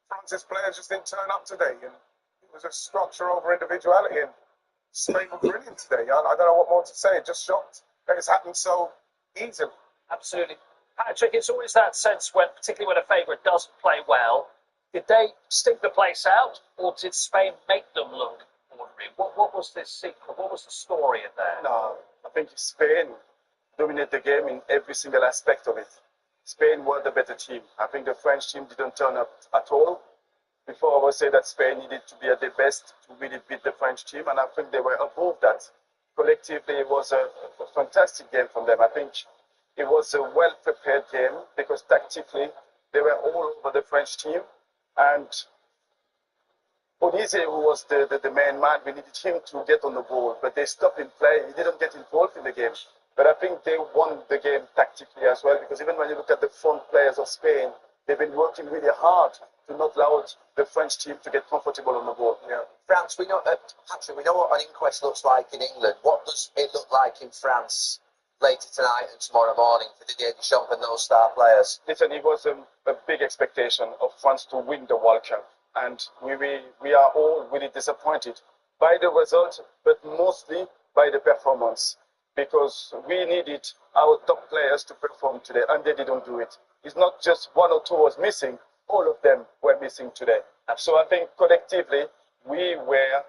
France's players just didn't turn up today. And it was a structure over individuality. And Spain were brilliant today. I don't know what more to say. Just shocked that it's happened so easily. Absolutely. Patrick, it's always that sense when, particularly when a favourite doesn't play well, did they stink the place out, or did Spain make them look ordinary? What was this secret? What was the story in there? No, I think Spain dominated the game in every single aspect of it. Spain were the better team. I think the French team didn't turn up at all. Before I would say that Spain needed to be at their best to really beat the French team, and I think they were above that. Collectively, it was a fantastic game from them. I think it was a well-prepared game because tactically they were all over the French team. And Osiris, who was the main man, we needed him to get on the ball, but they stopped him play. He didn't get involved in the game. But I think they won the game tactically as well, because even when you look at the front players of Spain, they've been working really hard to not allow the French team to get comfortable on the ball. Yeah. France, we know, Patrick, we know what an inquest looks like in England. What does it look like in France later tonight and tomorrow morning for Didier Deschamps and those star players? Listen, it was a big expectation of France to win the World Cup, and we are all really disappointed by the result, but mostly by the performance, because we needed our top players to perform today, and they didn't do it. It's not just one or two was missing, all of them were missing today. So I think collectively we were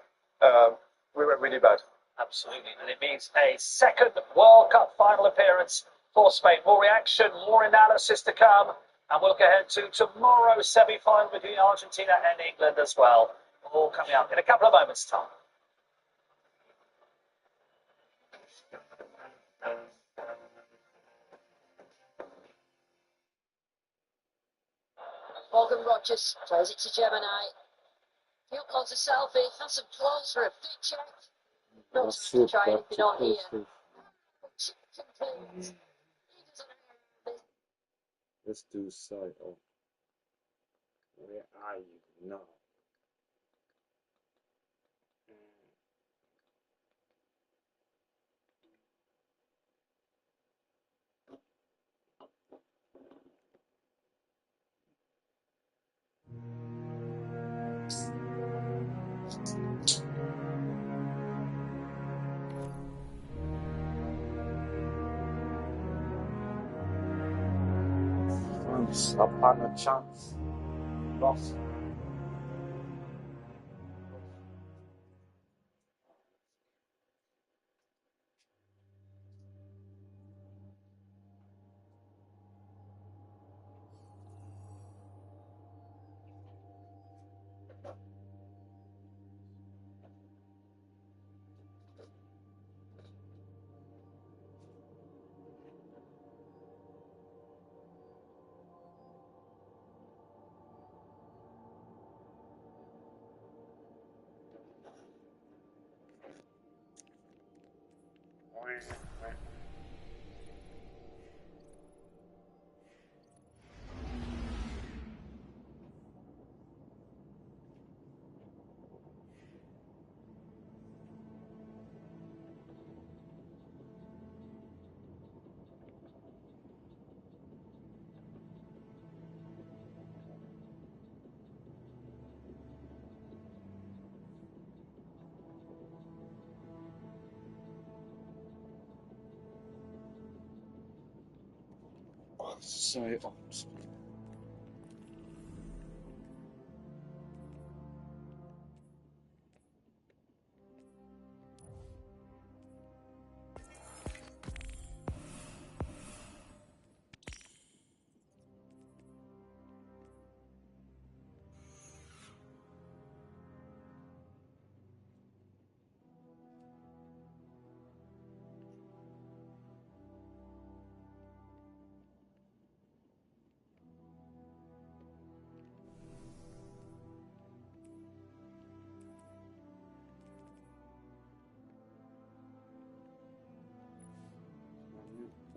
really bad. Absolutely, and it means a second World Cup final appearance for Spain. More reaction, more analysis to come, and we'll look ahead to tomorrow's semi-final between Argentina and England as well. All coming up in a couple of moments' time. Morgan Rogers plays it to Gemini. He uploads a selfie, has some clothes for a fit check. Not trying to try anything on here. Let's do side of where are you now? Once upon a chance, lost. Side ops.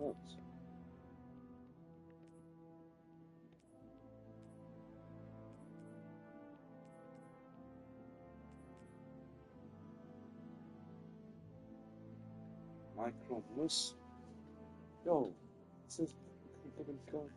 Oops. Micro Moose. Yo, this is go.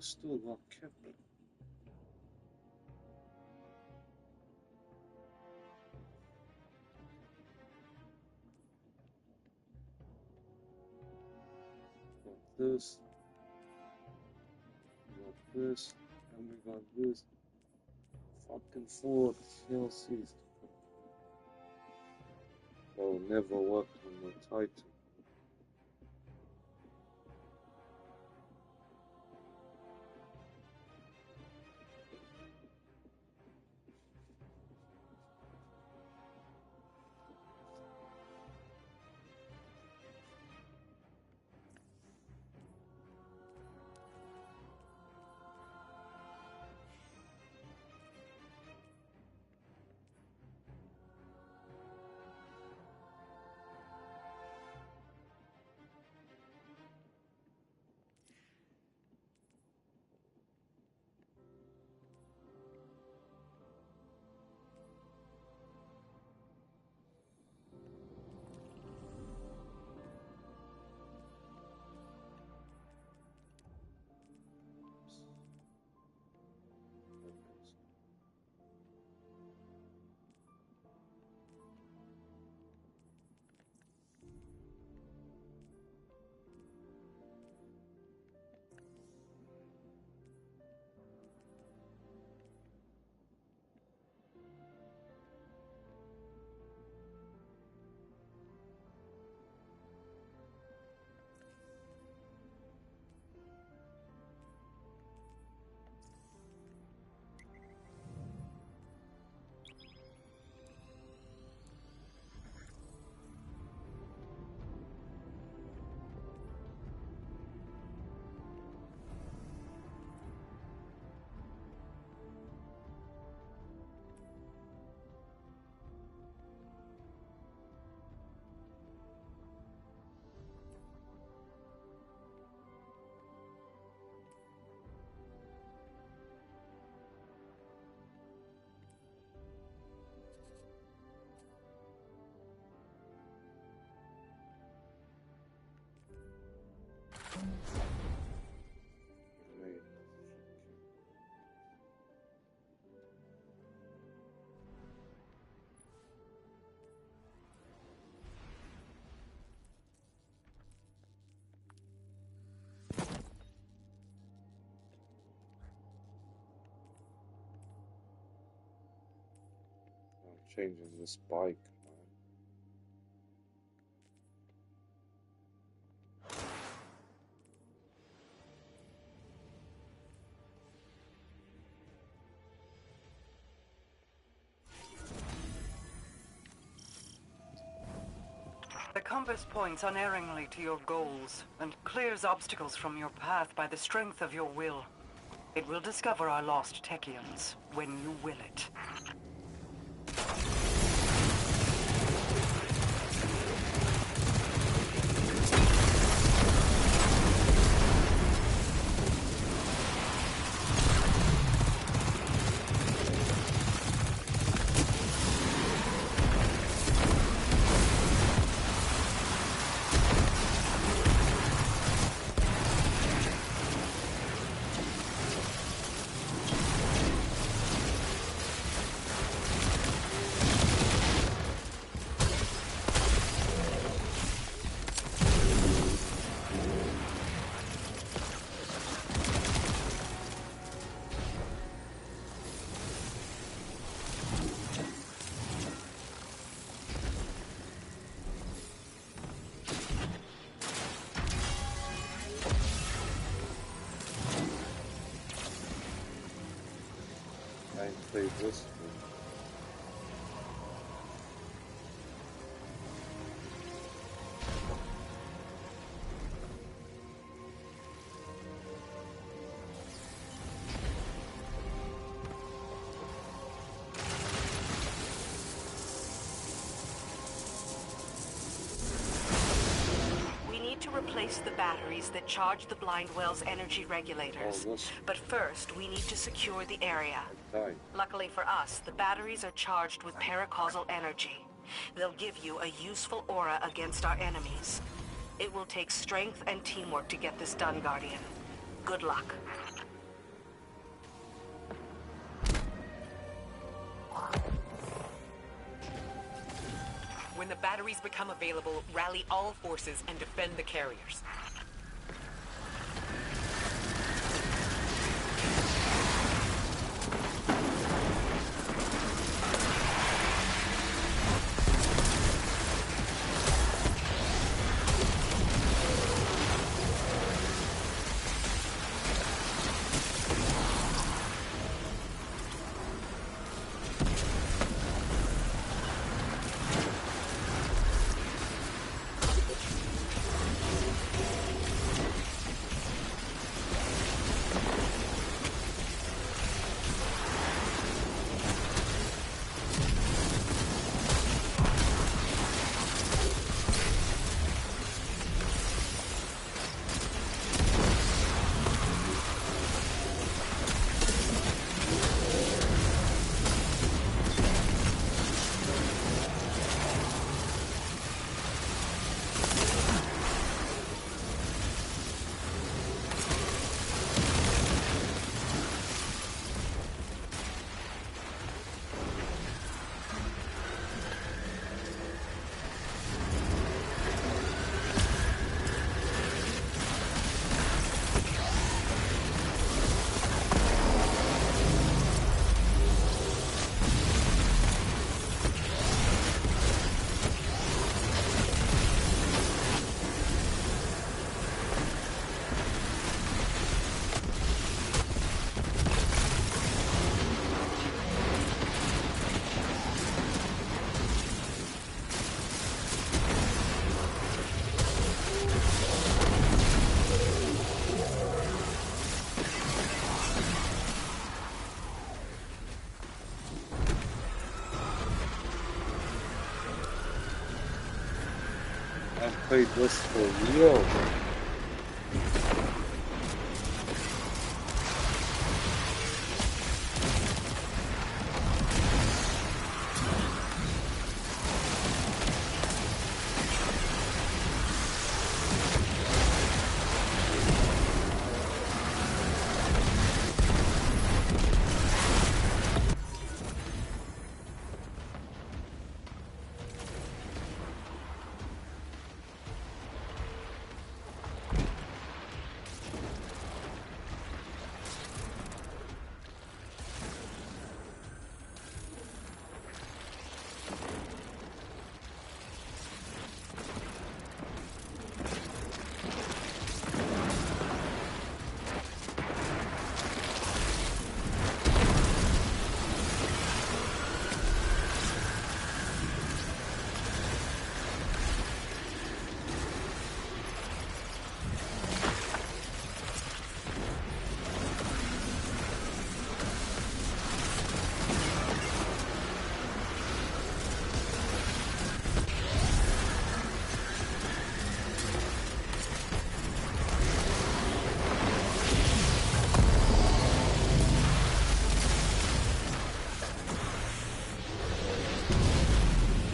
still got Kepler. Got this. We got this. And we got this. Fucking 4 CLCs. Oh, never worked on the Titan. I'm changing this bike. The compass points unerringly to your goals and clears obstacles from your path by the strength of your will. It will discover our lost Techians when you will it. Play this one. We need to replace the batteries that charge the Blindwell's energy regulators. But first, we need to secure the area. Luckily for us, the batteries are charged with paracausal energy. They'll give you a useful aura against our enemies. It will take strength and teamwork to get this done, Guardian. Good luck. When the batteries become available, rally all forces and defend the carriers. I played this for real.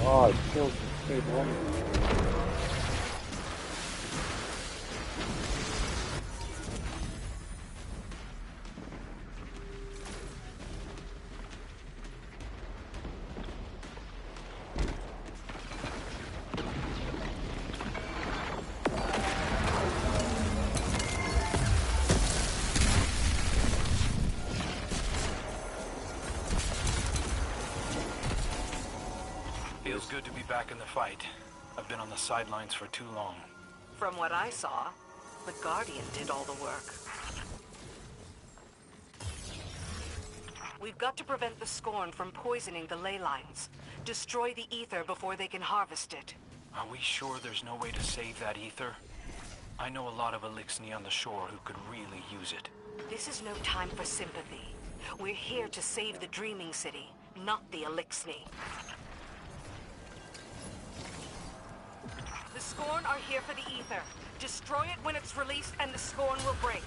Oh, it killed the kid on me. Feels good to be back in the fight. I've been on the sidelines for too long. From what I saw, the Guardian did all the work. We've got to prevent the Scorn from poisoning the ley lines. Destroy the ether before they can harvest it. Are we sure there's no way to save that ether? I know a lot of Elixni on the shore who could really use it. This is no time for sympathy. We're here to save the Dreaming City, not the Elixni. The Scorn are here for the ether. Destroy it when it's released and the Scorn will break.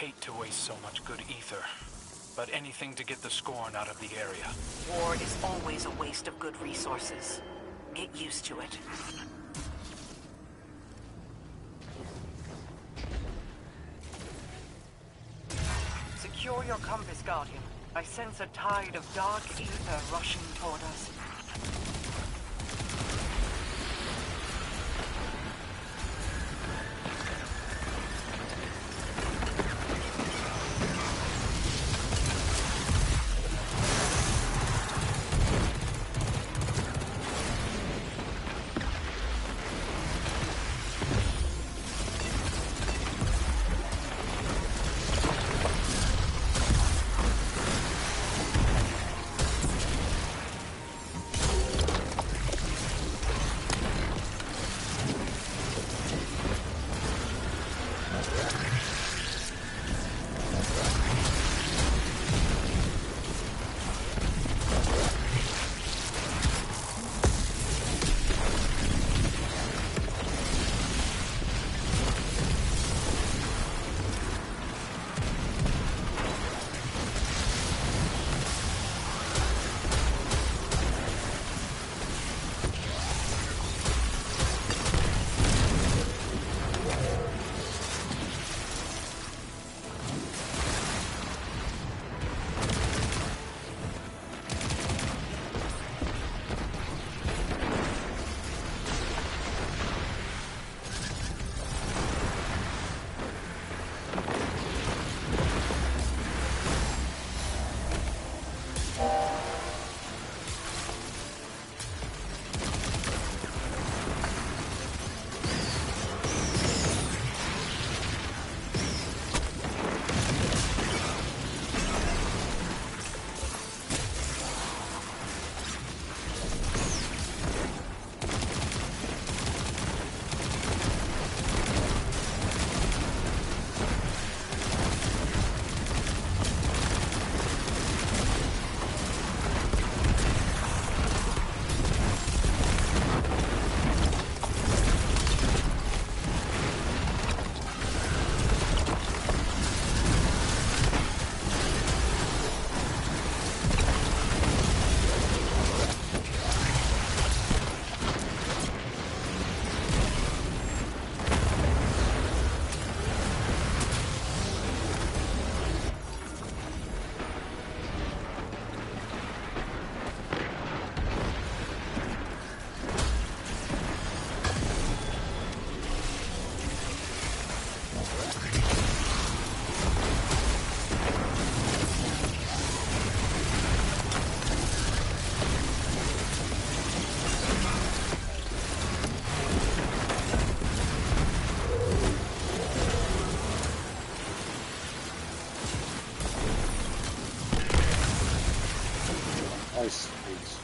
hate to waste so much good ether, but anything to get the Scorn out of the area. War is always a waste of good resources. Get used to it. Secure your compass, Guardian. I sense a tide of dark ether rushing toward us. Nice, nice.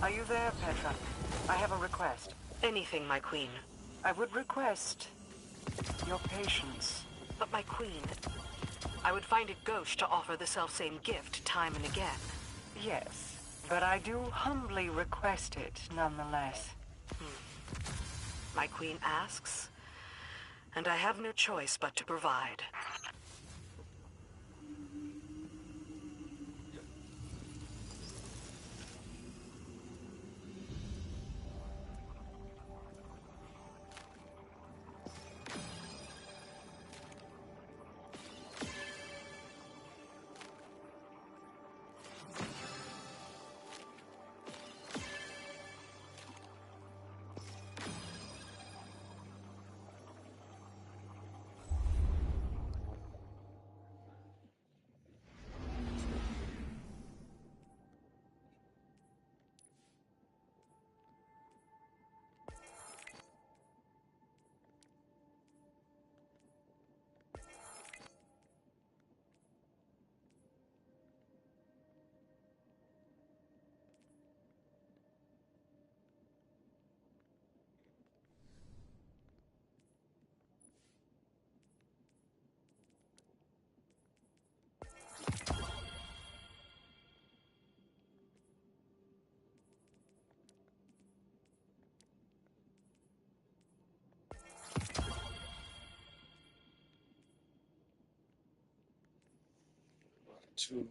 Are you there, Petra? I have a request. Anything, my queen. I would request your patience. But my queen, I would find it gauche to offer the selfsame gift time and again. Yes, but I do humbly request it nonetheless. My queen asks, and I have no choice but to provide. Two.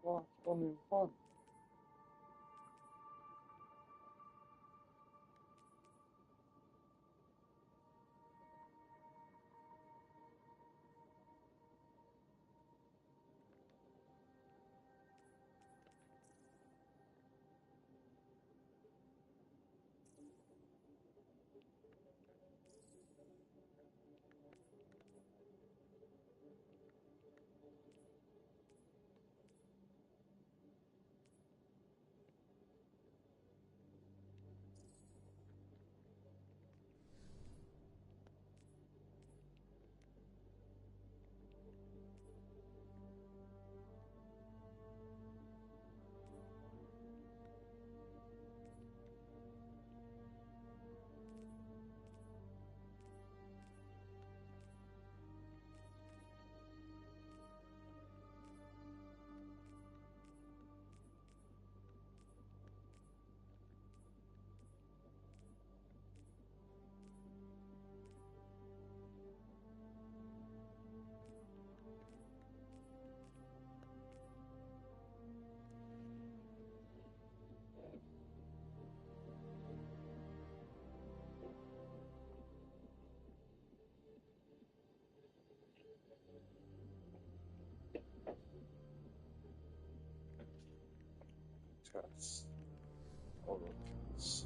What? Only one. Cats. All of cats.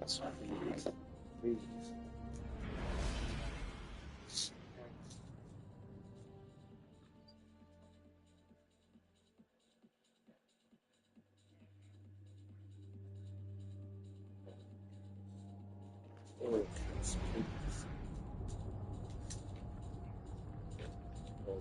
That's what please. Oh, cats, please. Oh.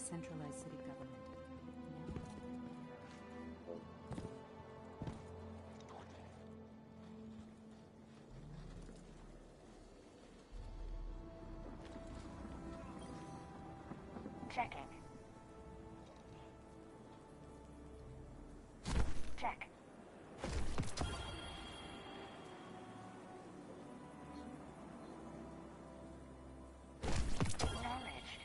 centralized city government. Checking. Check. Acknowledged.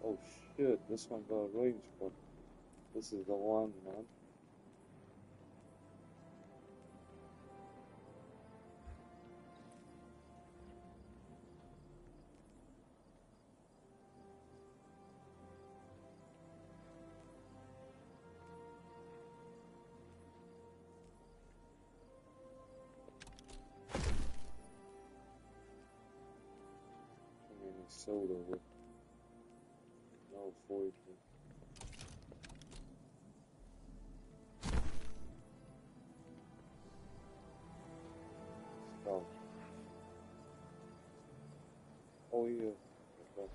Oh shit, this one got a range, but this is the one, man. I mean, it's soda with no poison. Stop. Oh yeah. That's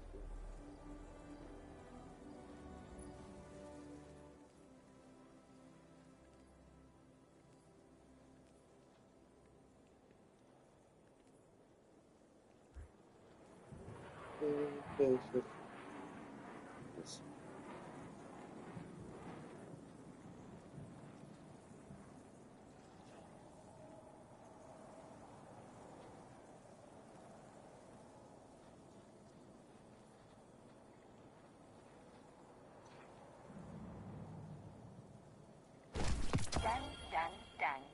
good. Yes. Done, done, done.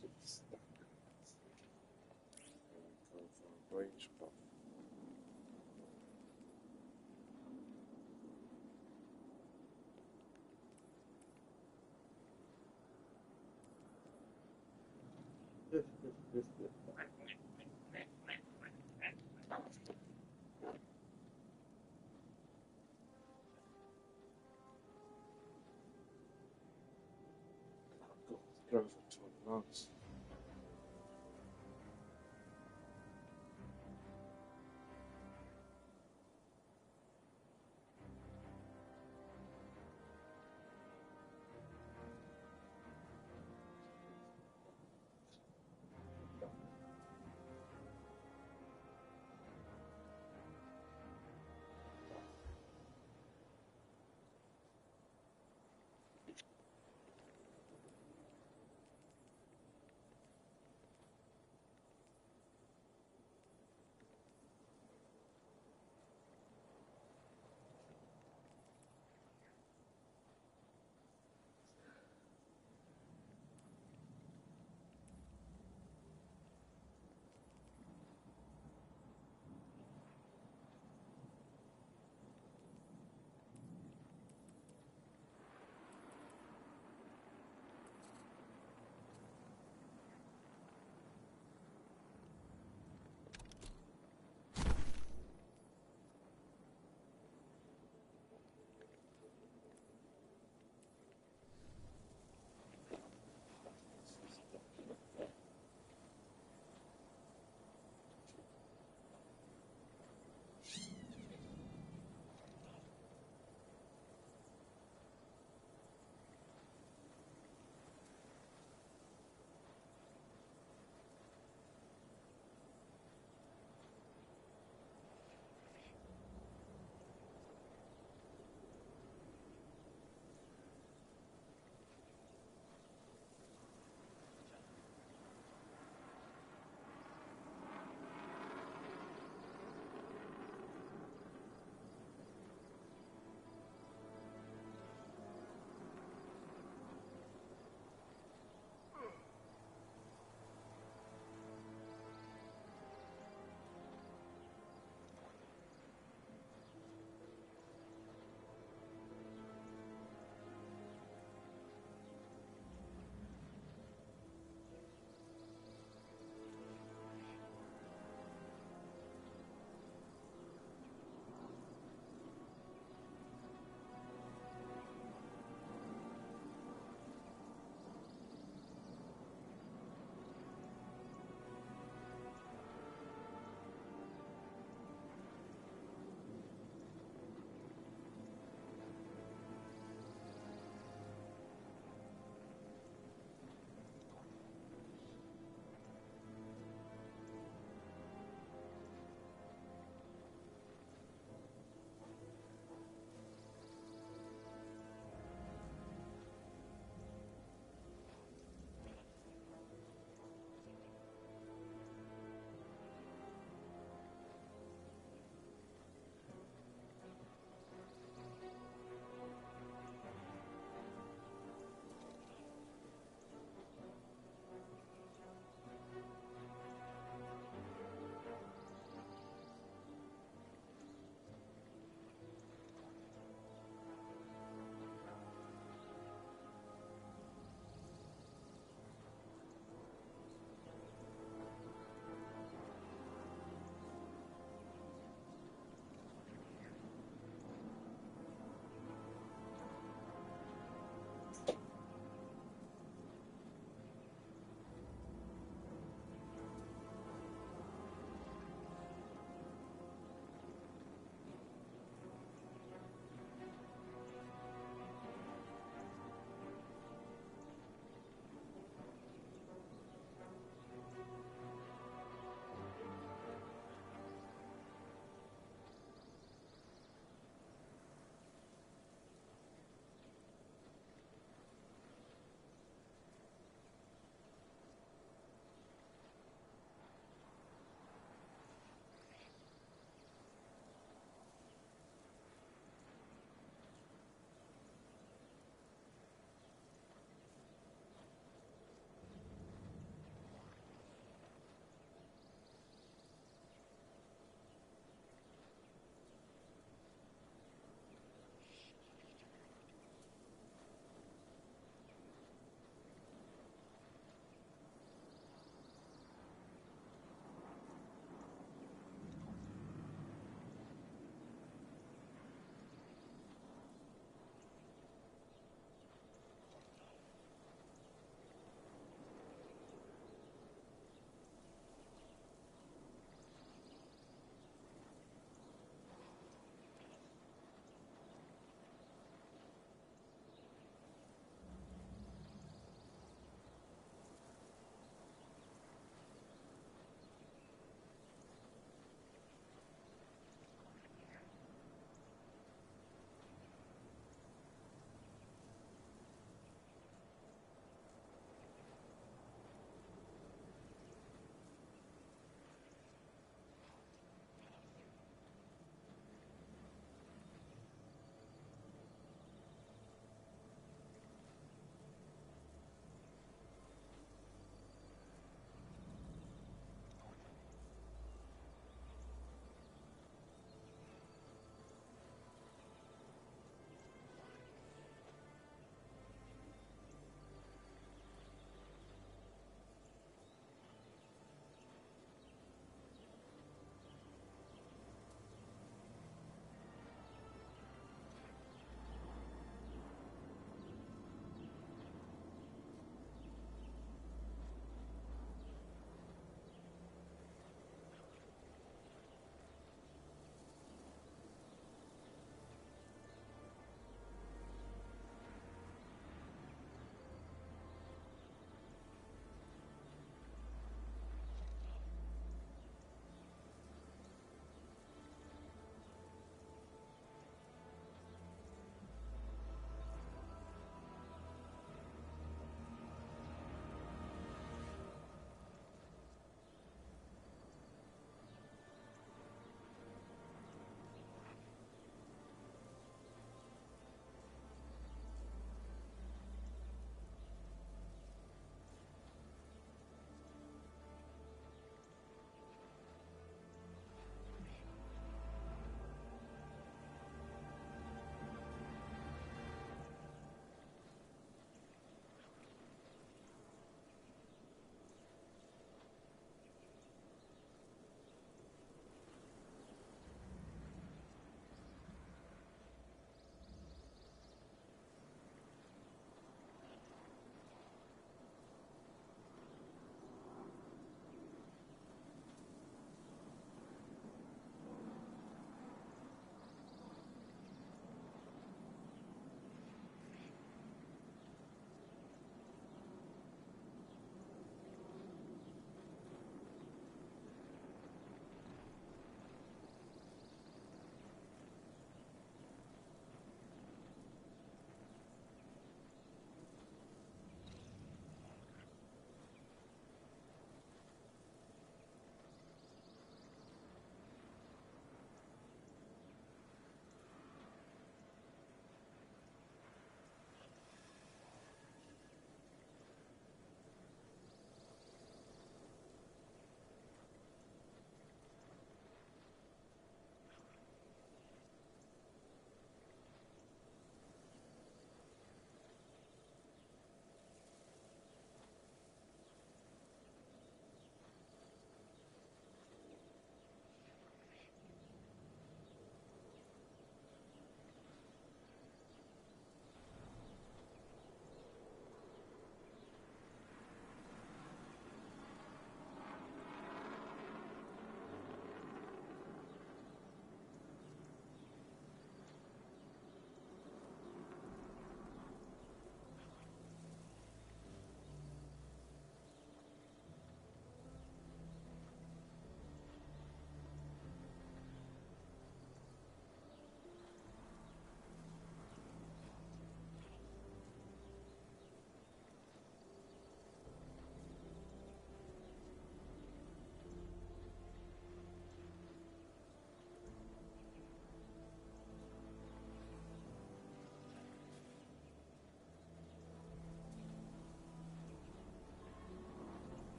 Check it stuck. Go for a range buff. Go for 20 months.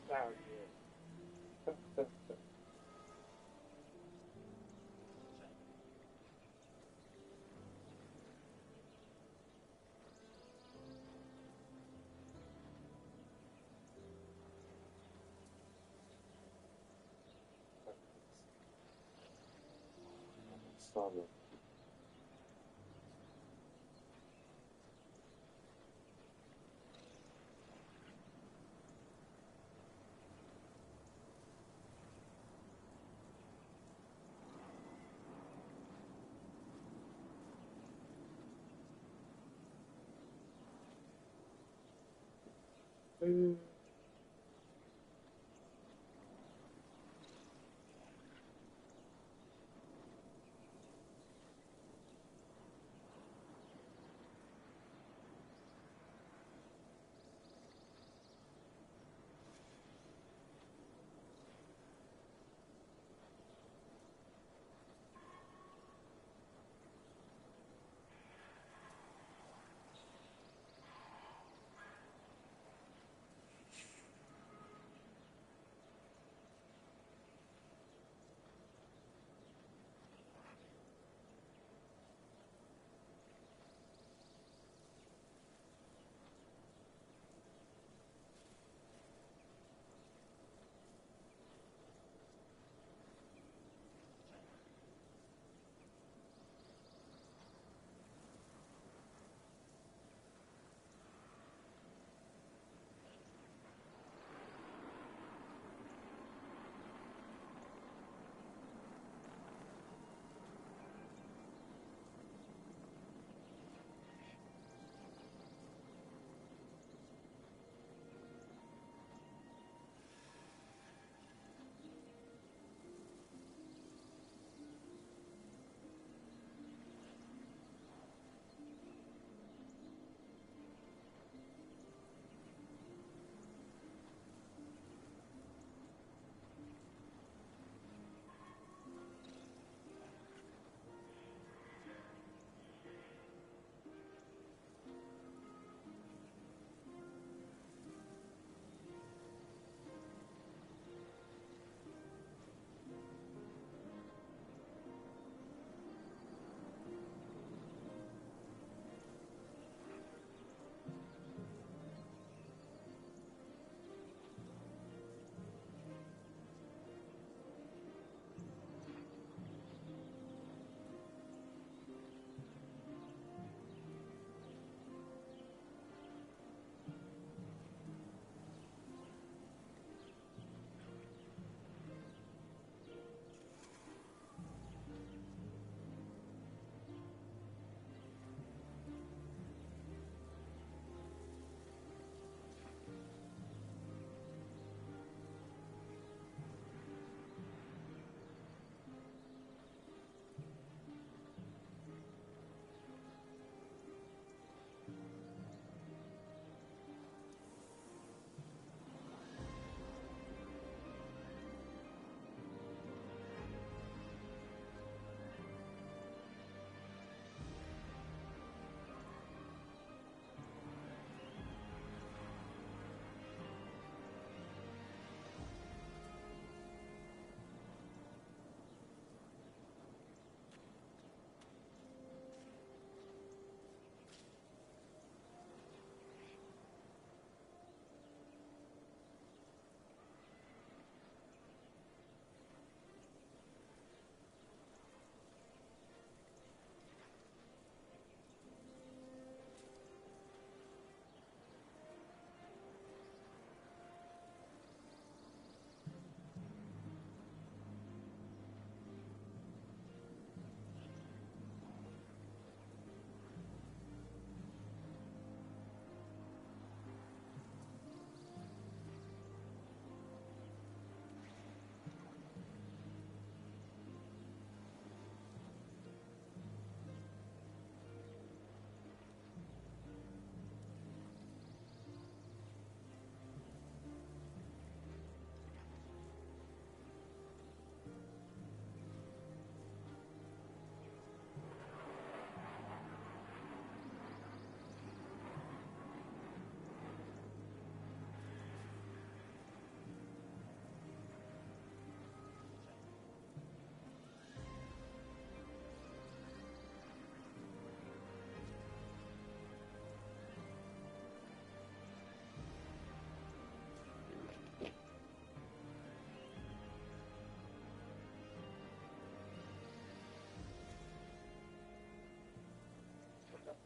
down here. Sorry.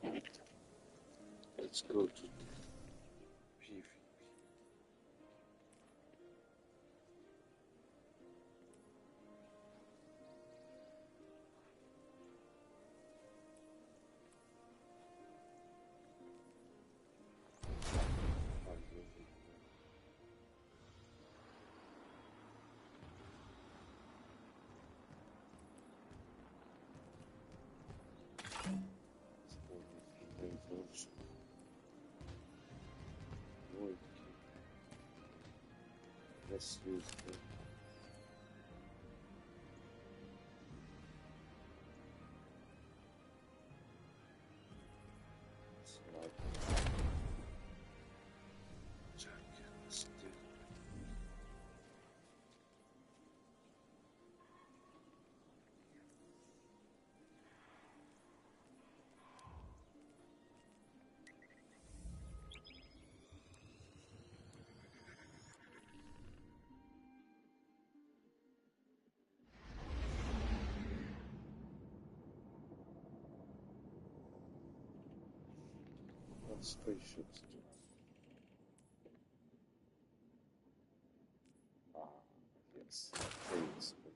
Let's go to PvP. Let's use it. Spaceships do. Yes, trade spaceship.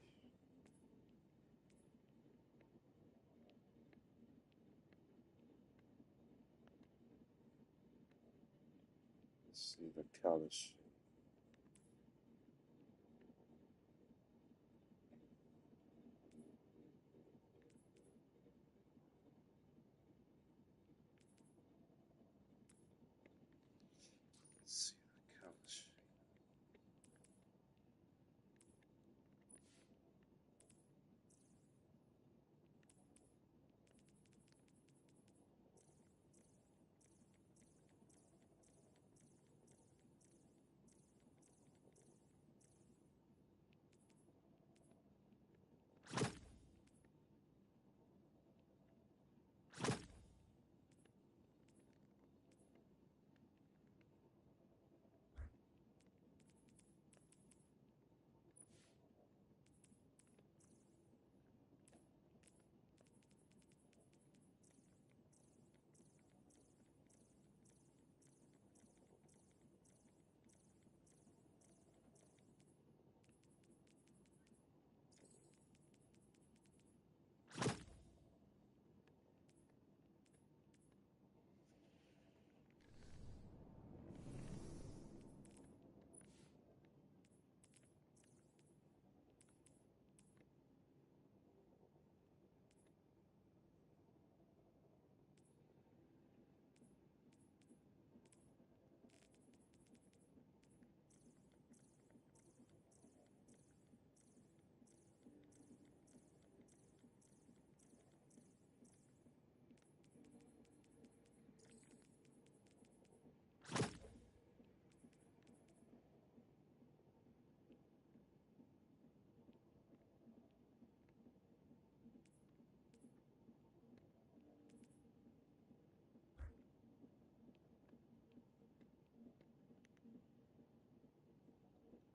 Let's see the Kalish. Let's see the Kalish.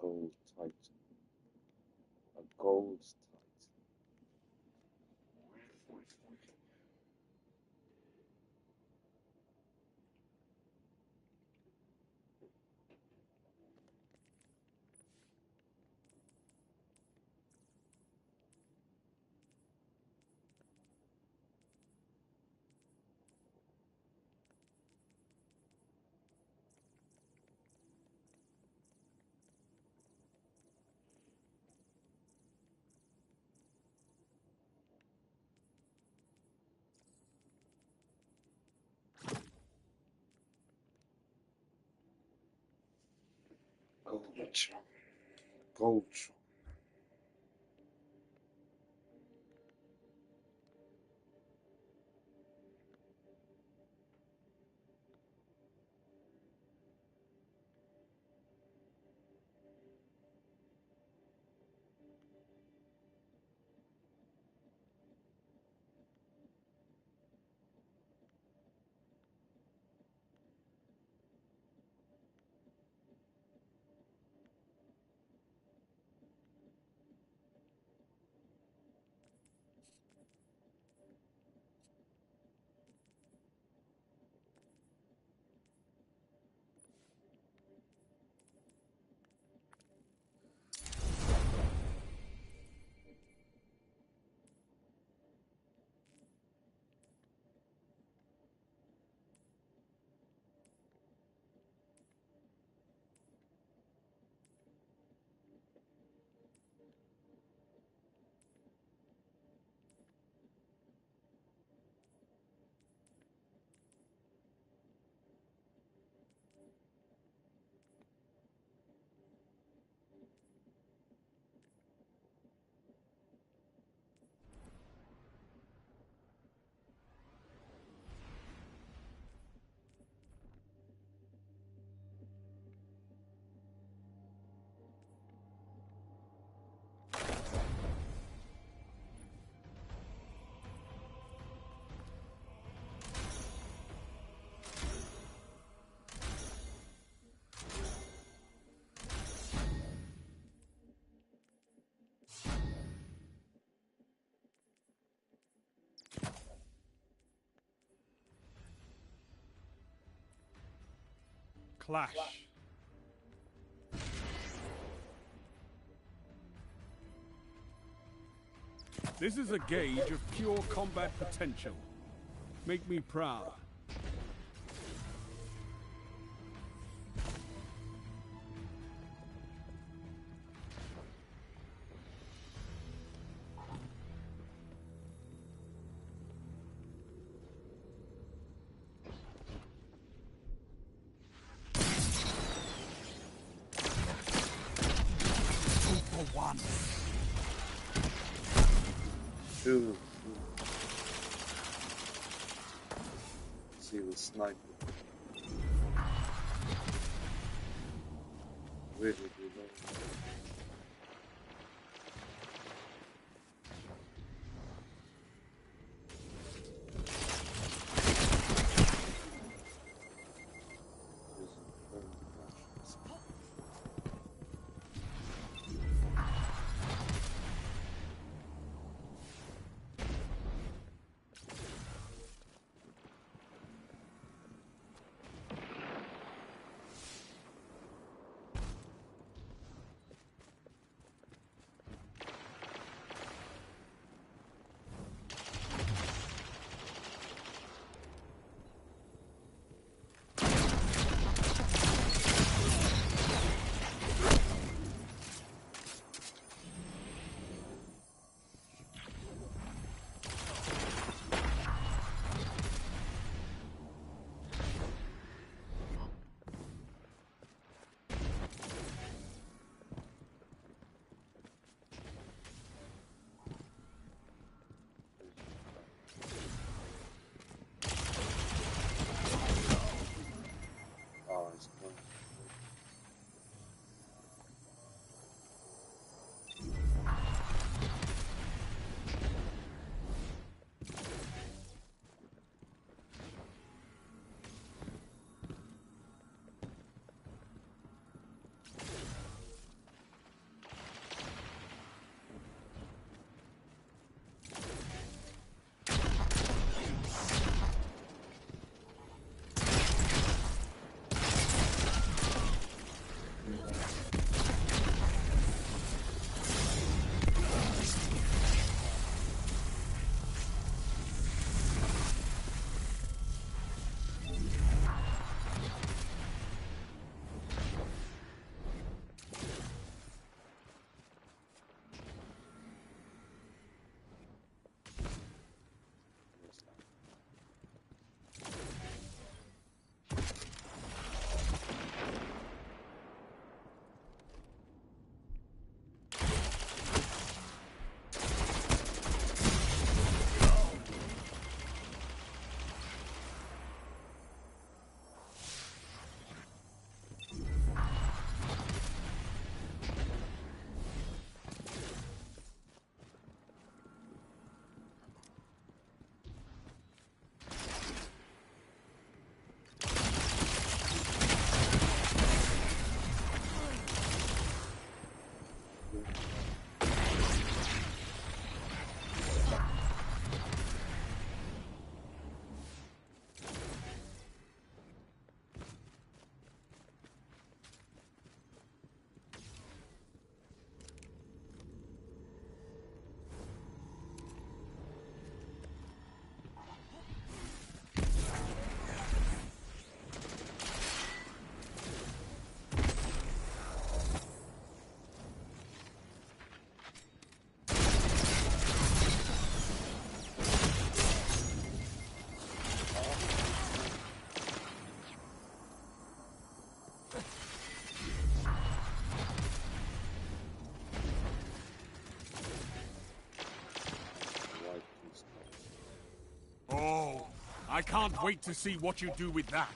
Gold Titan. A gold Titan. Gold. Gold. clash. This is a gauge of pure combat potential. Make me proud. One. Two. See the sniper. Where did we go? Oh, I can't wait to see what you do with that.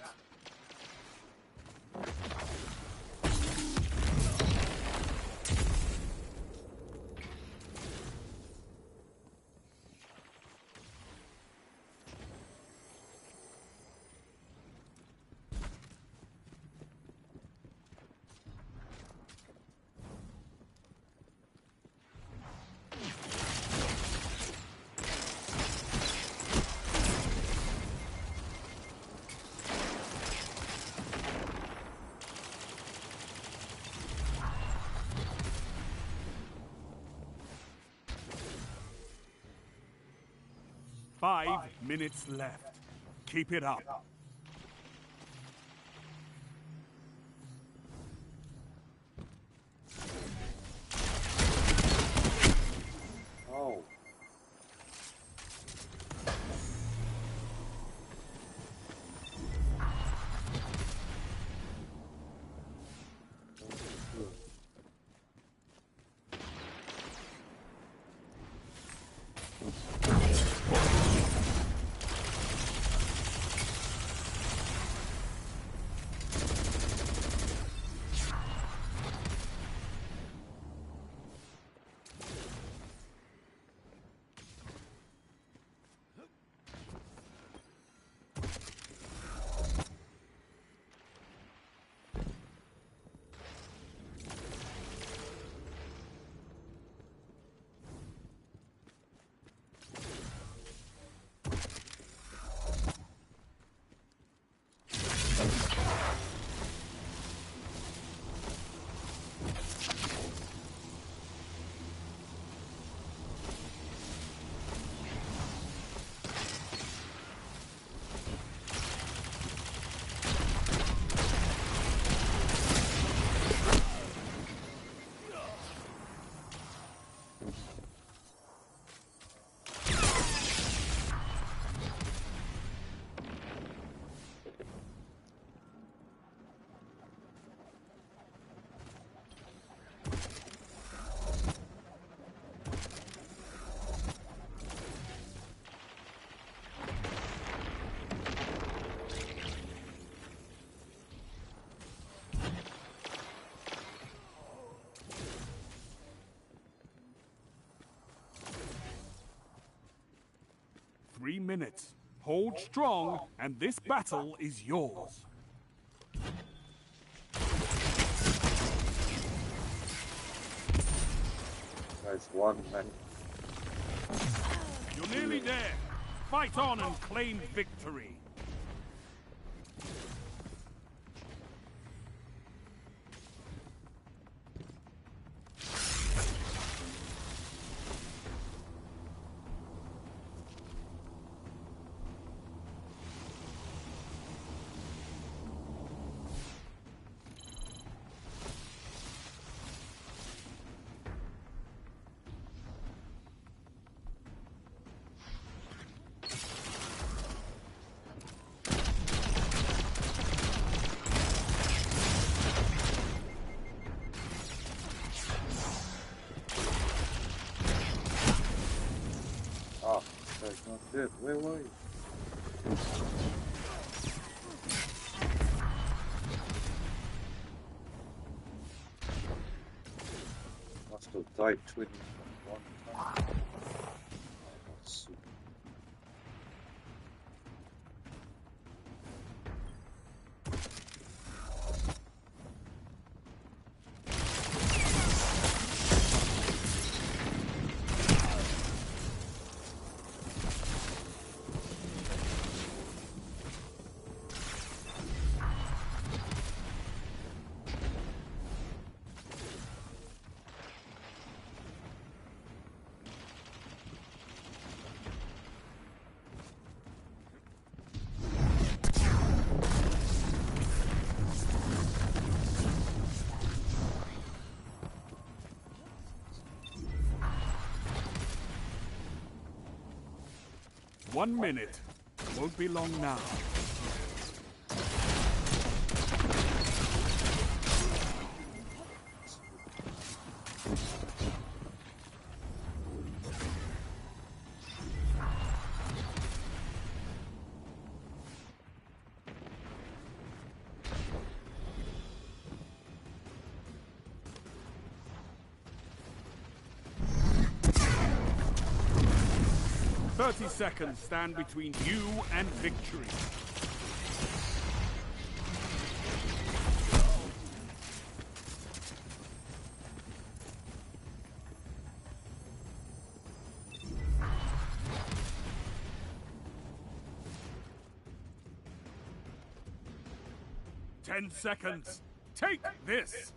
5 minutes left. Keep it up. Oh. Three minutes. Hold strong, and this battle is yours. There's one man. You're nearly there. Fight on and claim victory. Oh, that's not it. Where were you? Must have died 20 one time. Let's see. One minute. Won't be long now. "30 seconds stand between you and victory." "10 seconds. Take this."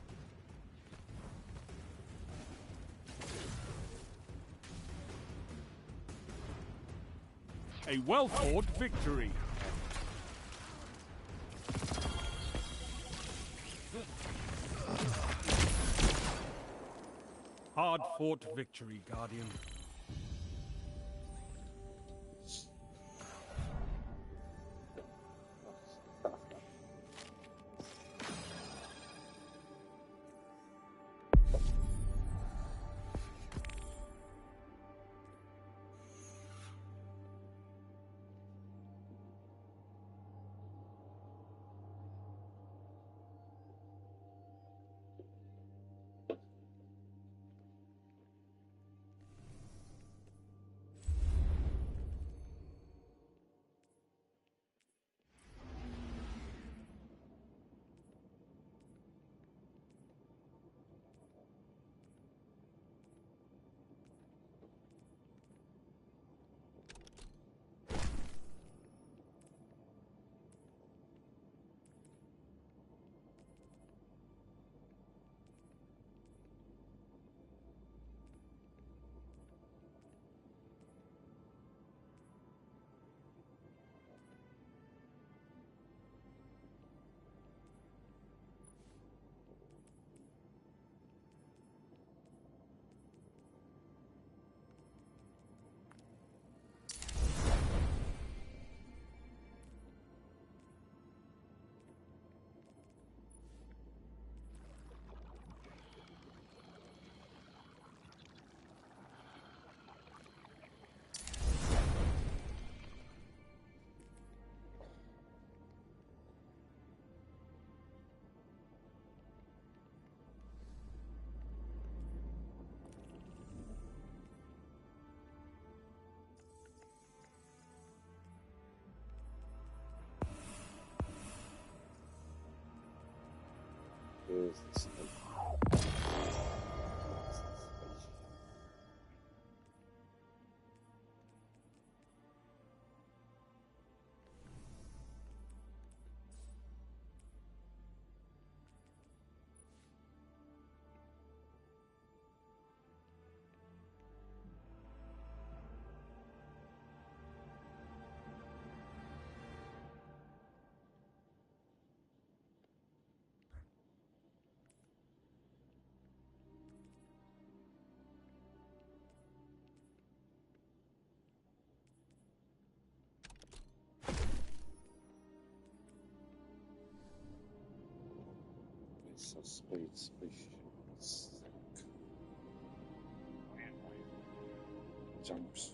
A well-fought victory. Hard-fought victory, Guardian. Where's the snake? It's a spaceship. Jumps.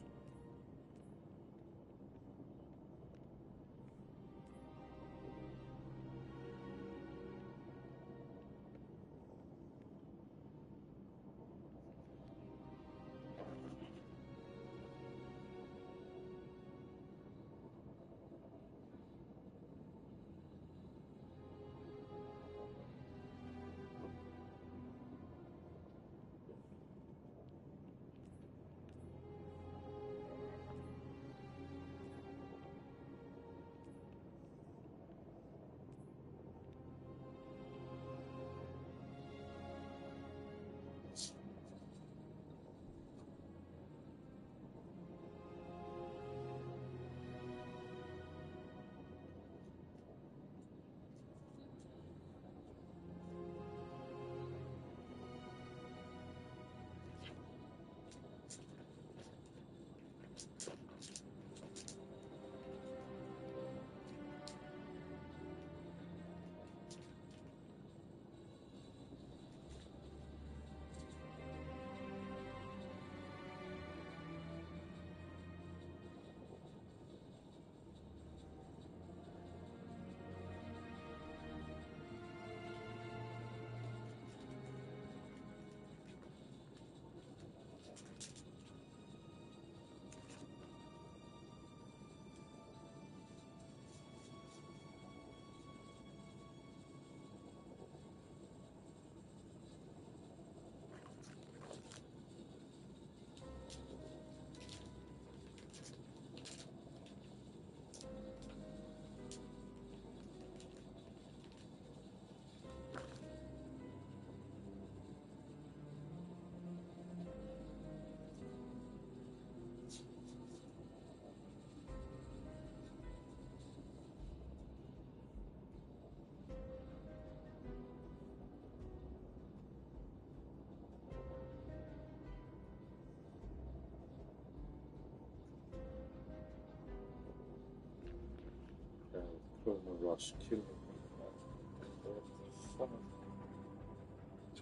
Gonna rush, kill him.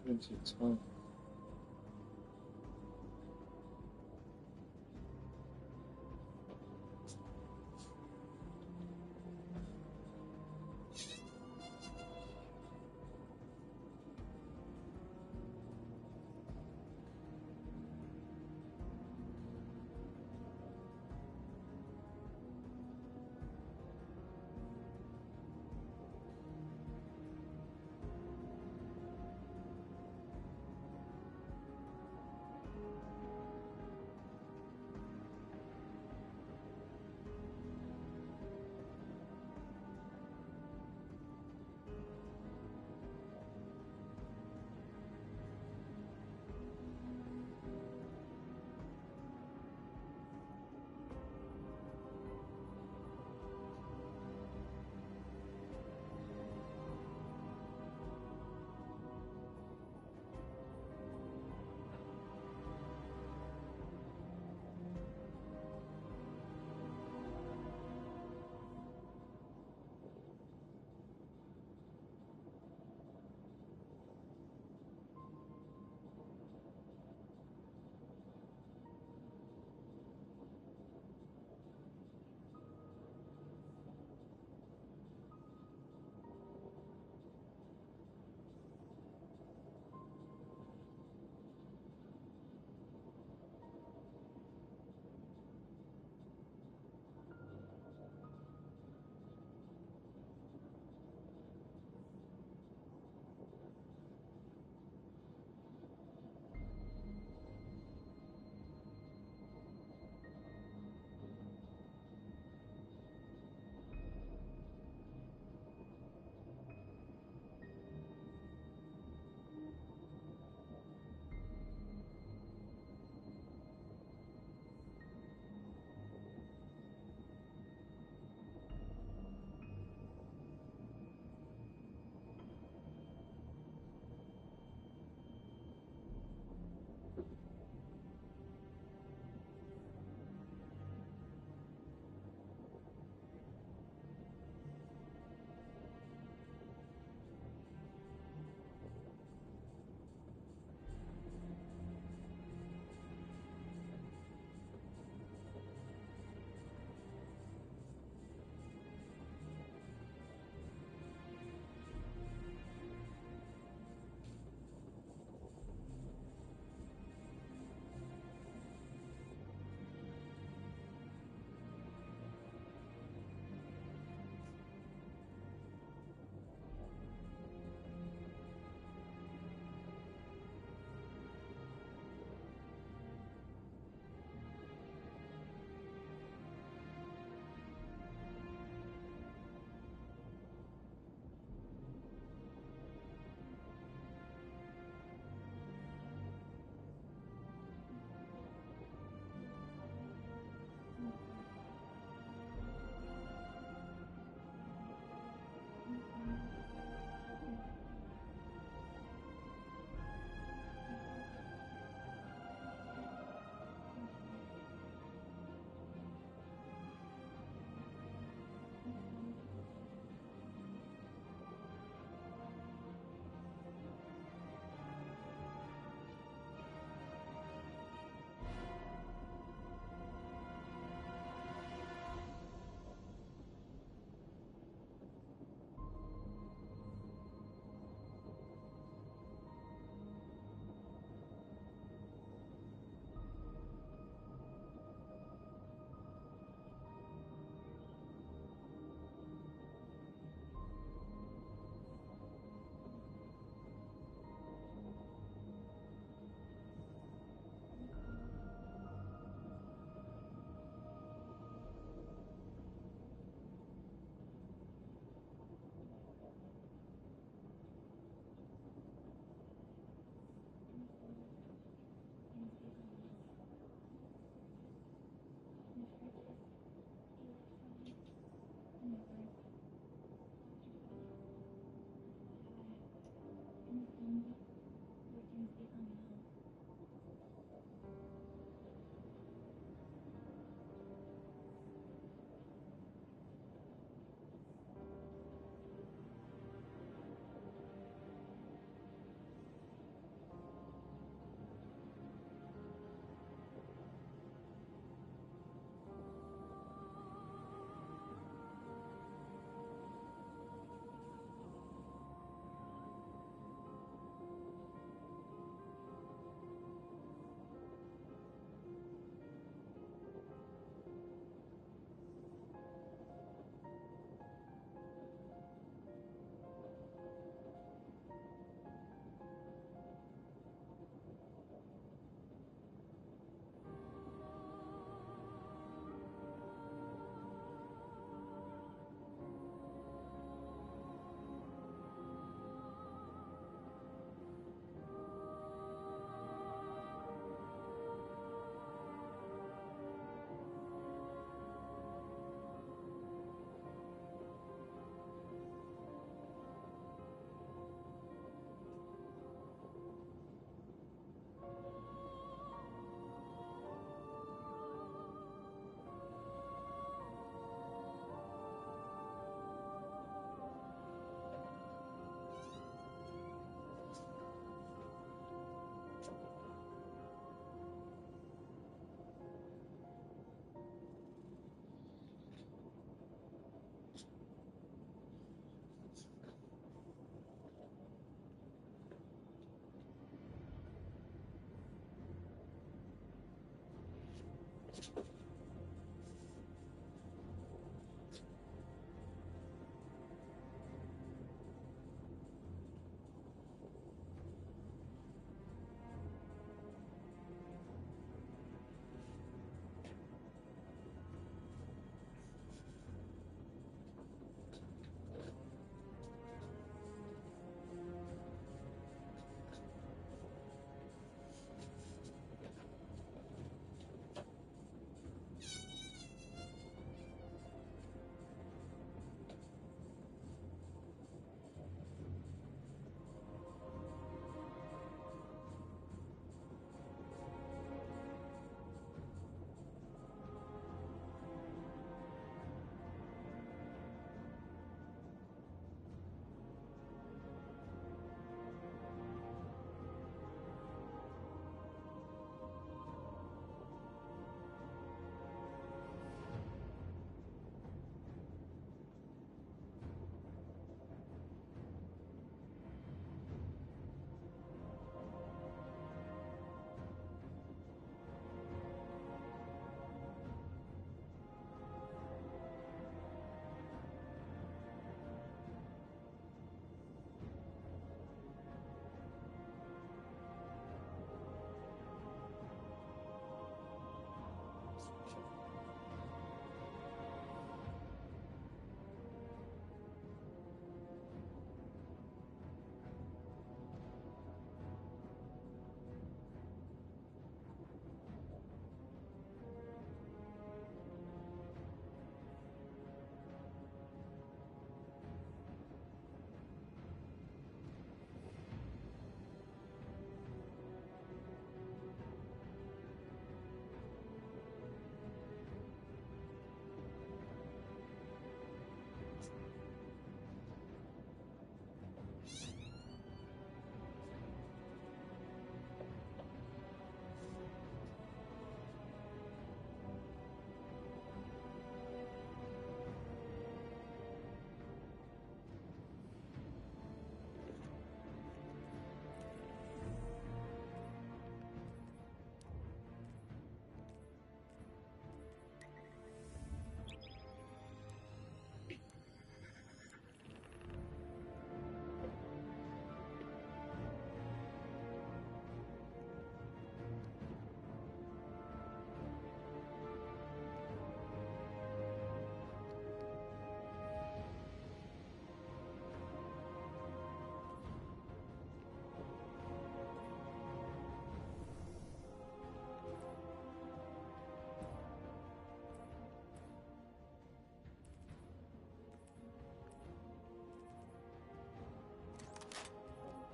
20 times.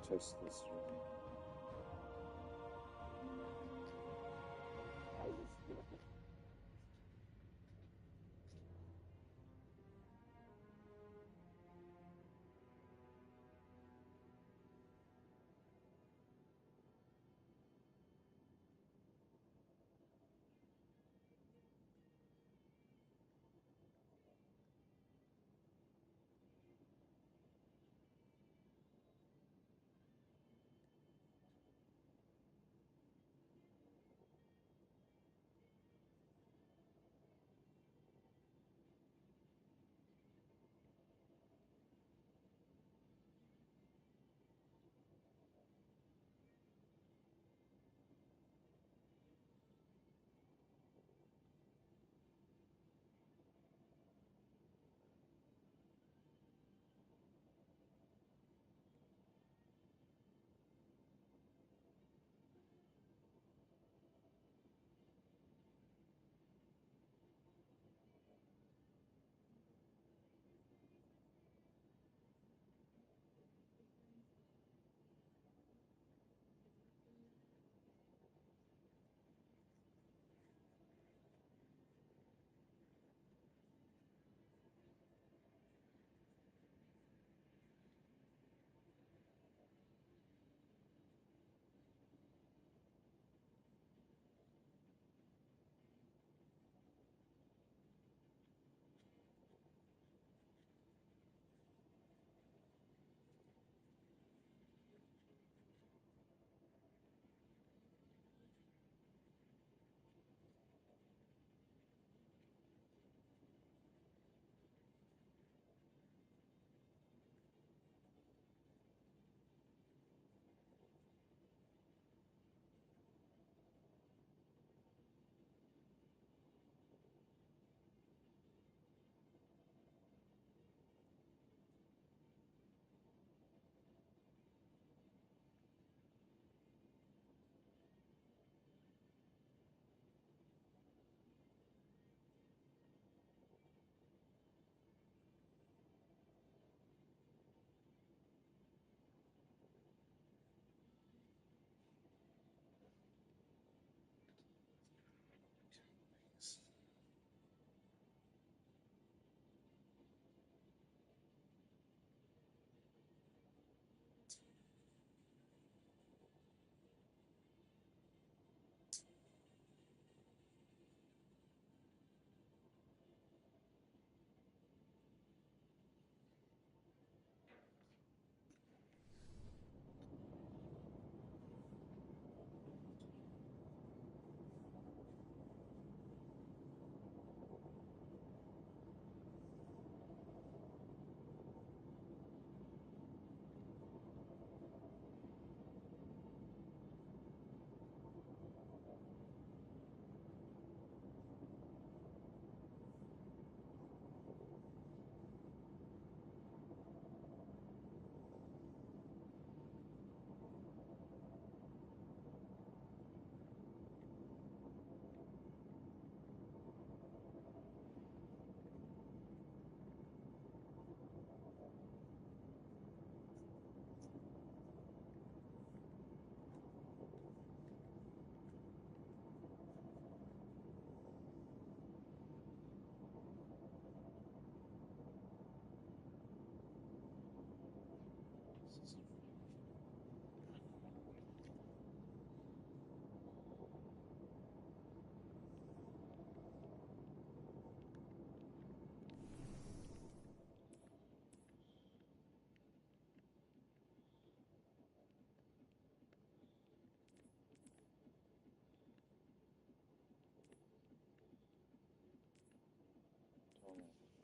test this really.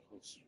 Closer.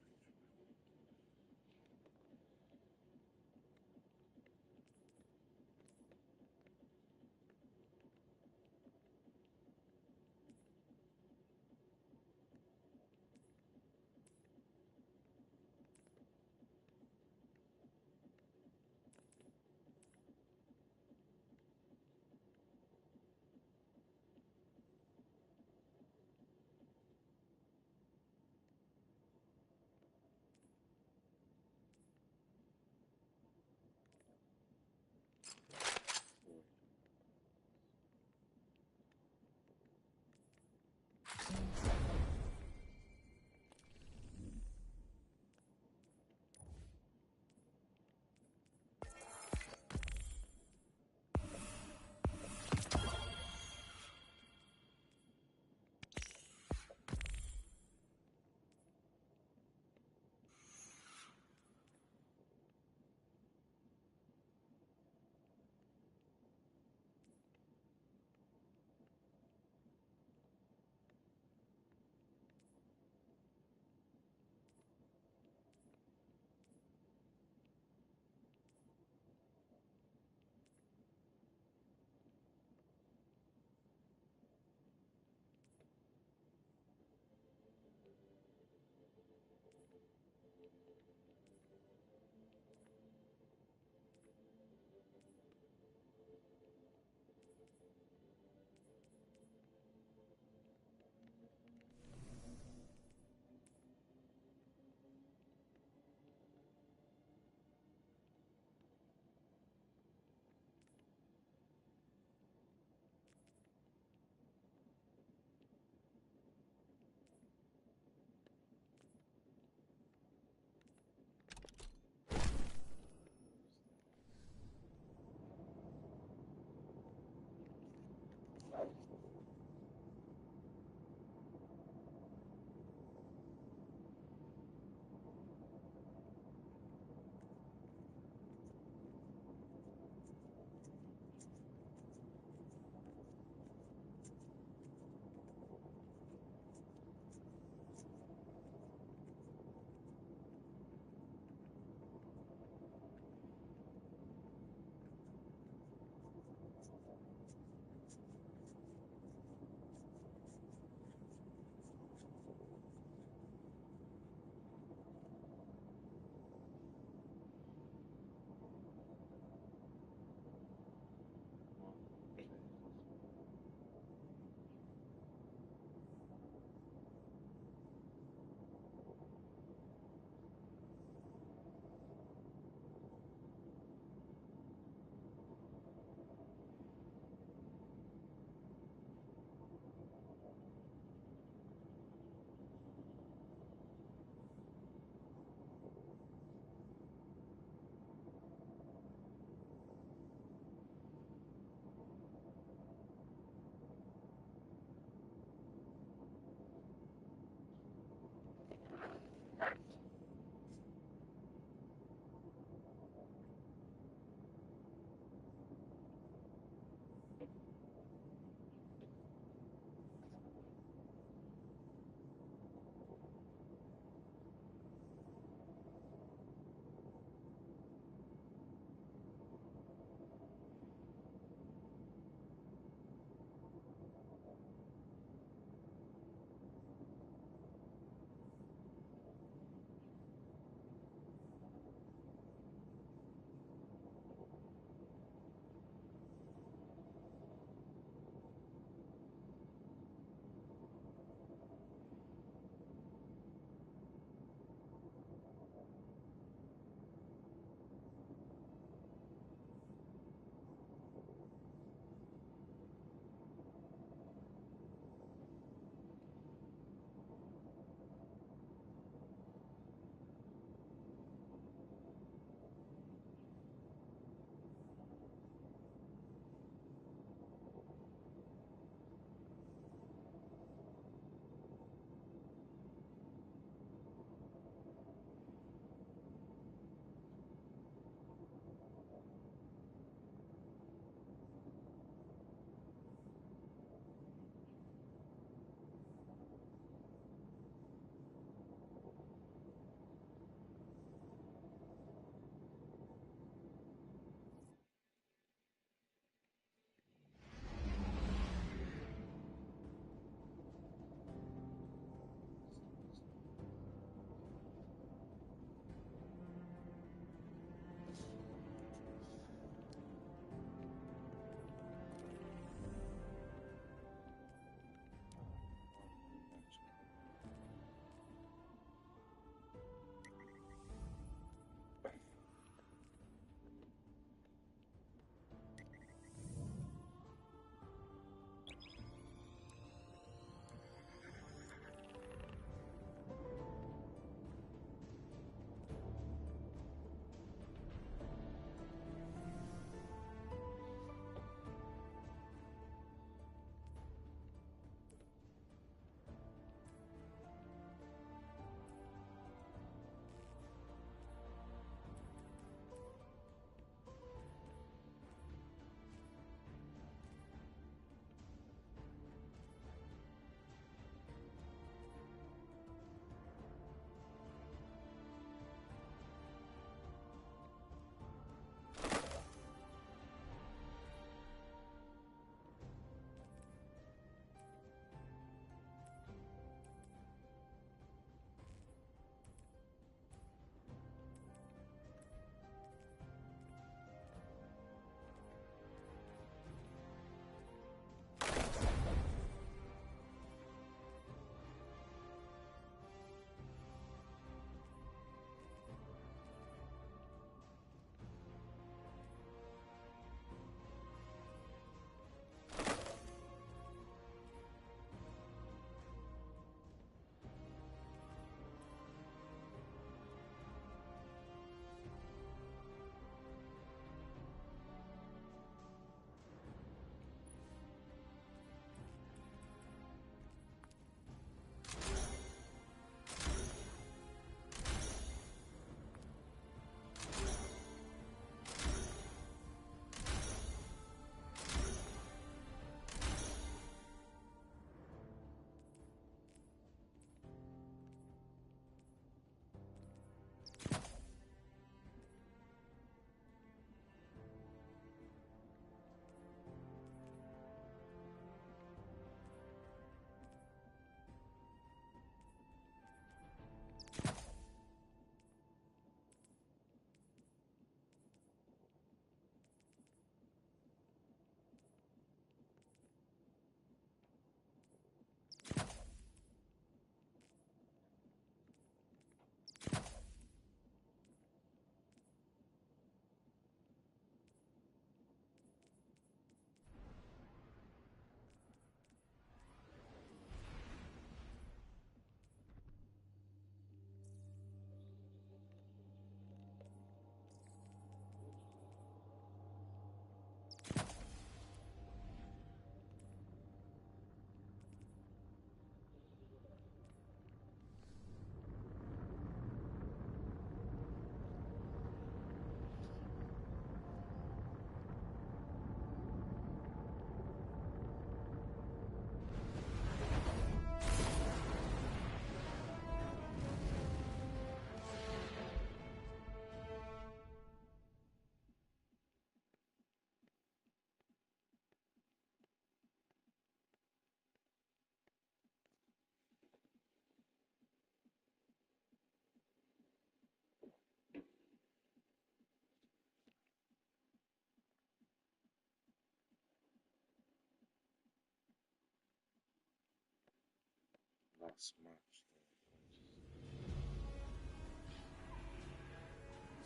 last match.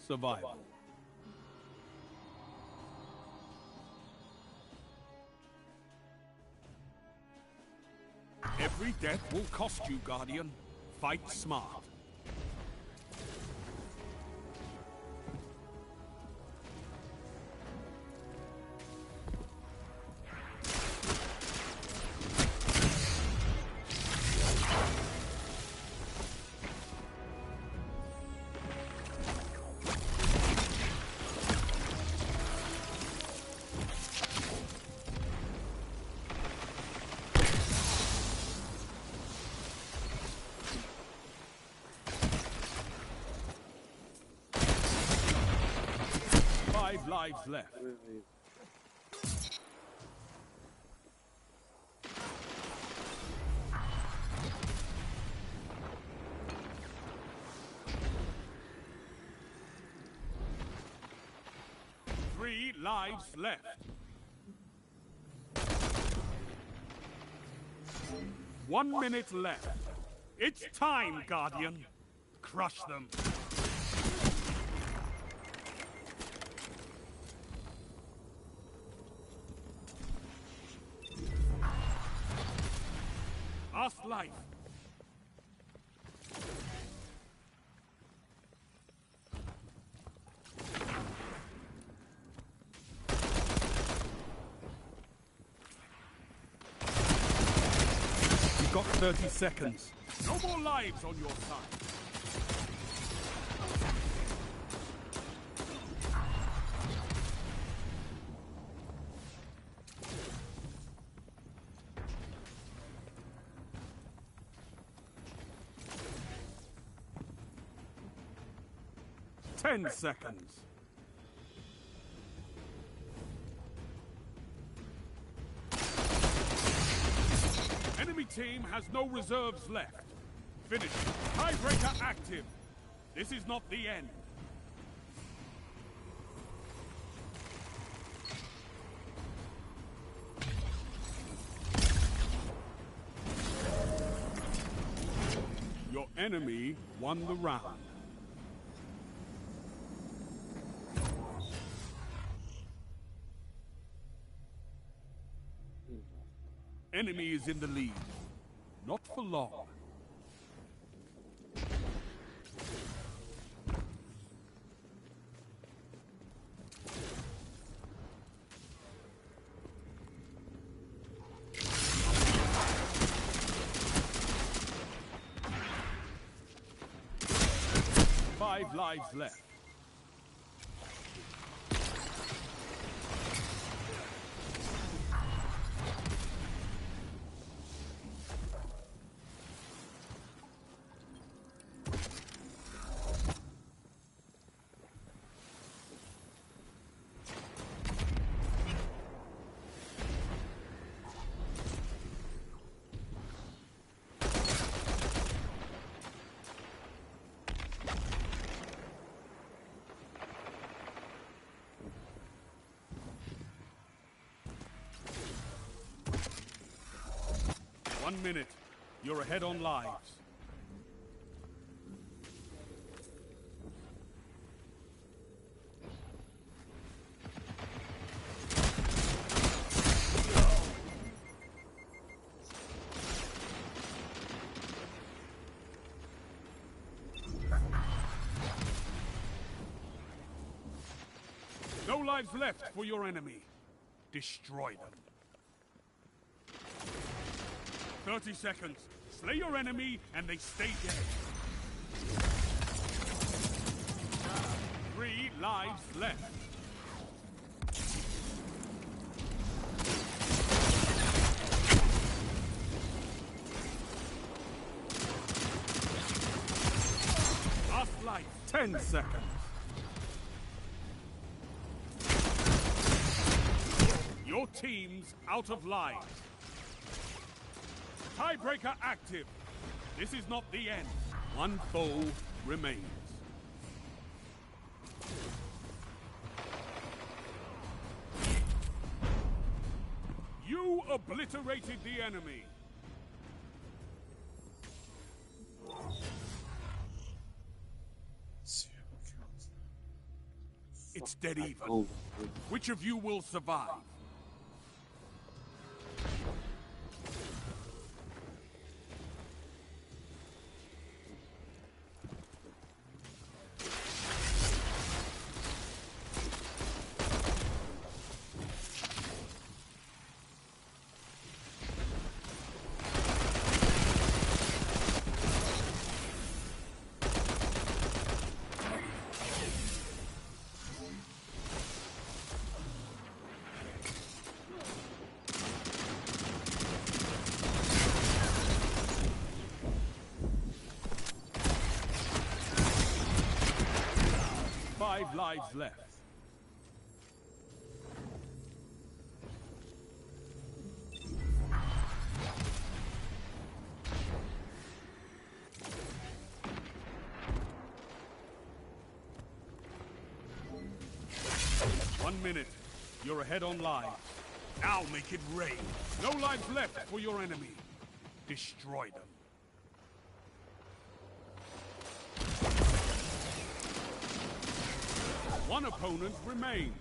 Survival. Every death will cost you, Guardian. Fight smart. Lives left. Three lives left. 1 minute left. It's time, Guardian. Crush them. Last life. You've got 30 seconds. No more lives on your side. Ten seconds. Enemy team has no reserves left. Finish. Tiebreaker active. This is not the end. Your enemy won the round. Enemy is in the lead. Not for long. Five lives left. One minute. You're ahead on lives. No lives left for your enemy. Destroy them. 30 seconds. Slay your enemy and they stay dead. 3 lives left. Last life, 10 seconds. Your team's out of lives. Tiebreaker active. This is not the end. One foe remains. You obliterated the enemy. It's dead even. Oh, Which of you will survive? Five lives left. One minute. You're ahead on lives. Now make it rain. No lives left for your enemy. Destroy them. One opponent remains.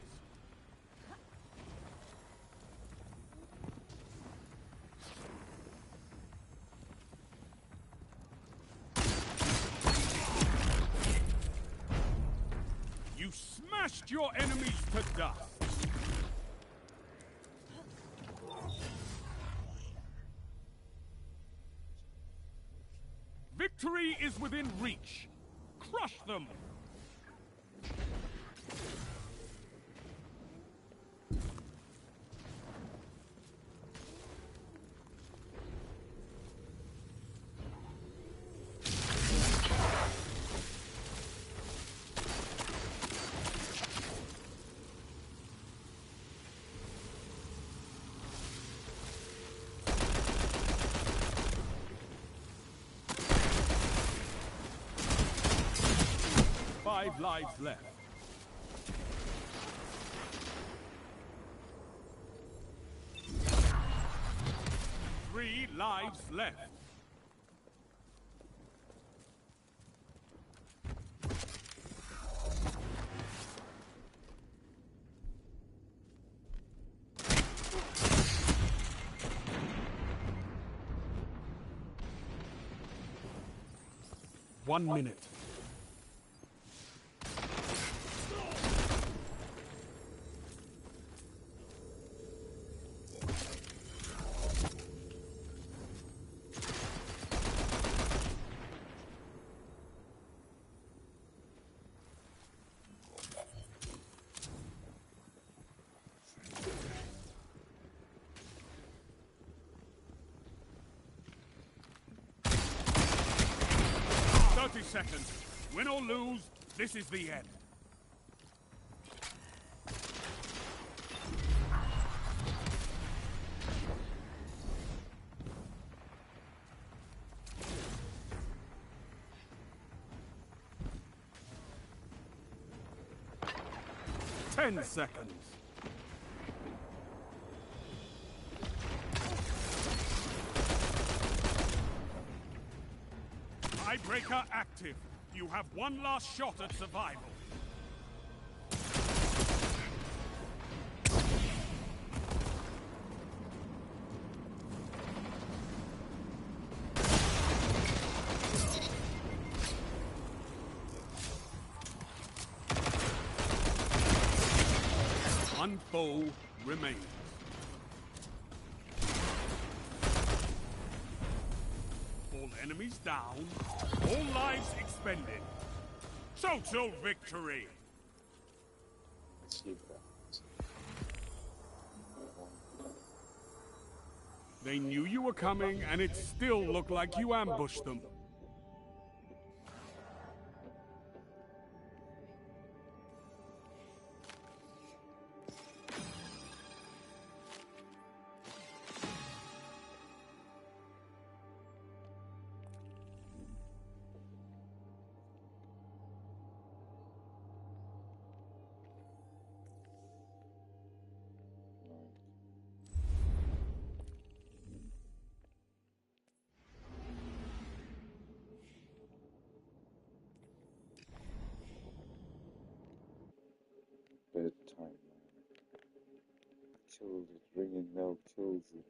You smashed your enemies to dust. Victory is within reach. Crush them. Five lives left. Three lives left. One minute. Seconds. Win or lose, this is the end. Ten seconds. Tiebreaker active. You have one last shot at survival. One foe remains. All enemies down, all lives expended. Total victory! They knew you were coming, and it still looked like you ambushed them. children, bringing no children.